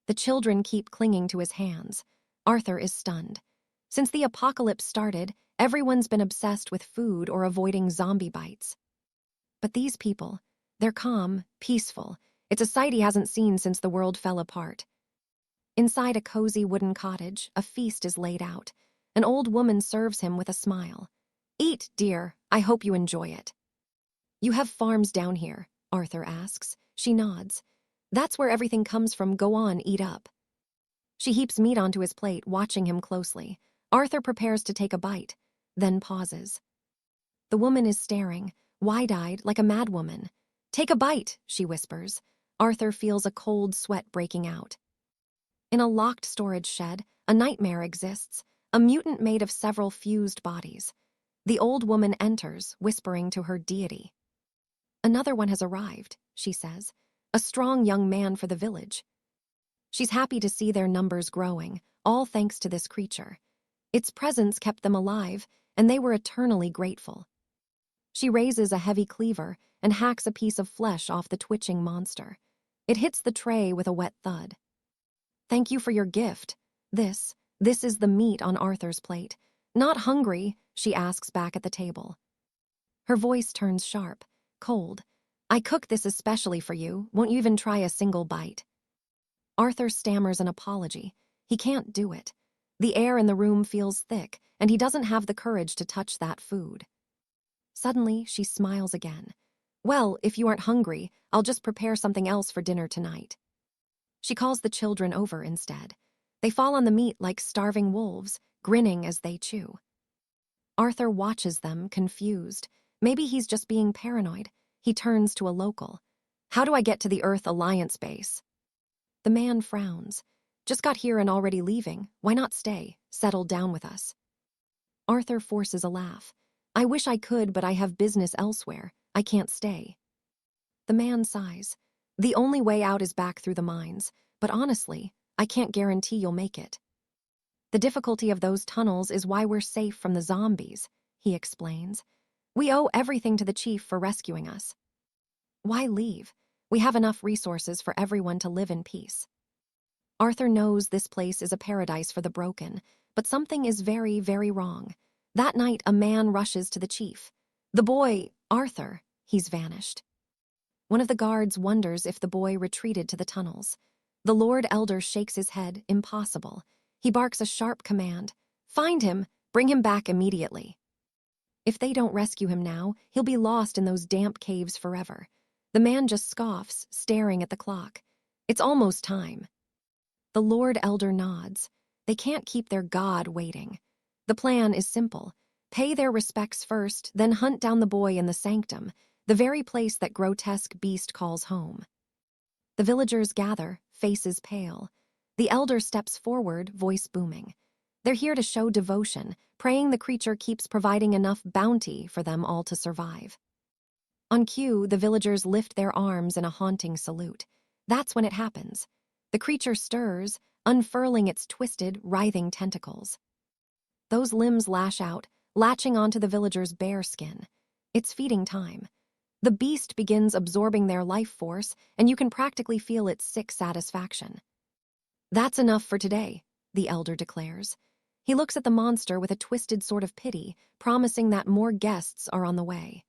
The children keep clinging to his hands. Arthur is stunned. Since the apocalypse started, everyone's been obsessed with food or avoiding zombie bites. But these people, they're calm, peaceful. It's a sight he hasn't seen since the world fell apart. Inside a cozy wooden cottage, a feast is laid out. An old woman serves him with a smile. "Eat, dear. I hope you enjoy it." "You have farms down here?" Arthur asks. She nods. "That's where everything comes from. Go on, eat up." She heaps meat onto his plate, watching him closely. Arthur prepares to take a bite, then pauses. The woman is staring, wide-eyed, like a madwoman. "Take a bite," she whispers. Arthur feels a cold sweat breaking out. In a locked storage shed, a nightmare exists, a mutant made of several fused bodies. The old woman enters, whispering to her deity. "Another one has arrived," she says. "A strong young man for the village." She's happy to see their numbers growing, all thanks to this creature. Its presence kept them alive, and they were eternally grateful. She raises a heavy cleaver and hacks a piece of flesh off the twitching monster. It hits the tray with a wet thud. Thank you for your gift. This is the meat on Arthur's plate. Not hungry, she asks back at the table. Her voice turns sharp, cold. I cooked this especially for you. Won't you even try a single bite? Arthur stammers an apology. He can't do it. The air in the room feels thick, and he doesn't have the courage to touch that food. Suddenly, she smiles again. Well, if you aren't hungry, I'll just prepare something else for dinner tonight. She calls the children over instead. They fall on the meat like starving wolves, grinning as they chew. Arthur watches them, confused. Maybe he's just being paranoid. He turns to a local. How do I get to the Earth Alliance base? The man frowns. Just got here and already leaving. Why not stay? Settle down with us. Arthur forces a laugh. I wish I could, but I have business elsewhere. I can't stay. The man sighs. The only way out is back through the mines, but honestly, I can't guarantee you'll make it. The difficulty of those tunnels is why we're safe from the zombies, he explains. We owe everything to the chief for rescuing us. Why leave? We have enough resources for everyone to live in peace. Arthur knows this place is a paradise for the broken, but something is very, very wrong. That night, a man rushes to the chief. The boy, Arthur, he's vanished. One of the guards wonders if the boy retreated to the tunnels. The Lord Elder shakes his head. Impossible. He barks a sharp command. Find him. Bring him back immediately. If they don't rescue him now, he'll be lost in those damp caves forever. The man just scoffs, staring at the clock. It's almost time. The Lord Elder nods. They can't keep their god waiting. The plan is simple. Pay their respects first, then hunt down the boy in the sanctum, the very place that grotesque beast calls home. The villagers gather, faces pale. The elder steps forward, voice booming. They're here to show devotion, praying the creature keeps providing enough bounty for them all to survive. On cue, the villagers lift their arms in a haunting salute. That's when it happens. The creature stirs, unfurling its twisted, writhing tentacles. Those limbs lash out, latching onto the villager's bare skin. It's feeding time. The beast begins absorbing their life force, and you can practically feel its sick satisfaction. That's enough for today, the elder declares. He looks at the monster with a twisted sort of pity, promising that more guests are on the way.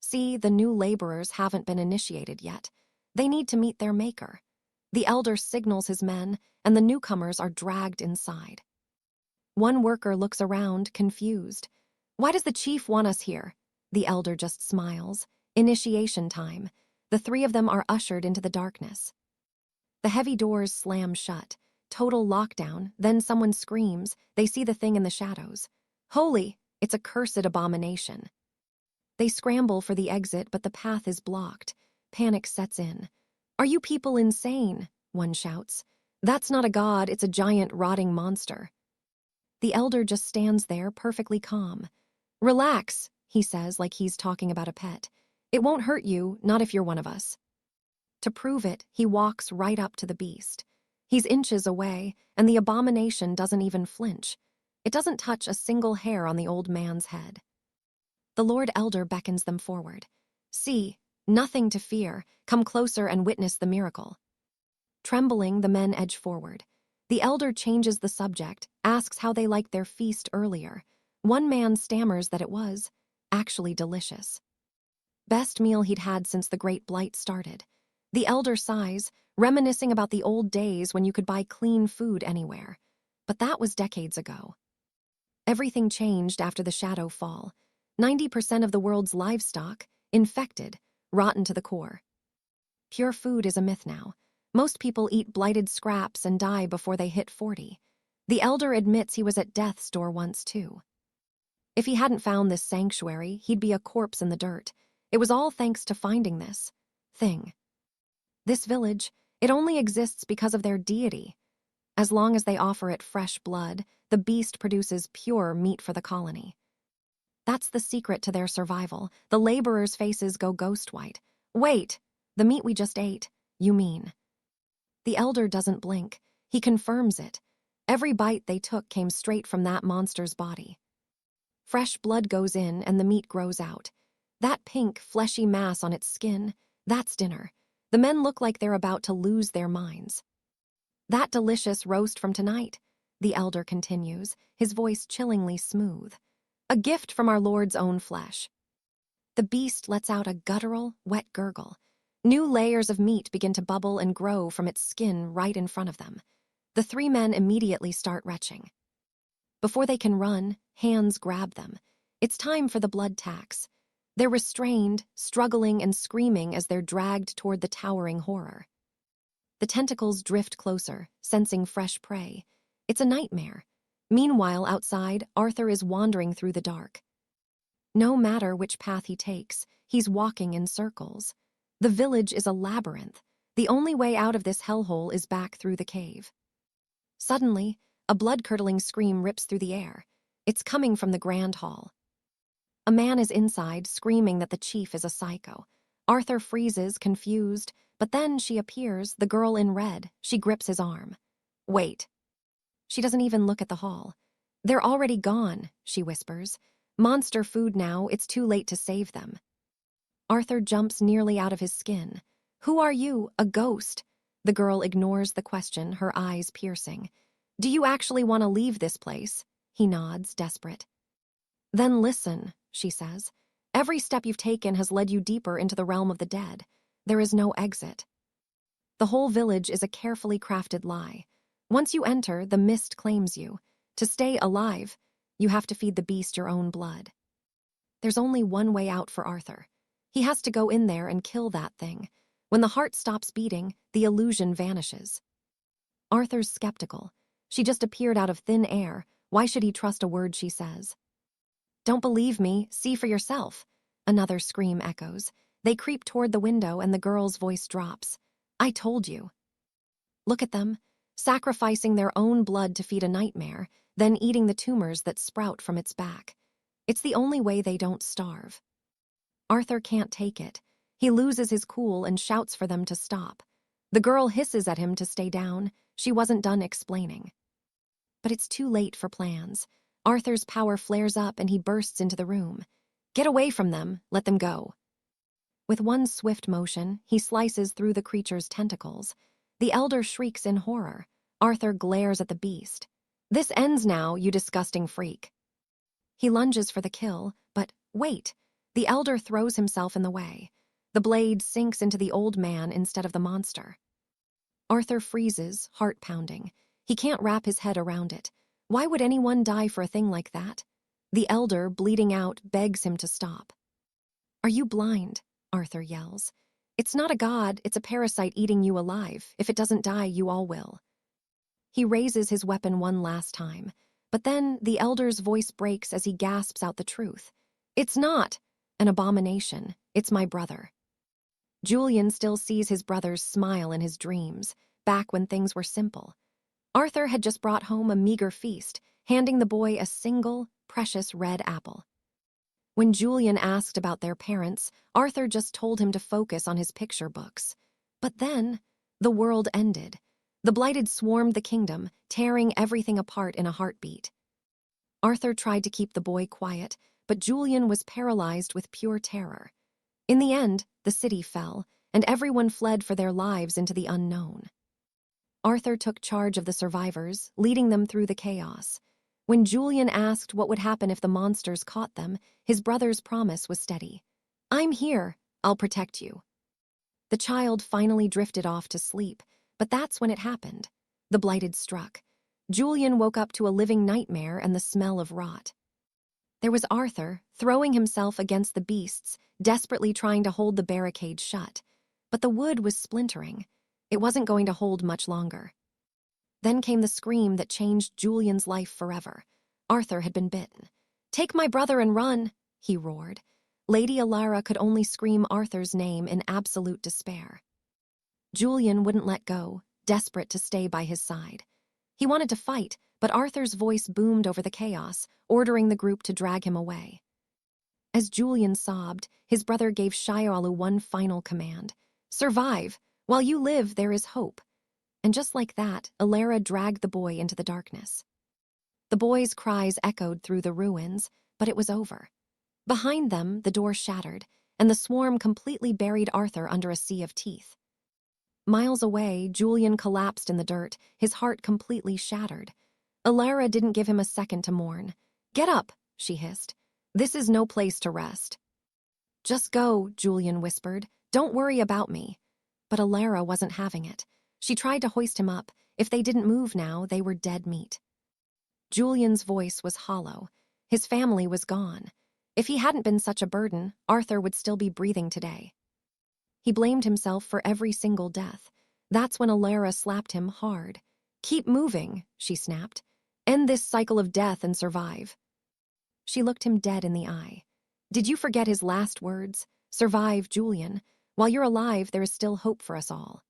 See, the new laborers haven't been initiated yet. They need to meet their maker. The elder signals his men, and the newcomers are dragged inside. One worker looks around, confused. Why does the chief want us here? The elder just smiles. Initiation time. The three of them are ushered into the darkness. The heavy doors slam shut. Total lockdown, then someone screams. They see the thing in the shadows. Holy, it's a cursed abomination. They scramble for the exit, but the path is blocked. Panic sets in. Are you people insane? One shouts. That's not a god, it's a giant rotting monster. The elder just stands there, perfectly calm. Relax, he says like he's talking about a pet. It won't hurt you, not if you're one of us. To prove it, he walks right up to the beast. He's inches away, and the abomination doesn't even flinch. It doesn't touch a single hair on the old man's head. The Lord Elder beckons them forward. See, nothing to fear. Come closer and witness the miracle. Trembling, the men edge forward. The elder changes the subject, asks how they liked their feast earlier. One man stammers that it was actually delicious. Best meal he'd had since the Great Blight started. The elder sighs, reminiscing about the old days when you could buy clean food anywhere. But that was decades ago. Everything changed after the shadow fall. 90% of the world's livestock, infected, rotten to the core. Pure food is a myth now. Most people eat blighted scraps and die before they hit 40. The elder admits he was at death's door once too. If he hadn't found this sanctuary, he'd be a corpse in the dirt. It was all thanks to finding this thing. This village, it only exists because of their deity. As long as they offer it fresh blood, the beast produces pure meat for the colony. That's the secret to their survival. The laborers' faces go ghost white. Wait, the meat we just ate, you mean? The elder doesn't blink. He confirms it. Every bite they took came straight from that monster's body. Fresh blood goes in and the meat grows out. That pink, fleshy mass on its skin, that's dinner. The men look like they're about to lose their minds. That delicious roast from tonight, the elder continues, his voice chillingly smooth. A gift from our Lord's own flesh. The beast lets out a guttural, wet gurgle. New layers of meat begin to bubble and grow from its skin right in front of them. The three men immediately start retching. Before they can run, hands grab them. It's time for the blood tax. They're restrained, struggling and screaming as they're dragged toward the towering horror. The tentacles drift closer, sensing fresh prey. It's a nightmare. Meanwhile, outside, Arthur is wandering through the dark. No matter which path he takes, he's walking in circles. The village is a labyrinth. The only way out of this hellhole is back through the cave. Suddenly, a blood-curdling scream rips through the air. It's coming from the grand hall. A man is inside, screaming that the chief is a psycho. Arthur freezes, confused, but then she appears, the girl in red. She grips his arm. Wait. She doesn't even look at the hall. They're already gone, she whispers. Monster food now, it's too late to save them. Arthur jumps nearly out of his skin. Who are you? A ghost? The girl ignores the question, her eyes piercing. Do you actually want to leave this place? He nods, desperate. Then listen, she says. Every step you've taken has led you deeper into the realm of the dead. There is no exit. The whole village is a carefully crafted lie. Once you enter, the mist claims you. To stay alive, you have to feed the beast your own blood. There's only one way out for Arthur. He has to go in there and kill that thing. When the heart stops beating, the illusion vanishes. Arthur's skeptical. She just appeared out of thin air. Why should he trust a word she says? Don't believe me, see for yourself. Another scream echoes. They creep toward the window and the girl's voice drops. I told you. Look at them, sacrificing their own blood to feed a nightmare, then eating the tumors that sprout from its back. It's the only way they don't starve. Arthur can't take it. He loses his cool and shouts for them to stop. The girl hisses at him to stay down. She wasn't done explaining. But it's too late for plans. Arthur's power flares up and he bursts into the room. Get away from them, let them go. With one swift motion, he slices through the creature's tentacles. The elder shrieks in horror. Arthur glares at the beast. This ends now, you disgusting freak. He lunges for the kill, but wait. The elder throws himself in the way. The blade sinks into the old man instead of the monster. Arthur freezes, heart pounding. He can't wrap his head around it. Why would anyone die for a thing like that? The elder, bleeding out, begs him to stop. Are you blind? Arthur yells. It's not a god, it's a parasite eating you alive. If it doesn't die, you all will. He raises his weapon one last time, but then the elder's voice breaks as he gasps out the truth. It's not an abomination, it's my brother. Julian still sees his brother's smile in his dreams, back when things were simple. Arthur had just brought home a meager feast, handing the boy a single, precious red apple. When Julian asked about their parents, Arthur just told him to focus on his picture books. But then, the world ended. The Blighted swarmed the kingdom, tearing everything apart in a heartbeat. Arthur tried to keep the boy quiet, but Julian was paralyzed with pure terror. In the end, the city fell, and everyone fled for their lives into the unknown. Arthur took charge of the survivors, leading them through the chaos. When Julian asked what would happen if the monsters caught them, his brother's promise was steady. I'm here, I'll protect you. The child finally drifted off to sleep, but that's when it happened. The Blighted struck. Julian woke up to a living nightmare and the smell of rot. There was Arthur, throwing himself against the beasts, desperately trying to hold the barricade shut. But the wood was splintering. It wasn't going to hold much longer. Then came the scream that changed Julian's life forever. Arthur had been bitten. Take my brother and run, he roared. Lady Alara could only scream Arthur's name in absolute despair. Julian wouldn't let go, desperate to stay by his side. He wanted to fight, but Arthur's voice boomed over the chaos, ordering the group to drag him away. As Julian sobbed, his brother gave Shaialu one final command. Survive! While you live, there is hope. And just like that, Alara dragged the boy into the darkness. The boy's cries echoed through the ruins, but it was over. Behind them, the door shattered, and the swarm completely buried Arthur under a sea of teeth. Miles away, Julian collapsed in the dirt, his heart completely shattered. Alara didn't give him a second to mourn. "Get up," she hissed. "This is no place to rest." "Just go," Julian whispered. "Don't worry about me." But Alara wasn't having it. She tried to hoist him up. If they didn't move now, they were dead meat. Julian's voice was hollow. His family was gone. If he hadn't been such a burden, Arthur would still be breathing today. He blamed himself for every single death. That's when Alara slapped him hard. "Keep moving," she snapped. "End this cycle of death and survive." She looked him dead in the eye. "Did you forget his last words? Survive, Julian. While you're alive, there is still hope for us all."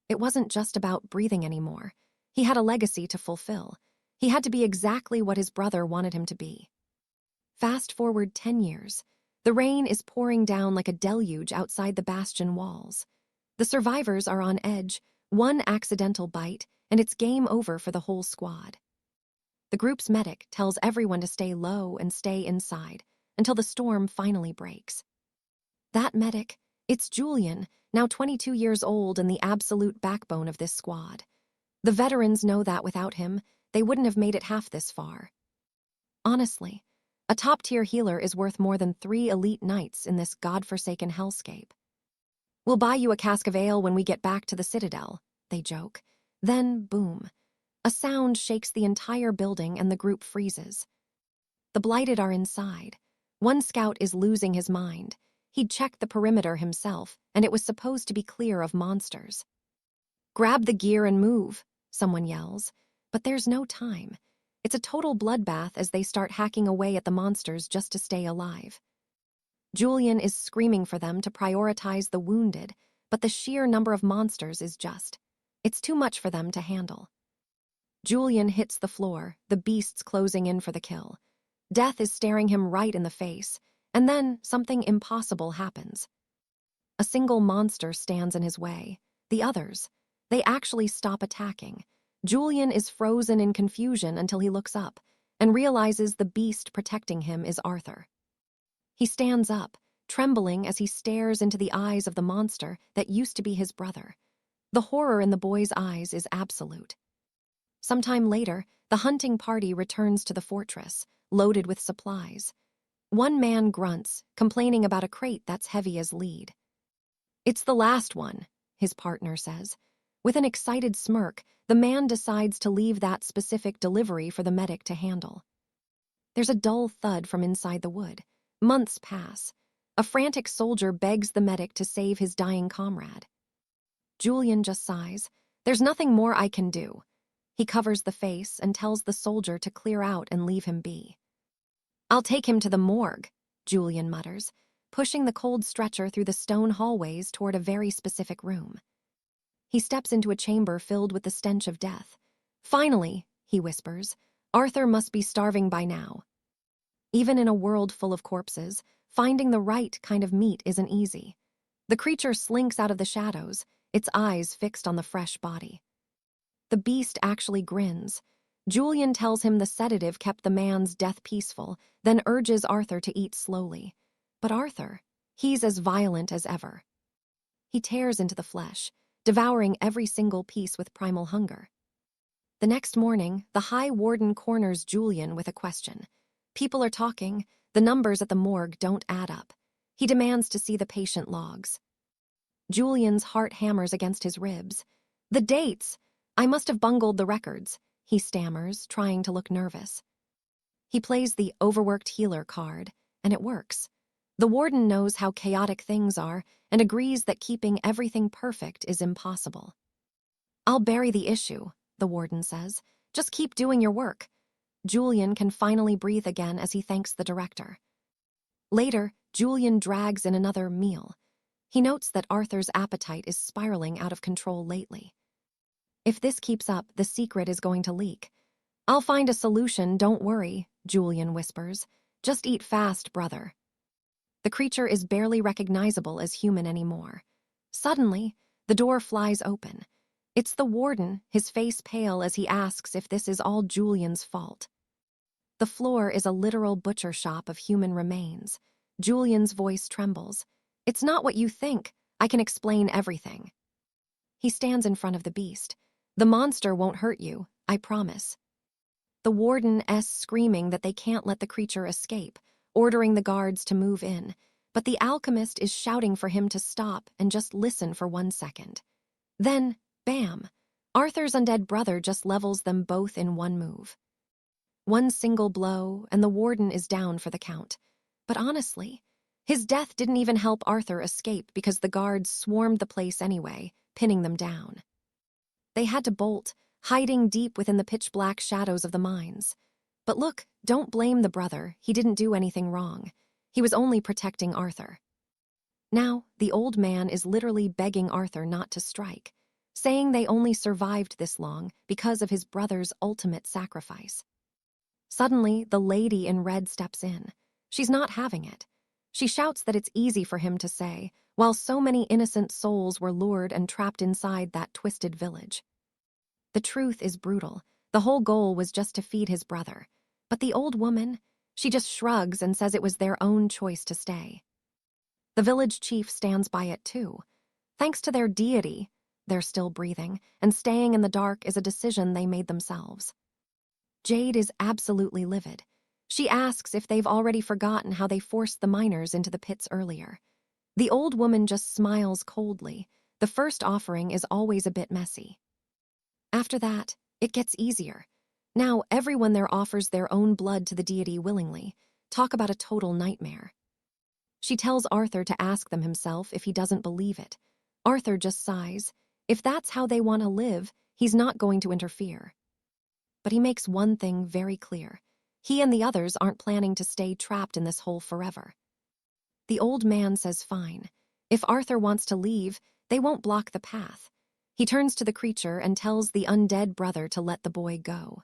It wasn't just about breathing anymore. He had a legacy to fulfill. He had to be exactly what his brother wanted him to be. Fast forward 10 years. The rain is pouring down like a deluge outside the bastion walls. The survivors are on edge, one accidental bite, and it's game over for the whole squad. The group's medic tells everyone to stay low and stay inside until the storm finally breaks. That medic, it's Julian, now 22 years old and the absolute backbone of this squad. The veterans know that without him, they wouldn't have made it half this far. Honestly, a top-tier healer is worth more than 3 elite knights in this godforsaken hellscape. "We'll buy you a cask of ale when we get back to the citadel," they joke. Then, boom. A sound shakes the entire building and the group freezes. The Blighted are inside. One scout is losing his mind. He'd checked the perimeter himself, and it was supposed to be clear of monsters. "Grab the gear and move," someone yells. But there's no time. It's a total bloodbath as they start hacking away at the monsters just to stay alive. Julian is screaming for them to prioritize the wounded, but the sheer number of monsters is it's too much for them to handle. Julian hits the floor, the beasts closing in for the kill. Death is staring him right in the face, and then something impossible happens. A single monster stands in his way. The others, they actually stop attacking. Julian is frozen in confusion until he looks up and realizes the beast protecting him is Arthur. He stands up, trembling as he stares into the eyes of the monster that used to be his brother. The horror in the boy's eyes is absolute. Sometime later, the hunting party returns to the fortress, loaded with supplies. One man grunts, complaining about a crate that's heavy as lead. "It's the last one," his partner says. With an excited smirk, the man decides to leave that specific delivery for the medic to handle. There's a dull thud from inside the wood. Months pass. A frantic soldier begs the medic to save his dying comrade. Julian just sighs. "There's nothing more I can do." He covers the face and tells the soldier to clear out and leave him be. "I'll take him to the morgue," Julian mutters, pushing the cold stretcher through the stone hallways toward a very specific room. He steps into a chamber filled with the stench of death. "Finally," he whispers, "Arthur must be starving by now." Even in a world full of corpses, finding the right kind of meat isn't easy. The creature slinks out of the shadows, its eyes fixed on the fresh body. The beast actually grins. Julian tells him the sedative kept the man's death peaceful, then urges Arthur to eat slowly. But Arthur, he's as violent as ever. He tears into the flesh, devouring every single piece with primal hunger. The next morning, the High Warden corners Julian with a question. People are talking. The numbers at the morgue don't add up. He demands to see the patient logs. Julian's heart hammers against his ribs. "The dates! I must have bungled the records," he stammers, trying to look nervous. He plays the overworked healer card, and it works. The warden knows how chaotic things are and agrees that keeping everything perfect is impossible. "I'll bury the issue," the warden says. "Just keep doing your work." Julian can finally breathe again as he thanks the director. Later, Julian drags in another meal. He notes that Arthur's appetite is spiraling out of control lately. If this keeps up, the secret is going to leak. "I'll find a solution, don't worry," Julian whispers. "Just eat fast, brother." The creature is barely recognizable as human anymore. Suddenly, the door flies open. It's the warden, his face pale as he asks if this is all Julian's fault. The floor is a literal butcher shop of human remains. Julian's voice trembles. "It's not what you think. I can explain everything." He stands in front of the beast. "The monster won't hurt you, I promise." The warden's screaming that they can't let the creature escape, ordering the guards to move in, but the alchemist is shouting for him to stop and just listen for 1 second. Then, bam! Arthur's undead brother just levels them both in one move. One single blow, and the warden is down for the count. But honestly, his death didn't even help Arthur escape because the guards swarmed the place anyway, pinning them down. They had to bolt, hiding deep within the pitch-black shadows of the mines. But look, don't blame the brother, he didn't do anything wrong. He was only protecting Arthur. Now, the old man is literally begging Arthur not to strike, saying they only survived this long because of his brother's ultimate sacrifice. Suddenly, the lady in red steps in. She's not having it. She shouts that it's easy for him to say, while so many innocent souls were lured and trapped inside that twisted village. The truth is brutal. The whole goal was just to feed his brother. But the old woman, she just shrugs and says it was their own choice to stay. The village chief stands by it too. Thanks to their deity, they're still breathing, and staying in the dark is a decision they made themselves. Jade is absolutely livid. She asks if they've already forgotten how they forced the miners into the pits earlier. The old woman just smiles coldly. The first offering is always a bit messy. After that, it gets easier. Now everyone there offers their own blood to the deity willingly. Talk about a total nightmare. She tells Arthur to ask them himself if he doesn't believe it. Arthur just sighs. If that's how they want to live, he's not going to interfere. But he makes one thing very clear. He and the others aren't planning to stay trapped in this hole forever. The old man says fine. If Arthur wants to leave, they won't block the path. He turns to the creature and tells the undead brother to let the boy go.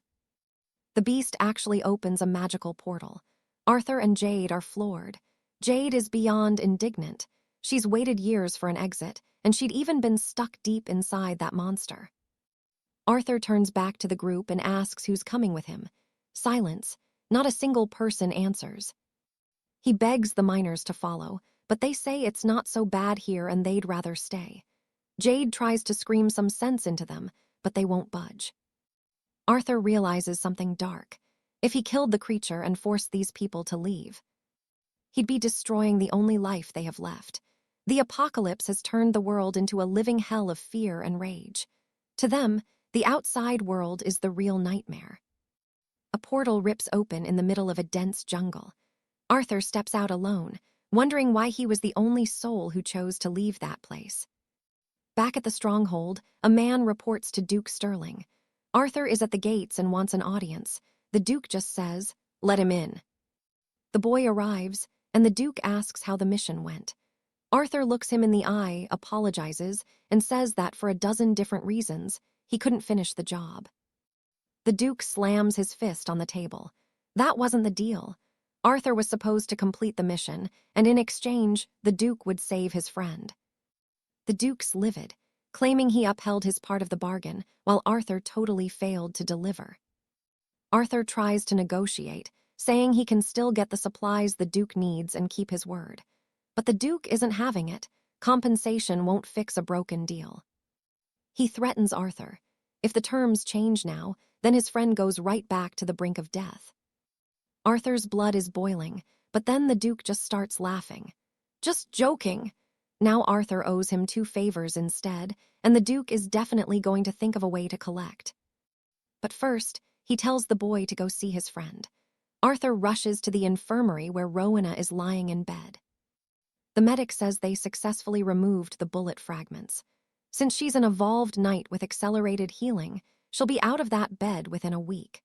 The beast actually opens a magical portal. Arthur and Jade are floored. Jade is beyond indignant. She's waited years for an exit, and she'd even been stuck deep inside that monster. Arthur turns back to the group and asks who's coming with him. Silence. Not a single person answers. He begs the miners to follow, but they say it's not so bad here and they'd rather stay. Jade tries to scream some sense into them, but they won't budge. Arthur realizes something dark. If he killed the creature and forced these people to leave, he'd be destroying the only life they have left. The apocalypse has turned the world into a living hell of fear and rage. To them, the outside world is the real nightmare. A portal rips open in the middle of a dense jungle. Arthur steps out alone, wondering why he was the only soul who chose to leave that place. Back at the stronghold, a man reports to Duke Sterling. Arthur is at the gates and wants an audience. The Duke just says, "Let him in." The boy arrives, and the Duke asks how the mission went. Arthur looks him in the eye, apologizes, and says that for a dozen different reasons, he couldn't finish the job. The Duke slams his fist on the table. That wasn't the deal. Arthur was supposed to complete the mission, and in exchange, the Duke would save his friend. The Duke's livid, claiming he upheld his part of the bargain, while Arthur totally failed to deliver. Arthur tries to negotiate, saying he can still get the supplies the Duke needs and keep his word. But the Duke isn't having it. Compensation won't fix a broken deal. He threatens Arthur. If the terms change now, then his friend goes right back to the brink of death. Arthur's blood is boiling, but then the Duke just starts laughing. Just joking. Now Arthur owes him 2 favors instead, and the Duke is definitely going to think of a way to collect. But first, he tells the boy to go see his friend. Arthur rushes to the infirmary where Rowena is lying in bed. The medic says they successfully removed the bullet fragments. Since she's an evolved knight with accelerated healing, she'll be out of that bed within a week.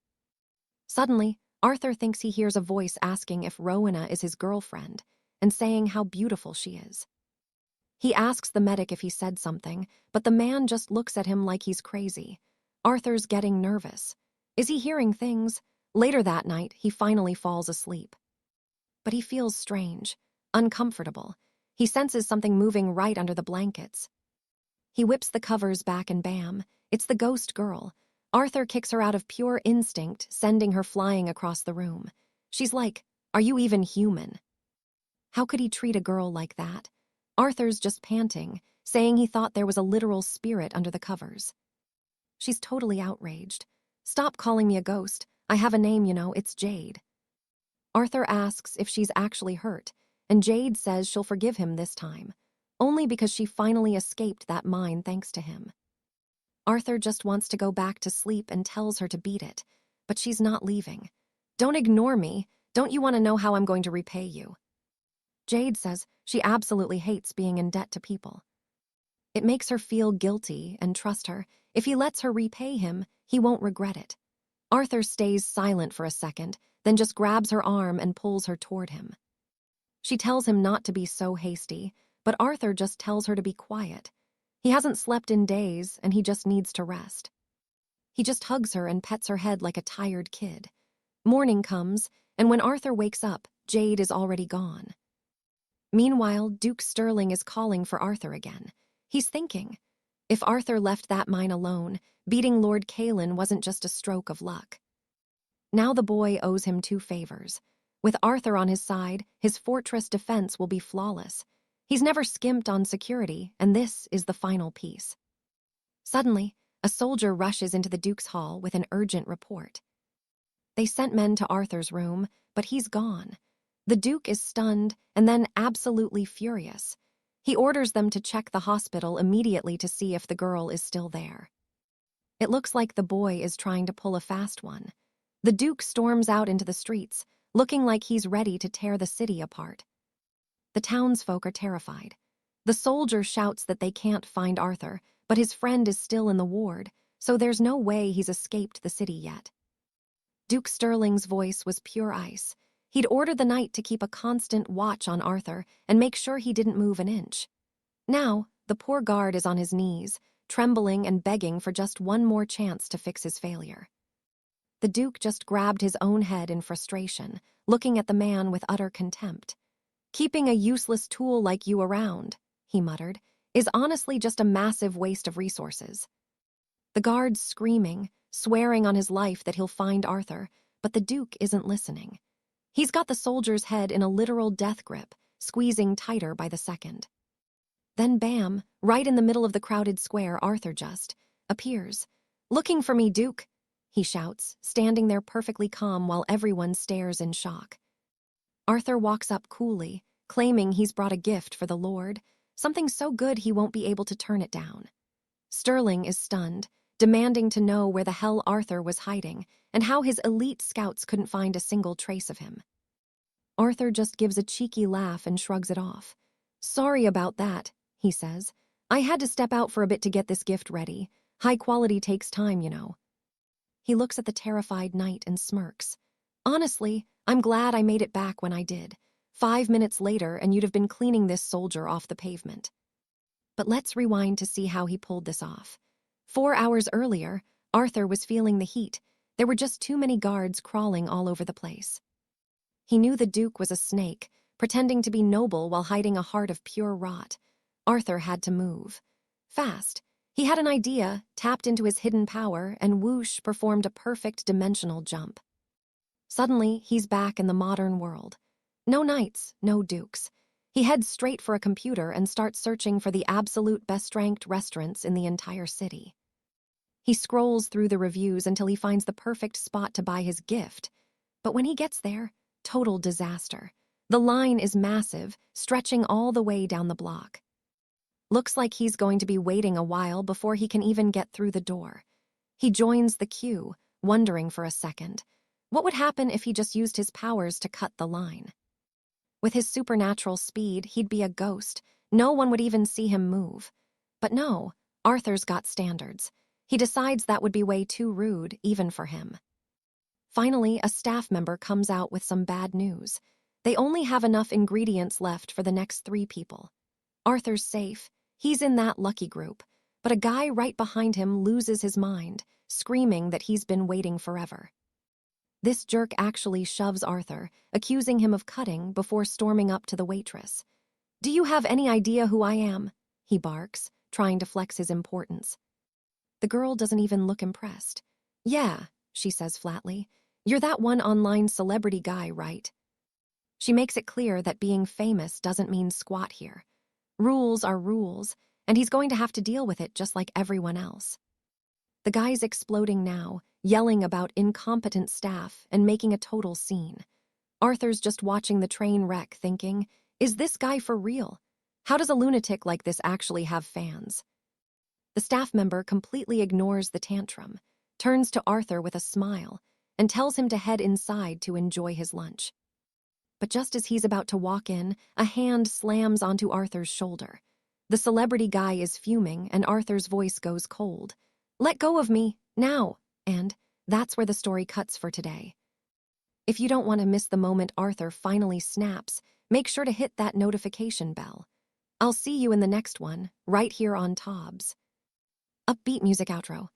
Suddenly, Arthur thinks he hears a voice asking if Rowena is his girlfriend and saying how beautiful she is. He asks the medic if he said something, but the man just looks at him like he's crazy. Arthur's getting nervous. Is he hearing things? Later that night, he finally falls asleep. But he feels strange, uncomfortable. He senses something moving right under the blankets. He whips the covers back and bam, it's the ghost girl. Arthur kicks her out of pure instinct, sending her flying across the room. She's like, "Are you even human?" How could he treat a girl like that? Arthur's just panting, saying he thought there was a literal spirit under the covers. She's totally outraged. "Stop calling me a ghost. I have a name, you know, it's Jade." Arthur asks if she's actually hurt, and Jade says she'll forgive him this time, only because she finally escaped that mine thanks to him. Arthur just wants to go back to sleep and tells her to beat it, but she's not leaving. "Don't ignore me. Don't you want to know how I'm going to repay you?" Jade says she absolutely hates being in debt to people. It makes her feel guilty and trust her. If he lets her repay him, he won't regret it. Arthur stays silent for a second, then just grabs her arm and pulls her toward him. She tells him not to be so hasty, but Arthur just tells her to be quiet. He hasn't slept in days, and he just needs to rest. He just hugs her and pets her head like a tired kid. Morning comes, and when Arthur wakes up, Jade is already gone. Meanwhile, Duke Sterling is calling for Arthur again. He's thinking, if Arthur left that mine alone, beating Lord Kalen wasn't just a stroke of luck. Now the boy owes him 2 favors. With Arthur on his side, his fortress defense will be flawless. He's never skimped on security, and this is the final piece. Suddenly, a soldier rushes into the Duke's hall with an urgent report. They sent men to Arthur's room, but he's gone. The Duke is stunned and then absolutely furious. He orders them to check the hospital immediately to see if the girl is still there. It looks like the boy is trying to pull a fast one. The Duke storms out into the streets, looking like he's ready to tear the city apart. The townsfolk are terrified. The soldier shouts that they can't find Arthur, but his friend is still in the ward, so there's no way he's escaped the city yet. Duke Sterling's voice was pure ice. He'd ordered the knight to keep a constant watch on Arthur and make sure he didn't move an inch. Now, the poor guard is on his knees, trembling and begging for just one more chance to fix his failure. The Duke just grabbed his own head in frustration, looking at the man with utter contempt. "Keeping a useless tool like you around," he muttered, "is honestly just a massive waste of resources." The guard's screaming, swearing on his life that he'll find Arthur, but the Duke isn't listening. He's got the soldier's head in a literal death grip, squeezing tighter by the second. Then bam, right in the middle of the crowded square, Arthur just appears. "Looking for me, Duke?" he shouts, standing there perfectly calm while everyone stares in shock. Arthur walks up coolly, claiming he's brought a gift for the Lord, something so good he won't be able to turn it down. Sterling is stunned, demanding to know where the hell Arthur was hiding and how his elite scouts couldn't find a single trace of him. Arthur just gives a cheeky laugh and shrugs it off. "Sorry about that," he says. "I had to step out for a bit to get this gift ready. High quality takes time, you know." He looks at the terrified knight and smirks. "Honestly, I'm glad I made it back when I did. 5 minutes later and you'd have been cleaning this soldier off the pavement." But let's rewind to see how he pulled this off. 4 hours earlier, Arthur was feeling the heat. There were just too many guards crawling all over the place. He knew the Duke was a snake, pretending to be noble while hiding a heart of pure rot. Arthur had to move. Fast. He had an idea, tapped into his hidden power, and whoosh, performed a perfect dimensional jump. Suddenly, he's back in the modern world. No knights, no dukes. He heads straight for a computer and starts searching for the absolute best-ranked restaurants in the entire city. He scrolls through the reviews until he finds the perfect spot to buy his gift. But when he gets there, total disaster. The line is massive, stretching all the way down the block. Looks like he's going to be waiting a while before he can even get through the door. He joins the queue, wondering for a second. What would happen if he just used his powers to cut the line? With his supernatural speed, he'd be a ghost. No one would even see him move. But no, Arthur's got standards. He decides that would be way too rude, even for him. Finally, a staff member comes out with some bad news. They only have enough ingredients left for the next 3 people. Arthur's safe. He's in that lucky group. But a guy right behind him loses his mind, screaming that he's been waiting forever. This jerk actually shoves Arthur, accusing him of cutting before storming up to the waitress. "Do you have any idea who I am?" he barks, trying to flex his importance. The girl doesn't even look impressed. "Yeah," she says flatly. "You're that one online celebrity guy, right?" She makes it clear that being famous doesn't mean squat here. Rules are rules, and he's going to have to deal with it just like everyone else. The guy's exploding now, yelling about incompetent staff and making a total scene. Arthur's just watching the train wreck thinking, is this guy for real? How does a lunatic like this actually have fans? The staff member completely ignores the tantrum, turns to Arthur with a smile, and tells him to head inside to enjoy his lunch. But just as he's about to walk in, a hand slams onto Arthur's shoulder. The celebrity guy is fuming, and Arthur's voice goes cold. "Let go of me, now!" And that's where the story cuts for today. If you don't want to miss the moment Arthur finally snaps, make sure to hit that notification bell. I'll see you in the next one, right here on 𝒕𝒕𝒂𝒅𝒔. Upbeat music outro.